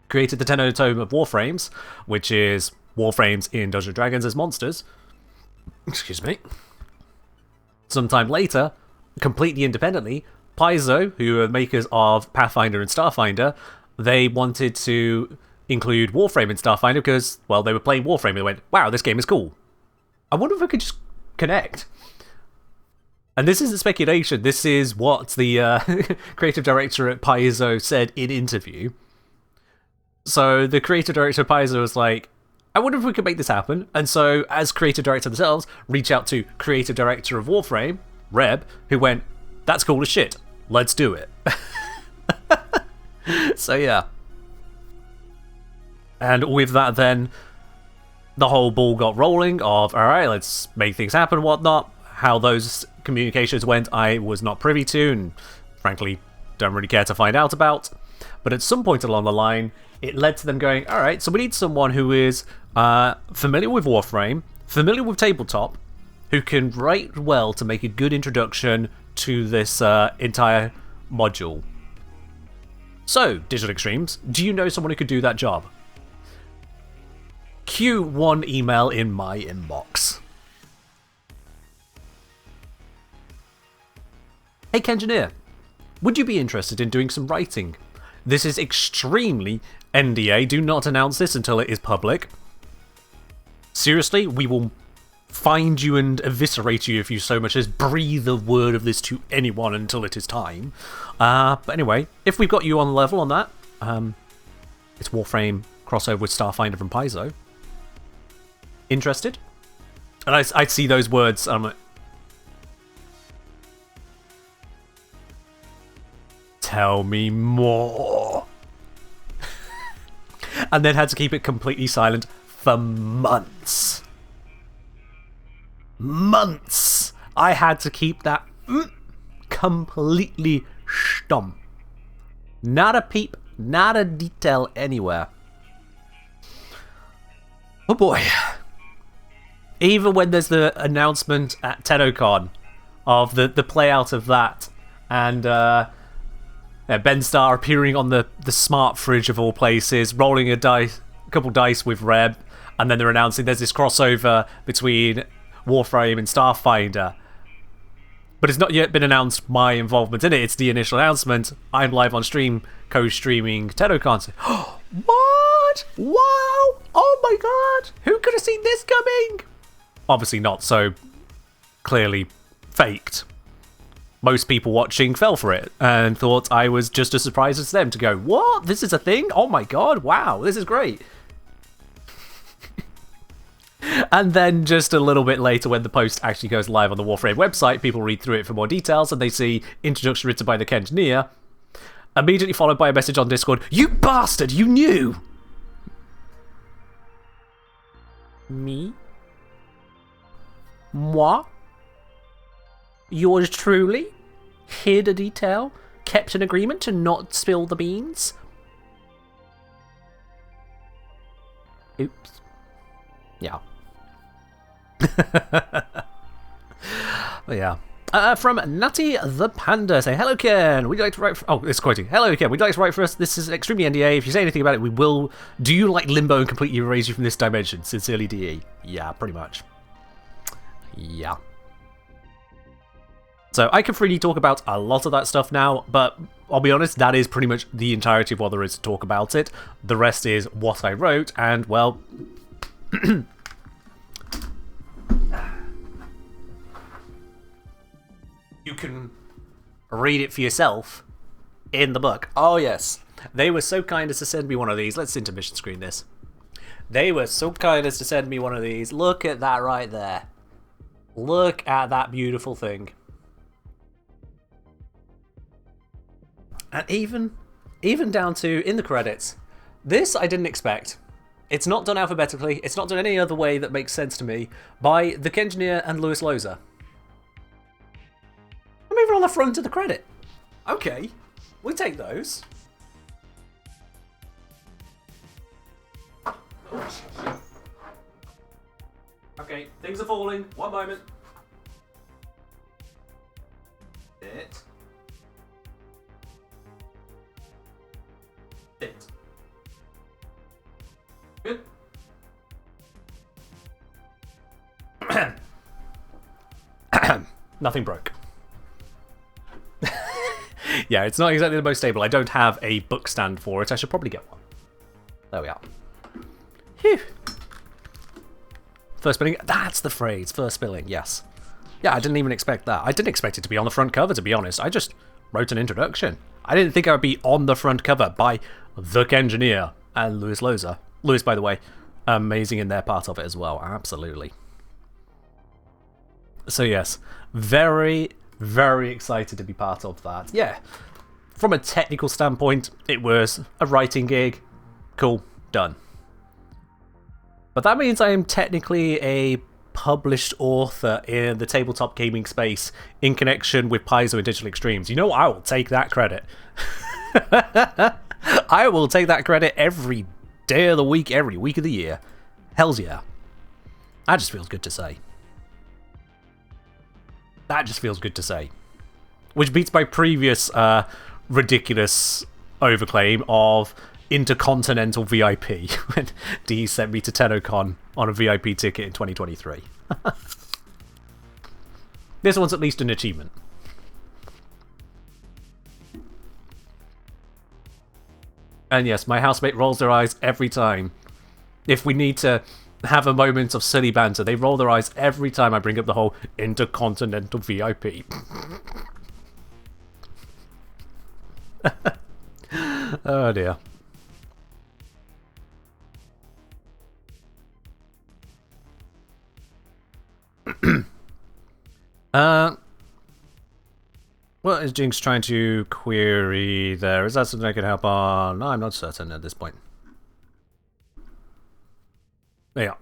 S1: created the Tenno Tome of Warframes, which is Warframes in Dungeons & Dragons as monsters. Excuse me. Sometime later, completely independently, Paizo, who are makers of Pathfinder and Starfinder, they wanted to include Warframe in Starfinder because, well, they were playing Warframe and they went, wow, this game is cool. I wonder if I could just connect. And this isn't speculation, this is what the creative director at Paizo said in interview. So the creative director of Paizo was like, I wonder if we could make this happen. And so, as creative director themselves, reach out to creative director of Warframe, Reb, who went, that's cool as shit. Let's do it. So yeah. And with that then, the whole ball got rolling of, alright, let's make things happen and whatnot. How those communications went, I was not privy to, and frankly, don't really care to find out about. But at some point along the line, it led to them going, alright, so we need someone who is familiar with Warframe, familiar with tabletop, who can write well to make a good introduction to this entire module. So, Digital Extremes, do you know someone who could do that job? Cue one email in my inbox. Hey Kengineer, would you be interested in doing some writing? This is extremely NDA, do not announce this until it is public. Seriously, we will find you and eviscerate you if you so much as breathe a word of this to anyone until it is time. But anyway, if we've got you on the level on that, it's Warframe crossover with Starfinder from Paizo. Interested? And I see those words, and I'm like, tell me more. And then had to keep it completely silent for months. Months! I had to keep that completely stumm. Not a peep, not a detail anywhere. Oh boy. Even when there's the announcement at TennoCon of the play out of that, and Ben Starr appearing on the smart fridge of all places, rolling a couple dice with Reb, and then they're announcing there's this crossover between Warframe and Starfinder. But it's not yet been announced my involvement in it. It's the initial announcement. I'm live on stream, co-streaming TennoCon. What? Wow! Oh my god! Who could have seen this coming? Obviously not so clearly faked. Most people watching fell for it and thought I was just as surprised as them to go, what? This is a thing? Oh my god, wow, this is great. And then just a little bit later when the post actually goes live on the Warframe website, people read through it for more details and they see introduction written by the Kengineer, immediately followed by a message on Discord, you bastard, you knew! Me? Moi? Yours truly? Hid a detail? Kept an agreement to not spill the beans? Oops. Yeah. Yeah. From Nutty the Panda, say, hello Ken, would you like to write for... Oh, it's quoting. Hello Ken, would you like to write for us? This is extremely NDA. If you say anything about it, we will... Do you like Limbo and completely erase you from this dimension? Sincerely, DE. Yeah, pretty much. Yeah. So I can freely talk about a lot of that stuff now, but I'll be honest, that is pretty much the entirety of what there is to talk about it. The rest is what I wrote, and, well... you can read it for yourself in the book. Oh, yes. They were so kind as to send me one of these. Let's intermission screen this. They were so kind as to send me one of these. Look at that right there. Look at that beautiful thing. And even down to, in the credits, this I didn't expect. It's not done alphabetically. It's not done any other way that makes sense to me. By the Kengineer and Louis Loza. I'm even on the front of the credit. Okay, we take those. Okay, things are falling. One moment. Sit. Sit. Good. Nothing broke. Yeah, it's not exactly the most stable. I don't have a book stand for it. I should probably get one. There we are. Phew. First spilling. That's the phrase. First spilling, yes. Yeah, I didn't even expect that. I didn't expect it to be on the front cover, to be honest. I just wrote an introduction. I didn't think I would be on the front cover by the Engineer and Louis Loza. Louis, by the way, amazing in their part of it as well. Absolutely. So yes, very, very excited to be part of that. Yeah, from a technical standpoint, it was a writing gig. Cool, done. But that means I am technically a published author in the tabletop gaming space in connection with Paizo and Digital Extremes. You know, I will take that credit. I will take that credit every day of the week, every week of the year. Hells yeah. That just feels good to say. That just feels good to say. Which beats my previous ridiculous overclaim of Intercontinental VIP when D sent me to TennoCon on a VIP ticket in 2023. This one's at least an achievement. And yes, my housemate rolls their eyes every time. If we need to have a moment of silly banter, they roll their eyes every time I bring up the whole Intercontinental VIP. Oh dear. What is Jinx trying to query there? Is that something I can help on? No, I'm not certain at this point. There you are.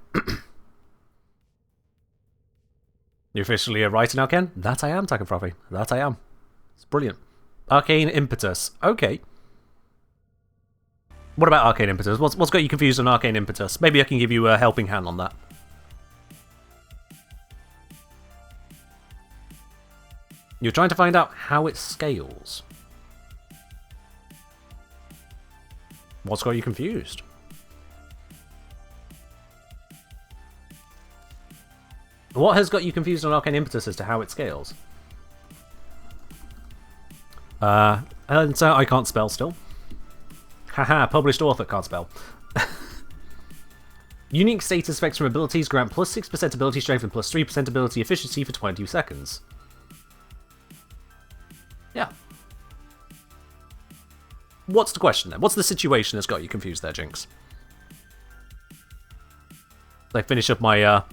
S1: You officially a writer now, Ken? That I am, Takenfrothy. That I am. It's brilliant. Arcane Impetus. Okay. What about Arcane Impetus? What's got you confused on Arcane Impetus? Maybe I can give you a helping hand on that. You're trying to find out how it scales. What's got you confused? What has got you confused on Arcane Impetus as to how it scales? And so I can't spell still. Haha, published author, can't spell. Unique status effects from abilities grant plus 6% ability strength and plus 3% ability efficiency for 20 seconds. Yeah. What's the question then? What's the situation that's got you confused there, Jinx? I finish up my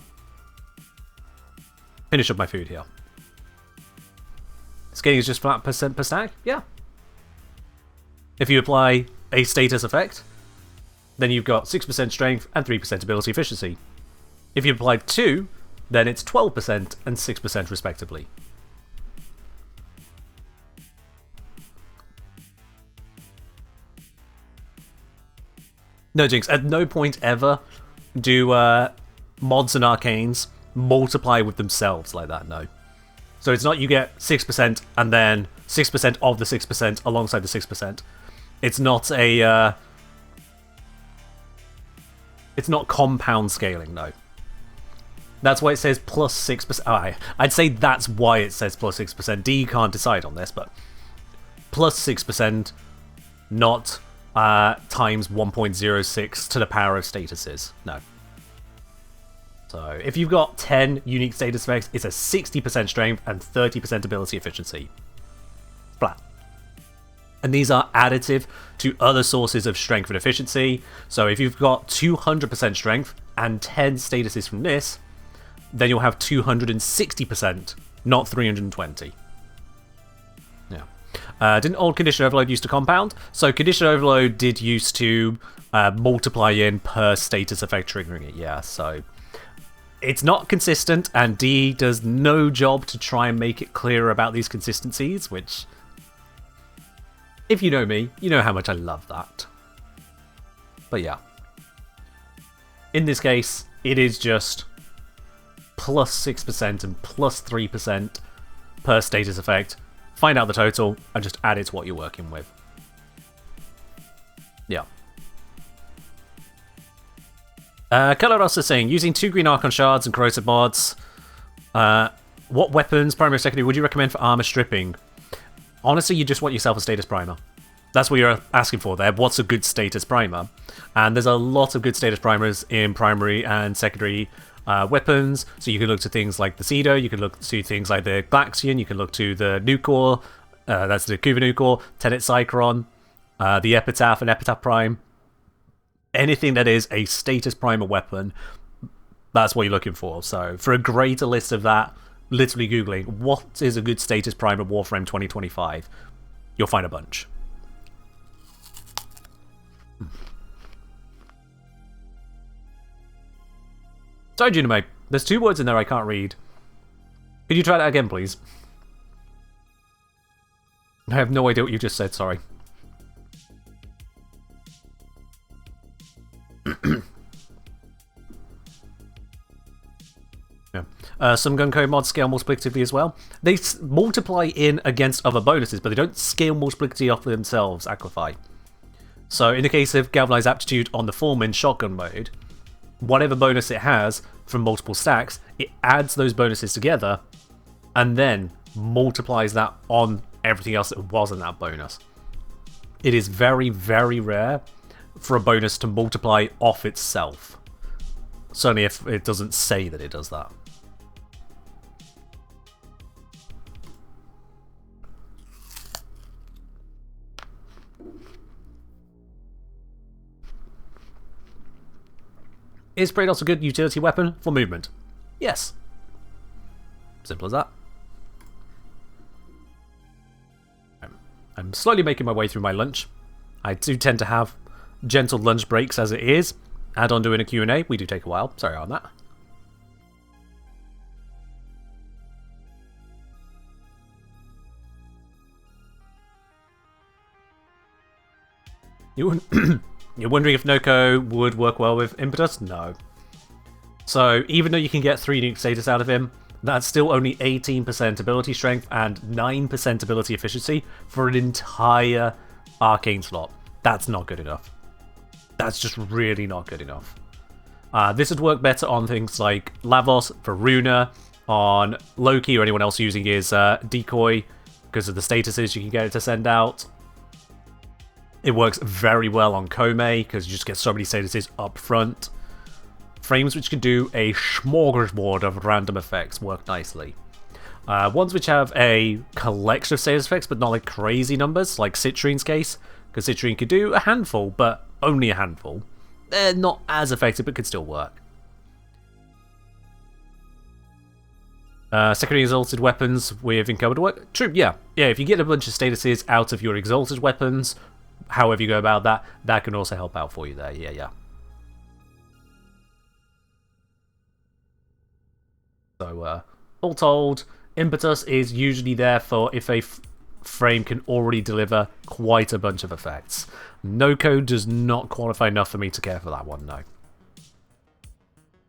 S1: food here. Scaling is just flat percent per stack? Yeah. If you apply a status effect, then you've got 6% strength and 3% ability efficiency. If you apply 2, then it's 12% and 6% respectively. No, Jinx, at no point ever do mods and arcanes multiply with themselves like that, no. So it's not you get 6% and then 6% of the 6% alongside the 6%. It's not a... it's not compound scaling, no. That's why it says plus 6%. Oh, I'd say that's why it says plus 6%. D can't decide on this, but plus 6%, not times 1.06 to the power of statuses. No. So if you've got 10 unique status effects, it's a 60% strength and 30% ability efficiency. Flat. And these are additive to other sources of strength and efficiency. So if you've got 200% strength and 10 statuses from this, then you'll have 260%, not 320. Yeah. Didn't old Condition Overload used to compound? So Condition Overload did used to multiply in per status effect triggering it, yeah. So it's not consistent, and D does no job to try and make it clear about these consistencies, which, if you know me, you know how much I love that. But yeah. In this case, it is just plus 6% and plus 3% per status effect. Find out the total and just add it to what you're working with. Yeah. Coloros is saying, using 2 green Archon shards and corrosive mods, what weapons, primary or secondary, would you recommend for armor stripping? Honestly, you just want yourself a status primer. That's what you're asking for there. What's a good status primer? And there's a lot of good status primers in primary and secondary weapons. So you can look to things like the Cedo, you can look to things like the Glaxion, you can look to the Nucor, that's the Kuva Nucor, Tenet Cycron, the Epitaph and Epitaph Prime. Anything that is a status primer weapon, that's what you're looking for. So for a greater list of that, literally Googling, what is a good status primer Warframe 2025? You'll find a bunch. Sorry, Junimate. There's 2 words in there I can't read. Could you try that again, please? I have no idea what you just said, sorry. Yeah. Some Gunko mods scale multiplicatively as well. They multiply in against other bonuses, but they don't scale multiplicatively off themselves, Aquify. So in the case of Galvanized Aptitude on the Foreman shotgun mode, whatever bonus it has from multiple stacks, it adds those bonuses together and then multiplies that on everything else that wasn't that bonus. It is very, very rare for a bonus to multiply off itself. Certainly if it doesn't say that it does that. Is Praetos a good utility weapon for movement? Yes. Simple as that. I'm slowly making my way through my lunch. I do tend to have gentle lunch breaks as it is. Add on doing a Q&A, we do take a while. Sorry on that. You're wondering if Noko would work well with Impetus? No. So, even though you can get 3 nuke status out of him, that's still only 18% ability strength and 9% ability efficiency for an entire arcane slot. That's not good enough. That's just really not good enough. This would work better on things like Lavos for Runa, on Loki or anyone else using his decoy, because of the statuses you can get it to send out. It works very well on Kome, because you just get so many statuses up front. Frames which can do a smorgasbord of random effects work nicely. Ones which have a collection of status effects, but not like crazy numbers, like Citrine's case, because Citrine could do a handful, but only a handful. They're not as effective, but could still work. Secondary exalted weapons with encumbered work. True, yeah. Yeah, if you get a bunch of statuses out of your exalted weapons, however you go about that, that can also help out for you there. Yeah. So, all told, Impetus is usually there for if a frame can already deliver quite a bunch of effects. Noko does not qualify enough for me to care for that one, no.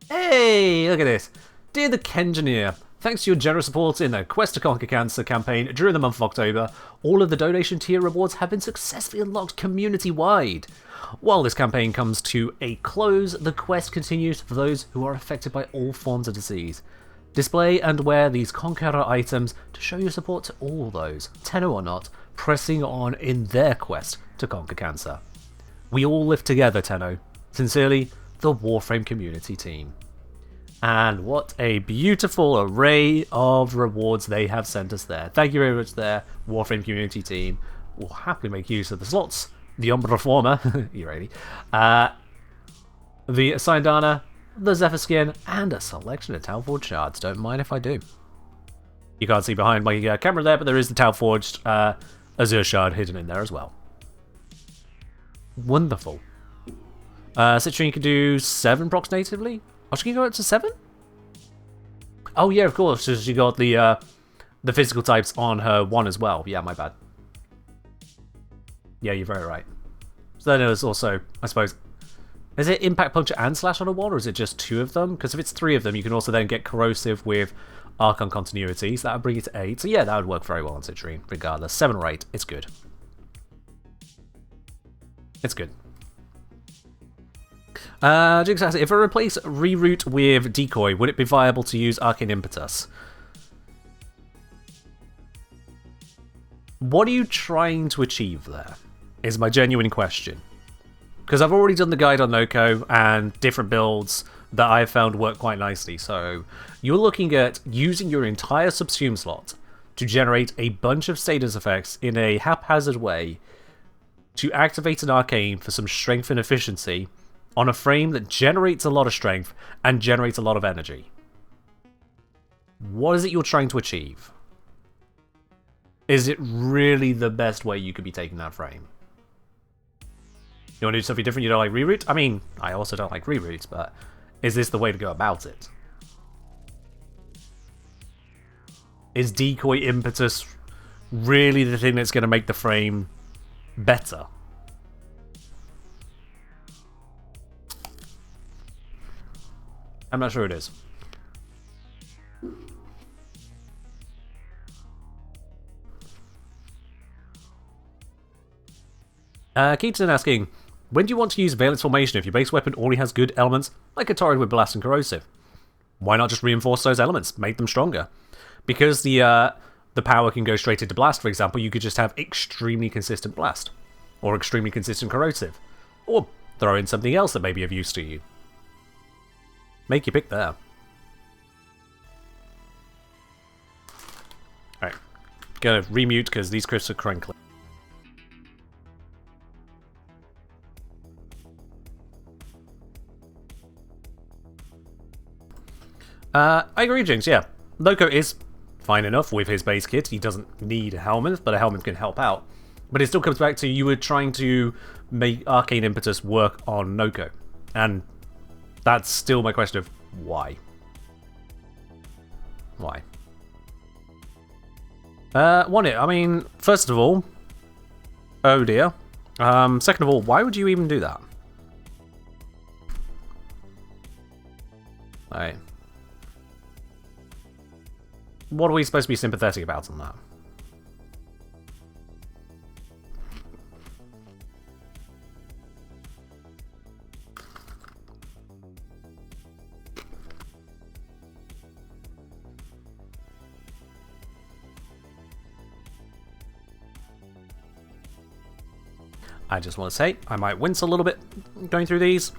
S1: Hey, look at this. Dear the Kengineer, thanks to your generous support in the Quest to Conquer Cancer campaign during the month of October, all of the donation tier rewards have been successfully unlocked community-wide. While this campaign comes to a close, the quest continues for those who are affected by all forms of disease. Display and wear these Conqueror items to show your support to all those, Tenno or not, pressing on in their quest to conquer cancer. We all live together, Tenno. Sincerely, the Warframe community team. And what a beautiful array of rewards they have sent us there. Thank you very much there, Warframe community team. We'll happily make use of the slots, the Umbra Reformer, you ready? The Syndana, the Zephyr Skin, and a selection of Talforged shards. Don't mind if I do. You can't see behind my camera there, but there is the Talforged Azure shard hidden in there as well. Wonderful. Citrine can do 7 procs natively. Oh, she can go up to 7? Oh yeah, of course. So she got the physical types on her 1 as well. Yeah, my bad. Yeah, you're very right. So then there's also, I suppose, Is it Impact Puncture and Slash on a wall, or is it just 2 of them? Because if it's 3 of them, you can also then get Corrosive with Archon Continuity, so that would bring it to 8. So yeah, that would work very well on Citrine, regardless. 7 or 8, it's good. It's good. Jinx asks, if I replace Reroute with Decoy, would it be viable to use Arcane Impetus? What are you trying to achieve there? Is my genuine question. Because I've already done the guide on Noko and different builds that I've found work quite nicely. So you're looking at using your entire subsume slot to generate a bunch of status effects in a haphazard way to activate an arcane for some strength and efficiency on a frame that generates a lot of strength and generates a lot of energy. What is it you're trying to achieve? Is it really the best way you could be taking that frame? You want to do something different? You don't like reroute? I mean, I also don't like reroutes, but is this the way to go about it? Is Decoy Impetus really the thing that's going to make the frame better? I'm not sure it is. Keaton asking, when do you want to use Valence Formation if your base weapon already has good elements, like a Torrid with Blast and Corrosive? Why not just reinforce those elements, make them stronger? Because the power can go straight into Blast, for example, you could just have extremely consistent Blast, or extremely consistent Corrosive, or throw in something else that may be of use to you. Make your pick there. Alright, gonna remute because these crisps are crinkly. I agree, Jinx, yeah. Loco is fine enough with his base kit. He doesn't need a helmet, but a helmet can help out. But it still comes back to you were trying to make Arcane Impetus work on Noko. And that's still my question of why. Why? Want it? I mean, first of all, oh dear. Second of all, why would you even do that? Alright. What are we supposed to be sympathetic about on that? I just want to say, I might wince a little bit going through these.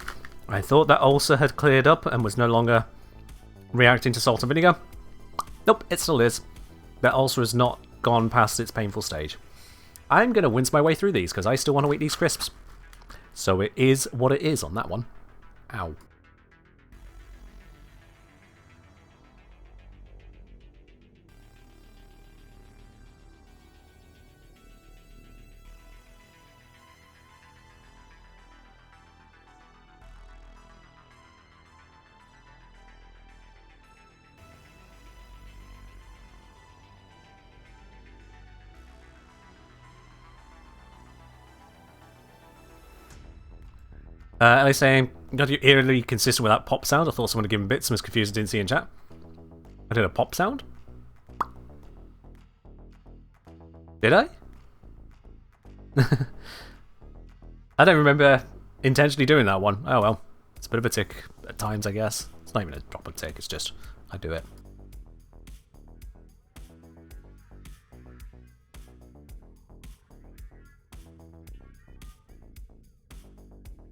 S1: I thought that ulcer had cleared up and was no longer reacting to salt and vinegar. Nope, it still is. That ulcer has not gone past its painful stage. I'm going to wince my way through these because I still want to eat these crisps. So it is what it is on that one. Ow. Ellie saying, got you eerily consistent with that pop sound. I thought someone had given bits and was confused and didn't see in chat. I did a pop sound? Did I? I don't remember intentionally doing that one. Oh well. It's a bit of a tick at times, I guess. It's not even a drop of tick, it's just I do it.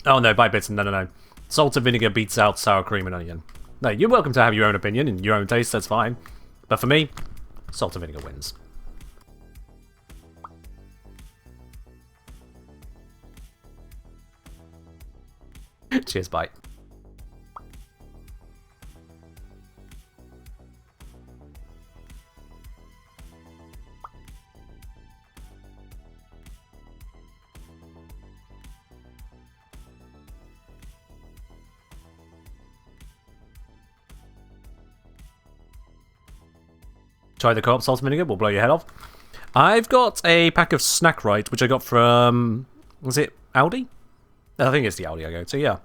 S1: Oh no, by bits, no. Salt and vinegar beats out sour cream and onion. No, you're welcome to have your own opinion and your own taste, that's fine. But for me, salt and vinegar wins. Cheers, bye. Try the co-op salt and vinegar, will blow your head off. I've got a pack of Snack Right, which I got from... was it Aldi? I think it's the Aldi I go to, yeah.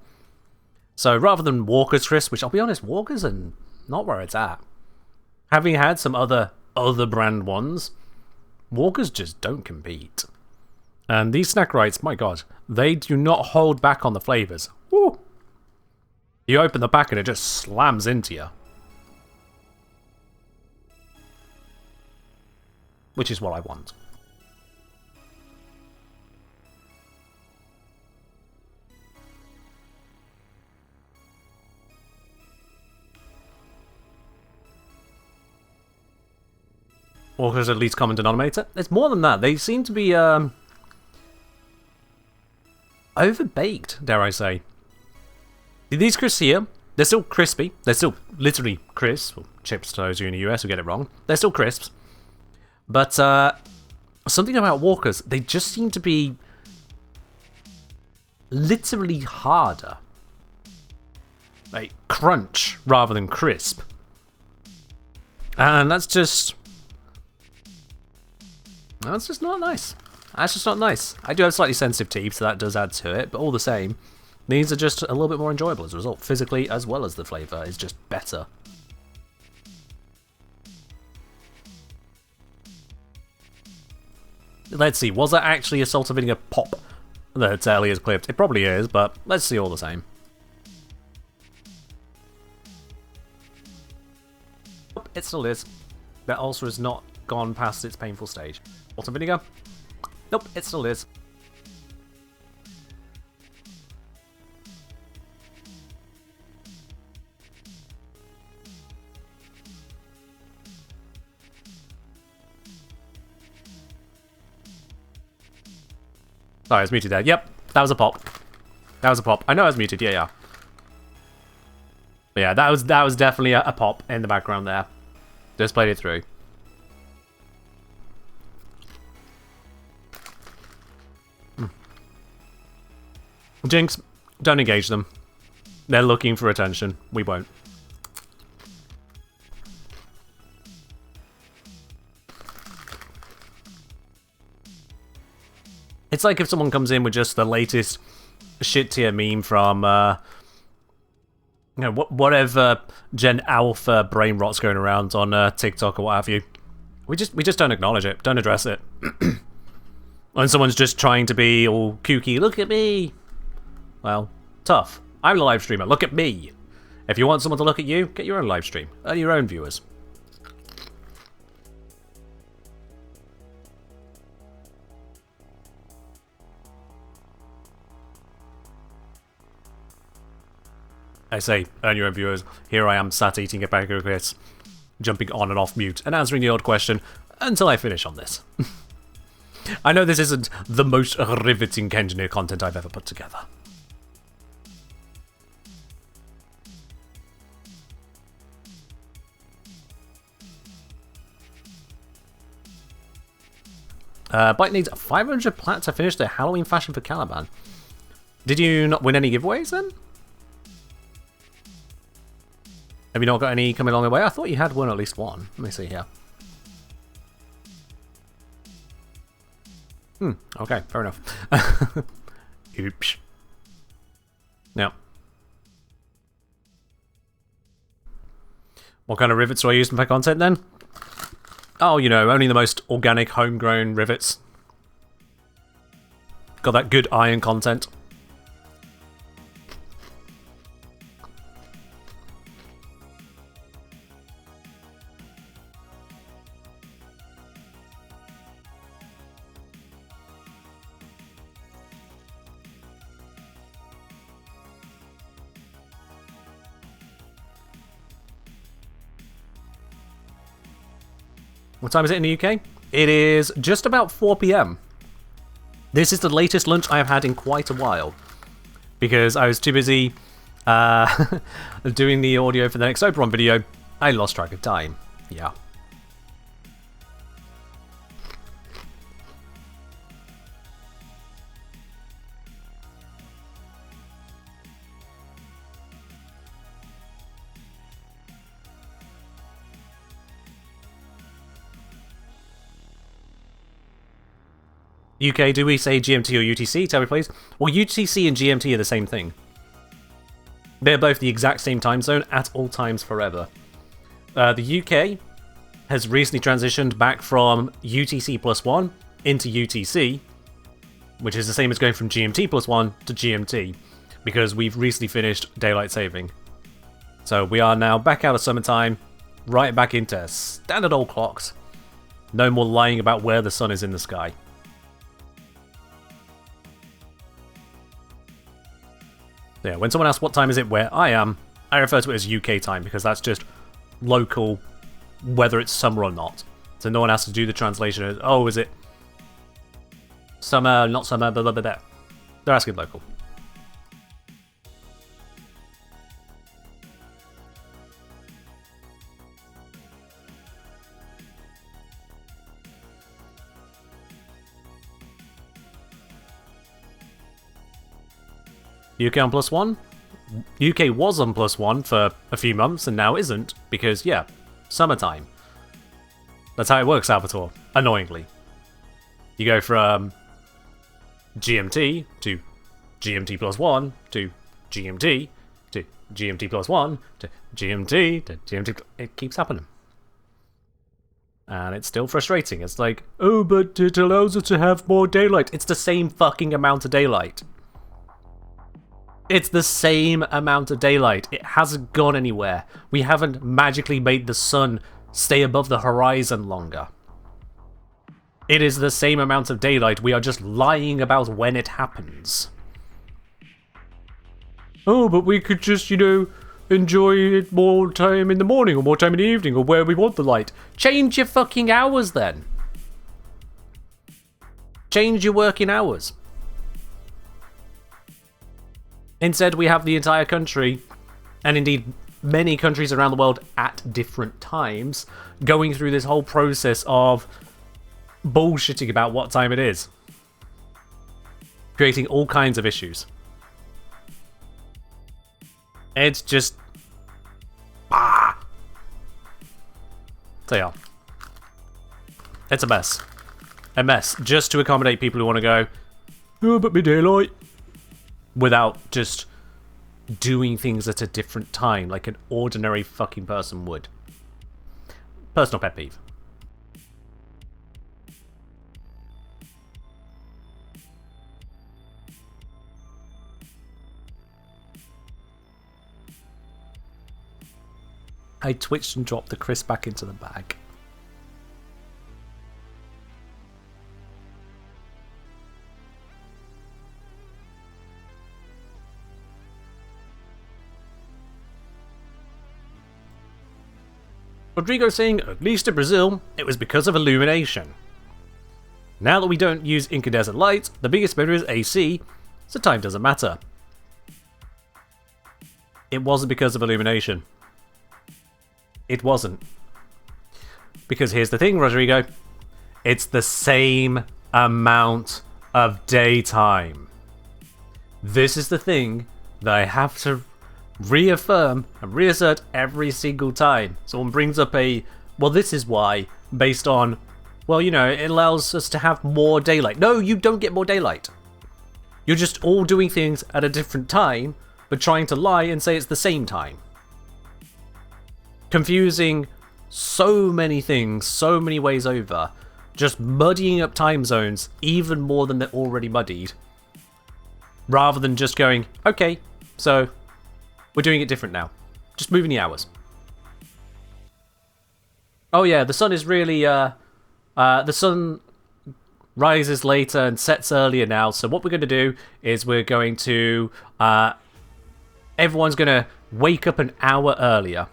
S1: So rather than Walker's crisp, which I'll be honest, Walker's are not where it's at. Having had some other brand ones, Walker's just don't compete. And these snack rights, my god, they do not hold back on the flavours. Woo! You open the pack and it just slams into you. Which is what I want. Walker's at least common denominator. It's more than that. They seem to be overbaked, dare I say. These crisps here, they're still crispy. They're still literally crisps. Well, chips to those who are in the US who get it wrong. They're still crisps. But something about Walker's, they just seem to be literally harder. Like crunch rather than crisp. And that's just not nice. That's just not nice. I do have slightly sensitive teeth, so that does add to it, but all the same, these are just a little bit more enjoyable as a result. Physically, as well as the flavour, is just better. Let's see, was that actually a salt and vinegar pop that Ellie clipped? It probably is, but let's see all the same. It still is. That ulcer has not gone past its painful stage. Salt and vinegar? Nope, it still is. Sorry, I was muted there. Yep, that was a pop. That was a pop. I know I was muted. Yeah. But yeah, that was definitely a pop in the background there. Just played it through. Jinx, don't engage them. They're looking for attention. We won't. It's like if someone comes in with just the latest shit tier meme from, you know, whatever Gen Alpha brain rot's going around on TikTok or what have you. We just don't acknowledge it. Don't address it. When someone's just trying to be all kooky, look at me. Well, tough. I'm a live streamer. Look at me. If you want someone to look at you, get your own live stream. Earn your own viewers. I say, earn your own viewers. Here I am sat eating a bag of crisps, jumping on and off mute, and answering the odd question until I finish on this. I know this isn't the most riveting engineer content I've ever put together. Bite needs 500 plat to finish the Halloween fashion for Caliban. Did you not win any giveaways then? Have you not got any coming along the way? I thought you had won at least one. Let me see here. Okay, fair enough. Oops. Now. What kind of rivets do I use for my content then? Oh, you know, only the most organic, homegrown rivets. Got that good iron content. What time is it in the UK? It is just about 4 PM. This is the latest lunch I have had in quite a while. Because I was too busy doing the audio for the next Oberon video. I lost track of time. Yeah. UK, do we say GMT or UTC? Tell me please. Well, UTC and GMT are the same thing. They're both the exact same time zone at all times forever. The UK has recently transitioned back from UTC plus 1 into UTC, which is the same as going from GMT plus 1 to GMT, because we've recently finished daylight saving. So we are now back out of summertime, right back into standard old clocks. No more lying about where the sun is in the sky. Yeah, when someone asks what time is it where I am, I refer to it as UK time, because that's just local, whether it's summer or not. So no one has to do the translation as, oh, is it summer, not summer, blah, blah, blah, blah. They're asking local. UK on +1? UK was on +1 for a few months and now isn't, because, yeah, summertime. That's how it works, Salvatore. Annoyingly. You go from GMT to GMT +1 to GMT to GMT +1 to GMT to GMT. It keeps happening. And it's still frustrating. It's like, oh, but it allows us to have more daylight. It's the same fucking amount of daylight. It's the same amount of daylight. It hasn't gone anywhere. We haven't magically made the sun stay above the horizon longer. It is the same amount of daylight. We are just lying about when it happens. Oh, but we could just, you know, enjoy it more time in the morning or more time in the evening or where we want the light. Change your fucking hours then. Change your working hours. Instead, we have the entire country, and indeed many countries around the world at different times, going through this whole process of bullshitting about what time it is. Creating all kinds of issues. It's just... ah! So yeah. It's a mess. A mess. Just to accommodate people who want to go, oh, but me daylight. Without just doing things at a different time, like an ordinary fucking person would. Personal pet peeve. I twitched and dropped the crisp back into the bag. Rodrigo saying, at least in Brazil, it was because of illumination. Now that we don't use incandescent light, the biggest emitter is AC, so time doesn't matter. It wasn't because of illumination. It wasn't. Because here's the thing, Rodrigo. It's the same amount of daytime. This is the thing that I have to reaffirm and reassert every single time someone brings up a, well, this is why, based on, well, you know, it allows us to have more daylight. No, you don't get more daylight. You're just all doing things at a different time, but trying to lie and say it's the same time. Confusing so many things, so many ways over, just muddying up time zones even more than they're already muddied, rather than just going, okay, so we're doing it different now. Just moving the hours. Oh yeah, the sun is really, the sun rises later and sets earlier now, so what we're going to do is we're going to, everyone's going to wake up an hour earlier.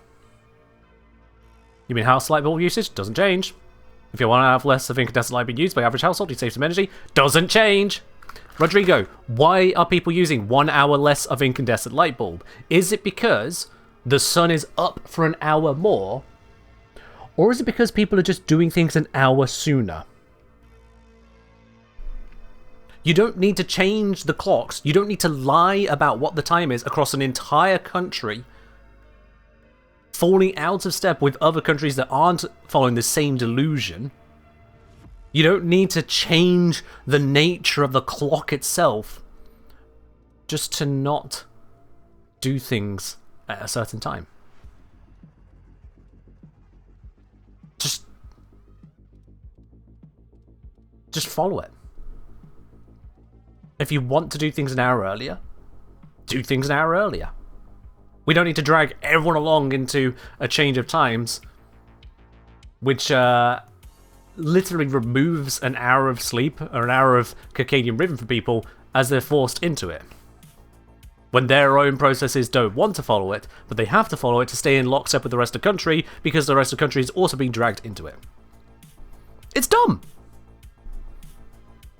S1: You mean house light bulb usage? Doesn't change. If you want to have less of incandescent light being used by average household, you save some energy. Doesn't change. Rodrigo, why are people using 1 hour less of incandescent light bulb? Is it because the sun is up for an hour more? Or is it because people are just doing things an hour sooner? You don't need to change the clocks. You don't need to lie about what the time is across an entire country, falling out of step with other countries that aren't following the same delusion. You don't need to change the nature of the clock itself just to not do things at a certain time. Just follow it. If you want to do things an hour earlier, do things an hour earlier. We don't need to drag everyone along into a change of times, which literally removes an hour of sleep or an hour of circadian rhythm for people as they're forced into it. When their own processes don't want to follow it, but they have to follow it to stay in lockstep with the rest of the country because the rest of the country is also being dragged into it. It's dumb!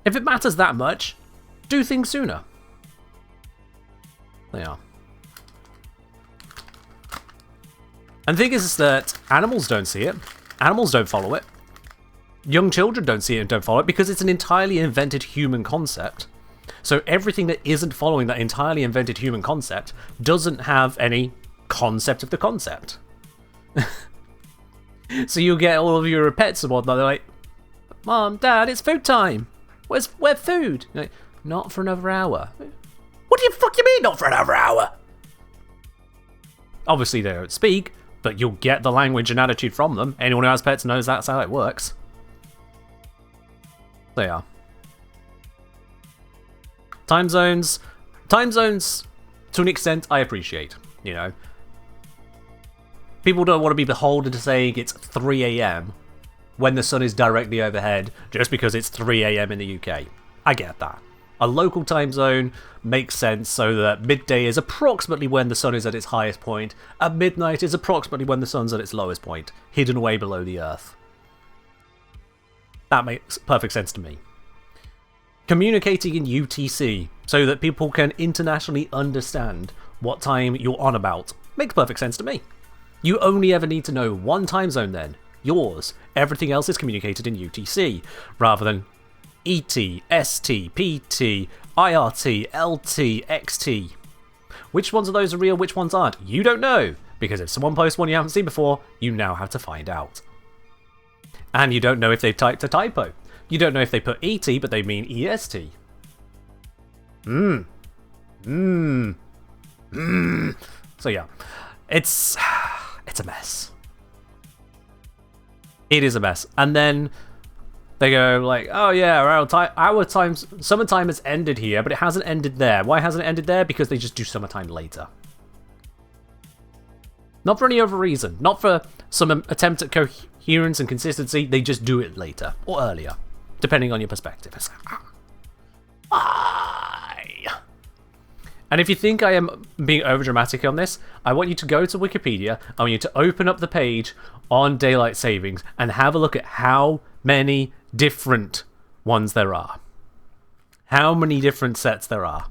S1: If it matters that much, do things sooner. They are. And the thing is that animals don't see it. Animals don't follow it. Young children don't see it and don't follow it because it's an entirely invented human concept. So everything that isn't following that entirely invented human concept doesn't have any concept of the concept. So you'll get all of your pets and whatnot, they're like, Mom, Dad, it's food time. Where's food? You're like, not for another hour. What do you fucking mean, not for another hour? Obviously they don't speak, but you'll get the language and attitude from them. Anyone who has pets knows that's how it works. They are. Time zones, to an extent, I appreciate, you know. People don't want to be beholden to saying it's 3 AM when the sun is directly overhead just because it's 3 AM in the UK. I get that. A local time zone makes sense so that midday is approximately when the sun is at its highest point, and midnight is approximately when the sun's at its lowest point, hidden away below the earth. That makes perfect sense to me. Communicating in UTC so that people can internationally understand what time you're on about makes perfect sense to me. You only ever need to know one time zone then, yours. Everything else is communicated in UTC, rather than ET, ST, PT, IRT, LT, XT. Which ones of those are real, which ones aren't? You don't know, because if someone posts one you haven't seen before, you now have to find out. And you don't know if they've typed a typo. You don't know if they put ET, but they mean EST. So yeah, it's a mess. It is a mess. And then they go like, oh yeah, our time's summertime has ended here, but it hasn't ended there. Why hasn't it ended there? Because they just do summertime later. Not for any other reason. Not for some attempt at coherence and consistency. They just do it later or earlier, depending on your perspective. It's like, why? And if you think I am being overdramatic on this, I want you to go to Wikipedia. I want you to open up the page on daylight savings and have a look at how many different ones there are. How many different sets there are.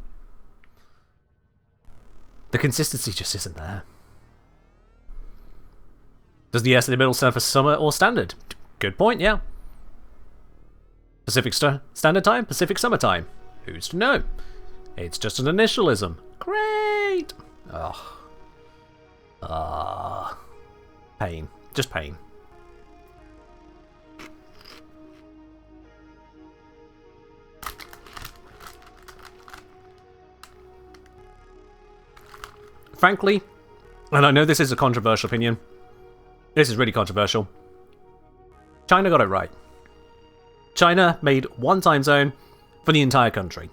S1: The consistency just isn't there. Does the S in the middle stand for summer or standard? Good point, yeah. Pacific Standard Time, Pacific Summer Time. Who's to know? It's just an initialism. Great! Pain. Just pain. Frankly, and I know this is a controversial opinion, this is really controversial, China got it right. China made one time zone for the entire country.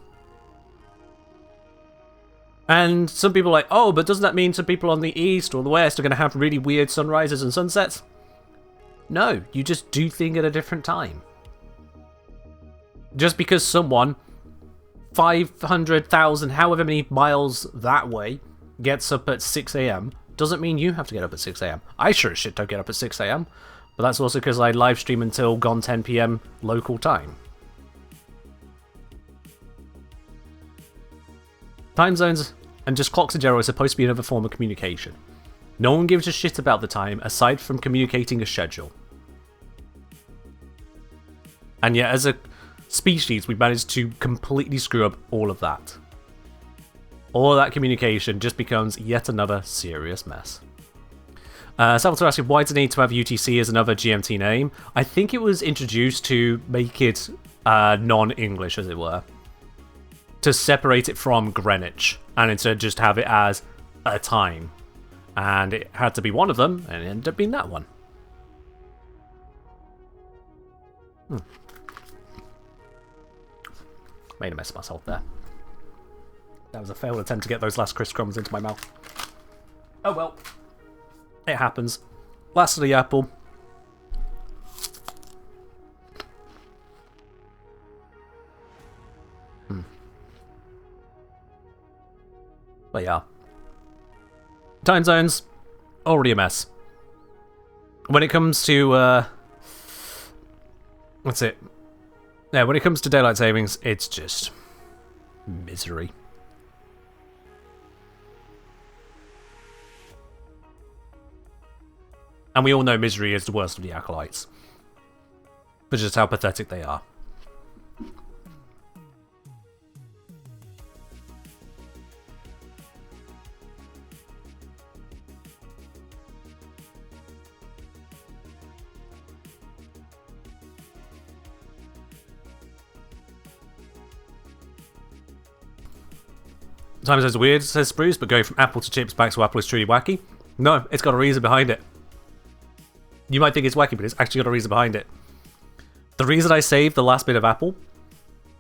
S1: And some people are like, oh, but doesn't that mean some people on the east or the west are going to have really weird sunrises and sunsets? No, you just do things at a different time. Just because someone 500,000, however many miles that way, gets up at 6 AM doesn't mean you have to get up at 6 AM. I sure as shit don't get up at 6 AM, but that's also because I live stream until gone 10 PM local time. Time zones and just clocks in general are supposed to be another form of communication. No one gives a shit about the time aside from communicating a schedule. And yet as a species we managed to completely screw up all of that. All of that communication just becomes yet another serious mess. Salvatore asking, why does it need to have UTC as another GMT name? I think it was introduced to make it non-English, as it were. To separate it from Greenwich, and instead just have it as at a time. And it had to be one of them, and it ended up being that one. Made a mess of myself there. That was a failed attempt to get those last crisp crumbs into my mouth. Oh well. It happens. Last of the apple. But yeah. Time zones, already a mess. When it comes to, what's it? Yeah, when it comes to daylight savings, it's just misery. And we all know misery is the worst of the acolytes. For just how pathetic they are. Time zones are weird, says Spruce, but going from apple to chips back to apple is truly wacky. No, it's got a reason behind it. You might think it's wacky, but it's actually got a reason behind it. The reason I saved the last bit of apple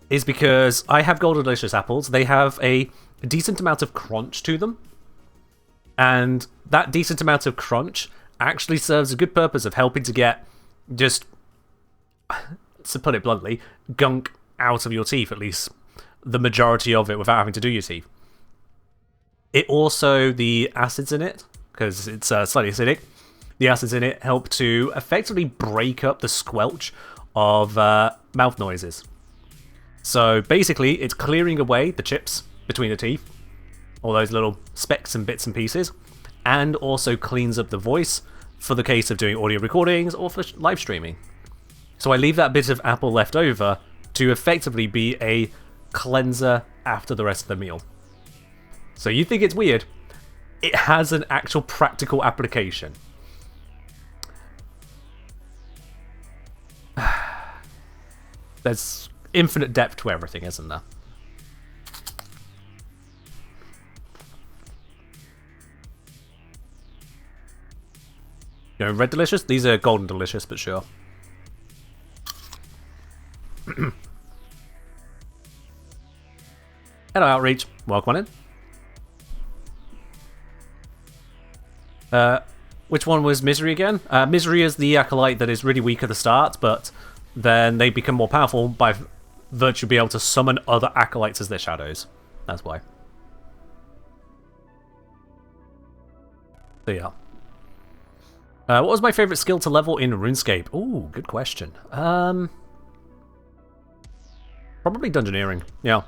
S1: is because I have Golden Delicious apples. They have a decent amount of crunch to them. And that decent amount of crunch actually serves a good purpose of helping to get just, to put it bluntly, gunk out of your teeth, at least the majority of it, without having to do your teeth. It also, the acids in it, because it's slightly acidic, the acids in it help to effectively break up the squelch of mouth noises. So basically, it's clearing away the chips between the teeth, all those little specks and bits and pieces, and also cleans up the voice for the case of doing audio recordings or for live streaming. So I leave that bit of apple left over to effectively be a cleanser after the rest of the meal. So you think it's weird? It has an actual practical application. There's infinite depth to everything, isn't there? You know, red delicious? These are golden delicious, but sure. Hello, Outreach. Welcome on in. Which one was Misery again? Misery is the acolyte that is really weak at the start, but then they become more powerful by virtue of being able to summon other acolytes as their shadows. That's why. So yeah. What was my favourite skill to level in RuneScape? Ooh, good question. Probably Dungeoneering. Yeah.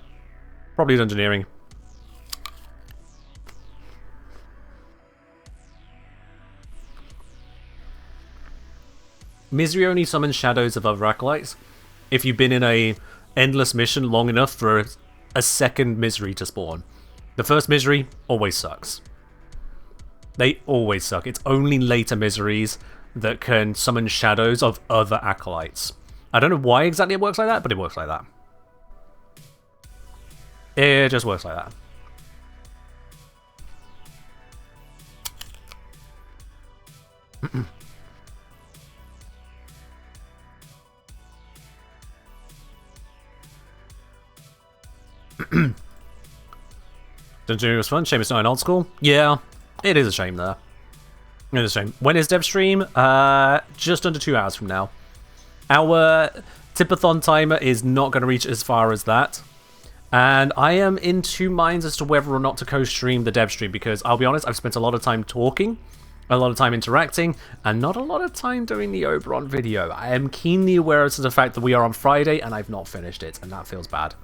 S1: Probably Dungeoneering. Misery only summons shadows of other acolytes if you've been in a endless mission long enough for a second Misery to spawn. The first Misery always sucks. They always suck. It's only later Miseries that can summon shadows of other acolytes. I don't know why exactly it works like that, but it works like that. It just works like that. Dungeoneering was fun. Shame it's not in old school. Yeah, it is a shame there. It is a shame. When is dev stream? Just under 2 hours from now. Our Tip-athon timer is not going to reach as far as that. And I am in two minds as to whether or not to co-stream the dev stream, because I'll be honest, I've spent a lot of time talking, a lot of time interacting, and not a lot of time doing the Oberon video. I am keenly aware as to the fact that we are on Friday and I've not finished it, and that feels bad.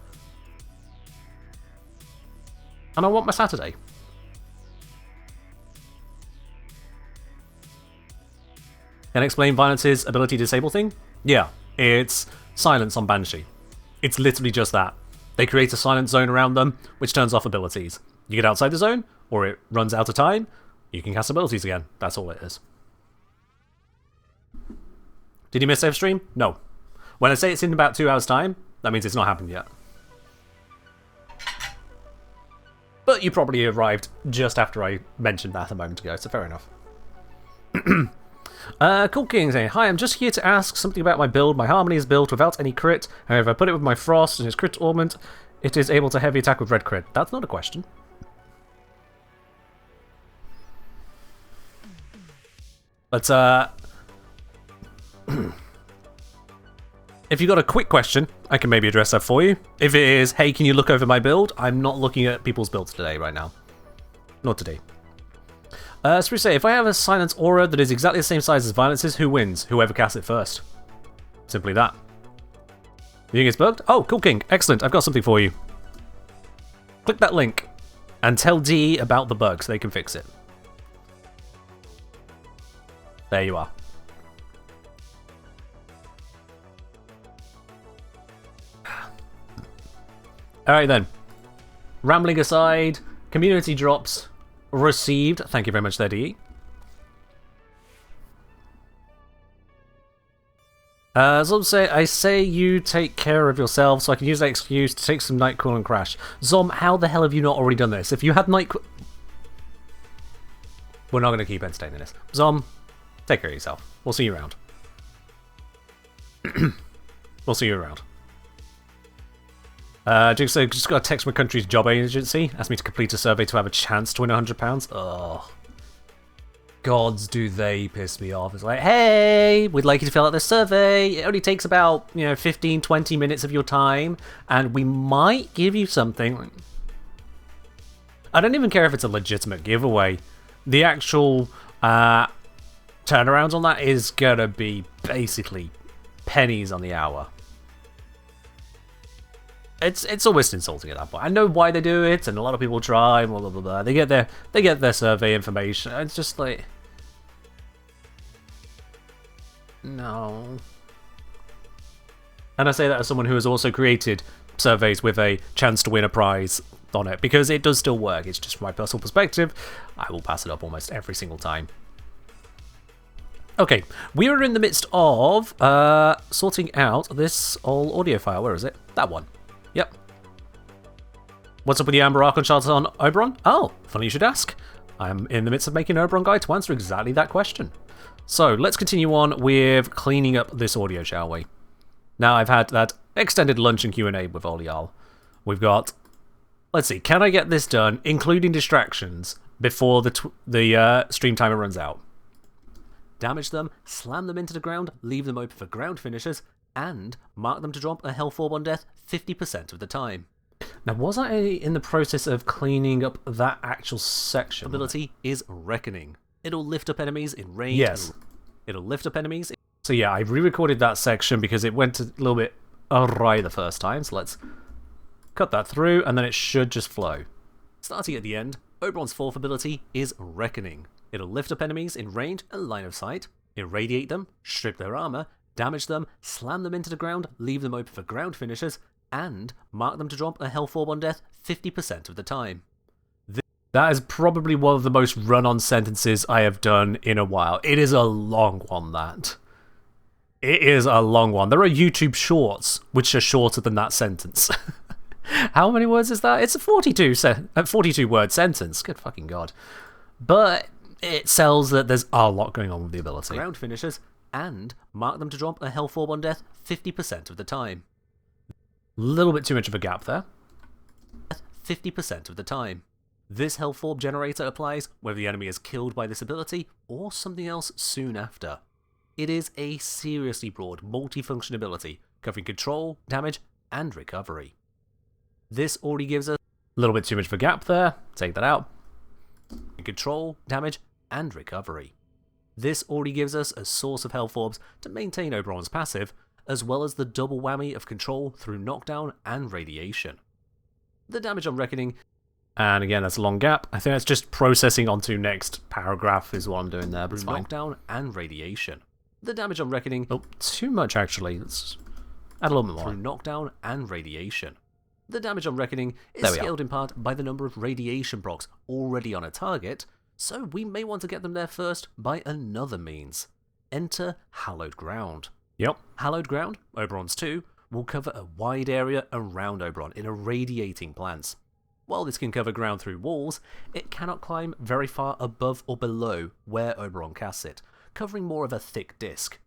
S1: And I want my Saturday. Can I explain Violence's ability to disable thing? Yeah, it's silence on Banshee. It's literally just that. They create a silent zone around them, which turns off abilities. You get outside the zone, or it runs out of time, you can cast abilities again. That's all it is. Did you miss dev stream? No. When I say it's in about 2 hours' time, that means it's not happened yet. But But you probably arrived just after I mentioned that a moment ago, so fair enough. Cool King saying, hi, I'm just here to ask something about my build. My Harmony is built without any crit. However, I put it with my Frost and its crit augment. It is able to heavy attack with red crit. That's not a question. But, if you got a quick question, I can maybe address that for you. If it is, hey, can you look over my build? I'm not looking at people's builds today, right now. Not today. So we say, if I have a silence aura that is exactly the same size as Violence's, who wins? Whoever casts it first. Simply that. You think it's bugged? Oh, Cool King. Excellent. I've got something for you. Click that link and tell D about the bug so they can fix it. There you are. Alright then. Rambling aside, community drops received. Thank you very much there, DE. Zom say, I say you take care of yourself so I can use that excuse to take some Nightcrawler and crash. Zom, how the hell have you not already done this? If you had Nightcrawler... We're not going to keep entertaining this. Zom, take care of yourself. We'll see you around. We'll see you around. Jigsaw, just got a text from my country's job agency. Asked me to complete a survey to have a chance to win £100. Oh. Gods, do they piss me off. It's like, hey, we'd like you to fill out this survey. It only takes about, 15, 20 minutes of your time, and we might give you something. I don't even care if it's a legitimate giveaway. The actual turnaround on that is gonna be basically pennies on the hour. It's almost insulting at that point. I know why they do it, and a lot of people try, blah blah blah blah. They get their survey information. It's just like, no. And I say that as someone who has also created surveys with a chance to win a prize on it, because it does still work. It's just from my personal perspective, I will pass it up almost every single time. Okay, we are in the midst of sorting out this old audio file. Where is it? That one. Yep. What's up with the Amber Archon shards on Oberon? Oh, funny you should ask. I'm in the midst of making an Oberon guide to answer exactly that question. So, let's continue on with cleaning up this audio, shall we? Now I've had that extended lunch and Q&A with all y'all. We've got... Let's see, can I get this done, including distractions, before the stream timer runs out? Damage them, slam them into the ground, leave them open for ground finishers, and mark them to drop a health orb on death 50% of the time. Now, was I in the process of cleaning up that actual section? Ability is Reckoning. It'll lift up enemies in range. Yes. It'll lift up enemies. So yeah, I re-recorded that section because it went a little bit awry the first time. So let's cut that through, and then it should just flow. Starting at the end, Oberon's fourth ability is Reckoning. It'll lift up enemies in range and line of sight, irradiate them, strip their armor, damage them, slam them into the ground, leave them open for ground finishers, and mark them to drop a health orb on death 50% of the time. That is probably one of the most run-on sentences I have done in a while. It is a long one, that. It is a long one. There are YouTube shorts which are shorter than that sentence. How many words is that? It's a 42-word sentence. Good fucking god. But it sells that there's a lot going on with the ability. Ground finishers, and mark them to drop a health orb on death 50% of the time. Little bit too much of a gap there. 50% of the time. This health orb generator applies whether the enemy is killed by this ability or something else soon after. It is a seriously broad multifunction ability covering control, damage, and recovery. This already gives us a little bit too much of a gap there. Take that out. Control, damage, and recovery. This already gives us a source of health orbs to maintain Oberon's passive, as well as the double whammy of control through knockdown and radiation. The damage on Reckoning, and again that's a long gap, I think that's just processing onto next paragraph is what I'm doing there, but it's fine. Knockdown and radiation. The damage on Reckoning, oh, too much actually, let's add a little bit more. Through knockdown and radiation. The damage on Reckoning is scaled in part by the number of radiation procs already on a target, so we may want to get them there first by another means. Enter Hallowed Ground. Yep. Hallowed Ground, Oberon's 2, will cover a wide area around Oberon in irradiating plants. While this can cover ground through walls, it cannot climb very far above or below where Oberon casts it, covering more of a thick disc.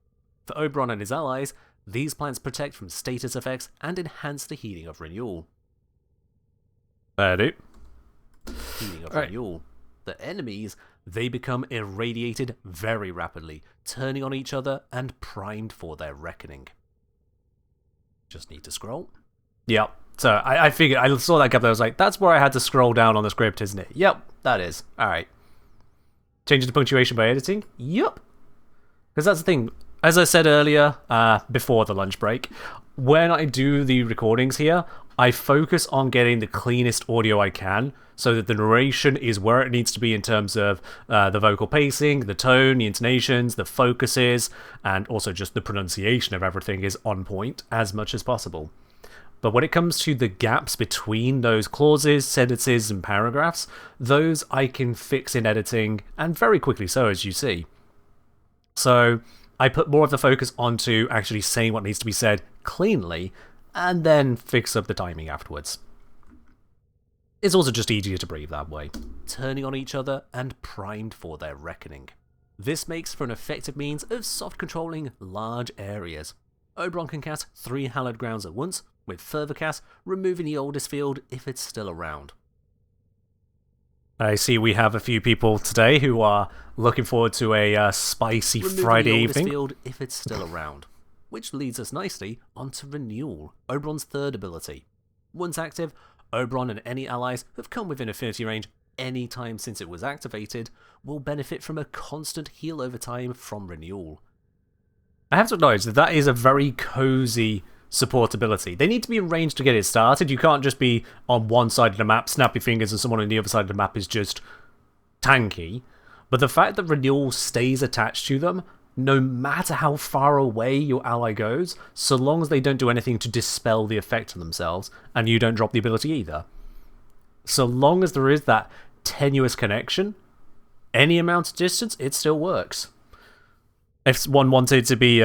S1: For Oberon and his allies, these plants protect from status effects and enhance the healing of renewal. Healing of renewal. The enemies, they become irradiated very rapidly, turning on each other and primed for their reckoning. Just need to scroll. Yep. So I figured, I saw that gap there, I was like, that's where I had to scroll down on the script, isn't it? Yep, that is. Alright. Changing the punctuation by editing? Yep. Because that's the thing. As I said earlier, before the lunch break, when I do the recordings here, I focus on getting the cleanest audio I can, so that the narration is where it needs to be in terms of the vocal pacing, the tone, the intonations, the focuses, and also just the pronunciation of everything is on point as much as possible. But when it comes to the gaps between those clauses, sentences, and paragraphs, those I can fix in editing, and very quickly so, as you see. So I put more of the focus onto actually saying what needs to be said cleanly, and then fix up the timing afterwards. It's also just easier to breathe that way, turning on each other and primed for their reckoning. This makes for an effective means of soft controlling large areas. Oberon can cast 3 hallowed grounds at once, with further cast removing the oldest field if it's still around. I see we have a few people today who are looking forward to a spicy Friday evening. Field if it's still around, which leads us nicely onto Renewal, Oberon's third ability. Once active, Oberon and any allies who have come within affinity range any time since it was activated will benefit from a constant heal over time from Renewal. I have to acknowledge that that is a very cozy support ability. They need to be in range to get it started. You can't just be on one side of the map, snap your fingers, and someone on the other side of the map is just tanky. But the fact that Renewal stays attached to them, no matter how far away your ally goes, so long as they don't do anything to dispel the effect on themselves, and you don't drop the ability either. So long as there is that tenuous connection, any amount of distance, it still works. If one wanted to be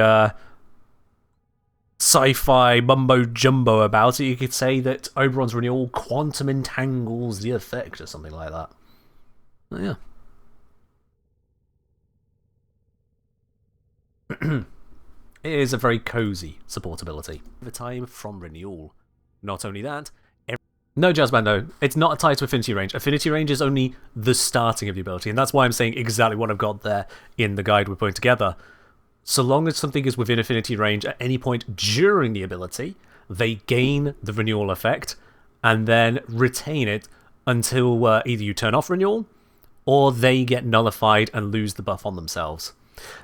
S1: sci-fi mumbo-jumbo about it, you could say that Oberon's Renewal quantum entangles the effect or something like that. Oh, yeah. It is a very cozy support ability. The time from Renewal. Not only that, no, Jazzman, it's not tied to affinity range. Affinity range is only the starting of the ability, and that's why I'm saying exactly what I've got there in the guide we're putting together. So long as something is within affinity range at any point during the ability, they gain the Renewal effect, and then retain it until either you turn off Renewal, or they get nullified and lose the buff on themselves.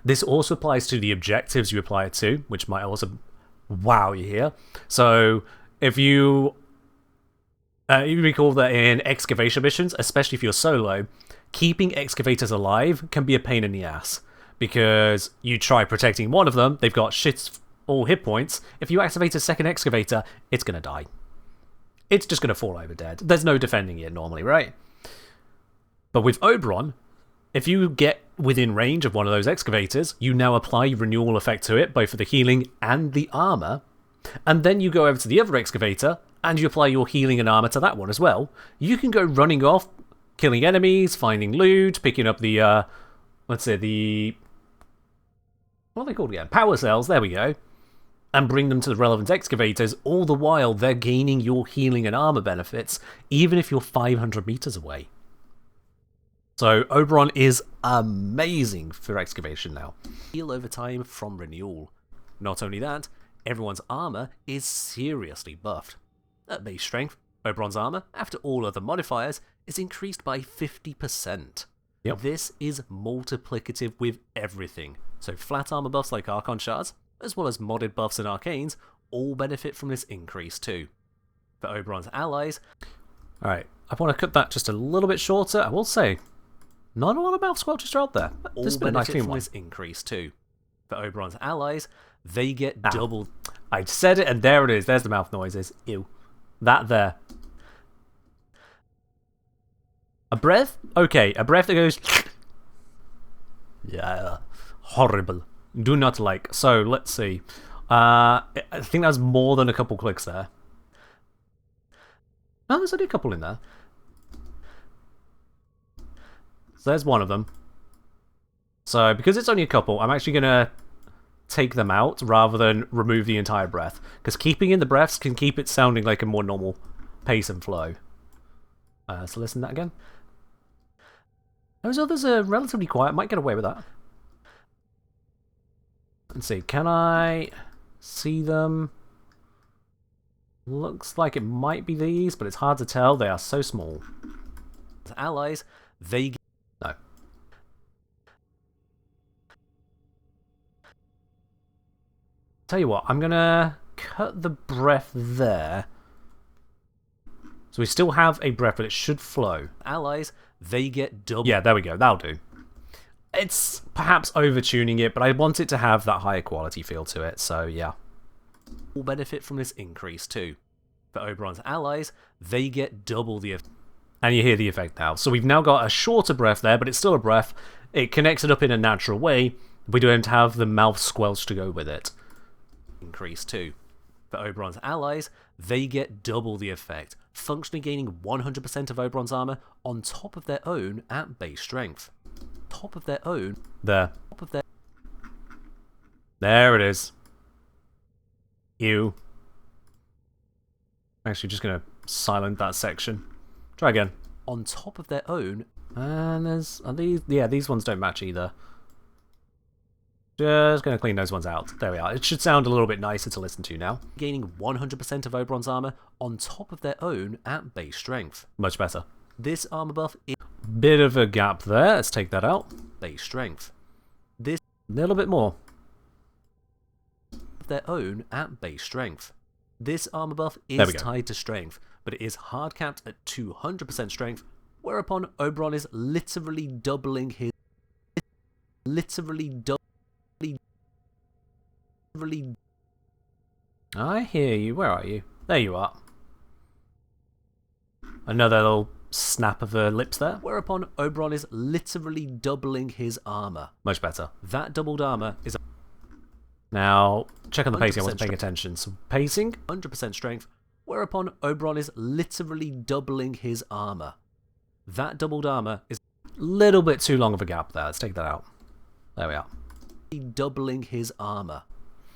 S1: This also applies to the objectives you apply it to, which might also wow you here. So if you recall that in excavation missions, especially if you're solo, keeping excavators alive can be a pain in the ass. Because you try protecting one of them, they've got all hit points. If you activate a second excavator, it's going to die. It's just going to fall over dead. There's no defending it normally, right? But with Oberon, if you get within range of one of those excavators, you now apply Renewal effect to it, both for the healing and the armor. And then you go over to the other excavator, and you apply your healing and armor to that one as well. You can go running off, killing enemies, finding loot, picking up the, let's say the... what are they called again? Power cells, there we go. And bring them to the relevant excavators, all the while they're gaining your healing and armor benefits, even if you're 500 meters away. So Oberon is amazing for excavation now. Heal over time from Renewal. Not only that, everyone's armor is seriously buffed. At base strength, Oberon's armor, after all other modifiers, is increased by 50%. Yep. This is multiplicative with everything. So flat armor buffs like Archon Shards, as well as modded buffs and Arcanes, all benefit from this increase too. For Oberon's allies... Alright, I want to cut that just a little bit shorter. I will say, not a lot of mouth squelches out there. This has been a nice clean one. This increase too. For Oberon's allies, they get double... I said it and there it is. There's the mouth noises. Ew. That there. A breath? Okay, a breath that goes... yeah, horrible. Do not like. So, let's see. I think that's more than a couple clicks there. No, there's only a couple in there. So there's one of them. So because it's only a couple, I'm actually going to take them out rather than remove the entire breath. Because keeping in the breaths can keep it sounding like a more normal pace and flow. So listen to that again. Those others are relatively quiet. Might get away with that. Let's see. Can I see them? Looks like it might be these, but it's hard to tell. They are so small. As allies, they... No. Tell you what, I'm going to cut the breath there. So we still have a breath, but it should flow. Allies, they get double. Yeah, there we go. That'll do. It's perhaps over-tuning it, but I want it to have that higher quality feel to it, so yeah. Will benefit from this increase too. For Oberon's allies, they get double the effect. And you hear the effect now. So we've now got a shorter breath there, but it's still a breath. It connects it up in a natural way. We don't have the mouth squelch to go with it. Increase too. For Oberon's allies, they get double the effect, functionally gaining 100% of Oberon's armor on top of their own at base strength. Top of their own. There. Top of their... There it is. Ew. Actually, just going to silence that section. Try again. On top of their own. And there's... Are these... Yeah, these ones don't match either. Just going to clean those ones out. There we are. It should sound a little bit nicer to listen to now. Gaining 100% of Oberon's armor on top of their own at base strength. Much better. This armor buff is... Bit of a gap there. Let's take that out. Base strength. This... Little bit more. Their own at base strength. This armor buff is tied to strength, but it is hard capped at 200% strength, whereupon Oberon is literally doubling his... I hear you. Where are you? There you are. Another little snap of the lips there. Whereupon Oberon is literally doubling his armor. Much better. That doubled armor is... Now, check on the pacing. I wasn't paying attention. So pacing, 100% strength, whereupon Oberon is literally doubling his armor. That doubled armor is a little bit too long of a gap there. Let's take that out. There we are. Doubling his armor.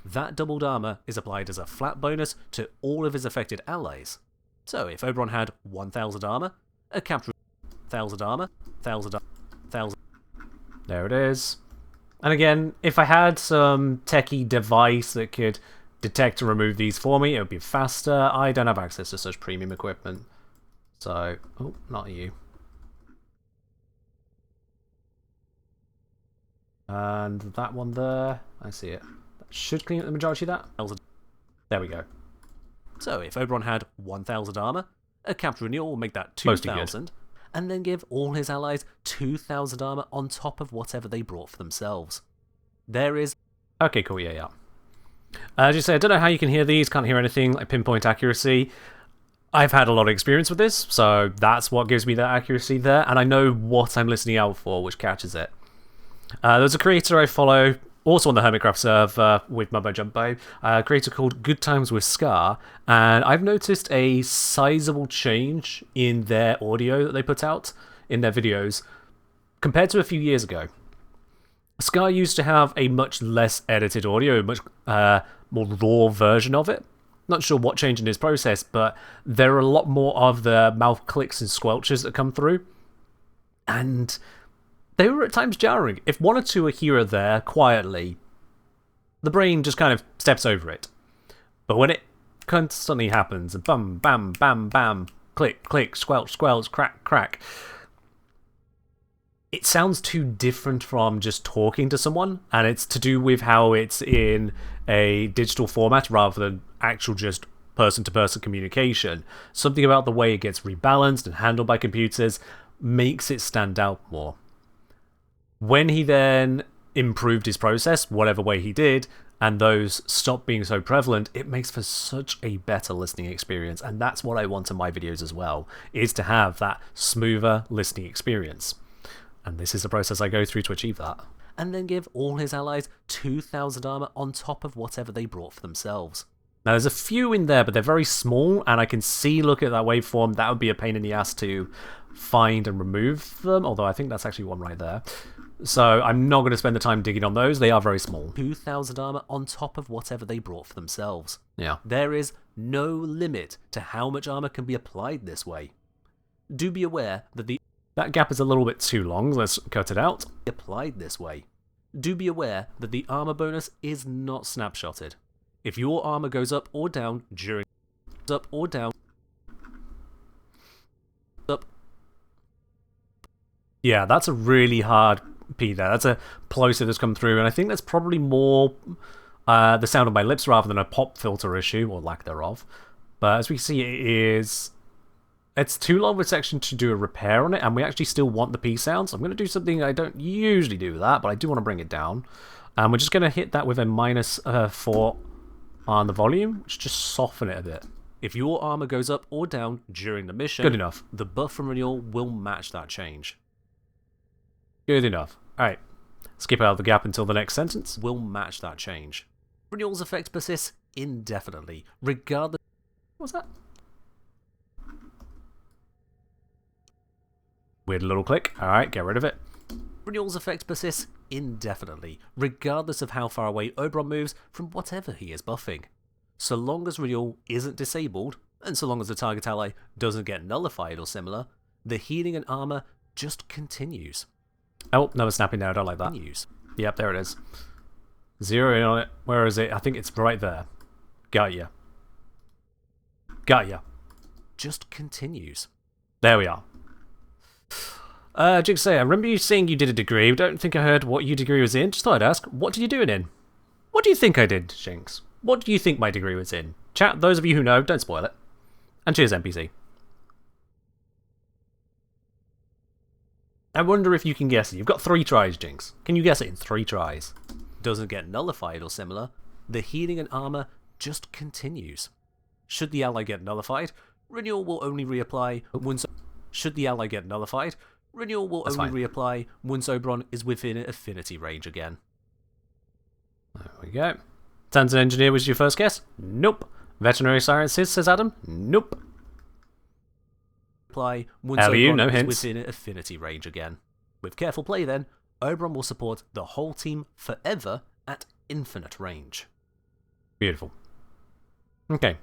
S1: That doubled armor is applied as a flat bonus to all of his affected allies. So if Oberon had 1000 armor, a capture 1000 armor, 1000. There it is. And again, if I had some techie device that could detect and remove these for me, it would be faster. I don't have access to such premium equipment. So, oh, not you. And that one there, I see it. That should clean up the majority of that. There we go. So, if Oberon had 1000 armor, a capture renewal will make that 2000. And then give all his allies 2000 armor on top of whatever they brought for themselves. There is... Okay, cool, yeah. As you say, I don't know how you can hear these, can't hear anything, like pinpoint accuracy. I've had a lot of experience with this, so that's what gives me that accuracy there, and I know what I'm listening out for, which catches it. There's a creator I follow, also on the Hermitcraft server with Mumbo Jumbo, a creator called Good Times with Scar, and I've noticed a sizable change in their audio that they put out in their videos compared to a few years ago. Scar used to have a much less edited audio, a much more raw version of it. Not sure what changed in his process, but there are a lot more of the mouth clicks and squelches that come through, and they were at times jarring. If one or two are here or there, quietly, the brain just kind of steps over it. But when it constantly happens, and bum, bam, bam, bam, click, click, squelch, squelch, crack, crack, it sounds too different from just talking to someone, and it's to do with how it's in a digital format rather than actual just person-to-person communication. Something about the way it gets rebalanced and handled by computers makes it stand out more. When he then improved his process, whatever way he did, and those stopped being so prevalent, it makes for such a better listening experience, and that's what I want in my videos as well, is to have that smoother listening experience. And this is the process I go through to achieve that. And then give all his allies 2000 armor on top of whatever they brought for themselves. Now there's a few in there, but they're very small, and I can see, look at that waveform, that would be a pain in the ass to find and remove them, although I think that's actually one right there. So I'm not going to spend the time digging on those. They are very small. 2,000 armor on top of whatever they brought for themselves. Yeah. There is no limit to how much armor can be applied this way. Do be aware that that gap is a little bit too long. Let's cut it out. Applied this way. Do be aware that the armor bonus is not snapshotted. If your armor goes up or down during Yeah, that's a really hard P there. That's a plosive that's come through, and I think that's probably more the sound of my lips rather than a pop filter issue, or lack thereof. But as we see, it's too long of a section to do a repair on it, and we actually still want the P sound, so I'm going to do something I don't usually do that, but I do want to bring it down. And we're just going to hit that with a -4 on the volume, which just soften it a bit. If your armor goes up or down during the mission, good enough. The buff from renewal will match that change. Good enough. Alright, skip out of the gap until the next sentence. Will match that change. Renewal's effect persists indefinitely, regardless... What's that? Weird little click. Alright, get rid of it. Renewal's effect persists indefinitely, regardless of how far away Oberon moves from whatever he is buffing. So long as renewal isn't disabled, and so long as the target ally doesn't get nullified or similar, the healing and armor just continues. Oh, no, it's snapping now. I don't like that. Yep, there it is. Zero in on it. Where is it? I think it's right there. Got ya. Got ya. Just continues. There we are. Jigsaw, I remember you saying you did a degree. I don't think I heard what your degree was in. Just thought I'd ask, what did you do it in? What do you think I did, Jinx? What do you think my degree was in? Chat, those of you who know, don't spoil it. And cheers, NPC. I wonder if you can guess it. You've got 3 tries, Jinx. Can you guess it in 3 tries? Doesn't get nullified or similar. The healing and armor just continues. Should the ally get nullified, renewal will only reapply once... Should the ally get nullified, renewal will only reapply once Oberon is within affinity range again. There we go. Tanzan Engineer was your first guess? Nope. Veterinary Sciences, says Adam? Nope. Once Oberon no hints. Within affinity range again. With careful play then, Oberon will support the whole team forever at infinite range. Beautiful. Okay.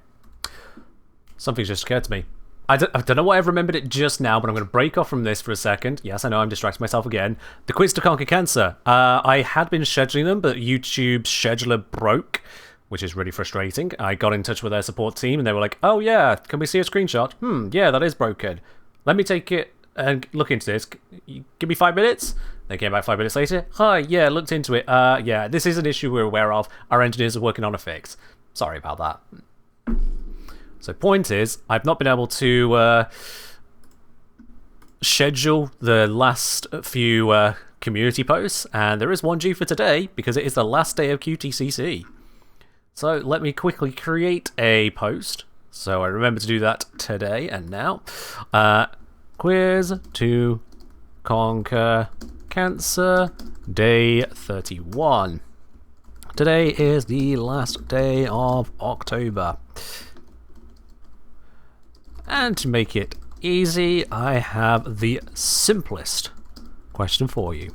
S1: Something's just occurred to me. I don't know why I've remembered it just now, but I'm going to break off from this for a second. Yes, I know I'm distracting myself again. The quiz to conquer cancer. I had been scheduling them, but YouTube's scheduler broke, which is really frustrating. I got in touch with their support team, and they were like, oh yeah, can we see a screenshot? Yeah, that is broken. Let me take it and look into this. Give me 5 minutes? They came back 5 minutes later. Hi, yeah, looked into it. Yeah, this is an issue we're aware of. Our engineers are working on a fix. Sorry about that. So point is, I've not been able to schedule the last few community posts, and there is one due for today, because it is the last day of QTCC. So let me quickly create a post. So I remember to do that today and now. Quiz to conquer cancer, day 31. Today is the last day of October. And to make it easy, I have the simplest question for you.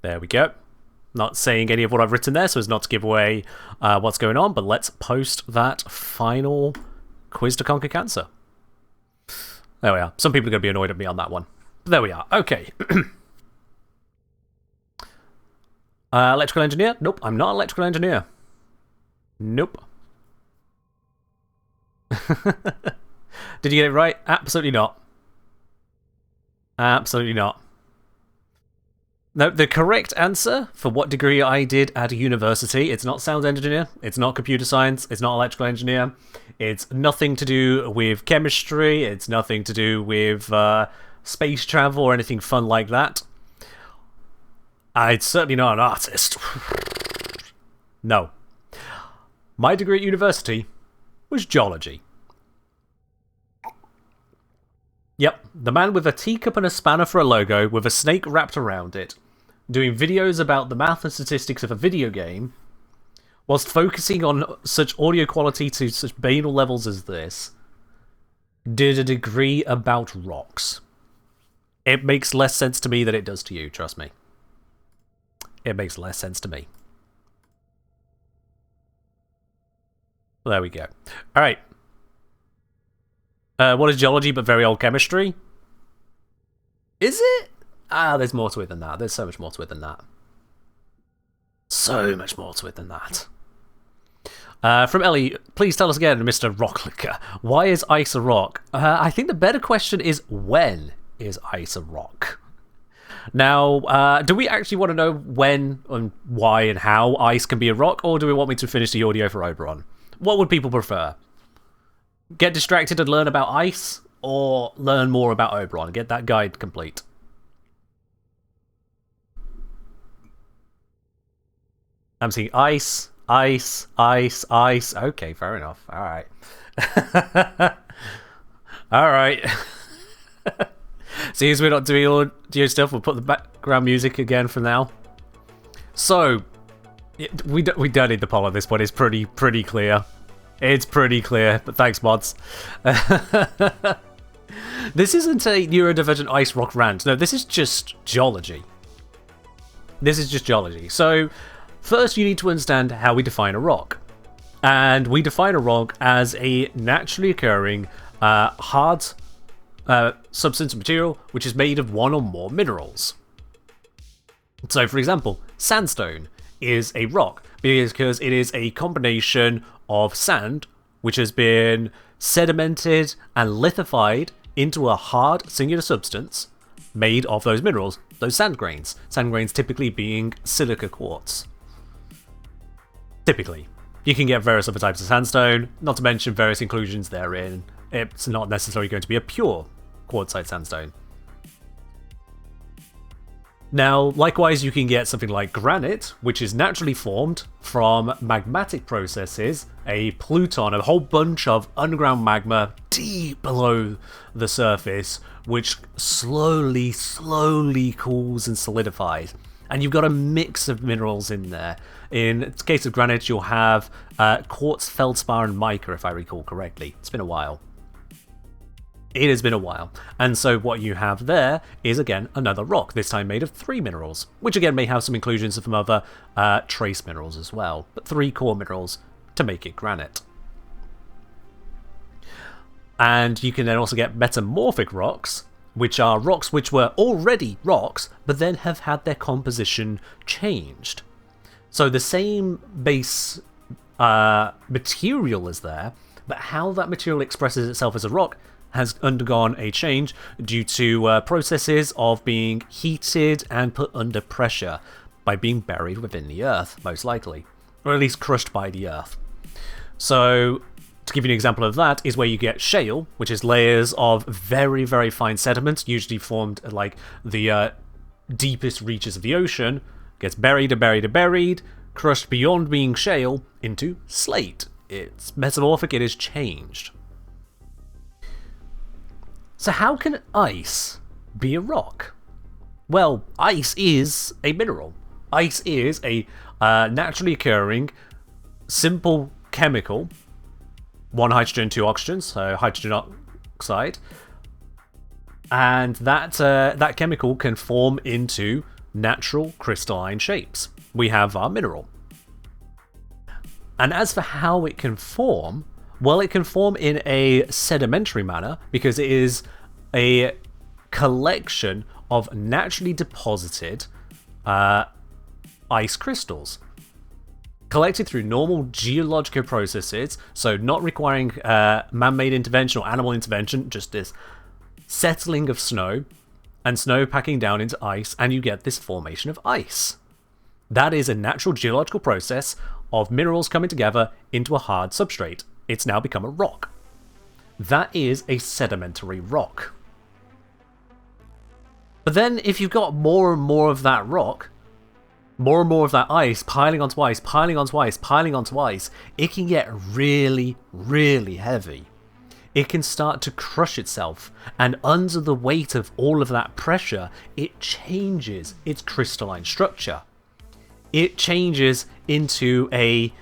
S1: There we go. Not saying any of what I've written there so as not to give away what's going on, but let's post that final quiz to conquer cancer. There we are. Some people are going to be annoyed at me on that one. But there we are. Okay. Electrical engineer? Nope, I'm not an electrical engineer. Nope. Did you get it right? Absolutely not. Absolutely not. No, the correct answer for what degree I did at university, it's not sound engineer, it's not computer science, it's not electrical engineer, It's nothing to do with chemistry. It's nothing to do with space travel or anything fun like that. I'm certainly not an artist. No. My degree at university was geology. Yep, the man with a teacup and a spanner for a logo, with a snake wrapped around it, doing videos about the math and statistics of a video game, whilst focusing on such audio quality to such banal levels as this, did a degree about rocks. It makes less sense to me than it does to you, trust me. It makes less sense to me. There we go. Alright. What is geology but very old chemistry? Is it? There's more to it than that. There's so much more to it than that. So much more to it than that. From Ellie, please tell us again, Mr. Rocklicker, why is ice a rock? I think the better question is, when is ice a rock? Now, do we actually want to know when and why and how ice can be a rock, or do we want me to finish the audio for Oberon? What would people prefer? Get distracted and learn about ice, or learn more about Oberon? Get that guide complete. I'm seeing ice, ice, ice, ice. Okay, fair enough. Alright. Alright. See, as we're not doing audio stuff, we'll put the background music again for now. So, we don't need the poll at this point. It's pretty clear. It's pretty clear, but thanks, mods. This isn't a neurodivergent ice rock rant. No, this is just geology. This is just geology. So, first you need to understand how we define a rock. And we define a rock as a naturally occurring hard substance material which is made of one or more minerals. So, for example, sandstone is a rock because it is a combination of sand which has been sedimented and lithified into a hard singular substance made of those minerals, those sand grains. Sand grains typically being silica quartz. Typically. You can get various other types of sandstone, not to mention various inclusions therein. It's not necessarily going to be a pure quartzite sandstone. Now, likewise, you can get something like granite, which is naturally formed from magmatic processes, a pluton, a whole bunch of underground magma deep below the surface, which slowly cools and solidifies. And you've got a mix of minerals in there. In the case of granite, you'll have quartz, feldspar, and mica, if I recall correctly. It's been a while. It has been a while. And so what you have there is, again, another rock, this time made of 3 minerals, which again may have some inclusions from other trace minerals as well, but 3 core minerals to make it granite. And you can then also get metamorphic rocks, which are rocks which were already rocks, but then have had their composition changed. So the same base material is there, but how that material expresses itself as a rock has undergone a change due to processes of being heated and put under pressure by being buried within the earth, most likely, or at least crushed by the earth. So, to give you an example of that, is where you get shale, which is layers of very fine sediment, usually formed at like the deepest reaches of the ocean, gets buried and buried and buried, crushed beyond being shale into slate. It's metamorphic, it is changed. So how can ice be a rock? Well, ice is a mineral. Ice is a naturally occurring, simple chemical, 1 hydrogen, 2 oxygens, so hydrogen oxide, and that chemical can form into natural crystalline shapes. We have our mineral. And as for how it can form, well, it can form in a sedimentary manner because it is a collection of naturally deposited ice crystals. Collected through normal geological processes, so not requiring man-made intervention or animal intervention, just this settling of snow and snow packing down into ice, and you get this formation of ice. That is a natural geological process of minerals coming together into a hard substrate. It's now become a rock. That is a sedimentary rock. But then if you've got more and more of that rock, more and more of that ice piling onto ice, piling onto ice, piling onto ice, it can get really, really heavy. It can start to crush itself, and under the weight of all of that pressure, it changes its crystalline structure. It changes into a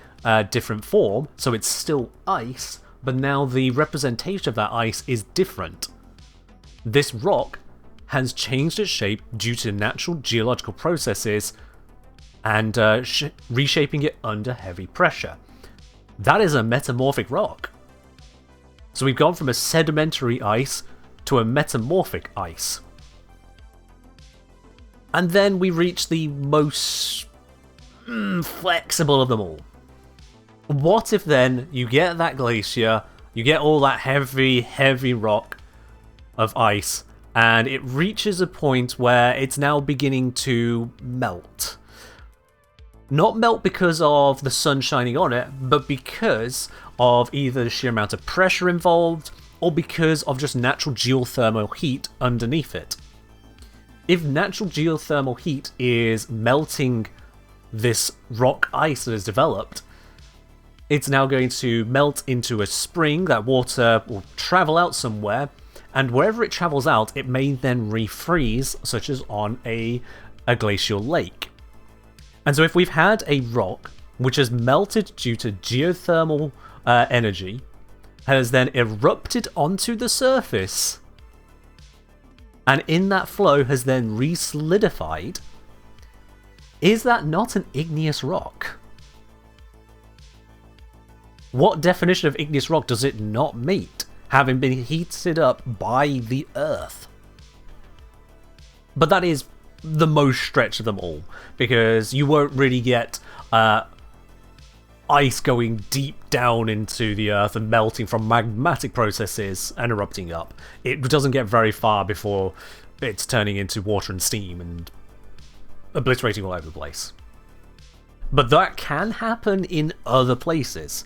S1: different form, so it's still ice, but now the representation of that ice is different. This rock has changed its shape due to natural geological processes and reshaping it under heavy pressure. That is a metamorphic rock. So we've gone from a sedimentary ice to a metamorphic ice. And then we reach the most flexible of them all. What if then you get that glacier, you get all that heavy, heavy rock of ice, and it reaches a point where it's now beginning to melt. Not melt because of the sun shining on it, but because of either the sheer amount of pressure involved, or because of just natural geothermal heat underneath it. If natural geothermal heat is melting this rock ice that has developed, it's now going to melt into a spring. That water will travel out somewhere, and wherever it travels out, it may then refreeze, such as on a glacial lake. And so if we've had a rock which has melted due to geothermal energy, has then erupted onto the surface, and in that flow has then re-solidified, is that not an igneous rock? What definition of igneous rock does it not meet, having been heated up by the Earth? But that is the most stretch of them all, because you won't really get ice going deep down into the Earth and melting from magmatic processes and erupting up. It doesn't get very far before it's turning into water and steam and obliterating all over the place. But that can happen in other places.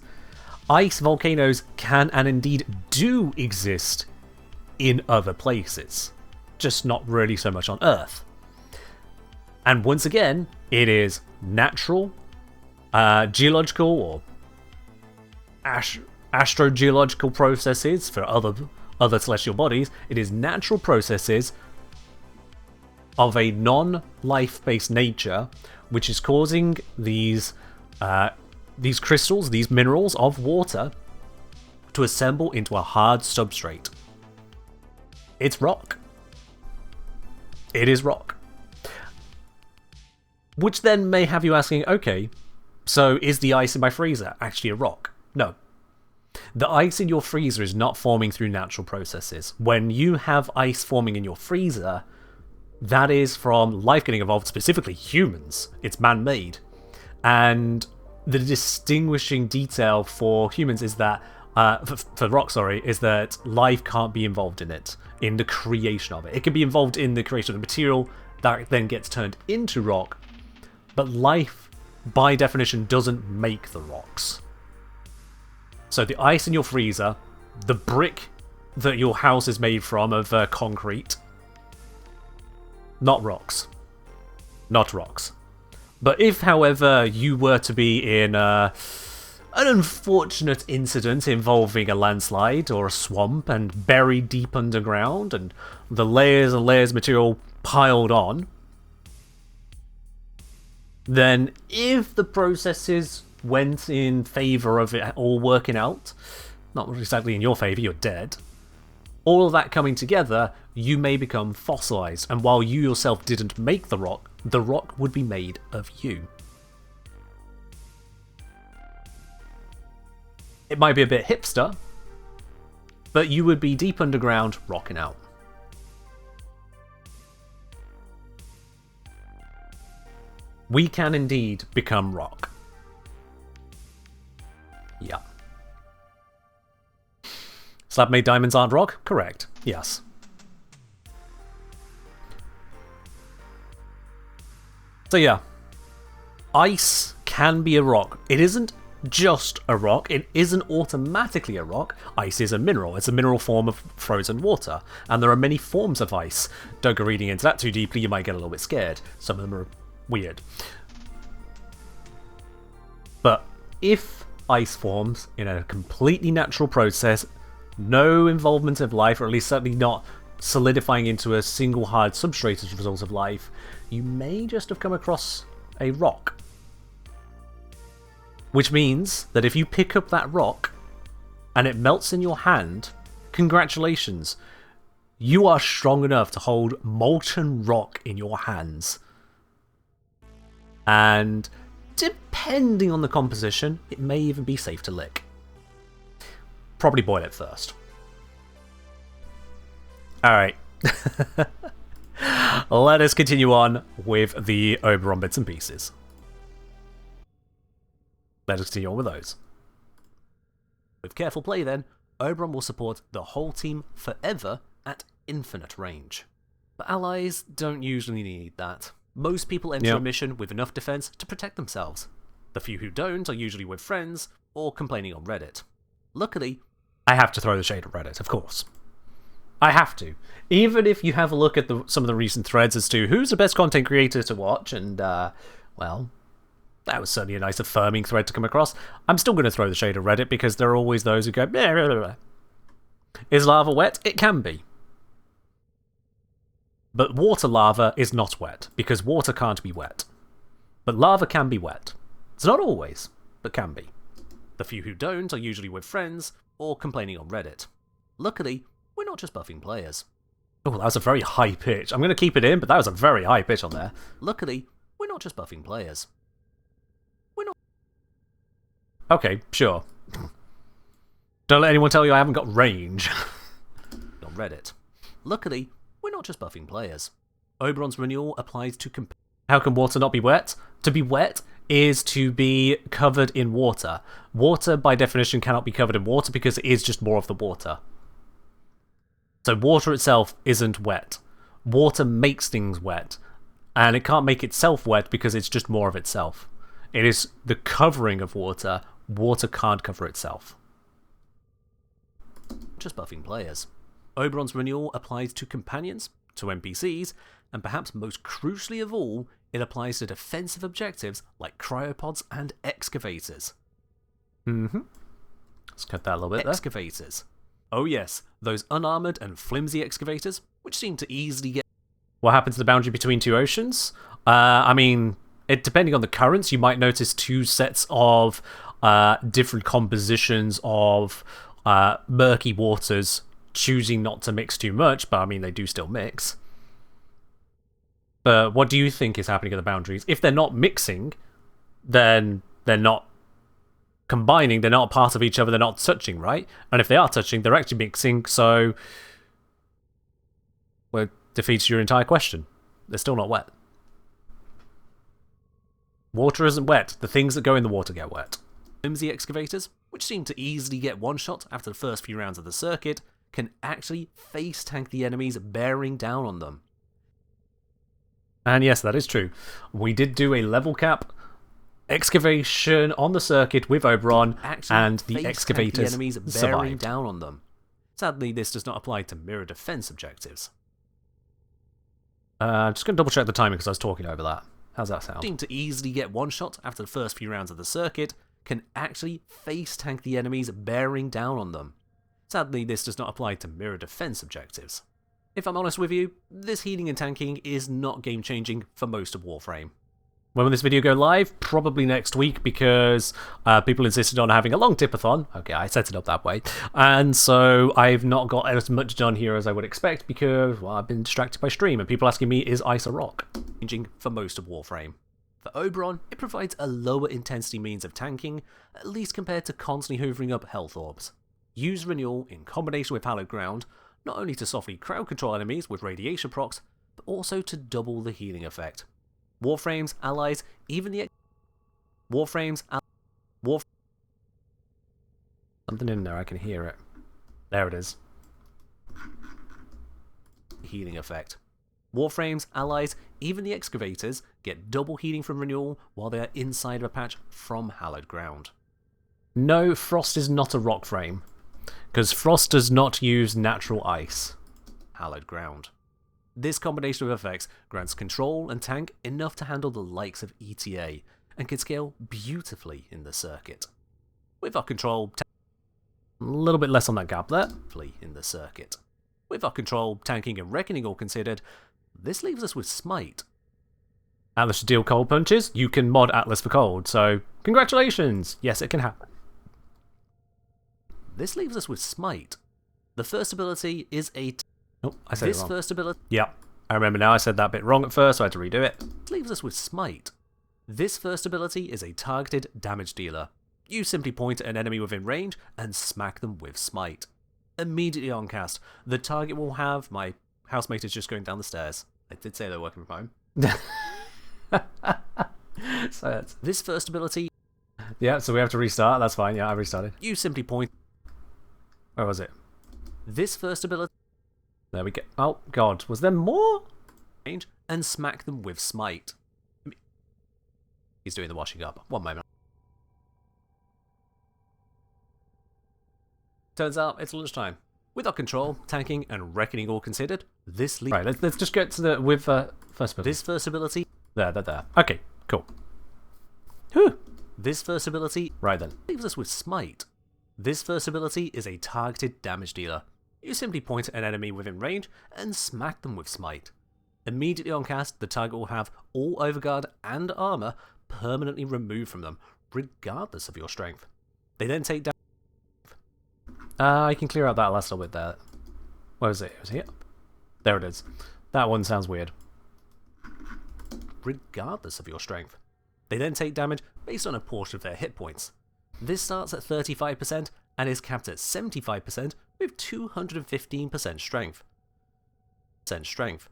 S1: Ice volcanoes can and indeed do exist in other places, just not really so much on Earth. And once again, it is natural, geological or astrogeological processes for other celestial bodies. It is natural processes of a non-life-based nature which is causing these crystals, these minerals of water, to assemble into a hard substrate. It's rock. It is rock. Which then may have you asking, okay, so is the ice in my freezer actually a rock? No. The ice in your freezer is not forming through natural processes. When you have ice forming in your freezer, that is from life getting evolved, specifically humans. It's man-made. And the distinguishing detail for humans is that, for rock, is that life can't be involved in it, in the creation of it. It can be involved in the creation of the material that then gets turned into rock, but life, by definition, doesn't make the rocks. So the ice in your freezer, the brick that your house is made from of concrete, not rocks. Not rocks. But if, however, you were to be in an unfortunate incident involving a landslide or a swamp and buried deep underground and the layers and layers of material piled on, then if the processes went in favour of it all working out, not exactly in your favour, you're dead, all of that coming together, you may become fossilised, and while you yourself didn't make the rock would be made of you. It might be a bit hipster, but you would be deep underground rocking out. We can indeed become rock. Yeah. Slab-made diamonds aren't rock? Correct. Yes. So yeah. Ice can be a rock. It isn't just a rock. It isn't automatically a rock. Ice is a mineral. It's a mineral form of frozen water. And there are many forms of ice. Don't go reading into that too deeply, you might get a little bit scared. Some of them are weird. But if ice forms in a completely natural process, no involvement of life, or at least certainly not solidifying into a single hard substrate as a result of life, you may just have come across a rock. Which means that if you pick up that rock and it melts in your hand, congratulations. You are strong enough to hold molten rock in your hands. And depending on the composition, it may even be safe to lick. Probably boil it first. Alright. Let us continue on with the Oberon bits and pieces. Let us continue on with those. With careful play then, Oberon will support the whole team forever at infinite range. But allies don't usually need that. Most people enter a mission with enough defense to protect themselves. The few who don't are usually with friends or complaining on Reddit. Luckily, I have to throw the shade at Reddit, of course. I have to. Even if you have a look at some of the recent threads as to who's the best content creator to watch, and, well, that was certainly a nice affirming thread to come across. I'm still going to throw the shade at Reddit because there are always those who go, blah, blah, blah. Is lava wet? It can be. But water lava is not wet, because water can't be wet. But lava can be wet. It's not always, but can be. The few who don't are usually with friends or complaining on Reddit. Luckily, we're not just buffing players. Oh, that was a very high pitch. I'm going to keep it in, but that was a very high pitch on there. Luckily, we're not just buffing players. Okay, sure. Don't let anyone tell you I haven't got range. On Reddit. Luckily, we're not just buffing players. Oberon's renewal applies to How can water not be wet? To be wet is to be covered in water. Water, by definition, cannot be covered in water because it is just more of the water. So water itself isn't wet. Water makes things wet. And it can't make itself wet because it's just more of itself. It is the covering of water. Water can't cover itself. Just buffing players. Oberon's renewal applies to companions, to NPCs, and perhaps most crucially of all, it applies to defensive objectives like cryopods and excavators. Let's cut that a little bit there. Excavators. Oh yes, those unarmoured and flimsy excavators, which seem to easily get... What happens to the boundary between two oceans? I mean, depending on the currents, you might notice two sets of different compositions of murky waters, choosing not to mix too much, but I mean, they do still mix. But what do you think is happening at the boundaries? If they're not mixing, then they're not combining, they're not part of each other, they're not touching, right? And if they are touching, they're actually mixing, so... well, it defeats your entire question. They're still not wet. Water isn't wet. The things that go in the water get wet. Flimsy excavators, which seem to easily get one-shot after the first few rounds of the circuit, can actually face-tank the enemies bearing down on them. And yes, that is true. We did do a level cap excavation on the circuit with Oberon, and the excavators
S4: the enemies bearing down on them. Sadly, this does not apply to mirror defense objectives.
S1: I'm just going to double check the timing because I was talking over that. How's that sound?
S4: Seem to easily get one shot after the first few rounds of the circuit, can actually face tank the enemies bearing down on them. Sadly, this does not apply to mirror defense objectives. If I'm honest with you, this healing and tanking is not game changing for most of Warframe.
S1: When will this video go live? Probably next week, because people insisted on having a long tip-athon. Okay, I set it up that way. And so I've not got as much done here as I would expect because, well, I've been distracted by stream and people asking me, is ice a rock?
S4: Changing for most of Warframe. For Oberon, it provides a lower intensity means of tanking, at least compared to constantly hoovering up health orbs. Use Renewal in combination with Hallowed Ground, not only to softly crowd control enemies with radiation procs, but also to double the healing effect. Warframe's allies, even the...
S1: Something in there, I can hear it. There it is.
S4: Healing effect. Warframe's allies, even the excavators, get double healing from Renewal while they are inside of a patch from Hallowed Ground.
S1: No, Frost is not a rock frame, because Frost does not use natural ice. Hallowed Ground. This combination of effects grants control and tank enough to handle the likes of ETA, and can scale beautifully in the circuit. With our control, a little bit less on that gap there, in the circuit. With our control, tanking and reckoning all considered, this leaves us with Smite. Atlas should deal cold punches, you can mod Atlas for cold, so congratulations! Yes, it can happen. This leaves us with Smite. The first ability is a... Oh, I said it wrong. This first ability... Yeah, I remember now, I said that bit wrong at first, so I had to redo it. This leaves us with Smite. This first ability is a targeted damage dealer. You simply point at an enemy within range and smack them with Smite. Immediately on cast, the target will have... My housemate is just going down the stairs. I did say they're working from home. So that's this first ability... Yeah, so we have to restart, that's fine, yeah, I restarted. You simply point... Where was it? This first ability... There we go. Oh, God. Was there more? And smack them with Smite. He's doing the washing up. One moment. Turns out it's lunchtime. With our control, tanking, and reckoning all considered, this... Right, let's just get to the... With first ability. This first ability... There. Okay, cool. Whew. This first ability... Right then. Leaves us with Smite. This first ability is a targeted damage dealer. You simply point at an enemy within range and smack them with Smite. Immediately on cast, the target will have all overguard and armor permanently removed from them, regardless of your strength. They then take down... I can clear out that last little bit there. Where was it? It was here? There it is. That one sounds weird. Regardless of your strength. They then take damage based on a portion of their hit points. This starts at 35% and is capped at 75% with 215% strength. Strength.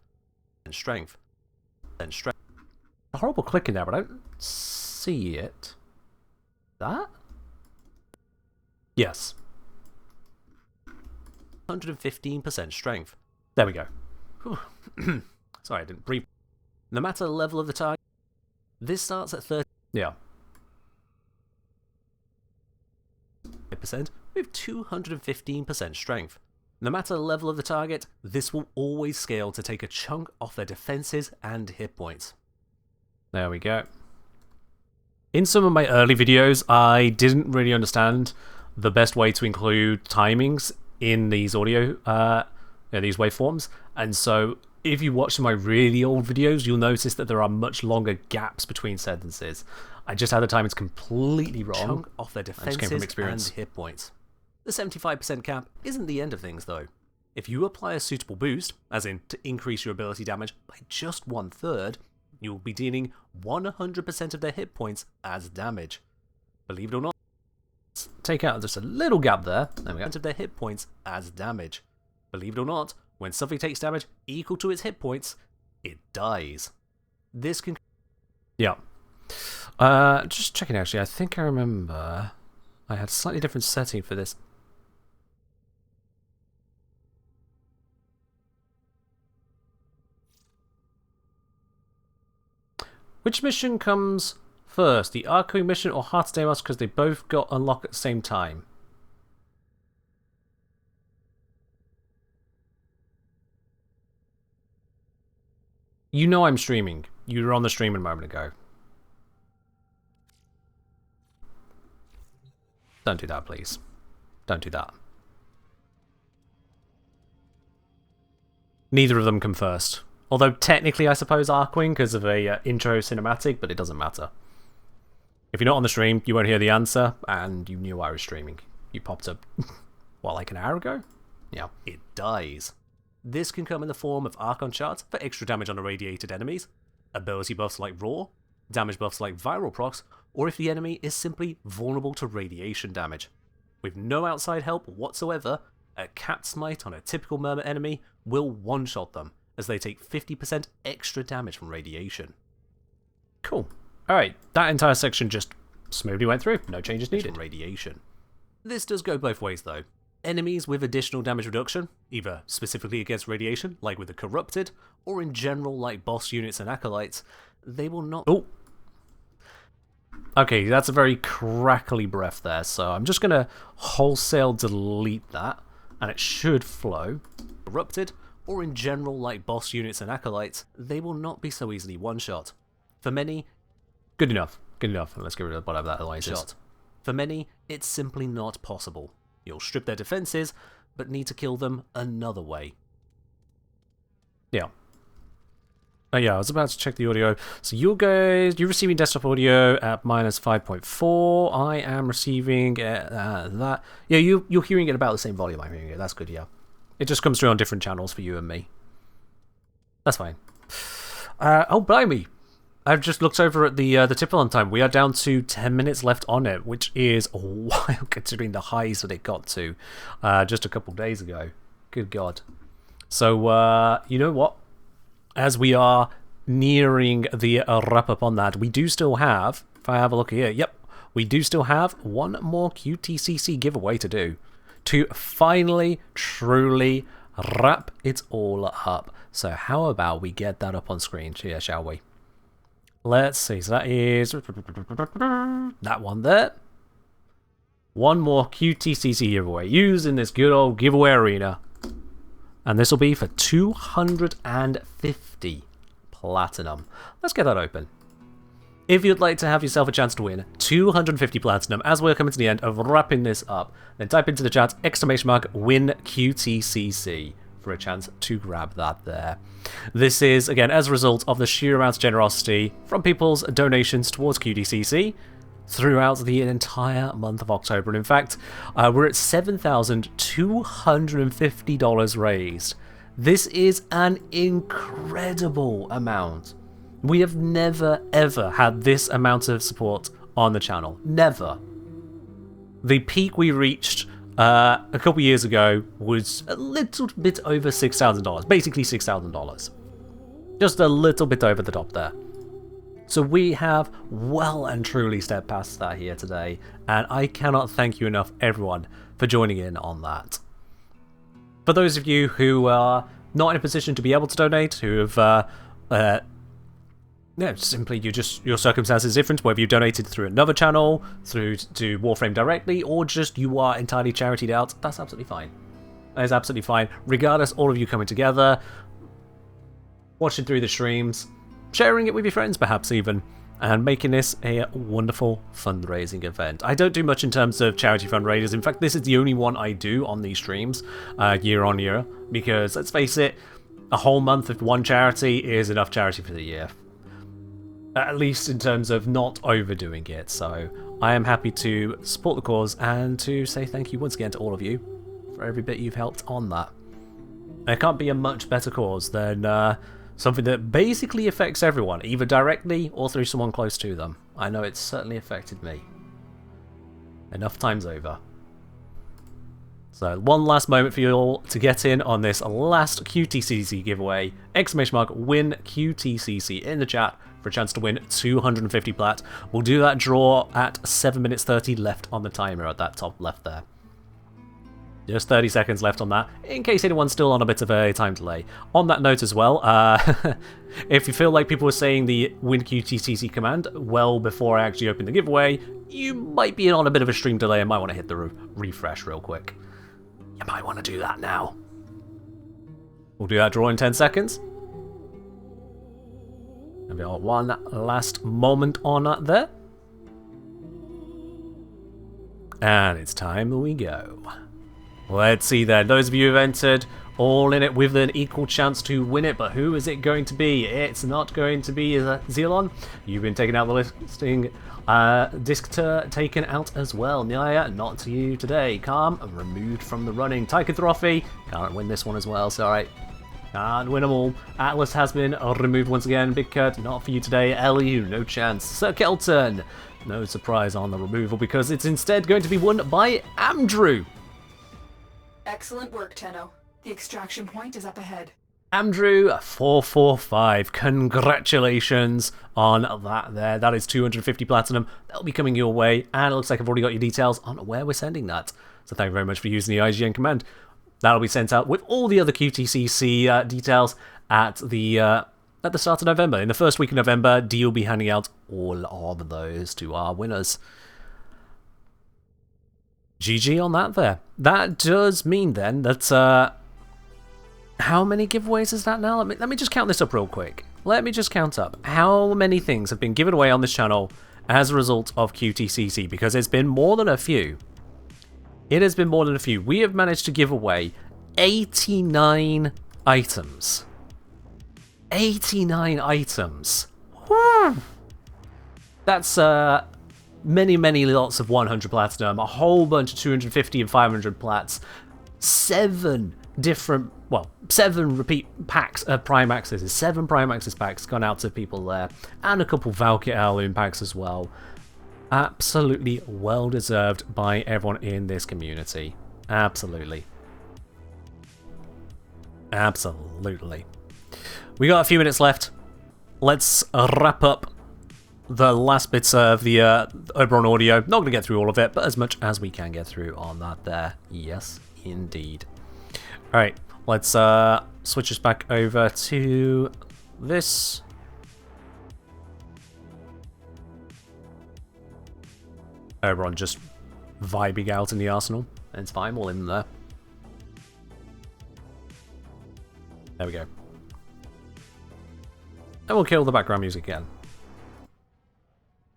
S1: A horrible click in there, but I don't see it. That? Yes. 115% strength. There we go. Sorry, I didn't breathe. No matter the level of the target, this starts at 30. Yeah. With 215% strength. No matter the level of the target, this will always scale to take a chunk off their defenses and hit points. There we go. In some of my early videos, I didn't really understand the best way to include timings in these audio, these waveforms, and so if you watch my really old videos, you'll notice that there are much longer gaps between sentences. I just had the timings completely wrong. Chunk off their defenses and hit points. The 75% cap isn't the end of things though. If you apply a suitable boost, as in to increase your ability damage by just 1/3, you will be dealing 100% of their hit points as damage. Believe it or not, let's take out just a little gap there. There we go. Of their hit points as damage. Believe it or not, when something takes damage equal to its hit points, it dies. This can... Yeah. Just checking actually, I think I remember I had a slightly different setting for this. Which mission comes first, the Arcing mission or Heart of Deimos, because they both got unlocked at the same time? You know I'm streaming. You were on the stream a moment ago. Don't do that, please. Don't do that. Neither of them come first. Although technically I suppose Arcing because of a intro cinematic, but it doesn't matter. If you're not on the stream, you won't hear the answer, and you knew I was streaming. You popped up, what, like an hour ago? Yeah. It dies. This can come in the form of Archon shards for extra damage on irradiated enemies, ability buffs like Raw, damage buffs like Viral procs, or if the enemy is simply vulnerable to radiation damage. With no outside help whatsoever, a capped smite on a typical Murmur enemy will one-shot them, as they take 50% extra damage from radiation. Cool. Alright, that entire section just smoothly went through, no changes needed. From radiation. This does go both ways though. Enemies with additional damage reduction, either specifically against radiation, like with the Corrupted, or in general like boss units and acolytes, they will not... Oh! Okay, that's a very crackly breath there, so I'm just going to wholesale delete that, and it should flow. Erupted, or in general like boss units and acolytes, they will not be so easily one-shot. For many, good enough, let's get rid of whatever that alliance is. For many, it's simply not possible. You'll strip their defenses, but need to kill them another way. Yeah. Yeah, I was about to check the audio. So you're receiving desktop audio at -5.4. I am receiving that. Yeah, you're hearing it about the same volume I'm hearing it. That's good, yeah. It just comes through on different channels for you and me. That's fine. Oh, blimey. I've just looked over at the tip-athon time. We are down to 10 minutes left on it, which is a while considering the highs that it got to just a couple days ago. Good God. So, you know what? As we are nearing the wrap-up on that, we do still have, if I have a look here, yep, we do still have one more QTCC giveaway to do to finally, truly wrap it all up. So how about we get that up on screen here, shall we? Let's see, so that is that one there. One more QTCC giveaway using this good old giveaway arena. And this will be for 250 platinum. Let's get that open. If you'd like to have yourself a chance to win 250 platinum as we're coming to the end of wrapping this up, then type into the chat !win QTCC for a chance to grab that there. This is, again, as a result of the sheer amount of generosity from people's donations towards QTCC throughout the entire month of October. And in fact, we're at $7,250 raised. This is an incredible amount. We have never, ever had this amount of support on the channel. Never. The peak we reached a couple years ago was a little bit over $6,000. Basically $6,000. Just a little bit over the top there. So we have well and truly stepped past that here today, and I cannot thank you enough, everyone, for joining in on that. For those of you who are not in a position to be able to donate, who have, simply your circumstances are different, whether you donated through another channel, through to Warframe directly, or just you are entirely charitied out, that's absolutely fine. That is absolutely fine. Regardless, all of you coming together, watching through the streams, sharing it with your friends perhaps even, and making this a wonderful fundraising event. I don't do much in terms of charity fundraisers. In fact, this is the only one I do on these streams year on year, because let's face it, a whole month of one charity is enough charity for the year. At least in terms of not overdoing it. So I am happy to support the cause and to say thank you once again to all of you for every bit you've helped on that. There can't be a much better cause than something that basically affects everyone, either directly or through someone close to them. I know it's certainly affected me. Enough times over. So one last moment for you all to get in on this last QTCC giveaway. !win QTCC in the chat for a chance to win 250 plat. We'll do that draw at 7 minutes 30 left on the timer at that top left there. Just 30 seconds left on that, in case anyone's still on a bit of a time delay. On that note as well, if you feel like people were saying the win QTCC command well before I actually open the giveaway, you might be on a bit of a stream delay and might want to hit the refresh real quick. You might want to do that now. We'll do that draw in 10 seconds. And we've got one last moment on that there. And it's time we go. Let's see then, those of you who've entered, all in it with an equal chance to win it, but who is it going to be? It's not going to be Zelon. You've been taken out of the listing. Disctor taken out as well. Nyaya, not to you today. Calm, removed from the running. Tychotrophy, can't win this one as well, sorry. Can't win them all. Atlas has been removed once again. Big Kurt, not for you today. LU, no chance. Sir Kelton, no surprise on the removal because it's instead going to be won by Andrew.
S5: Excellent work, Tenno. The extraction point is up ahead.
S1: Andrew, 445. Congratulations on that there. That is 250 platinum. That'll be coming your way. And it looks like I've already got your details on where we're sending that. So thank you very much for using the IGN command. That'll be sent out with all the other QTCC details at the at the start of November. In the first week of November, D will be handing out all of those to our winners. GG on that there. That does mean then that, how many giveaways is that now? Let me just count this up real quick. Let me just count up how many things have been given away on this channel as a result of QTCC, because it's been more than a few. It has been more than a few. We have managed to give away 89 items. 89 items. Woo! That's many lots of 100 platinum, a whole bunch of 250 and 500 plats, 7 different, well, 7 repeat packs of Prime Accesses, 7 Prime Access packs gone out to people there, and a couple Valkyrie Heirloom packs as well. Absolutely well deserved by everyone in this community. Absolutely. Absolutely. We got a few minutes left. Let's wrap up the last bits of the Oberon audio. Not going to get through all of it, but as much as we can get through on that there. Yes, indeed. Alright, let's switch us back over to this. Oberon just vibing out in the arsenal. It's fine, we'll in there. There we go. And we'll kill the background music again.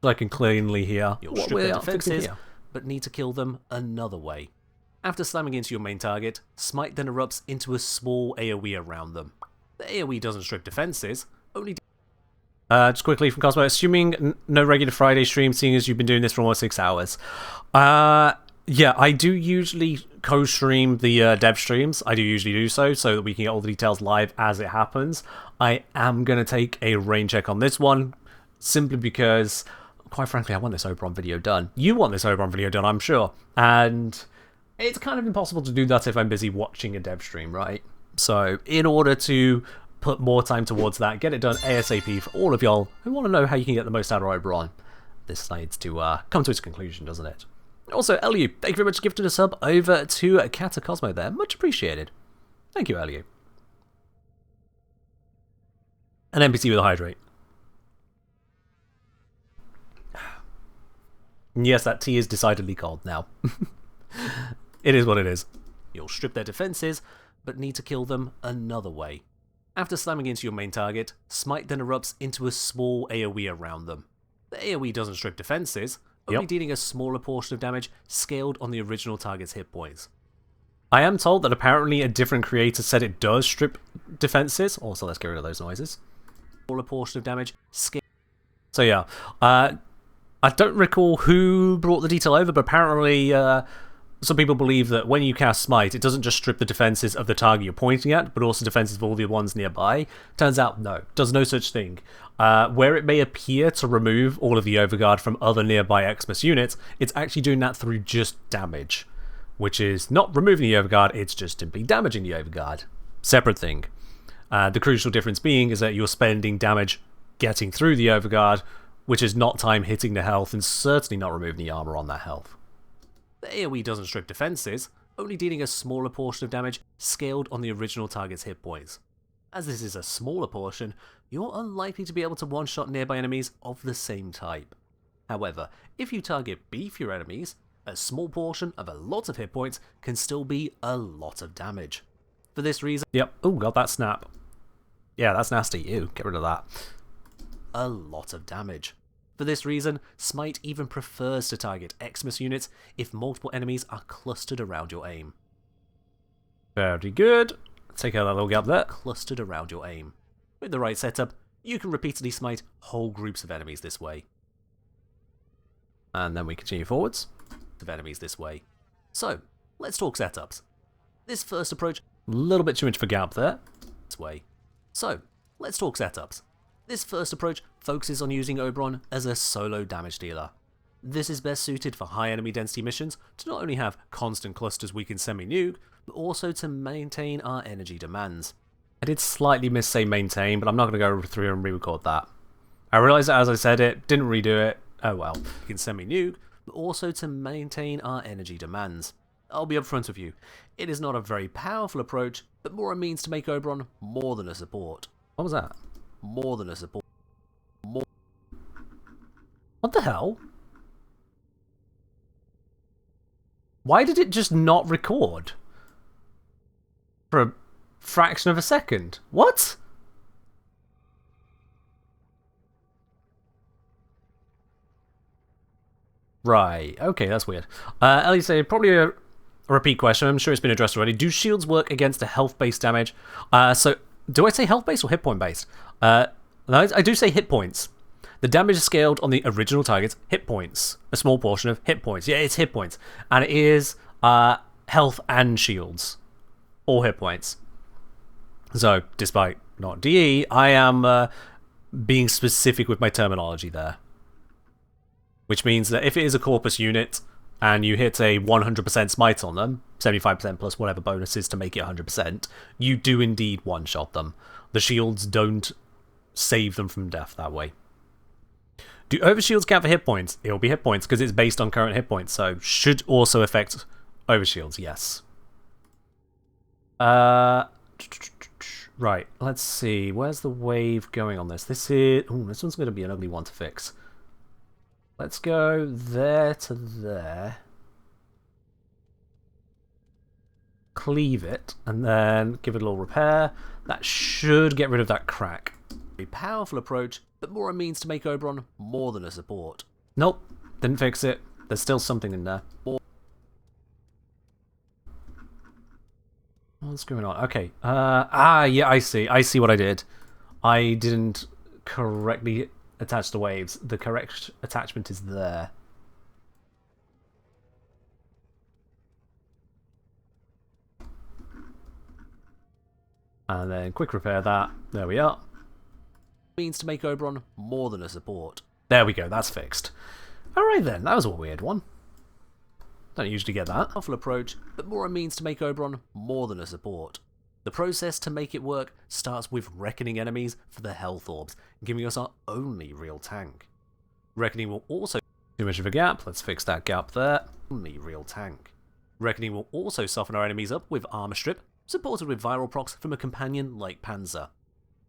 S1: So I can cleanly hear
S4: You'll
S1: what
S4: strip
S1: we're
S4: their
S1: fixing
S4: defenses,
S1: here.
S4: but need to kill them another way. After slamming into your main target, Smite then erupts into a small AoE around them. The AoE doesn't strip defenses, only...
S1: Just quickly from Cosmo, assuming no regular Friday stream, seeing as you've been doing this for almost 6 hours. Yeah, I do usually co-stream the dev streams. I do usually do so that we can get all the details live as it happens. I am going to take a rain check on this one, simply because, quite frankly, I want this Oberon video done. You want this Oberon video done, I'm sure. And it's kind of impossible to do that if I'm busy watching a dev stream, right? So, in order to put more time towards that, get it done ASAP for all of y'all who want to know how you can get the most out of Oberon, this needs to come to its conclusion, doesn't it? Also, Elu, thank you very much for gifting a sub over to Catacosmo there. Much appreciated. Thank you, Elu. An NPC with a hydrate. Yes, that tea is decidedly cold now. It is what it is.
S4: You'll strip their defenses, but need to kill them another way. After slamming into your main target, Smite then erupts into a small AoE around them. The AoE doesn't strip defenses, only dealing a smaller portion of damage scaled on the original target's hit points.
S1: I am told that apparently a different creator said it does strip defenses. Also, let's get rid of those noises.
S4: Smaller portion of damage scaled.
S1: So yeah, I don't recall who brought the detail over, but apparently some people believe that when you cast Smite, it doesn't just strip the defenses of the target you're pointing at, but also defenses of all the ones nearby. Turns out, no, does no such thing. Where it may appear to remove all of the Overguard from other nearby Xmas units, it's actually doing that through just damage, which is not removing the Overguard, it's just simply damaging the Overguard. Separate thing. The crucial difference being is that you're spending damage getting through the Overguard, which is not time hitting the health and certainly not removing the armor on that health.
S4: The AoE doesn't strip defenses, only dealing a smaller portion of damage scaled on the original target's hit points. As this is a smaller portion, you're unlikely to be able to one-shot nearby enemies of the same type. However, if you target beefier enemies, a small portion of a lot of hit points can still be a lot of damage. For this reason...
S1: Yep. Oh, got that snap. Yeah, that's nasty. Ew, get rid of that.
S4: A lot of damage. For this reason, Smite even prefers to target Xmas units if multiple enemies are clustered around your aim.
S1: Very good. Take out that little gap there.
S4: Clustered around your aim. With the right setup, you can repeatedly smite whole groups of enemies this way.
S1: And then we continue forwards.
S4: Of enemies this way. So, let's talk setups. This first approach...
S1: A little bit too much of a gap there.
S4: This way. So, let's talk setups. This first approach focuses on using Oberon as a solo damage dealer. This is best suited for high enemy density missions to not only have constant clusters we can semi-nuke, but also to maintain our energy demands.
S1: I did slightly miss-say maintain, but I'm not going to go through and re-record that. I realised that as I said it, didn't redo it, oh well.
S4: We can semi-nuke, but also to maintain our energy demands. I'll be upfront with you, it is not a very powerful approach, but more a means to make Oberon more than a support.
S1: What was that?
S4: more than a support.
S1: What the hell? Why did it just not record? For a fraction of a second. What? Right, okay, that's weird. Ellie said, probably a repeat question, I'm sure it's been addressed already. Do shields work against a health-based damage? So, do I say health-based or hit point-based? No, I do say hit points. The damage is scaled on the original target's hit points. A small portion of hit points. Yeah, it's hit points. And it is health and shields. All hit points. So, despite not DE, I am being specific with my terminology there. Which means that if it is a corpus unit and you hit a 100% smite on them, 75% plus whatever bonuses to make it 100%, you do indeed one-shot them. The shields don't save them from death that way. Do overshields count for hit points? It will be hit points because it's based on current hit points, so should also affect overshields, yes. Right, let's see. Where's the wave going on this? This one's going to be an ugly one to fix. Let's go there to there. Cleave it, and then give it a little repair. That should get rid of that crack. A powerful approach, but more a means to make Oberon more than a support. Nope, didn't fix it. There's still something in there. What's going on? Okay. Yeah, I see. I see what I did. I didn't correctly attach the waves. The correct attachment is there. And then quick repair that. There we are. Means to make Oberon more than a support. There we go, that's fixed. Alright then, that was a weird one. Don't usually get that. Powerful approach, but more a means to make Oberon more than a support. The process to make it work starts with reckoning enemies for the health orbs, giving us our only real tank. Reckoning will also... Too much of a gap, let's fix that gap there. Only real tank. Reckoning will also soften our enemies up with armor strip, supported with viral procs from a companion like Panzer.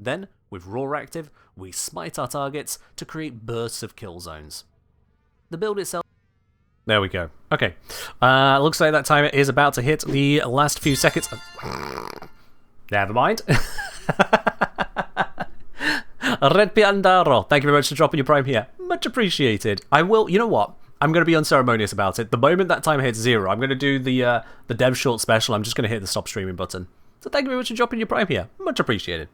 S1: Then, with Roar active, we smite our targets to create bursts of kill zones. The build itself... There we go. Okay. Looks like that timer is about to hit the last few seconds. Never mind. Red Piandaro, thank you very much for dropping your prime here. Much appreciated. I will... You know what? I'm going to be unceremonious about it. The moment that timer hits 0, I'm going to do the dev short special. I'm just going to hit the stop streaming button. So thank you very much for dropping your prime here. Much appreciated.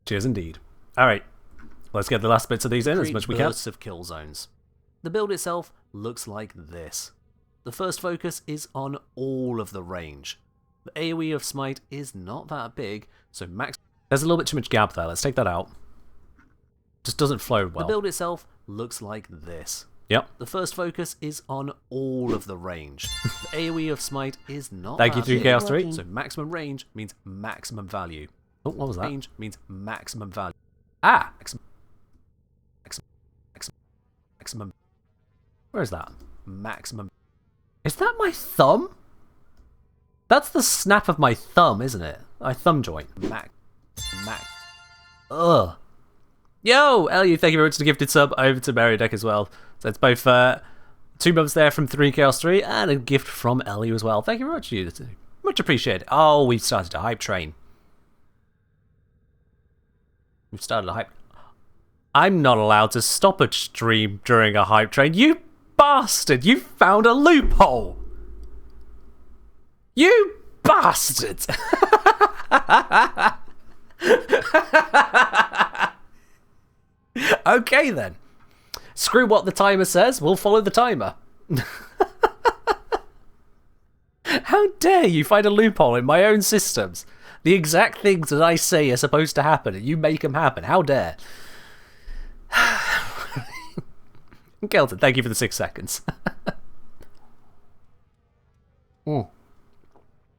S1: Cheers indeed. Alright, let's get the last bits of these in as much as we can. Bursts of kill zones. The build itself looks like this. The first focus is on all of the range. The AoE of Smite is not that big, so max... There's a little bit too much gap there, let's take that out. Just doesn't flow well. The build itself looks like this. Yep. The first focus is on all of the range. The AoE of Smite is not Thank you, 3 Chaos 3.
S4: So maximum range means maximum value.
S1: Oh, what was that?
S4: Range means maximum value.
S1: Ah!
S4: Maximum.
S1: Where is that?
S4: Maximum.
S1: Is that my thumb? That's the snap of my thumb, isn't it? My thumb joint.
S4: Max.
S1: Ugh. Yo, Ellie, thank you very much for the gifted sub over to Meridek as well. So it's both 2 months there from 3 Chaos 3 and a gift from Ellie as well. Thank you very much, you two. Much appreciated. Oh, we've started a hype train. We've started a hype... I'm not allowed to stop a stream during a hype train. You bastard! You found a loophole! You bastard! Okay then. Screw what the timer says, we'll follow the timer. How dare you find a loophole in my own systems? The exact things that I say are supposed to happen, and you make them happen. How dare? Kelton, thank you for the 6 seconds.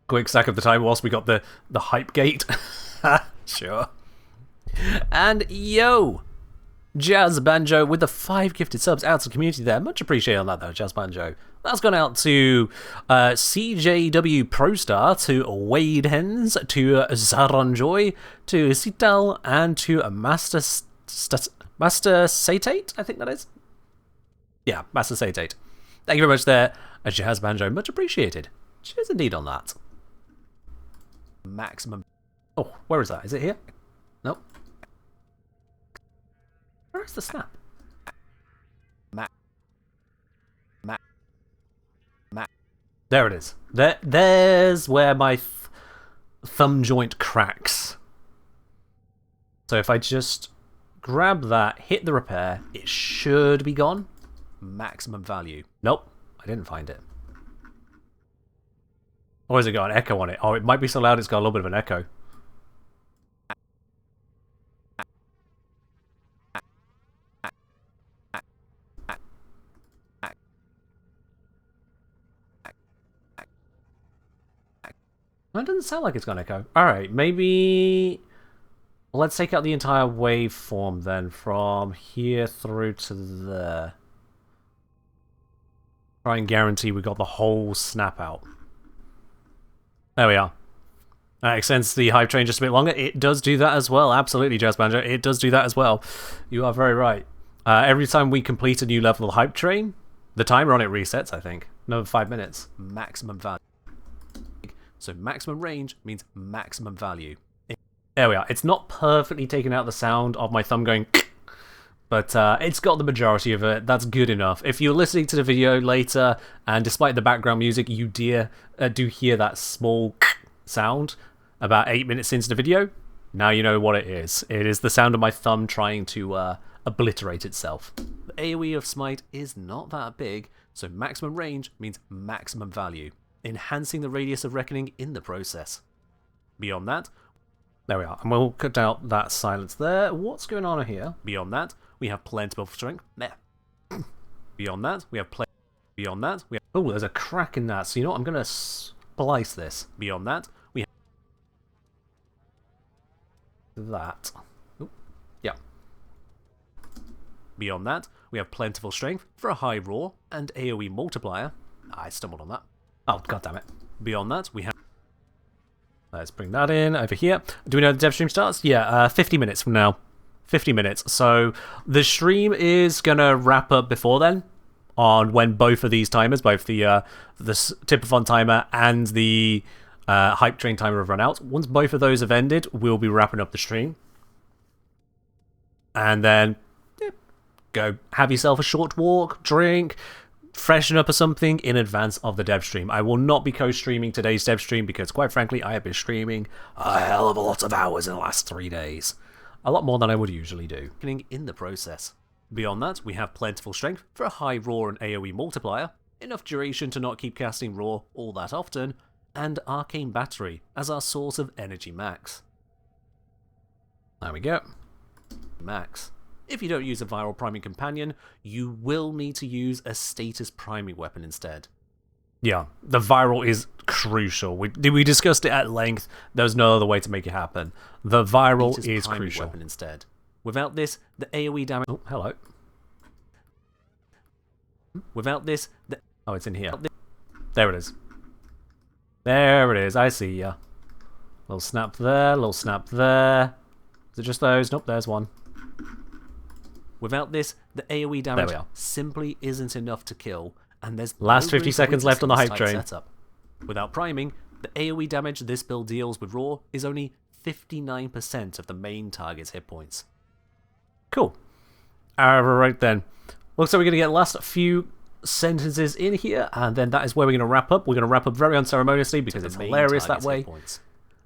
S1: Quick sack of the time whilst we got the hype gate. Sure. And yo, Jazz Banjo with the 5 gifted subs out to the community there. Much appreciated on that though, Jazz Banjo. That's gone out to CJW Prostar, to Wade Hens, to Zaronjoy, to Sital, and to Master Satate, I think that is. Yeah, Master Satate. Thank you very much there, Jazz Banjo. Much appreciated. Cheers indeed on that. Maximum. Oh, where is that? Is it here? Nope. Where's the snap? There it is. There's where my thumb joint cracks. So if I just grab that, hit the repair, it should be gone. Maximum value. Nope, I didn't find it. Or has it got an echo on it? Oh, it might be so loud it's got a little bit of an echo. That doesn't sound like it's got an echo. Alright, maybe... Let's take out the entire waveform then, from here through to there. Try and guarantee we got the whole snap out. There we are. That extends the hype train just a bit longer. It does do that as well. Absolutely, Jazz Banjo. It does do that as well. You are very right. Every time we complete a new level of hype train, the timer on it resets, I think. Another 5 minutes. Maximum value. So maximum range means maximum value. There we are. It's not perfectly taken out the sound of my thumb going, but it's got the majority of it. That's good enough. If you're listening to the video later, and despite the background music, you do hear that small sound about 8 minutes into the video, now you know what it is. It is the sound of my thumb trying to obliterate itself. The AoE of Smite is not that big, so maximum range means maximum value, enhancing the radius of reckoning in the process. Beyond that, there we are, and we'll cut out that silence there. What's going on here? Beyond that, we have plentiful strength. There. Beyond that, we have Beyond that, we have... Oh, there's a crack in that, so you know what? I'm going to splice this. Beyond that, we have... that. Ooh. Yeah. Beyond that, we have plentiful strength for a high roar and AoE multiplier. I stumbled on that. Oh, goddammit. Beyond that, we have... Let's bring that in over here. Do we know the dev stream starts? Yeah, 50 minutes from now. 50 minutes. So the stream is going to wrap up before then, on when both of these timers, both the Tip-athon timer and the hype train timer have run out. Once both of those have ended, we'll be wrapping up the stream. And then, yeah, go have yourself a short walk, drink, freshen up or something in advance of the dev stream. I will not be co-streaming today's dev stream because, quite frankly, I have been streaming a hell of a lot of hours in the last 3 days. A lot more than I would usually do. In the process. Beyond that, we have plentiful strength for a high roar and AoE multiplier, enough duration to not keep casting roar all that often, and arcane battery as our source of energy max. There we go. Max. If you don't use a viral priming companion, you will need to use a status priming weapon instead. Yeah, the viral is crucial. We discussed it at length. There's no other way to make it happen. The viral is crucial. Weapon instead. Without this, the AoE damage... Oh, hello. Without this... Oh, it's in here. There it is. There it is. I see ya. Little snap there, little snap there. Is it just those? Nope, there's one. Without this, the AoE damage simply isn't enough to kill, and there's last 50 seconds left on the hype train. Setup. Without priming, the AoE damage this build deals with Raw is only 59% of the main target's hit points. Cool. Alright then. Looks like we're going to get the last few sentences in here, and then that is where we're going to wrap up. We're going to wrap up very unceremoniously because it's hilarious that way.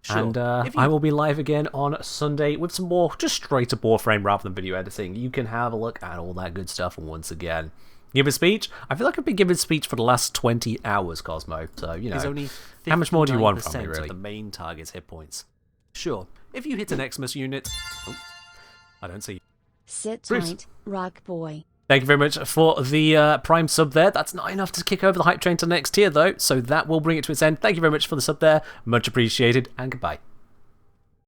S1: Sure. And I will be live again on Sunday with some more, just straight up Warframe rather than video editing. You can have a look at all that good stuff once again. Give a speech? I feel like I've been giving speech for the last 20 hours, Cosmo. So, you know, only how much more do you want from me, really? Of the main target's hit points. Sure. If you hit an Xmas unit... Oh, I don't see you.
S2: Sit
S1: Bruce.
S2: tight, rock boy.
S1: Thank you very much for the Prime sub there. That's not enough to kick over the hype train to the next tier, though, so that will bring it to its end. Thank you very much for the sub there. Much appreciated, and goodbye.